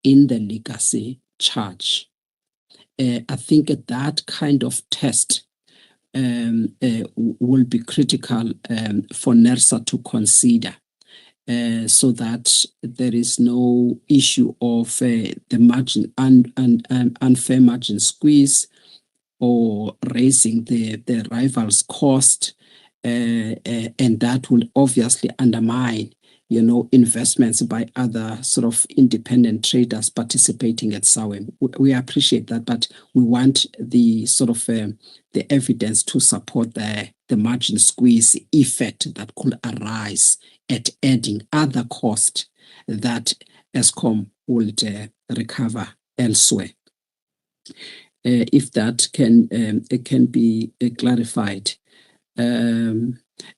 in the legacy charge? I think that kind of test will be critical for NERSA to consider, so that there is no issue of the margin and unfair margin squeeze, or raising the rivals' cost, and that will obviously undermine, investments by other sort of independent traders participating at SAWEM. We appreciate that, but we want the sort of the evidence to support the margin squeeze effect that could arise at adding other costs that Eskom would recover elsewhere. If that can be clarified.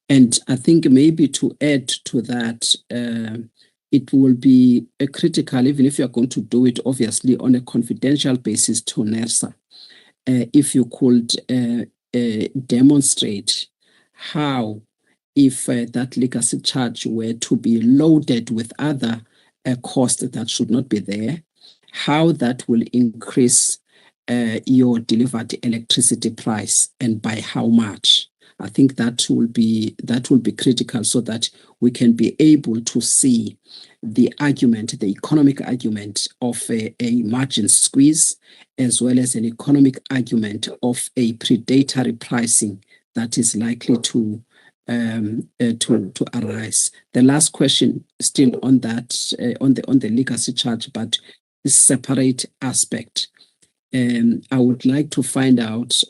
And I think maybe to add to that, it will be critical, even if you're going to do it, obviously, on a confidential basis to NERSA, if you could demonstrate how, if that legacy charge were to be loaded with other costs that should not be there, how that will increase your delivered electricity price, and by how much. I think that will be critical, so that we can be able to see the argument, the economic argument of a margin squeeze, as well as an economic argument of a predatory pricing that is likely to arise. The last question, still on that, on the legacy charge, but a separate aspect. I would like to find out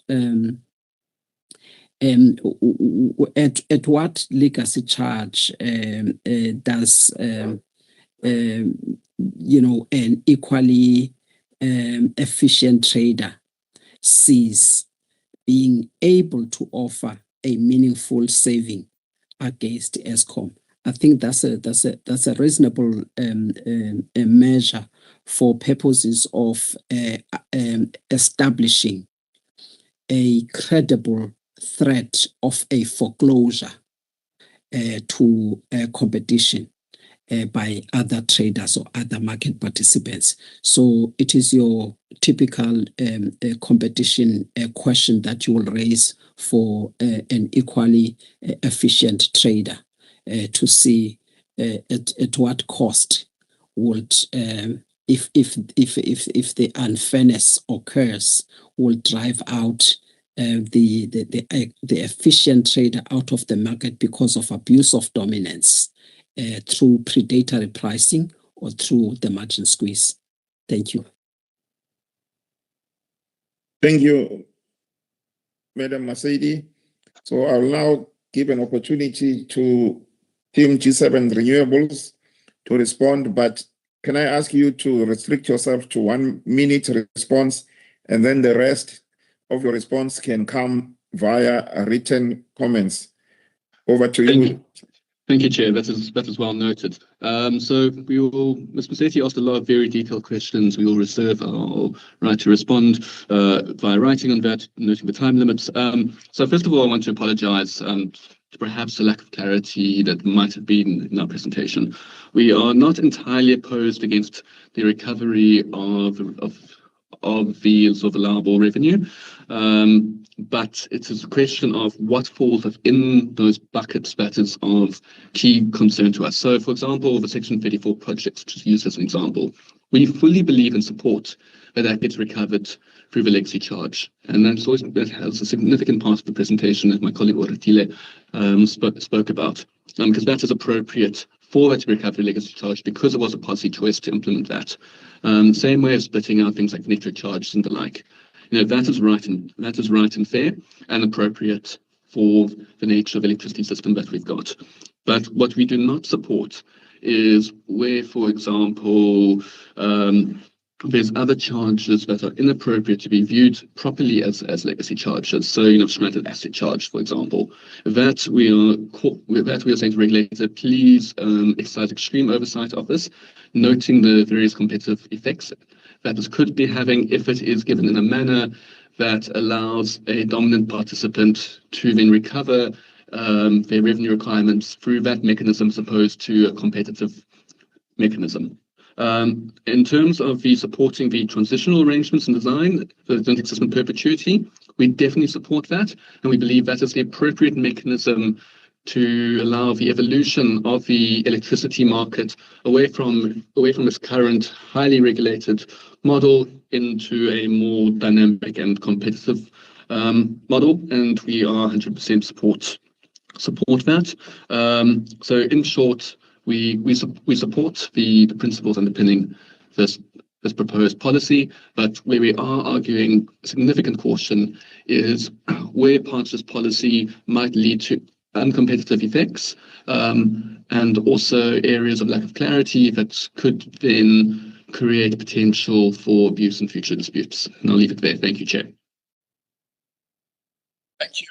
at what legacy charge does an equally efficient trader sees being able to offer a meaningful saving against Eskom. I think that's a reasonable measure for purposes of establishing a credible threat of a foreclosure to competition by other traders or other market participants. So it is your typical competition question that you will raise for an equally efficient trader to see at what cost would if the unfairness occurs, will drive out the efficient trader out of the market because of abuse of dominance through predatory pricing or through the margin squeeze. Thank you. Thank you, Madam Masidi. So I'll now give an opportunity to Team G7 Renewables to respond, but can I ask you to restrict yourself to 1 minute response, and then the rest of your response can come via written comments. Over to you. Thank you, Chair. That is well noted. So we will, Ms. Maseti asked a lot of very detailed questions. We will reserve our right to respond via writing on that, noting the time limits. So first of all, I want to apologize to perhaps a lack of clarity that might have been in our presentation. We are not entirely opposed against the recovery of the sort of allowable revenue. But it is a question of what falls within those buckets that is of key concern to us. So, for example, the Section 34 projects, just used as an example, we fully believe and support that gets recovered through the legacy charge. And that has a significant part of the presentation that my colleague Oratile spoke about, because that is appropriate for that to recover the legacy charge because it was a policy choice to implement that. Same way of splitting out things like network charges and the like. That is right and fair and appropriate for the nature of the electricity system that we've got. But what we do not support is where, for example, there's other charges that are inappropriate to be viewed properly as legacy charges. So, stranded asset charge, for example, that we are saying to regulator, please exercise extreme oversight of this, noting the various competitive effects that this could be having if it is given in a manner that allows a dominant participant to then recover their revenue requirements through that mechanism as opposed to a competitive mechanism. In terms of supporting the transitional arrangements and design for the system perpetuity, we definitely support that, and we believe that is the appropriate mechanism to allow the evolution of the electricity market away from its current highly regulated model into a more dynamic and competitive model, and we are 100% support that. So in short, we support the principles underpinning this proposed policy, but where we are arguing significant caution is where parts of this policy might lead to uncompetitive effects, and also areas of lack of clarity that could then create potential for abuse in future disputes. And I'll leave it there. Thank you, Chair. Thank you.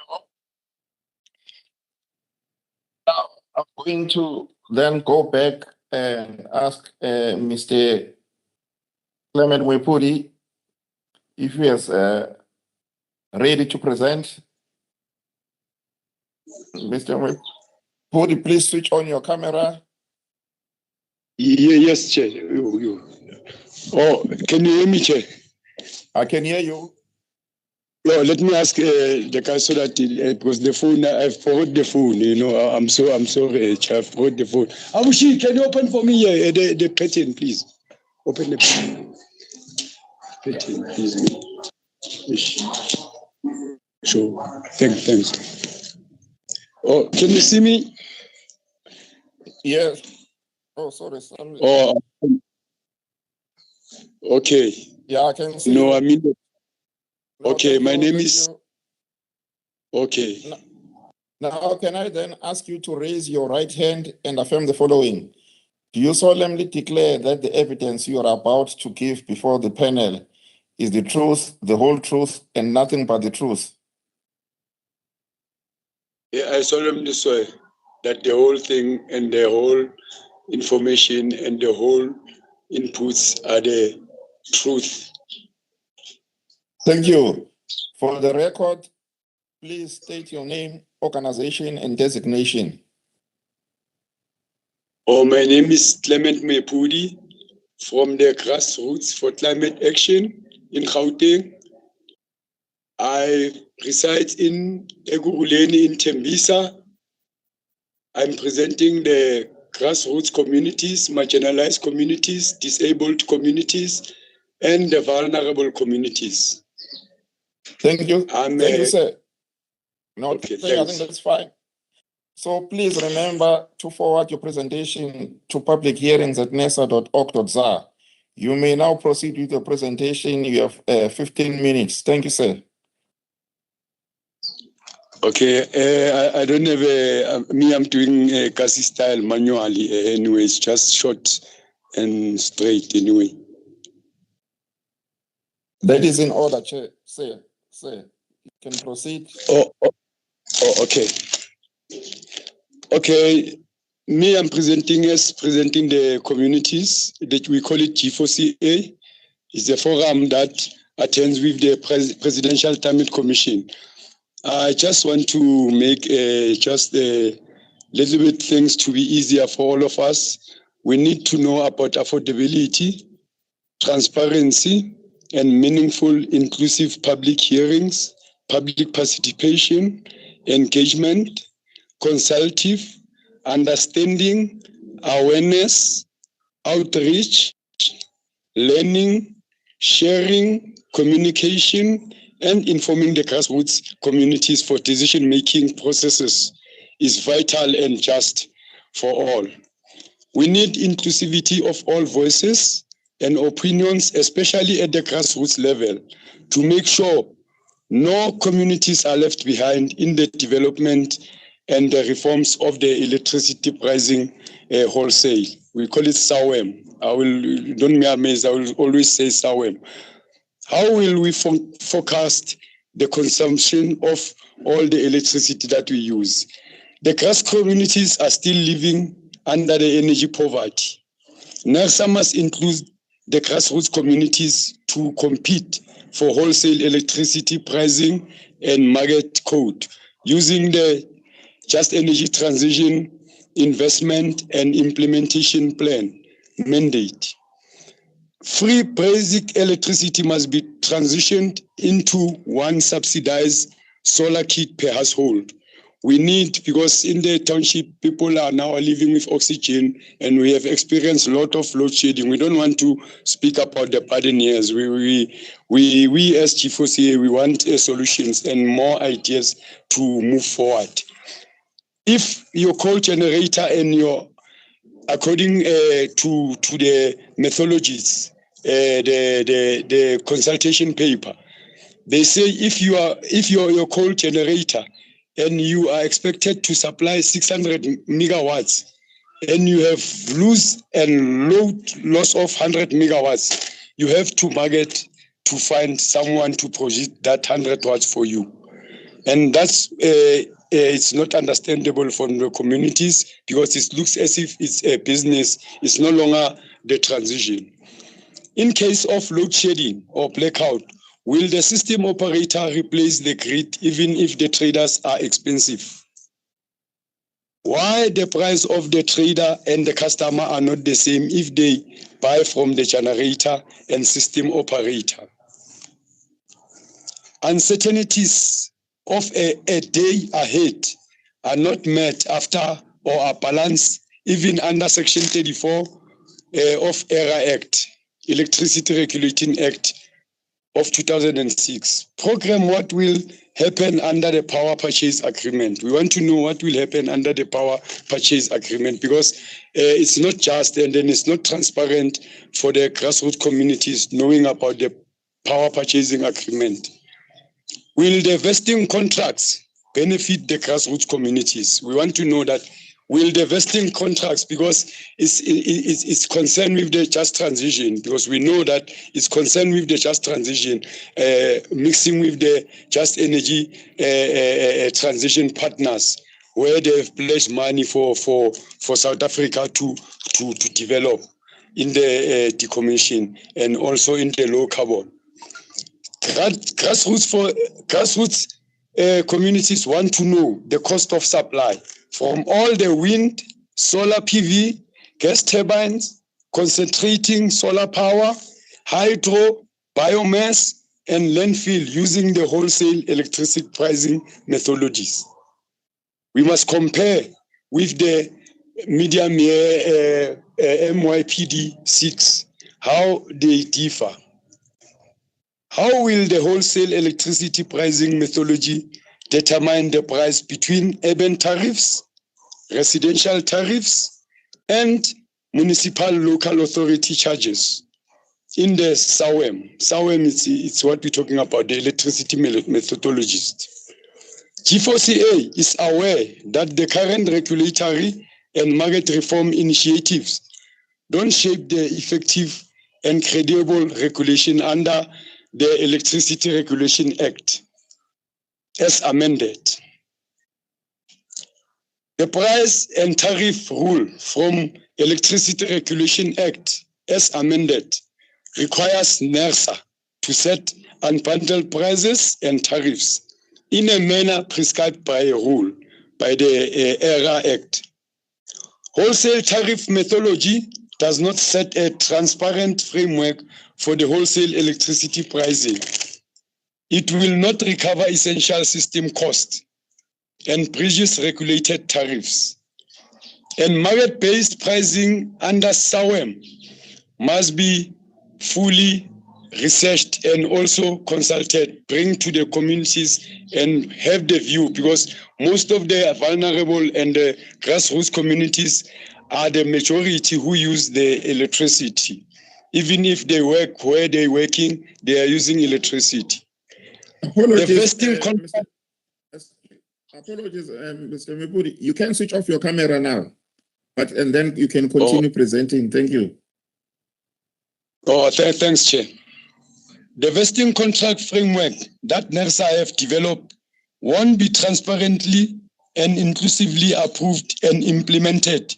Now, I'm going to then go back and ask Mr. Clement Wepudi if he is ready to present. Mr. Wepudi, please switch on your camera. Yes, Chair. Oh, can you hear me, Chair? I can hear you. No, let me ask the guy so that because the phone, I forgot the phone. I'm sorry, Chair, I forgot the phone. Abushi, can you open for me the pattern, please? Open the pattern, please. So, thanks. Oh, can you see me? Yes. Oh, sorry. Oh, okay. Yeah, I can see. No, you. I mean. Okay, my name thank is. you. Okay. Now, can I then ask you to raise your right hand and affirm the following? Do you solemnly declare that the evidence you are about to give before the panel is the truth, the whole truth, and nothing but the truth? Yeah, I solemnly swear that the whole thing and the whole information and the whole inputs are the truth. Thank you. For the record, please state your name, organization, and designation. My name is Clement Mepudi from the Grassroots for Climate Action in Gauteng. I reside in Eguruleni in Tembisa. I'm presenting the grassroots communities, marginalized communities, disabled communities, and the vulnerable communities. Thank you. Thank you, sir. No, Okay, I think thanks. that's fine. So please remember to forward your presentation to public hearings at nesa.org.za. You may now proceed with your presentation. You have 15 minutes. Thank you, sir. Okay, I don't have I'm doing Kasi style manually anyway. It's just short and straight anyway. That is in order, Chair. Sir, you can proceed. Okay. Okay, I'm presenting the communities that we call it G4CA. It's a forum that attends with the Presidential Climate Commission. I just want to make just a little bit things to be easier for all of us. We need to know about affordability, transparency, and meaningful, inclusive public hearings, public participation, engagement, consultative, understanding, awareness, outreach, learning, sharing, communication, and informing the grassroots communities for decision-making processes is vital and just for all. We need inclusivity of all voices and opinions, especially at the grassroots level, to make sure no communities are left behind in the development and the reforms of the electricity pricing wholesale. We call it SAWEM. Don't be amazed, I will always say SAWEM. How will we forecast the consumption of all the electricity that we use? The grass communities are still living under the energy poverty. NERSA must include the grassroots communities to compete for wholesale electricity pricing and market code using the Just Energy Transition Investment and Implementation Plan mandate. Free basic electricity must be transitioned into one subsidized solar kit per household. We need, because in the township, people are now living with oxygen and we have experienced a lot of load shedding. We don't want to speak about the pardon years. We as G4CA, we want solutions and more ideas to move forward. If your coal generator and your, according to the methodologies, the consultation paper, they say if your coal generator and you are expected to supply 600 megawatts and you have loss of 100 megawatts, you have to market to find someone to produce that 100 watts for you. And that's it's not understandable from the communities because it looks as if it's a business. It's no longer the transition. In case of load shedding or blackout, will the system operator replace the grid even if the traders are expensive? Why the price of the trader and the customer are not the same if they buy from the generator and system operator? Uncertainties of a day ahead are not met after or are balanced even under Section 34 of ERA Act, Electricity Regulating Act of 2006. Program what will happen under the power purchase agreement. We want to know what will happen under the power purchase agreement because it's not just and then it's not transparent for the grassroots communities knowing about the power purchasing agreement. Will the vesting contracts benefit the grassroots communities? We want to know that. Will the vesting contracts, because it's concerned with the just transition, because we know that it's concerned with the just transition, mixing with the just energy transition partners, where they've pledged money for South Africa to develop in the decommission and also in the low carbon. Grassroots communities want to know the cost of supply from all the wind, solar PV, gas turbines, concentrating solar power, hydro, biomass, and landfill using the wholesale electricity pricing methodologies. We must compare with the medium MYPD 6, how they differ. How will the wholesale electricity pricing methodology determine the price between urban tariffs, residential tariffs, and municipal local authority charges? In the SAWEM, it's what we're talking about, the electricity methodologist. G4CA is aware that the current regulatory and market reform initiatives don't shape the effective and credible regulation under the Electricity Regulation Act as amended. The price and tariff rule from Electricity Regulation Act as amended requires NERSA to set unbundled prices and tariffs in a manner prescribed by a rule by the ERA Act. Wholesale tariff methodology does not set a transparent framework for the wholesale electricity pricing. It will not recover essential system costs and bridges regulated tariffs. And market-based pricing under SAWEM must be fully researched and also consulted, bring to the communities and have the view, because most of the vulnerable and the grassroots communities are the majority who use the electricity. Even if they work where they're working, they are using electricity. Apologies, apologies, Mr. Mepudi. You can switch off your camera now, and then you can continue presenting. Thank you. Thanks, Chair. The vesting contract framework that NERSA have developed won't be transparently and inclusively approved and implemented,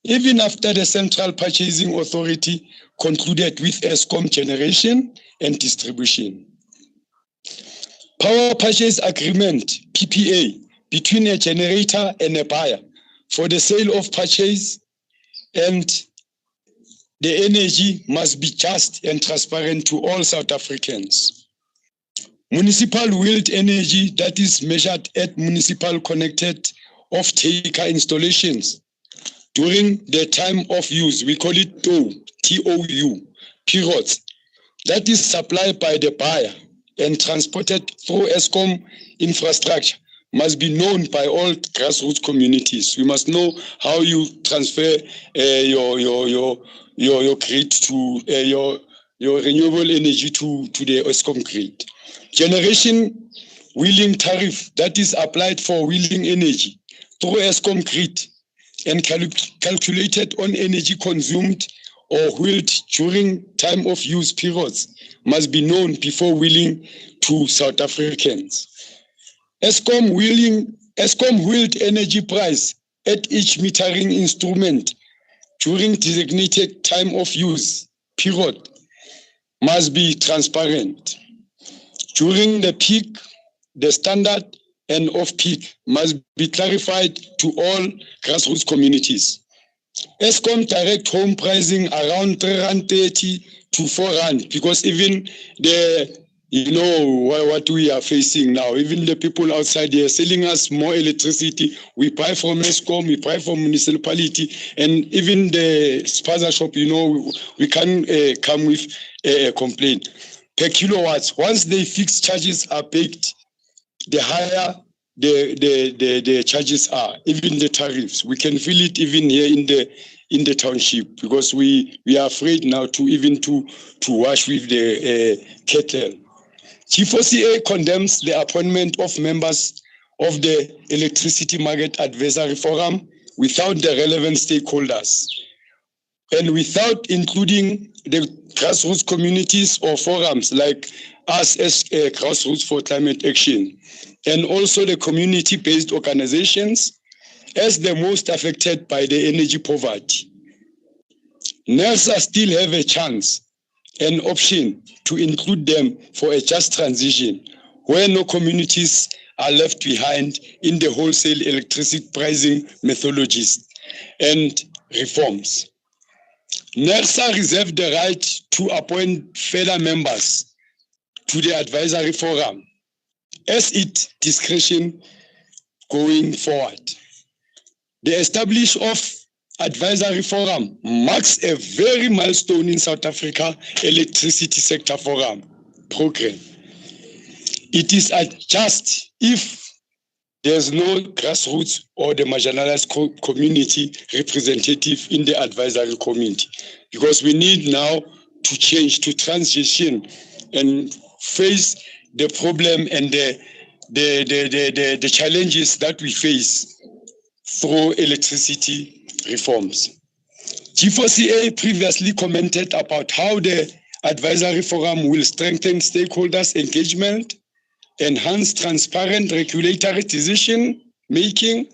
even after the Central Purchasing Authority concluded with ESCOM generation and distribution. Power Purchase Agreement, PPA, between a generator and a buyer for the sale of purchase, and the energy must be just and transparent to all South Africans. Municipal wheeled energy that is measured at municipal connected off-taker installations during the time of use, we call it TOU, periods, that is supplied by the buyer and transported through ESCOM infrastructure must be known by all grassroots communities. We must know how you transfer your grid to your renewable energy to the ESCOM grid. Generation wheeling tariff that is applied for wheeling energy through ESCOM grid and calculated on energy consumed or wheeled during time of use periods must be known before wheeling to South Africans. ESCOM wheeled energy price at each metering instrument during designated time of use period must be transparent. During the peak, the standard and off-peak must be clarified to all grassroots communities. ESCOM direct home pricing around 330 to 4 rand, because even what we are facing now, even the people outside, they are selling us more electricity. We buy from ESCOM, we buy from municipality, and even the spaza shop, we can come with a complaint. Per kilowatts, once the fixed charges are baked, the higher the charges are, even the tariffs. We can feel it even here in the township, because we are afraid now to wash with the kettle. G4CA condemns the appointment of members of the Electricity Market Advisory Forum without the relevant stakeholders and without including the grassroots communities or forums like us as Grassroots for Climate Action, and also the community-based organizations as the most affected by the energy poverty. NERSA still have a chance, an option to include them for a just transition where no communities are left behind in the wholesale electricity pricing methodologies and reforms. NERSA reserved the right to appoint further members to the advisory forum as its discretion going forward. The establishment of advisory forum marks a very milestone in South Africa electricity sector forum program. It is a just if there's no grassroots or the marginalized community representative in the advisory committee, because we need now to change, to transition and face the problem and the challenges that we face through electricity reforms. G4CA previously commented about how the advisory forum will strengthen stakeholders' engagement, enhance transparent regulatory decision making,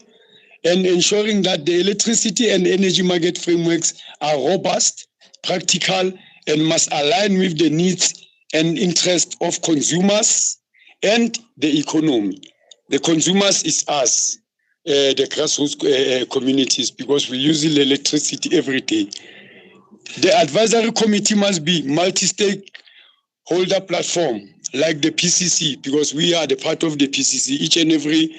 and ensuring that the electricity and energy market frameworks are robust, practical, and must align with the needs and interests of consumers and the economy. The consumers is us, the grassroots communities, because we use electricity every day. The advisory committee must be multi-stakeholder platform, like the PCC, because we are the part of the PCC. Each and every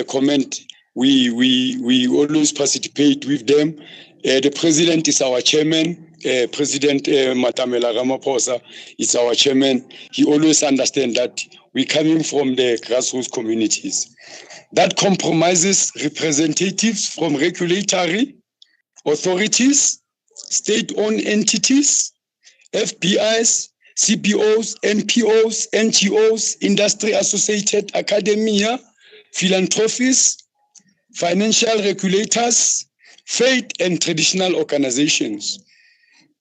comment, we always participate with them. The president is our chairman. President Matamela Ramaphosa is our chairman. He always understands that we're coming from the grassroots communities. That compromises representatives from regulatory authorities, state-owned entities, FPIs, CPOs, NPOs, NGOs, industry-associated academia, philanthropists, financial regulators, faith and traditional organizations.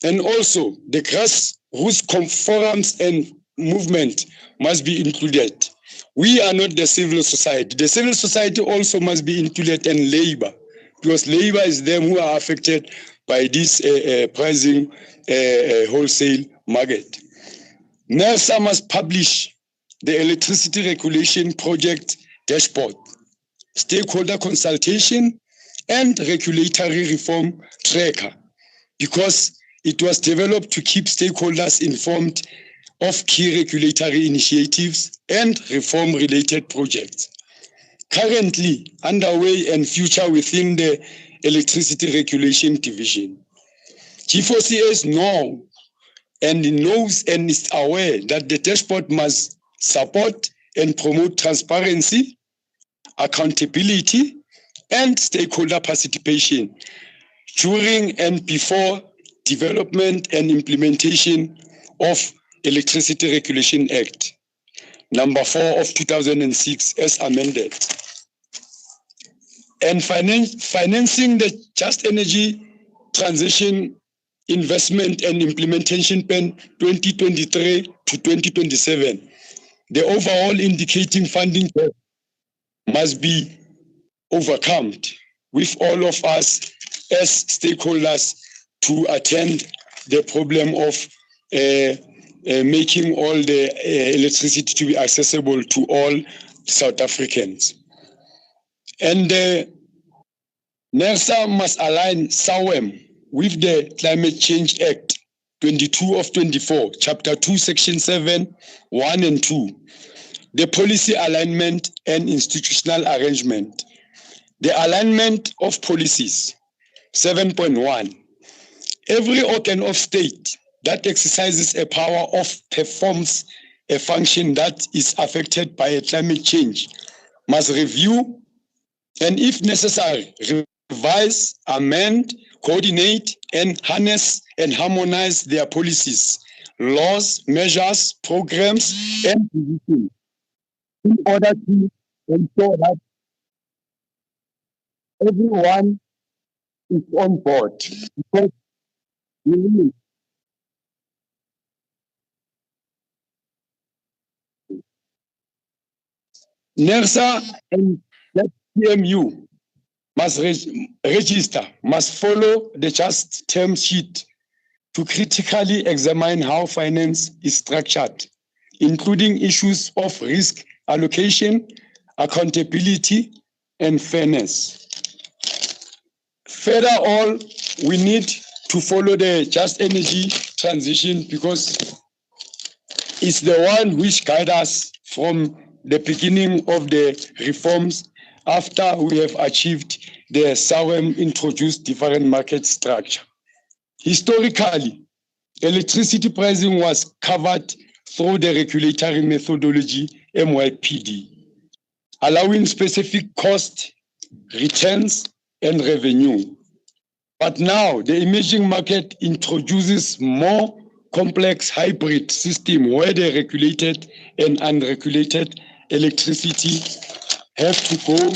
And also, the grassroots forums and movement must be included. We are not the civil society. The civil society also must be included, and labor, because labor is them who are affected by this pricing wholesale market. NERSA must publish the electricity regulation project dashboard, stakeholder consultation, and regulatory reform tracker, because it was developed to keep stakeholders informed of key regulatory initiatives and reform-related projects currently underway and future within the Electricity Regulation Division. G4CA knows and is aware that the dashboard must support and promote transparency, accountability, and stakeholder participation during and before development and implementation of Electricity Regulation Act, number 4 of 2006 as amended. And financing the Just Energy Transition Investment and Implementation Plan 2023 to 2027. The overall indicating funding must be overcome with all of us as stakeholders to attend the problem of making all the electricity to be accessible to all South Africans. And NERSA must align SAWEM with the Climate Change Act 22 of 24, Chapter 2, Section 7, 1 and 2, the policy alignment and institutional arrangement, the alignment of policies, 7.1. Every organ of state that exercises a power of performs a function that is affected by a climate change must review and, if necessary, revise, amend, coordinate, and harness and harmonize their policies, laws, measures, programs, and positions in order to ensure that everyone is on board. Because we need NERSA and PMU must register, must follow the just term sheet to critically examine how finance is structured, including issues of risk allocation, accountability, and fairness. Furthermore, we need to follow the just energy transition because it's the one which guides us from the beginning of the reforms after we have achieved the SAWEM introduced different market structure. Historically, electricity pricing was covered through the regulatory methodology MYPD, allowing specific cost, returns, and revenue. But now the emerging market introduces more complex hybrid system where the regulated and unregulated electricity have to go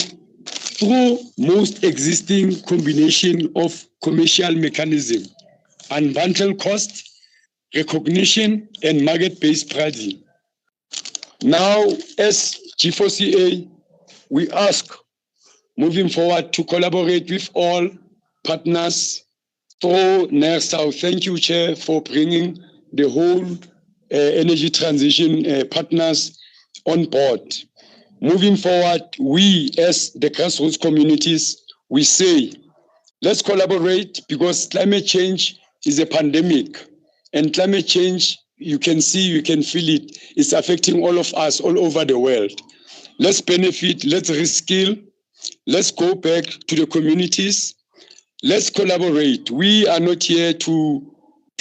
through most existing combination of commercial mechanism, unbundled cost, recognition, and market-based pricing. Now, as G4CA, we ask moving forward to collaborate with all partners through NERSA. Thank you, Chair, for bringing the whole energy transition partners on board. Moving forward, we as the grassroots communities, we say, let's collaborate because climate change is a pandemic. And climate change, you can see, you can feel it. It's affecting all of us all over the world. Let's benefit, let's reskill, let's go back to the communities. Let's collaborate. We are not here to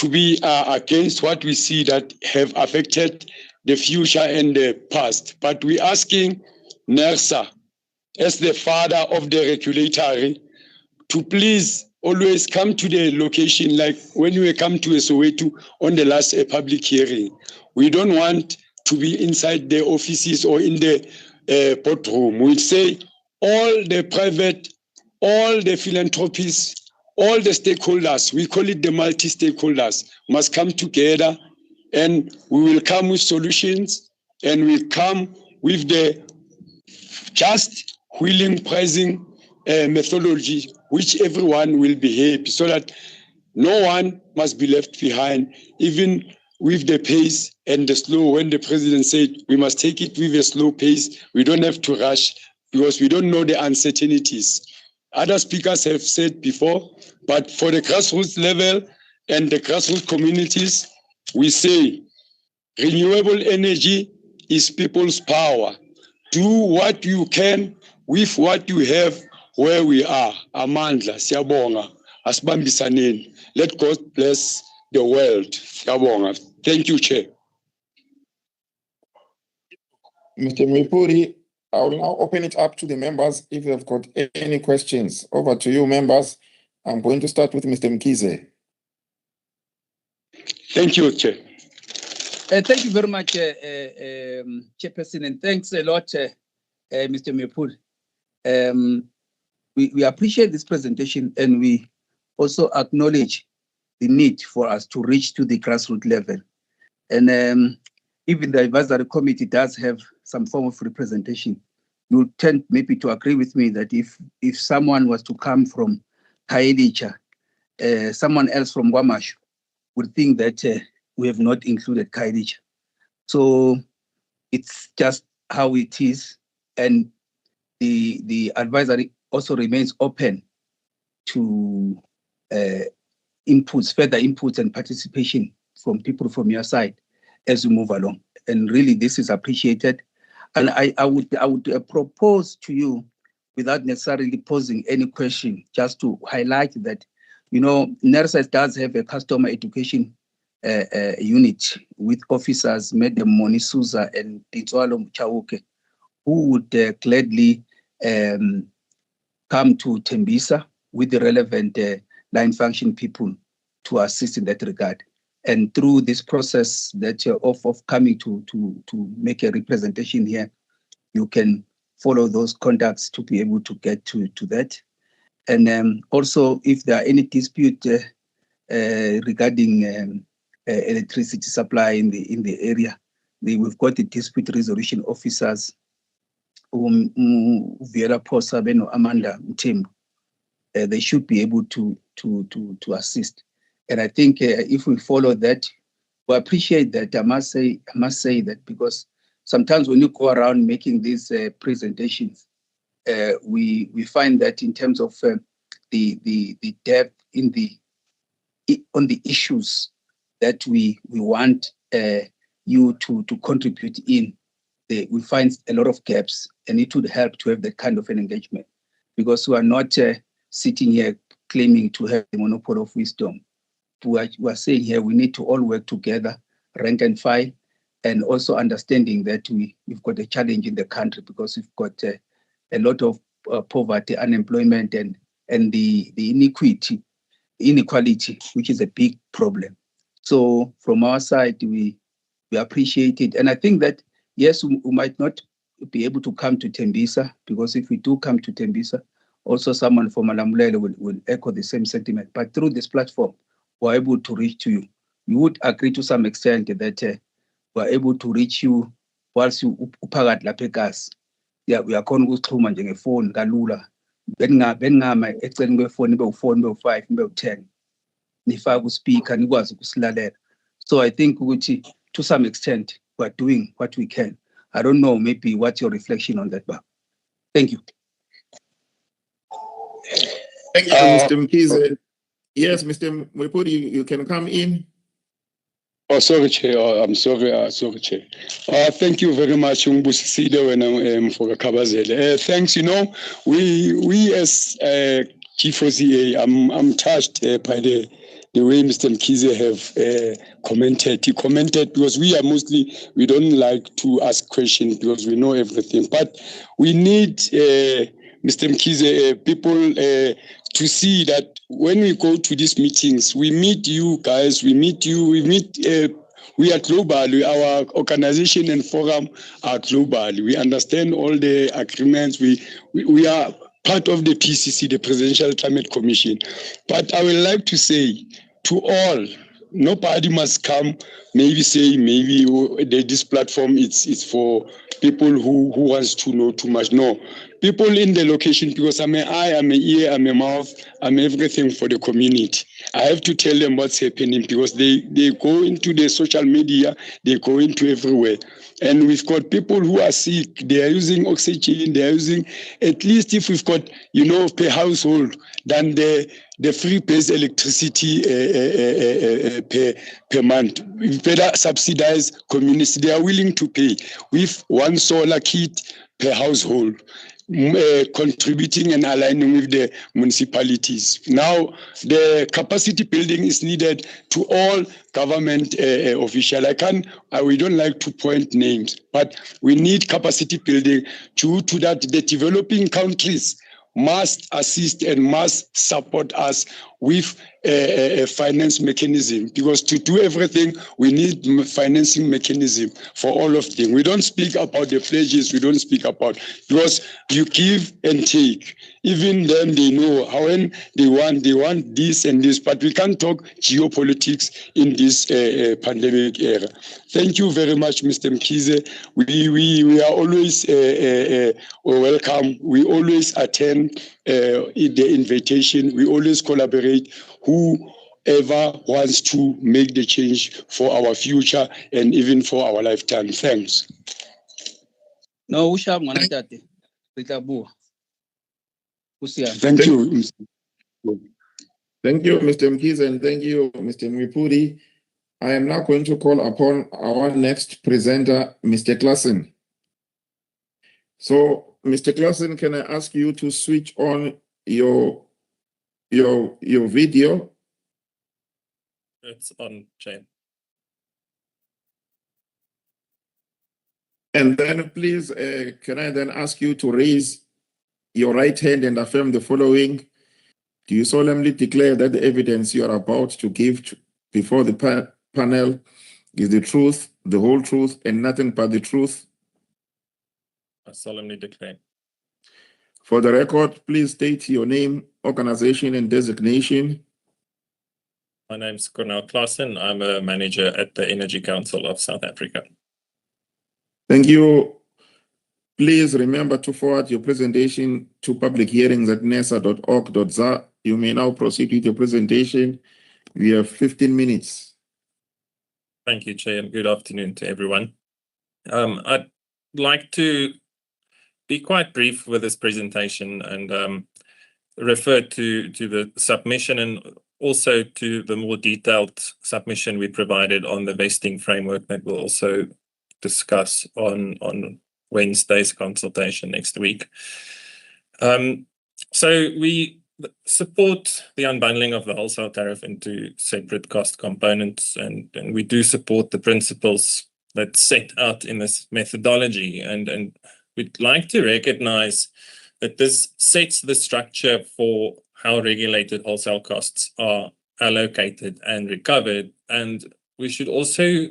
be against what we see that have affected the future and the past, but we're asking NERSA, as the father of the regulatory, to please always come to the location, like when we come to Soweto on the last public hearing. We don't want to be inside the offices or in the boardroom. We say all the private, all the philanthropists, all the stakeholders, we call it the multi-stakeholders, must come together and we will come with solutions and we come with the just wheeling pricing methodology, which everyone will be happy so that no one must be left behind, even with the pace and the slow. When the president said we must take it with a slow pace, we don't have to rush because we don't know the uncertainties. Other speakers have said before, but for the grassroots level and the grassroots communities, we say renewable energy is people's power. Do what you can with what you have where we are. Amandla, siyabonga, asibambisaneni. Let God bless the world. Siyabonga. Thank you, Chair. Mr. Mipuri, I will now open it up to the members if they've got any questions. Over to you, members. I'm going to start with Mr. Mkize. Thank you, Chair. Thank you very much, Chairperson, and thanks a lot, Mr. Mipuri. We appreciate this presentation and we also acknowledge the need for us to reach to the grassroots level. And even the advisory committee does have some form of representation. You tend maybe to agree with me that if someone was to come from Khayelitsha, someone else from Guamashu would think that we have not included Khayelitsha. So it's just how it is. And the advisory also remains open to inputs, further inputs and participation from people from your side as we move along. And really, this is appreciated. And I would propose to you, without necessarily posing any question, just to highlight that, you know, NERSA does have a customer education unit with officers, Madam Moni Souza and Titswalo Chauke, who would gladly come to Tembisa with the relevant line function people to assist in that regard. And through this process that of coming to make a representation here, you can follow those contacts to be able to get to that. And also, if there are any dispute regarding electricity supply in the area, we've got the dispute resolution officers, Vera Posa, Beno Amanda Mtembu. They should be able to assist. And I think if we follow that, we appreciate that. I must say that because sometimes when you go around making these presentations, we find that in terms of the depth in the on the issues that we want you to contribute in. We find a lot of gaps, and it would help to have that kind of an engagement, because we are not sitting here claiming to have the monopoly of wisdom. We are saying here we need to all work together, rank and file, and also understanding that we've got a challenge in the country because we've got a lot of poverty, unemployment, and the inequality, which is a big problem. So from our side, we appreciate it. And I think that, yes, we might not be able to come to Tembisa, because if we do come to Tembisa, also someone from Malamulele will echo the same sentiment. But through this platform, we're able to reach to you. You would agree to some extent that we're able to reach you whilst you uphakathi lapha eKasi. Yeah, uyakhona ukuxhuma nje ngefoni kalula. Beningama eceleni kwefoni ibe u4 ibe u5 ibe u10. Nifaka uspeaker nikwazi ukusilalela. So I think ukuthi to some extent we're doing what we can. I don't know, maybe what's your reflection on that, Bob? Thank you. Thank you, Mr. Mkhize. Yes, Mr. Mwepudi, you can come in. Oh, sorry, Chair. I'm sorry, Chair. Thank you very much, Umbusisile, for Kabazele. Thanks. You know, we as G4CA, I'm touched by the way Mr. Mkhize have commented. He commented because we don't like to ask questions because we know everything. But we need, Mr. Mkhize, people to see that when we go to these meetings, we meet you guys, we are global. Our organization and forum are global. We understand all the agreements. We are part of the PCC, the Presidential Climate Commission. But I would like to say to all, nobody must come, maybe this platform it's for people who wants to know too much. No, people in the location, because I'm an eye, I'm an ear, I'm a mouth, I'm everything for the community. I have to tell them what's happening because they go into the social media, they go into everywhere. And we've got people who are sick, they are using oxygen, they are using, at least if we've got, per household, than the free base electricity per month. We better subsidize communities. They are willing to pay with one solar kit per household, contributing and aligning with the municipalities. Now, the capacity building is needed to all government officials. We don't like to point names, but we need capacity building due to that the developing countries must assist and must support us with a finance mechanism, because to do everything, we need financing mechanism for all of them. We don't speak about the pledges, we don't speak about, because you give and take. Even then they know how when they want this and this, but we can't talk geopolitics in this pandemic era. Thank you very much, Mr. Mkhize. We are always welcome. We always attend the invitation. We always collaborate. Whoever wants to make the change for our future and even for our lifetime. Thanks. No, Ushab Manatate. Thank you. Thank you, Mr. Mkhize, and thank you, Mr. Mwipudi. I am now going to call upon our next presenter, Mr. Klassen. So, Mr. Klassen, can I ask you to switch on your video? It's on, Chair. And then please, can I then ask you to raise your right hand and affirm the following? Do you solemnly declare that the evidence you are about to give before the panel is the truth, the whole truth, and nothing but the truth? I solemnly declare. For the record, please state your name, organization, and designation. My name is Cornel Klassen. I'm a manager at the Energy Council of South Africa. Thank you. Please remember to forward your presentation to public hearings at nesa.org.za. You may now proceed with your presentation. We have 15 minutes. Thank you, Chair, and good afternoon to everyone. I'd like to be quite brief with this presentation and refer to the submission and also to the more detailed submission we provided on the vesting framework that we'll also discuss on Wednesday's consultation next week. So we support the unbundling of the wholesale tariff into separate cost components, and we do support the principles that's set out in this methodology. And we'd like to recognize that this sets the structure for how regulated wholesale costs are allocated and recovered. And we should also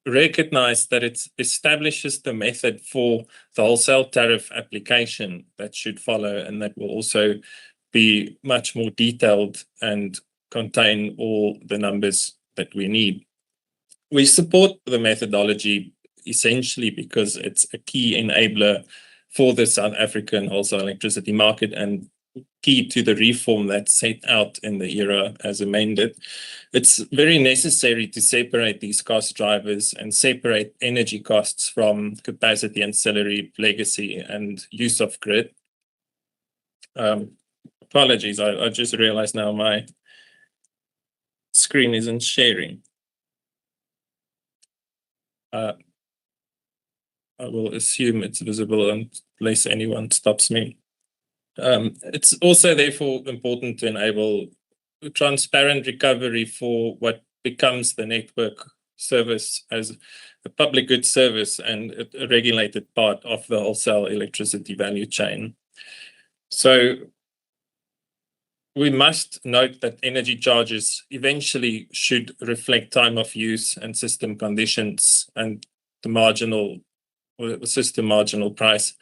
recognize that it establishes the method for the wholesale tariff application that should follow, and that will also be much more detailed and contain all the numbers that we need. We support the methodology essentially because it's a key enabler for the South African wholesale electricity market and key to the reform that's set out in the ERA as amended. It's very necessary to separate these cost drivers and separate energy costs from capacity, ancillary, legacy, and use of grid. Apologies, I just realized now my screen isn't sharing. I will assume it's visible unless anyone stops me. It's also therefore important to enable transparent recovery for what becomes the network service as a public good service and a regulated part of the wholesale electricity value chain. So we must note that energy charges eventually should reflect time of use and system conditions and the marginal or system marginal price.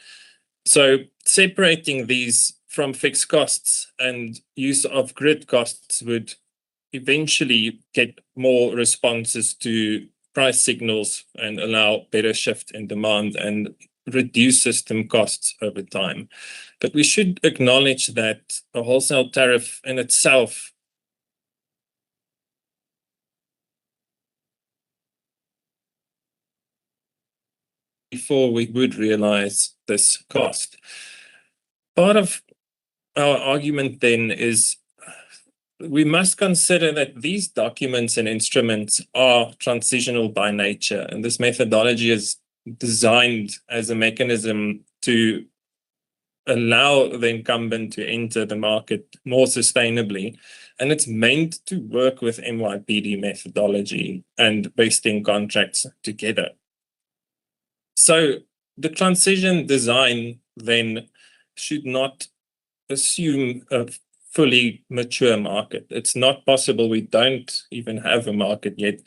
So separating these from fixed costs and use of grid costs would eventually get more responses to price signals and allow better shift in demand and reduce system costs over time. But we should acknowledge that a wholesale tariff in itself before we would realize this cost. Part of our argument then is we must consider that these documents and instruments are transitional by nature, and this methodology is designed as a mechanism to allow the incumbent to enter the market more sustainably. And it's meant to work with MYPD methodology and vesting contracts together. So the transition design then should not assume a fully mature market. It's not possible. We don't even have a market yet.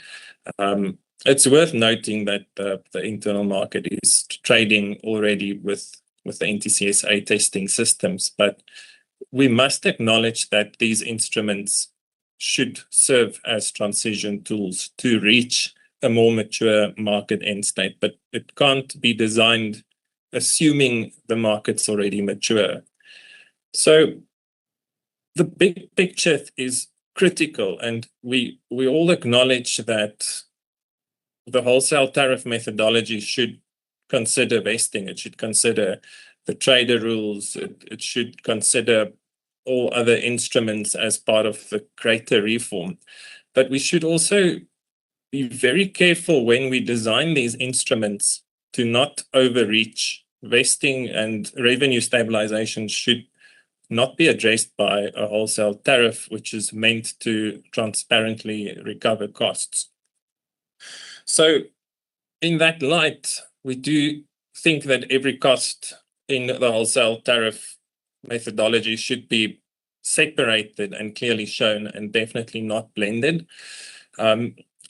It's worth noting that the internal market is trading already with the NTCSA testing systems, but we must acknowledge that these instruments should serve as transition tools to reach a more mature market end state, but it can't be designed assuming the market's already mature. So the big picture is critical, and we all acknowledge that the wholesale tariff methodology should consider vesting. It should consider the trader rules. It should consider all other instruments as part of the greater reform. But we should also be very careful when we design these instruments to not overreach. Vesting and revenue stabilization should not be addressed by a wholesale tariff, which is meant to transparently recover costs. So in that light, we do think that every cost in the wholesale tariff methodology should be separated and clearly shown and definitely not blended.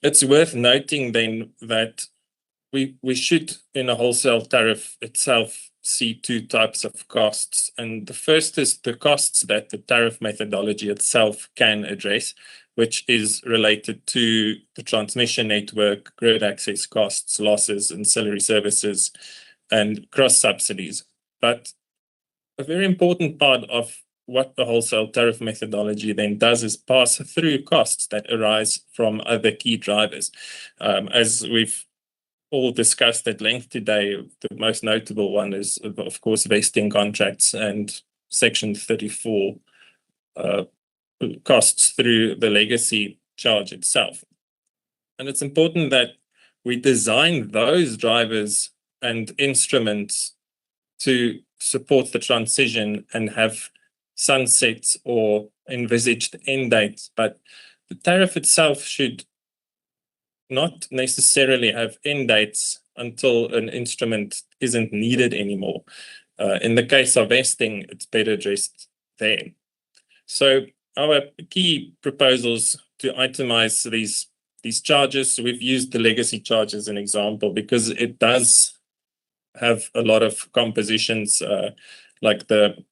It's worth noting then that we should, in a wholesale tariff itself, see two types of costs. And the first is the costs that the tariff methodology itself can address, which is related to the transmission network, grid access costs, losses, ancillary services, and cross subsidies. But a very important part of what the wholesale tariff methodology then does is pass through costs that arise from other key drivers. As we've all discussed at length today, the most notable one is, of course, vesting contracts and Section 34 costs through the legacy charge itself. And it's important that we design those drivers and instruments to support the transition and have sunsets or envisaged end dates. But the tariff itself should not necessarily have end dates until an instrument isn't needed anymore. In the case of vesting, it's better addressed there. So our key proposals to itemize these charges, we've used the legacy charge as an example because it does have a lot of compositions like the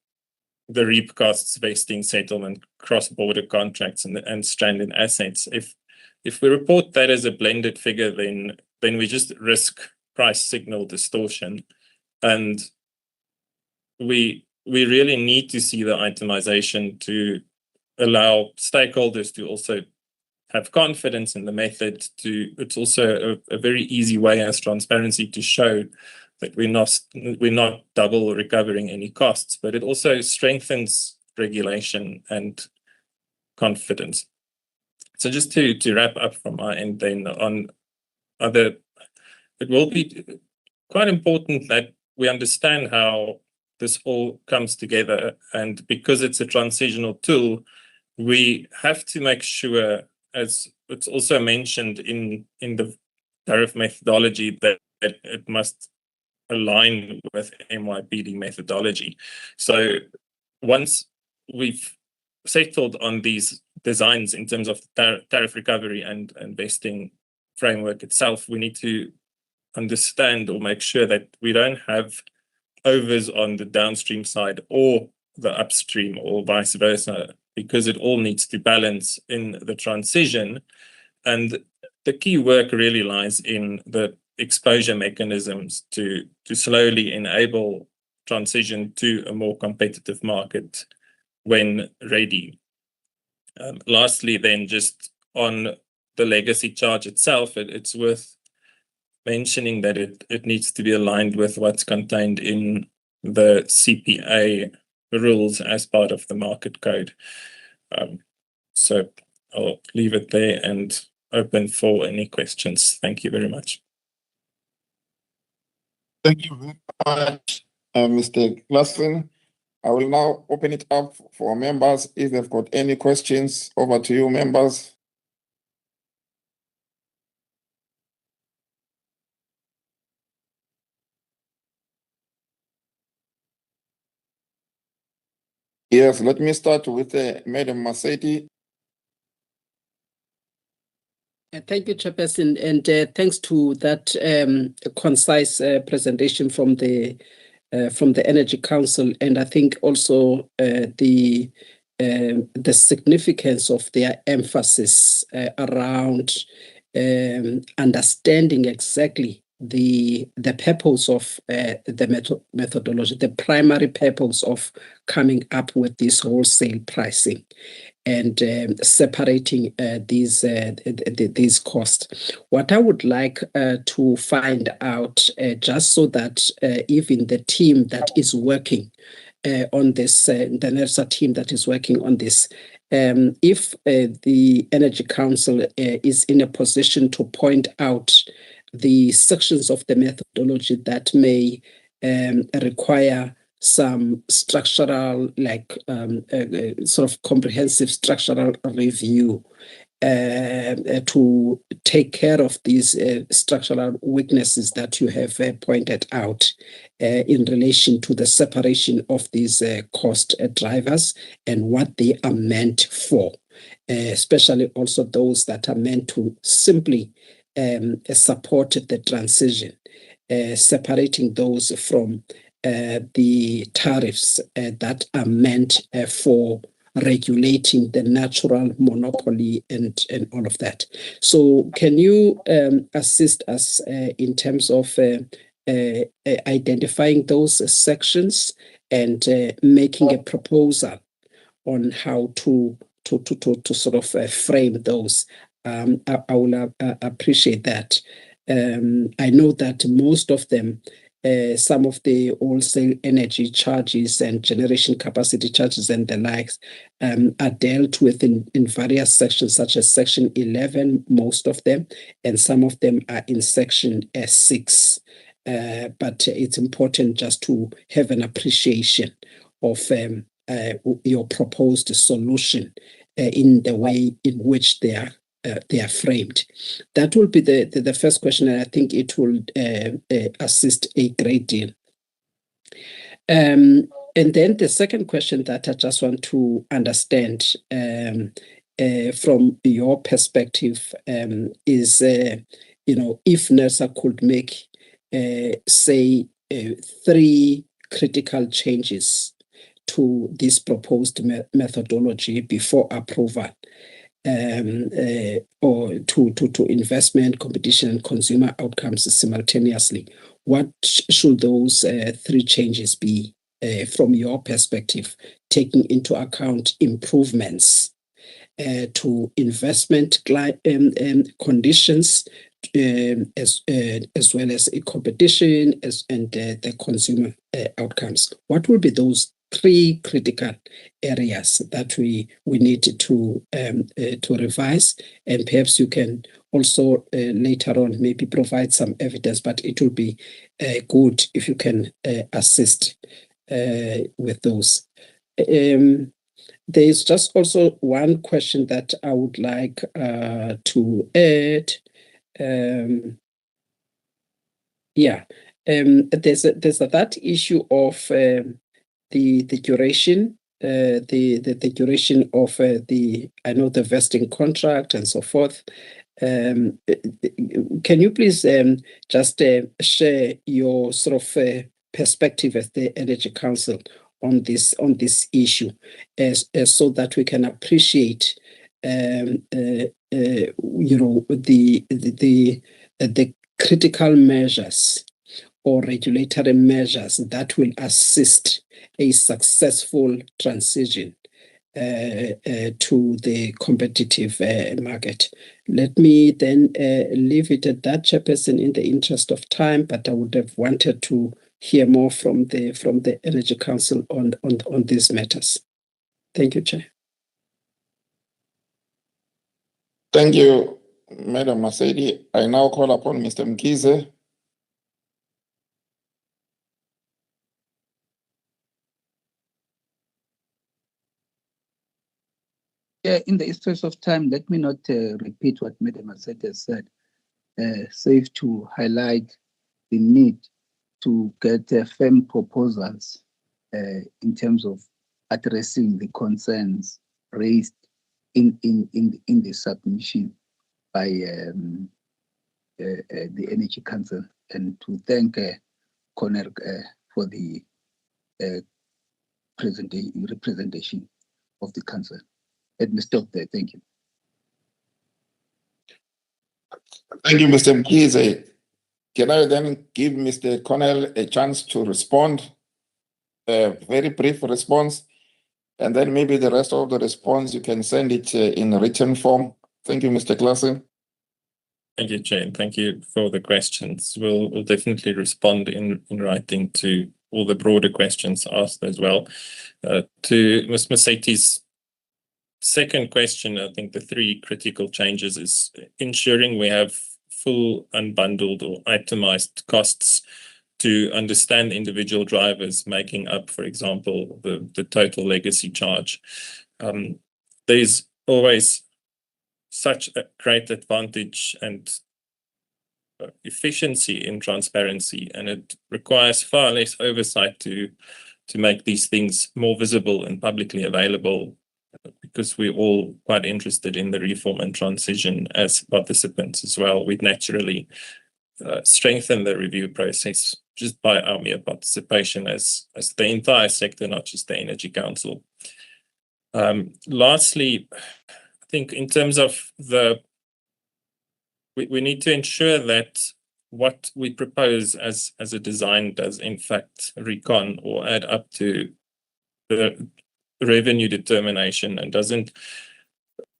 REAP costs, vesting, settlement, cross-border contracts, and stranded assets. If we report that as a blended figure, then we just risk price signal distortion, and we really need to see the itemization to allow stakeholders to also have confidence in the method. It's also a very easy way as transparency to show that we're not double recovering any costs, but it also strengthens regulation and confidence. So just to wrap up from my end then on other, it will be quite important that we understand how this all comes together, and because it's a transitional tool, we have to make sure, as it's also mentioned in the tariff methodology, that it must align with MYPD methodology. So once we've settled on these designs in terms of tariff recovery and vesting framework itself, we need to understand or make sure that we don't have overs on the downstream side or the upstream or vice versa, because it all needs to balance in the transition. And the key work really lies in the exposure mechanisms to slowly enable transition to a more competitive market when ready. Lastly, then, just on the legacy charge itself, it's worth mentioning that it needs to be aligned with what's contained in the CPA rules as part of the market code. So I'll leave it there and open for any questions. Thank you very much. Thank you very much, Mr. Glasson. I will now open it up for members. If they've got any questions, over to you, members. Yes, let me start with Madam Maseti. Thank you, Chairperson, and thanks to that concise presentation from the Energy Council, and I think also the significance of their emphasis around understanding exactly the purpose of the methodology, the primary purpose of coming up with this wholesale pricing and separating these costs. What I would like to find out, just so that even the team that is working on this, the NERSA team that is working on this, if the Energy Council is in a position to point out the sections of the methodology that may require some structural, like sort of comprehensive structural review to take care of these structural weaknesses that you have pointed out in relation to the separation of these cost drivers and what they are meant for, especially also those that are meant to simply support the transition, separating those from the tariffs that are meant for regulating the natural monopoly and all of that. So can you assist us in terms of identifying those sections and making a proposal on how to sort of frame those? I will appreciate that. I know that most of them some of the wholesale energy charges and generation capacity charges and the likes are dealt with in various sections, such as Section 11, most of them, and some of them are in Section 6. But it's important just to have an appreciation of your proposed solution in the way in which they are framed. That will be the first question, and I think it will assist a great deal. And then the second question that I just want to understand from your perspective is, if NERSA could make, say, 3 critical changes to this proposed methodology before approval, or to investment, competition, and consumer outcomes simultaneously. What should those 3 changes be from your perspective, taking into account improvements to investment conditions, as well as a competition and the consumer outcomes? What will be those 3 critical areas that we need to revise? And perhaps you can also later on maybe provide some evidence, but it will be good if you can assist with those. There's just also one question that I would like to add. There's that issue of the duration, the duration of the vesting contract and so forth. Can you please just share your sort of perspective as the Energy Council on this issue, so that we can appreciate the critical measures or regulatory measures that will assist a successful transition to the competitive market. Let me then leave it at that, Chairperson, in the interest of time, but I would have wanted to hear more from the Energy Council on these matters. Thank you, Chair. Thank you, Madam Masedi. I now call upon Mr. Mkhize. Yeah, in the interest of time, let me not repeat what Madam Masedi has said. Save to highlight the need to get firm proposals in terms of addressing the concerns raised in the submission by the Energy Council, and to thank Connor for the representation of the Council. Let me stop there. Thank you. Thank you, Mr. Mkhize. Can I then give Mr. Connell a chance to respond? A very brief response, and then maybe the rest of the response you can send it in written form. Thank you, Mr. Klassen. Thank you, Chair. Thank you for the questions. We'll definitely respond in writing to all the broader questions asked as well. To Ms. Maseti's second question, I think the 3 critical changes is ensuring we have full unbundled or itemized costs to understand individual drivers making up, for example, the total legacy charge. There's always such a great advantage and efficiency in transparency, and it requires far less oversight to make these things more visible and publicly available, because we're all quite interested in the reform and transition as participants as well. We'd naturally strengthen the review process just by our mere participation as the entire sector, not just the Energy Council. Lastly, I think in terms of we need to ensure that what we propose as a design does in fact recon or add up to the revenue determination and doesn't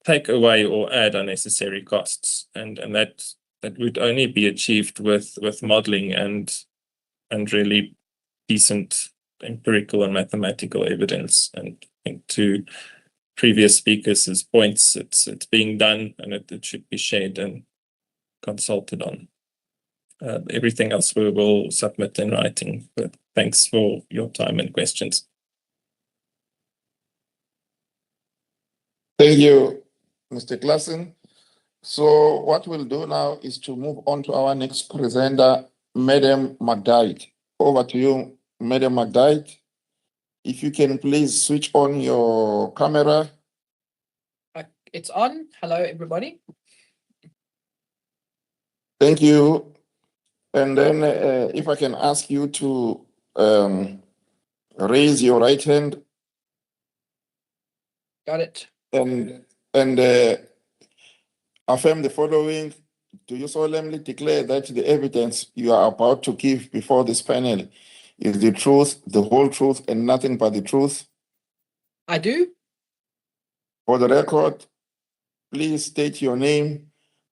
take away or add unnecessary costs, and that would only be achieved with modeling and really decent empirical and mathematical evidence. And I think to previous speakers' points, it's being done, and it should be shared and consulted on. Everything else we will submit in writing, but thanks for your time and questions. Thank you, Mr. Klassen. So what we'll do now is to move on to our next presenter, Madam McDade. Over to you, Madam McDade. If you can please switch on your camera. It's on. Hello, everybody. Thank you. And then if I can ask you to raise your right hand. Got it. And affirm the following. Do you solemnly declare that the evidence you are about to give before this panel is the truth, the whole truth, and nothing but the truth? I do. For the record, please state your name,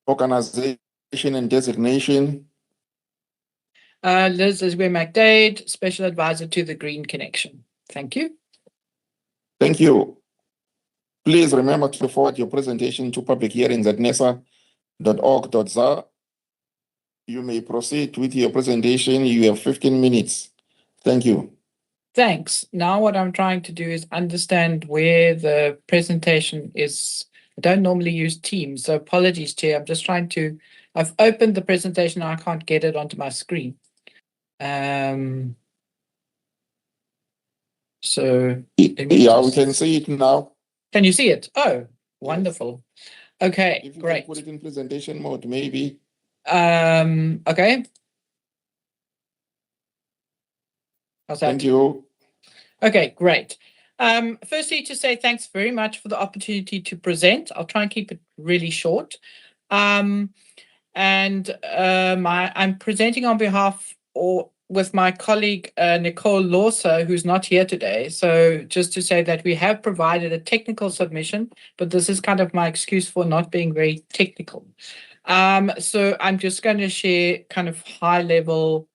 organization, and designation. Liz Iswe McDade, Special Advisor to the Green Connection. Thank you. Thank you. Please remember to forward your presentation to public hearings at nesa.org.za. You may proceed with your presentation. You have 15 minutes. Thank you. Thanks. Now what I'm trying to do is understand where the presentation is. I don't normally use Teams, so apologies, Chair. I'm just trying to, I've opened the presentation. I can't get it onto my screen. So yeah, we can see it now. Can you see it? Oh, wonderful. Yes. Okay, if you great. Can put it in presentation mode, maybe. Okay. How's that? Thank you. Okay, great. Firstly, to say thanks very much for the opportunity to present. I'll try and keep it really short. I'm presenting on behalf or with my colleague Nicole Lawser, who's not here today. So just to say that we have provided a technical submission, but this is kind of my excuse for not being very technical. So I'm just going to share kind of high level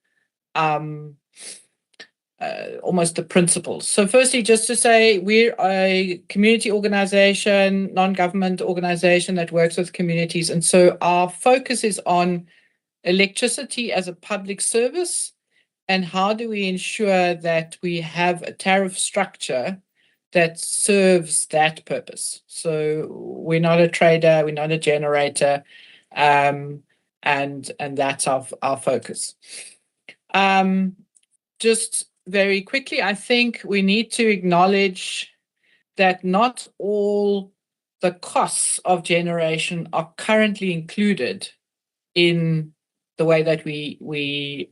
almost the principles. So firstly, just to say we're a community organization, non-government organization that works with communities. And so our focus is on electricity as a public service and how do we ensure that we have a tariff structure that serves that purpose. So we're not a trader, we're not a generator, and that's our focus. Just very quickly, I think we need to acknowledge that not all the costs of generation are currently included in the way that we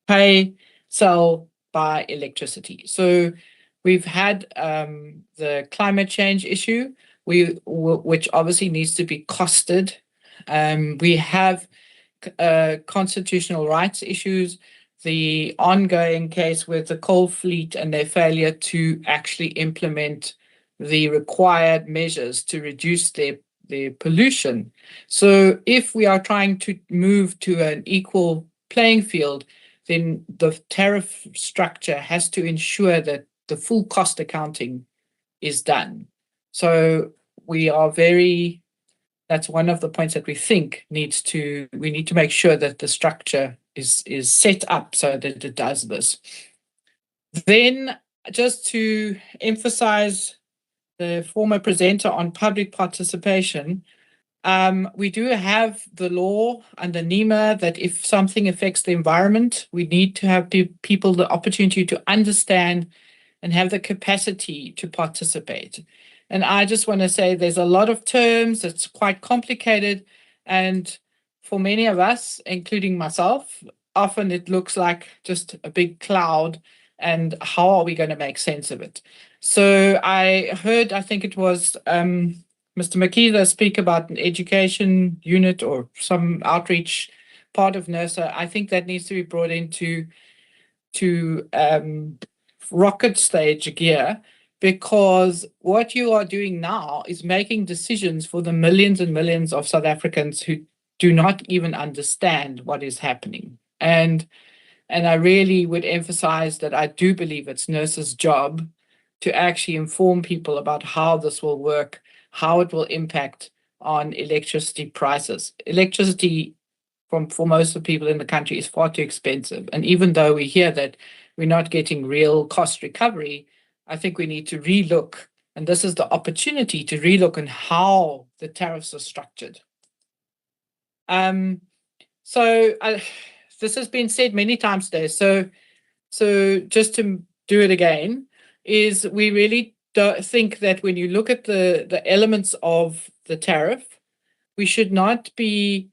pay, sell, buy electricity. So we've had the climate change issue, which obviously needs to be costed. We have constitutional rights issues, the ongoing case with the coal fleet and their failure to actually implement the required measures to reduce their pollution. So if we are trying to move to an equal playing field, then the tariff structure has to ensure that the full cost accounting is done. So we are that's one of the points that we think we need to make sure that the structure is set up so that it does this. Then just to emphasize the former presenter on public participation, we do have the law under NEMA that if something affects the environment, we need to have people the opportunity to understand and have the capacity to participate. And I just want to say there's a lot of terms, it's quite complicated. And for many of us, including myself, often it looks like just a big cloud. And how are we going to make sense of it? So I heard, I think it was Mr. Makila speak about an education unit or some outreach part of NERSA. I think that needs to be brought into rocket stage gear, because what you are doing now is making decisions for the millions and millions of South Africans who do not even understand what is happening. And And I really would emphasize that I do believe it's NERSA's job to actually inform people about how this will work, how it will impact on electricity prices. Electricity for most of the people in the country is far too expensive. And even though we hear that we're not getting real cost recovery, I think we need to relook, and this is the opportunity to relook on how the tariffs are structured. This has been said many times today. So just to do it again, is we really think that when you look at the elements of the tariff, we should not be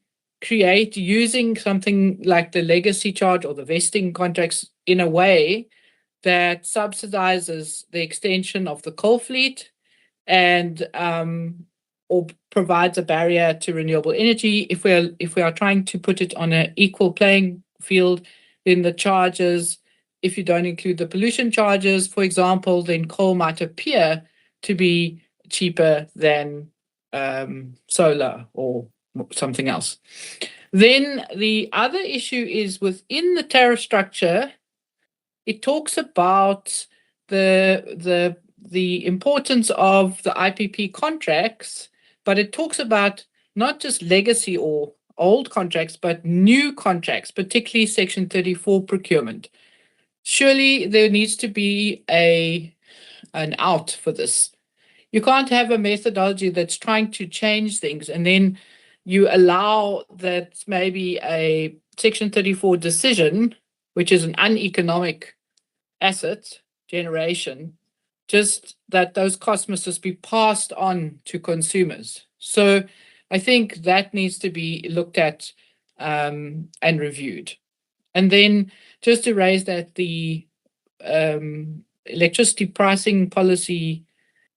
using something like the legacy charge or the vesting contracts in a way that subsidizes the extension of the coal fleet and or provides a barrier to renewable energy. If we are trying to put it on an equal playing field, then the charges, if you don't include the pollution charges, for example, then coal might appear to be cheaper than solar or something else. Then the other issue is within the tariff structure, it talks about the importance of the IPP contracts, but it talks about not just legacy or old contracts, but new contracts, particularly Section 34 procurement. Surely there needs to be an out for this. You can't have a methodology that's trying to change things and then you allow that maybe a Section 34 decision, which is an uneconomic asset generation, just that those costs must just be passed on to consumers. So I think that needs to be looked at and reviewed. And then just to raise that the electricity pricing policy,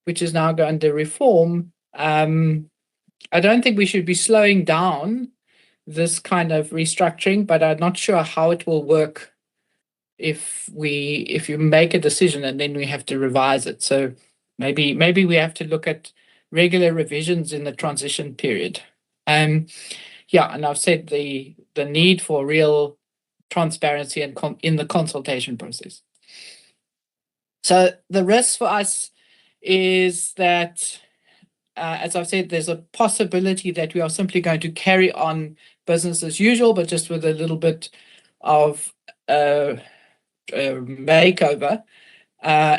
which is now under reform, I don't think we should be slowing down this kind of restructuring, but I'm not sure how it will work if you make a decision and then we have to revise it. So maybe we have to look at regular revisions in the transition period. Yeah, and I've said the need for real transparency and in the consultation process. So the risk for us is that, as I've said, there's a possibility that we are simply going to carry on business as usual, but just with a little bit of makeover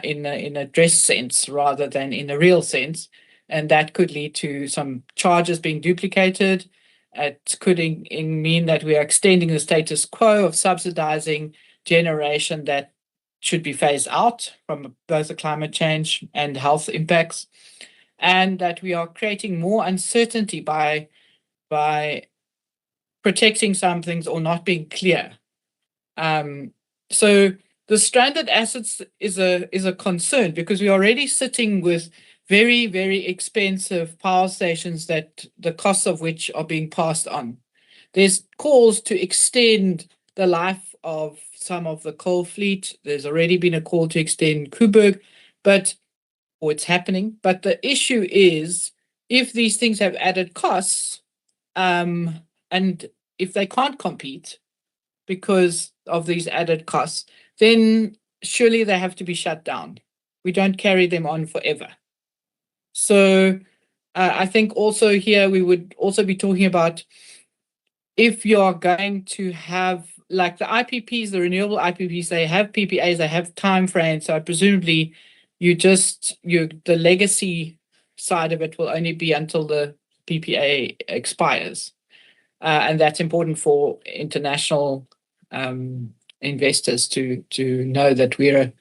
in a dress sense rather than in a real sense. And that could lead to some charges being duplicated. It could mean that we are extending the status quo of subsidizing generation that should be phased out from both the climate change and health impacts, and that we are creating more uncertainty by protecting some things or not being clear. So the stranded assets is a concern because we're already sitting with very, very expensive power stations that the costs of which are being passed on. There's calls to extend the life of some of the coal fleet. There's already been a call to extend Kuburg, or it's happening. But the issue is if these things have added costs, and if they can't compete because of these added costs, then surely they have to be shut down. We don't carry them on forever. So I think also here we would also be talking about if you're going to have, like the IPPs, the renewable IPPs, they have PPAs, they have time frames. So presumably the legacy side of it will only be until the PPA expires. And that's important for international investors to know that we're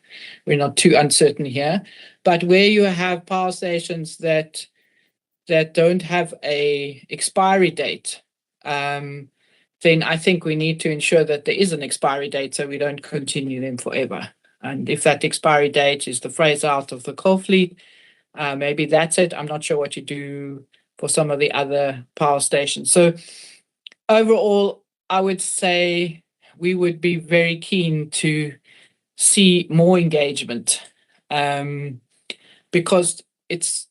not too uncertain here. But where you have power stations that don't have a expiry date, then I think we need to ensure that there is an expiry date so we don't continue them forever. And if that expiry date is the phase out of the coal fleet, maybe that's it. I'm not sure what you do for some of the other power stations. So overall, I would say we would be very keen to see more engagement because it's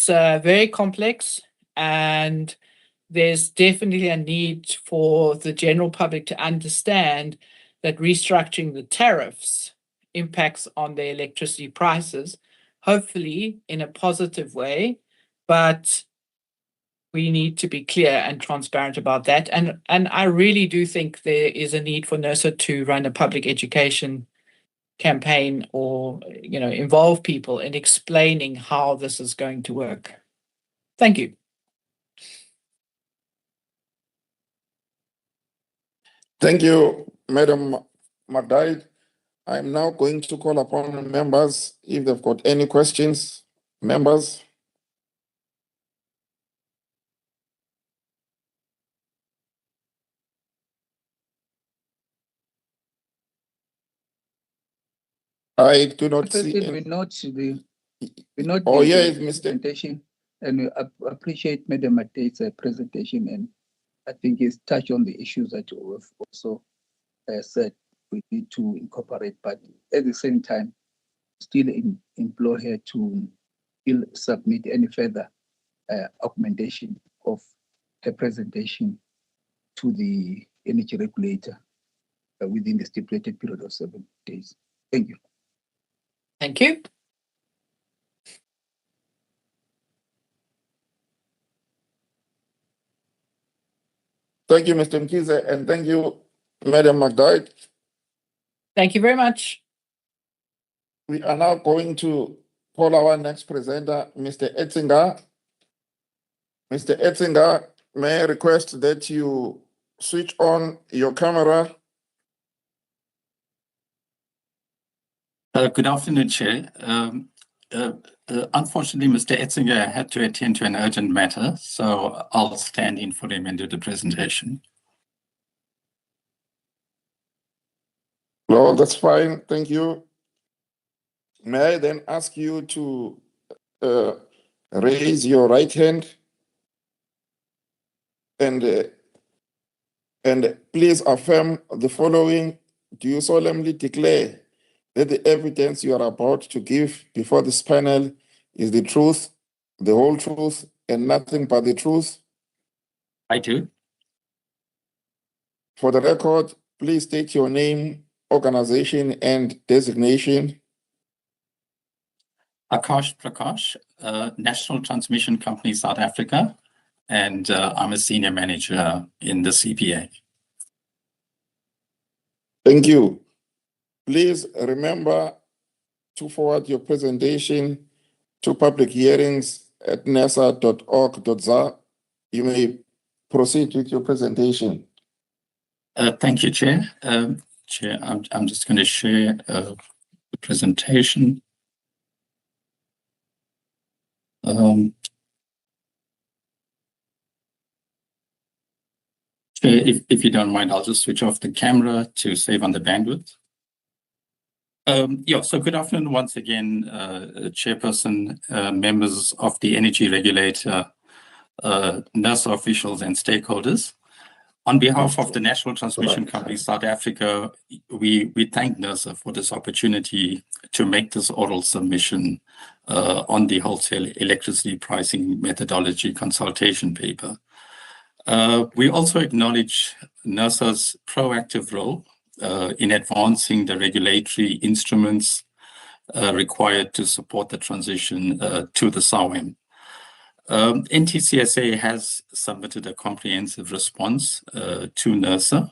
very complex and there's definitely a need for the general public to understand that restructuring the tariffs impacts on the electricity prices, hopefully in a positive way, but we need to be clear and transparent about that. And I really do think there is a need for NERSA to run a public education campaign or, involve people in explaining how this is going to work. Thank you. Thank you, Madam McDade. I'm now going to call upon members if they've got any questions. Members? I do not see President, any. we note Oh, the yes, Mr. presentation, and we appreciate Madam Madade's presentation, and I think it's touched on the issues that you have also said we need to incorporate, but at the same time, still implore her to still submit any further augmentation of her presentation to the energy regulator within the stipulated period of 7 days. Thank you. Thank you. Thank you, Mr. Mkize, and thank you, Madam McDade. Thank you very much. We are now going to call our next presenter, Mr. Ettinger. Mr. Ettinger, may I request that you switch on your camera? Good afternoon, Chair. Unfortunately, Mr. Ettinger had to attend to an urgent matter, so I'll stand in for him and do the presentation. No, that's fine. Thank you. May I then ask you to raise your right hand and please affirm the following. Do you solemnly declare that the evidence you are about to give before this panel is the truth, the whole truth, and nothing but the truth? I do. For the record, please state your name, organization, and designation. Akash Prakash, National Transmission Company, South Africa, and I'm a senior manager in the CPA. Thank you. Please remember to forward your presentation to public hearings at nesa.org.za. You may proceed with your presentation. Thank you, Chair. Chair, I'm just going to share the presentation. Chair, if you don't mind, I'll just switch off the camera to save on the bandwidth. So good afternoon once again, Chairperson, members of the Energy Regulator, NERSA officials and stakeholders. On behalf of the National Transmission Company South Africa, we thank NERSA for this opportunity to make this oral submission on the wholesale electricity pricing methodology consultation paper. We also acknowledge NERSA's proactive role in advancing the regulatory instruments required to support the transition to the SAWEM. NTCSA has submitted a comprehensive response to NERSA.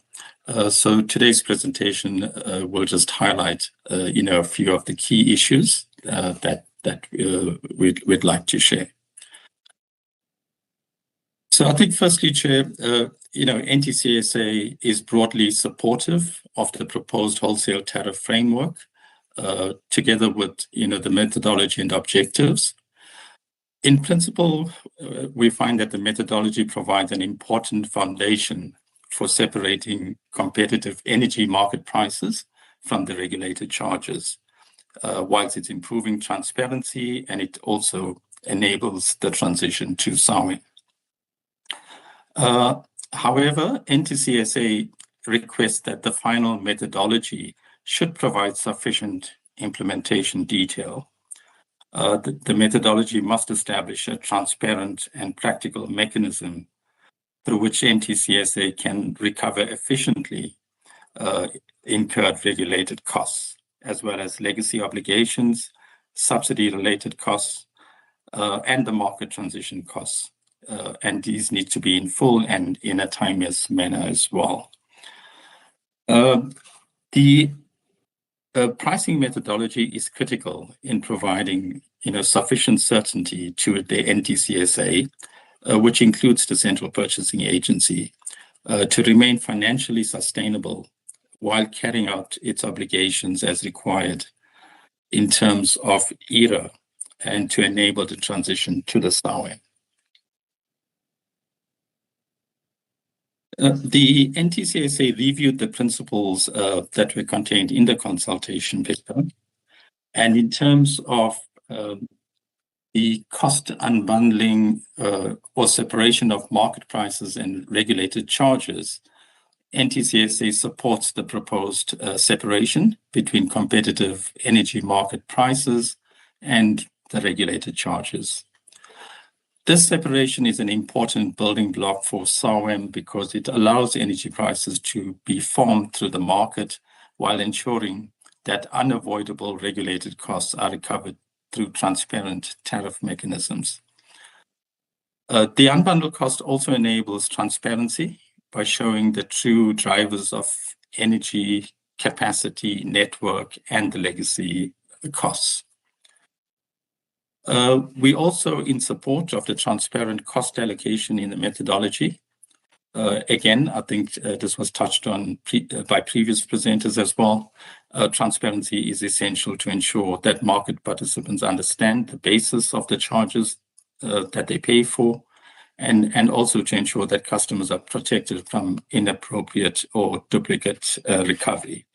So today's presentation will just highlight, a few of the key issues that we'd like to share. So I think firstly, Chair, NTCSA is broadly supportive of the proposed wholesale tariff framework, together with, the methodology and objectives. In principle, we find that the methodology provides an important foundation for separating competitive energy market prices from the regulated charges, whilst it's improving transparency and it also enables the transition to SAWEM. However, NTCSA requests that the final methodology should provide sufficient implementation detail. The methodology must establish a transparent and practical mechanism through which NTCSA can recover efficiently incurred regulated costs, as well as legacy obligations, subsidy-related costs, and the market transition costs. And these need to be in full and in a timeous manner as well. The pricing methodology is critical in providing sufficient certainty to the NTCSA, which includes the Central Purchasing Agency, to remain financially sustainable while carrying out its obligations as required in terms of ERA and to enable the transition to the SAWEM. The NTCSA reviewed the principles that were contained in the consultation paper. And in terms of the cost unbundling or separation of market prices and regulated charges, NTCSA supports the proposed separation between competitive energy market prices and the regulated charges. This separation is an important building block for SAWEM because it allows energy prices to be formed through the market while ensuring that unavoidable regulated costs are recovered through transparent tariff mechanisms. The unbundled cost also enables transparency by showing the true drivers of energy, capacity, network, and the legacy costs. We also in support of the transparent cost allocation in the methodology. Again, I think this was touched on by previous presenters as well. Transparency is essential to ensure that market participants understand the basis of the charges that they pay for, and also to ensure that customers are protected from inappropriate or duplicate recovery.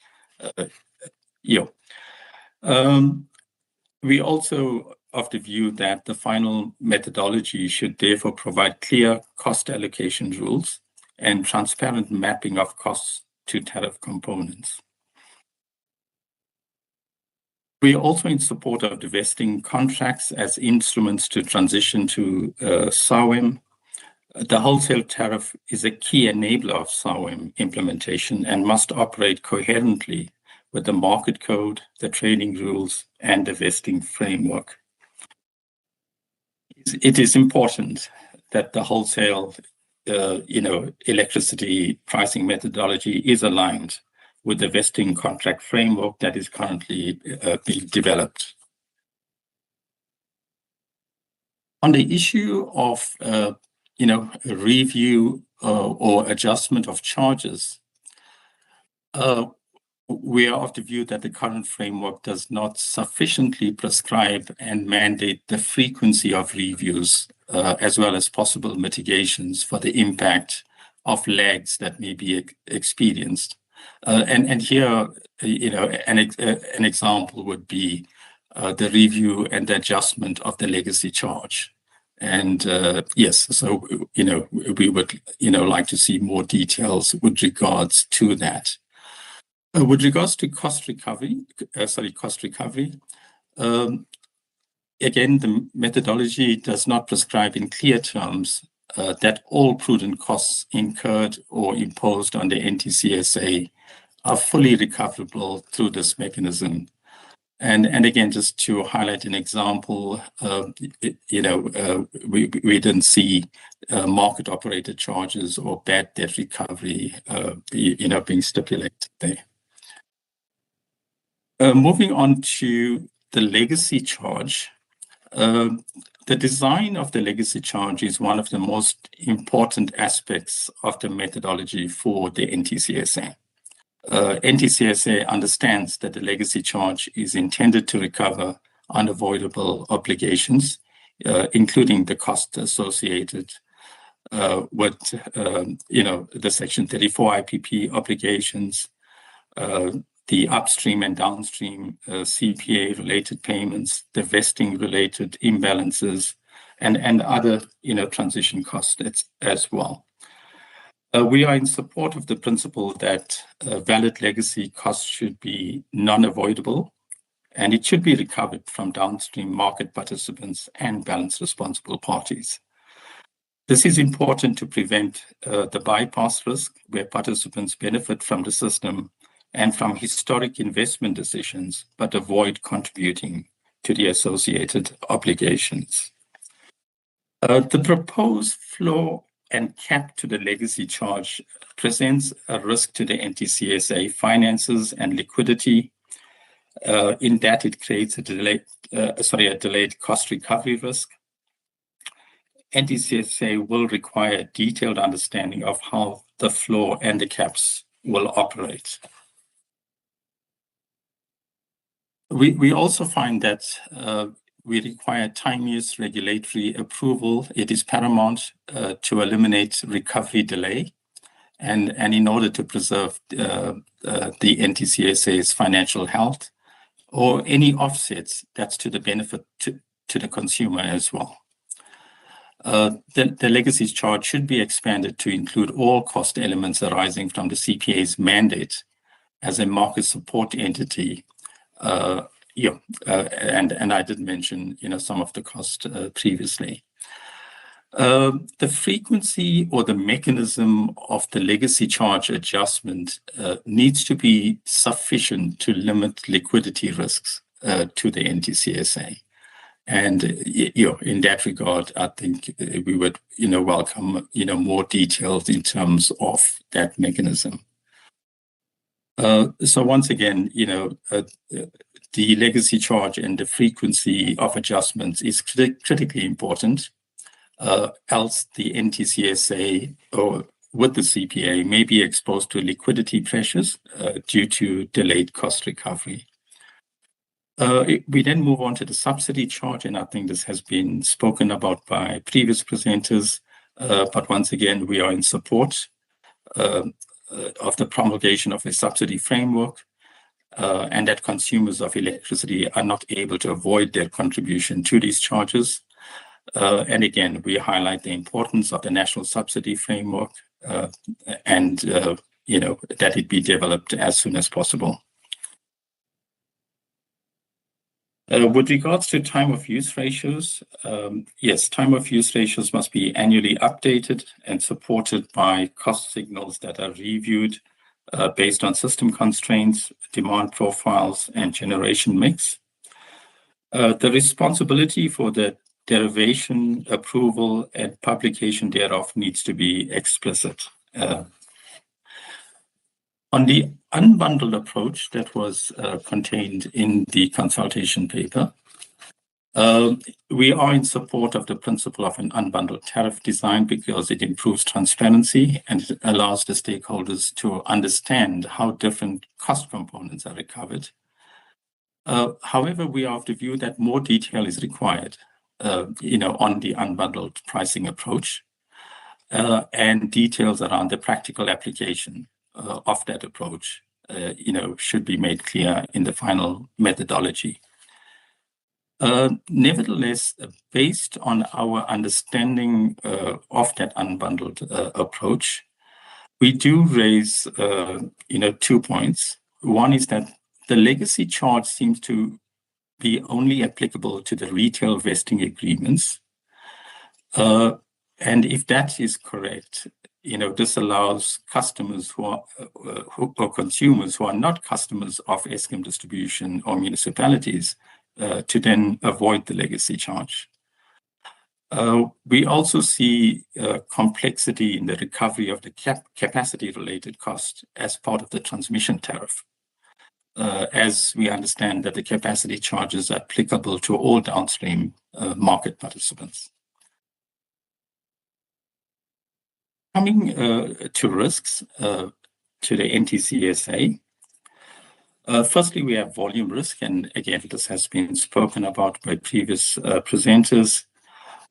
We also of the view that the final methodology should therefore provide clear cost allocation rules and transparent mapping of costs to tariff components. We are also in support of divesting contracts as instruments to transition to SAWEM. The wholesale tariff is a key enabler of SAWEM implementation and must operate coherently with the market code, the trading rules, and the vesting framework. It is important that the wholesale electricity pricing methodology is aligned with the vesting contract framework that is currently being developed. On the issue of review or adjustment of charges, we are of the view that the current framework does not sufficiently prescribe and mandate the frequency of reviews, as well as possible mitigations for the impact of lags that may be experienced. And here, an example would be the review and the adjustment of the legacy charge. And yes, so we would like to see more details with regards to that. With regards to cost recovery, again, the methodology does not prescribe in clear terms that all prudent costs incurred or imposed on the NTCSA are fully recoverable through this mechanism. And again, just to highlight an example, we didn't see market operated charges or bad debt recovery, being stipulated there. Moving on to the legacy charge, the design of the legacy charge is one of the most important aspects of the methodology for the NTCSA. NTCSA understands that the legacy charge is intended to recover unavoidable obligations, including the cost associated with the Section 34 IPP obligations, the upstream and downstream CPA-related payments, the vesting-related imbalances, and other transition costs as well. We are in support of the principle that valid legacy costs should be non-avoidable, and it should be recovered from downstream market participants and balance responsible parties. This is important to prevent the bypass risk, where participants benefit from the system and from historic investment decisions, but avoid contributing to the associated obligations. The proposed floor and cap to the legacy charge presents a risk to the NTCSA finances and liquidity, in that it creates a delayed cost recovery risk. NTCSA will require a detailed understanding of how the floor and the caps will operate. We also find that we require timeous regulatory approval. It is paramount to eliminate recovery delay and in order to preserve the NTCSA's financial health, or any offsets that's to the benefit to the consumer as well. The legacy charge should be expanded to include all cost elements arising from the CPA's mandate as a market support entity. And I did mention, some of the cost previously. The frequency or the mechanism of the legacy charge adjustment needs to be sufficient to limit liquidity risks to the NTCSA. And in that regard, I think we would welcome more details in terms of that mechanism. So once again, the legacy charge and the frequency of adjustments is critically important. Else the NTCSA or with the CPA may be exposed to liquidity pressures due to delayed cost recovery. We then move on to the subsidy charge, and I think this has been spoken about by previous presenters, but once again, we are in support of the promulgation of a subsidy framework, and that consumers of electricity are not able to avoid their contribution to these charges. And again, we highlight the importance of the national subsidy framework and that it be developed as soon as possible. With regards to time of use ratios, yes, time of use ratios must be annually updated and supported by cost signals that are reviewed based on system constraints, demand profiles, and generation mix. The responsibility for the derivation, approval, and publication thereof needs to be explicit. On the unbundled approach that was contained in the consultation paper, we are in support of the principle of an unbundled tariff design because it improves transparency and it allows the stakeholders to understand how different cost components are recovered. However, we are of the view that more detail is required, on the unbundled pricing approach, and details around the practical application of that approach, should be made clear in the final methodology. Nevertheless, based on our understanding of that unbundled approach, we do raise, 2 points. One is that the legacy charge seems to be only applicable to the retail vesting agreements. And if that is correct, this allows customers or consumers who are not customers of Eskom distribution or municipalities to then avoid the legacy charge. We also see complexity in the recovery of the capacity-related cost as part of the transmission tariff, as we understand that the capacity charges are applicable to all downstream market participants. Coming to risks to the NTCSA, firstly, we have volume risk, and again, this has been spoken about by previous presenters.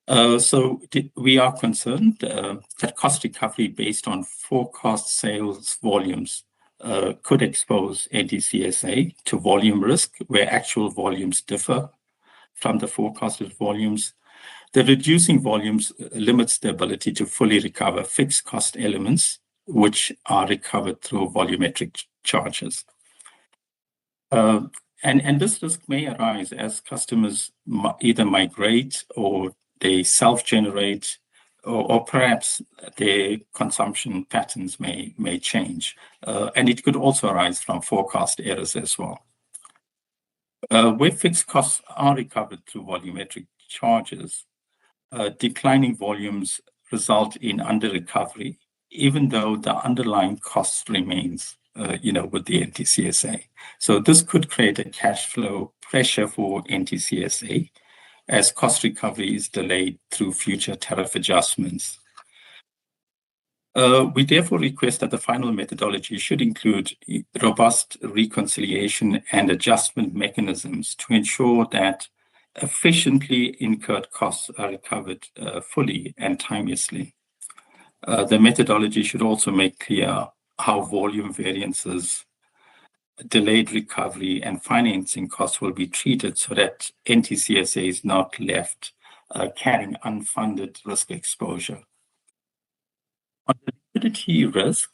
So we are concerned that cost recovery based on forecast sales volumes could expose NTCSA to volume risk where actual volumes differ from the forecasted volumes. The reducing volumes limits the ability to fully recover fixed cost elements, which are recovered through volumetric charges. And this risk may arise as customers either migrate or they self-generate or perhaps their consumption patterns may change. And it could also arise from forecast errors as well. Where fixed costs are recovered through volumetric charges, declining volumes result in under-recovery, even though the underlying cost remains, with the NTCSA. So this could create a cash flow pressure for NTCSA as cost recovery is delayed through future tariff adjustments. We therefore request that the final methodology should include robust reconciliation and adjustment mechanisms to ensure that efficiently incurred costs are recovered fully and timelessly. The methodology should also make clear how volume variances, delayed recovery, and financing costs will be treated so that NTCSA is not left carrying unfunded risk exposure. On the liquidity risk,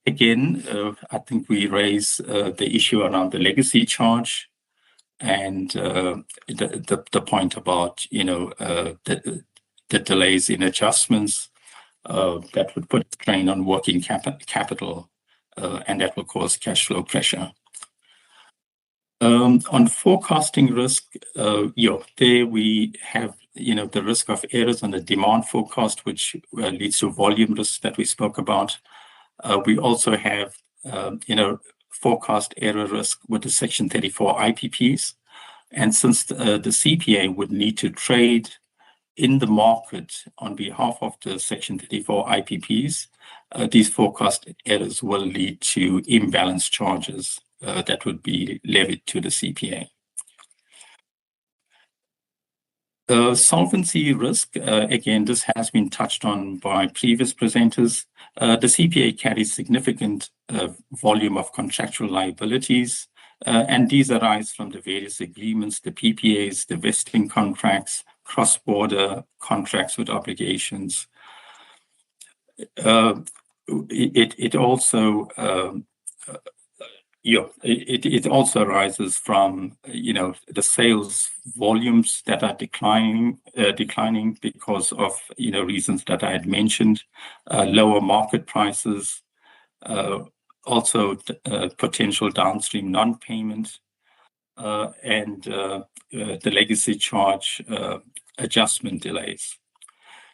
again, I think we raise the issue around the legacy charge and the point about the delays in adjustments that would put strain on working capital and that will cause cash flow pressure. On forecasting risk, there we have the risk of errors on the demand forecast, which leads to volume risk that we spoke about. We also have forecast error risk with the Section 34 IPPs. And since the CPA would need to trade in the market on behalf of the Section 34 IPPs, these forecast errors will lead to imbalance charges that would be levied to the CPA. Solvency risk, again, this has been touched on by previous presenters. The CPA carries significant volume of contractual liabilities, and these arise from the various agreements, the PPAs, the vesting contracts, cross-border contracts with obligations. It also arises from the sales volumes that are declining because of reasons that I had mentioned, lower market prices, also potential downstream non-payment, and the legacy charge adjustment delays.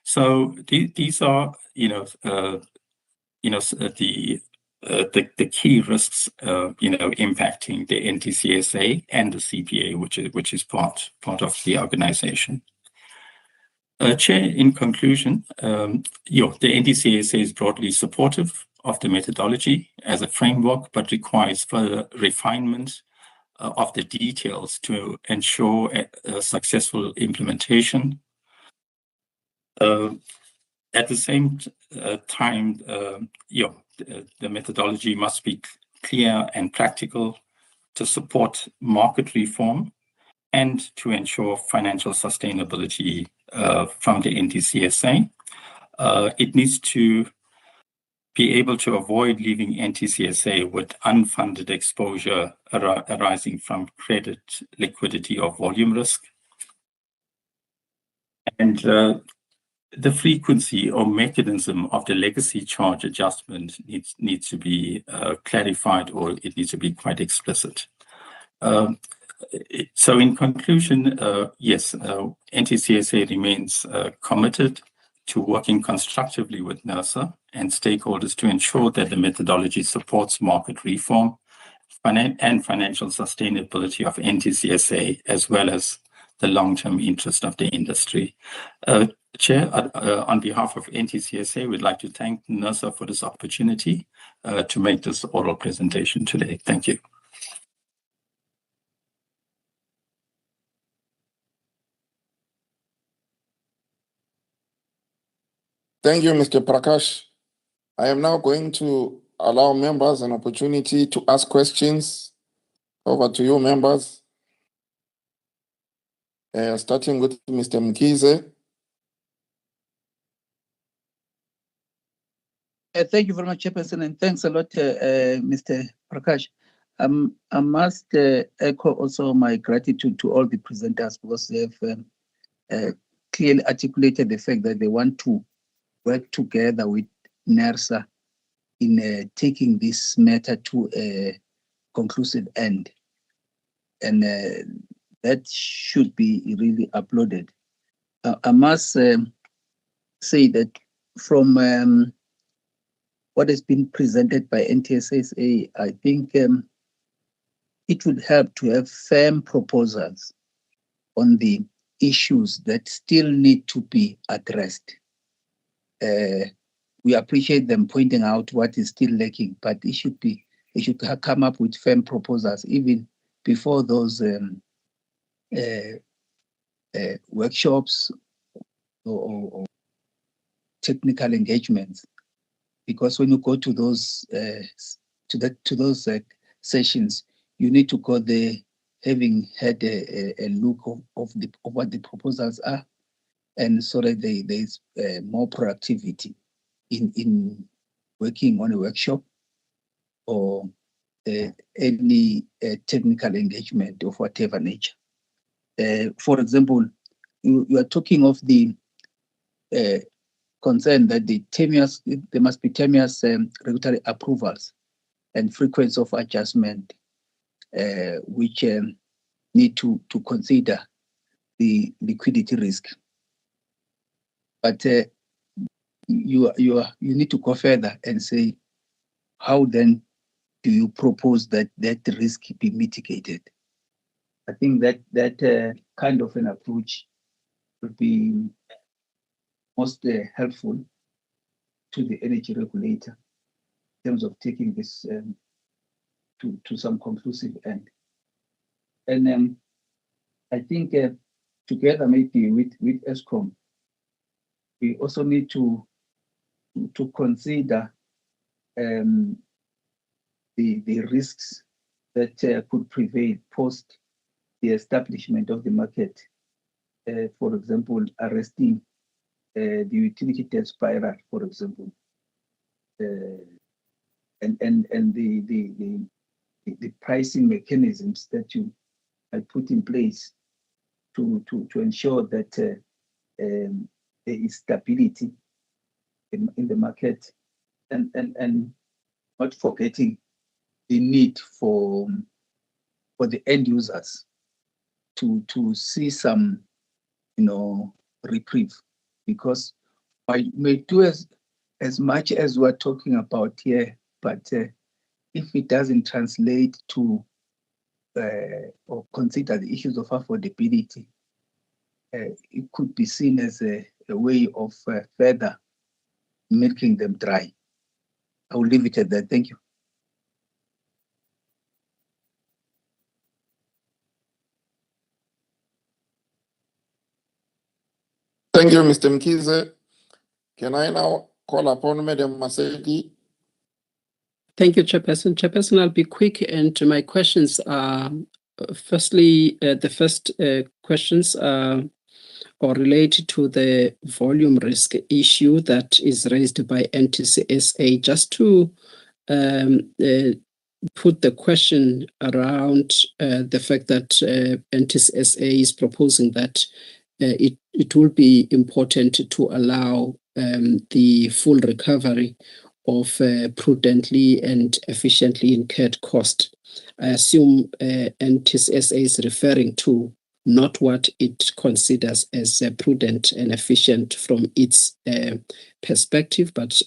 So these are the key risks impacting the NTCSA and the CPA, which is part of the organization. Chair, in conclusion, the NTCSA is broadly supportive of the methodology as a framework, but requires further refinement of the details to ensure a successful implementation. At the same time, the methodology must be clear and practical to support market reform and to ensure financial sustainability from the NTCSA. It needs to be able to avoid leaving NTCSA with unfunded exposure arising from credit, liquidity, or volume risk. And the frequency or mechanism of the legacy charge adjustment needs to be clarified, or it needs to be quite explicit. So in conclusion, yes, NTCSA remains committed to working constructively with NERSA and stakeholders to ensure that the methodology supports market reform and financial sustainability of NTCSA, as well as the long-term interest of the industry. Chair, on behalf of NTCSA, we'd like to thank NERSA for this opportunity to make this oral presentation today. Thank you. Thank you, Mr. Prakash. I am now going to allow members an opportunity to ask questions. Over to you, members. Starting with Mr. Mkize. Thank you very much, Chairperson, and thanks a lot, Mr. Prakash. I must echo also my gratitude to all the presenters because they have clearly articulated the fact that they want to work together with NERSA in taking this matter to a conclusive end. And that should be really applauded. I must say that from what has been presented by NTSSA, I think it would help to have firm proposals on the issues that still need to be addressed. We appreciate them pointing out what is still lacking, but it should come up with firm proposals even before those workshops or technical engagements. Because when you go to those sessions, you need to go there having had a look of what the proposals are, and so that there's more proactivity in working on a workshop or any technical engagement of whatever nature. For example, you are talking of the concern that there must be tenuous regulatory approvals and frequency of adjustment, which need to consider the liquidity risk. But you need to go further and say, how then do you propose that risk be mitigated? I think that kind of an approach would be most helpful to the energy regulator in terms of taking this to some conclusive end. And I think together maybe with ESCOM, we also need to consider the risks that could prevail post the establishment of the market. For example, arresting the utility debt spiral, for example, and the pricing mechanisms that you have put in place to ensure that there is stability in the market, and not forgetting the need for the end users to see some reprieve, because I may do as much as we're talking about here, but if it doesn't translate to or consider the issues of affordability, it could be seen as a way of further milking them dry. I will leave it at that. Thank you. Thank you, Mr. Mkize. Can I now call upon Madam Maseki? Thank you, Chairperson. Chairperson, I'll be quick, and my questions are, firstly, the first questions are related to the volume risk issue that is raised by NTSSA. Just to put the question around the fact that NTSSA is proposing that it will be important to allow the full recovery of prudently and efficiently incurred cost. I assume NTSSA is referring to not what it considers as prudent and efficient from its perspective, but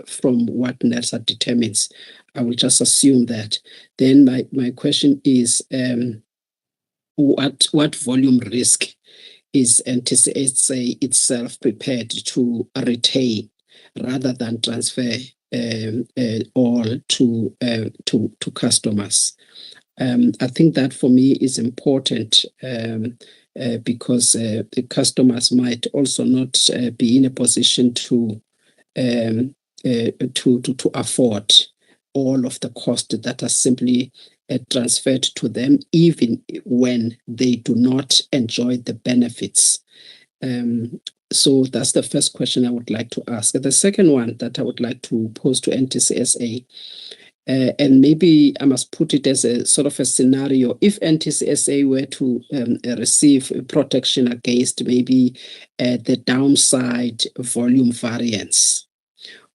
from what NERSA determines. I will just assume that. Then my question is, what volume risk is NTSSA itself prepared to retain rather than transfer all to customers? I think that for me is important because the customers might also not be in a position to afford all of the cost that are simply transferred to them, even when they do not enjoy the benefits. So that's the first question I would like to ask. The second one that I would like to pose to NTSSA, And maybe I must put it as a sort of a scenario. If NTSA were to receive protection against maybe the downside volume variance,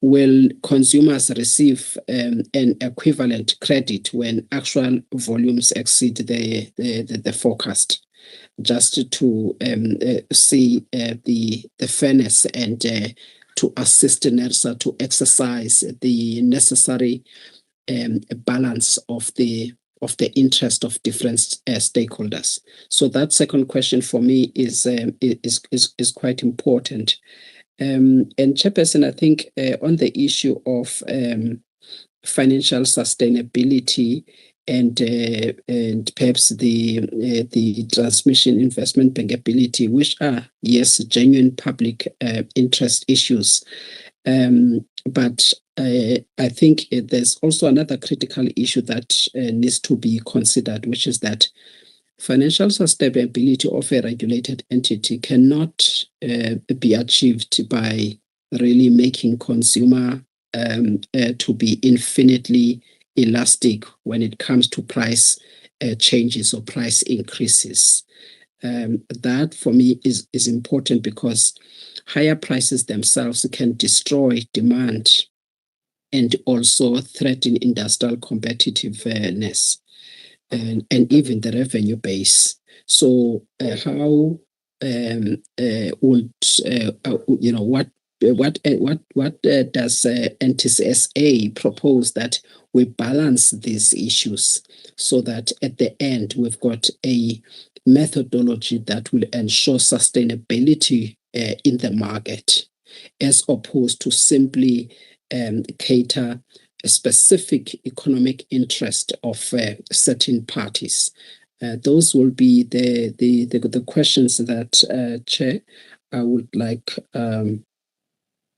will consumers receive an equivalent credit when actual volumes exceed the forecast? Just to see the fairness and to assist NERSA to exercise the necessary balance of the interest of different stakeholders. So that second question for me is quite important. And Chairperson, I think on the issue of financial sustainability and perhaps the transmission investment bankability, which are, yes, genuine public interest issues. But I think there's also another critical issue that needs to be considered, which is that financial sustainability of a regulated entity cannot be achieved by really making consumer to be infinitely elastic when it comes to price changes or price increases. That for me is important because higher prices themselves can destroy demand and also threaten industrial competitiveness and even the revenue base. So how would what does NTSA propose that we balance these issues so that at the end we've got a methodology that will ensure sustainability in the market, as opposed to simply cater a specific economic interest of certain parties? Those will be the questions that, Chair, I would like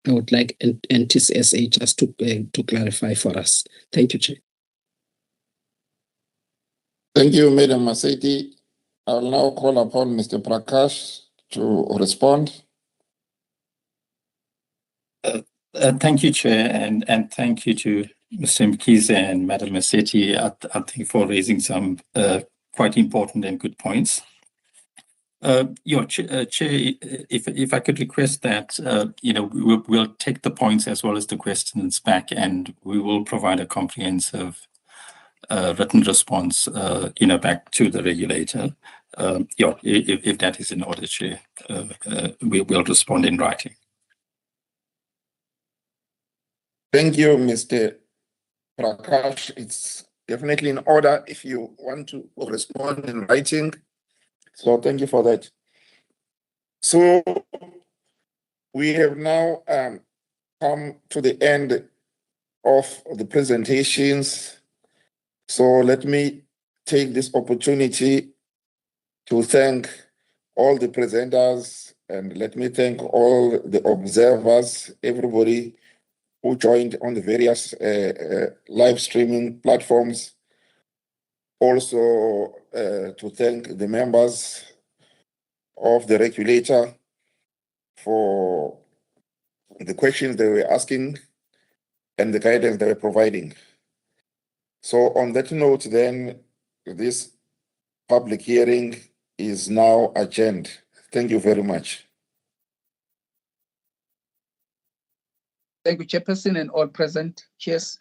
NTSA just to clarify for us. Thank you, Chair. Thank you, Madam Maseti. I'll now call upon Mr. Prakash to respond. Thank you, Chair, and thank you to Mr. Mkhize and Madam Maseti, I think, for raising some quite important and good points. Chair, if I could request that, we'll take the points as well as the questions back, and we will provide a comprehensive written response, back to the regulator. If that is in order, Chair, we'll respond in writing. Thank you, Mr. Prakash. It's definitely in order if you want to respond in writing. So thank you for that. So we have now come to the end of the presentations. So let me take this opportunity to thank all the presenters, and let me thank all the observers, everybody who joined on the various live streaming platforms. Also to thank the members of the regulator for the questions they were asking and the guidance they were providing. So on that note, then, this public hearing is now adjourned. Thank you very much. Thank you, Chairperson, and all present. Cheers.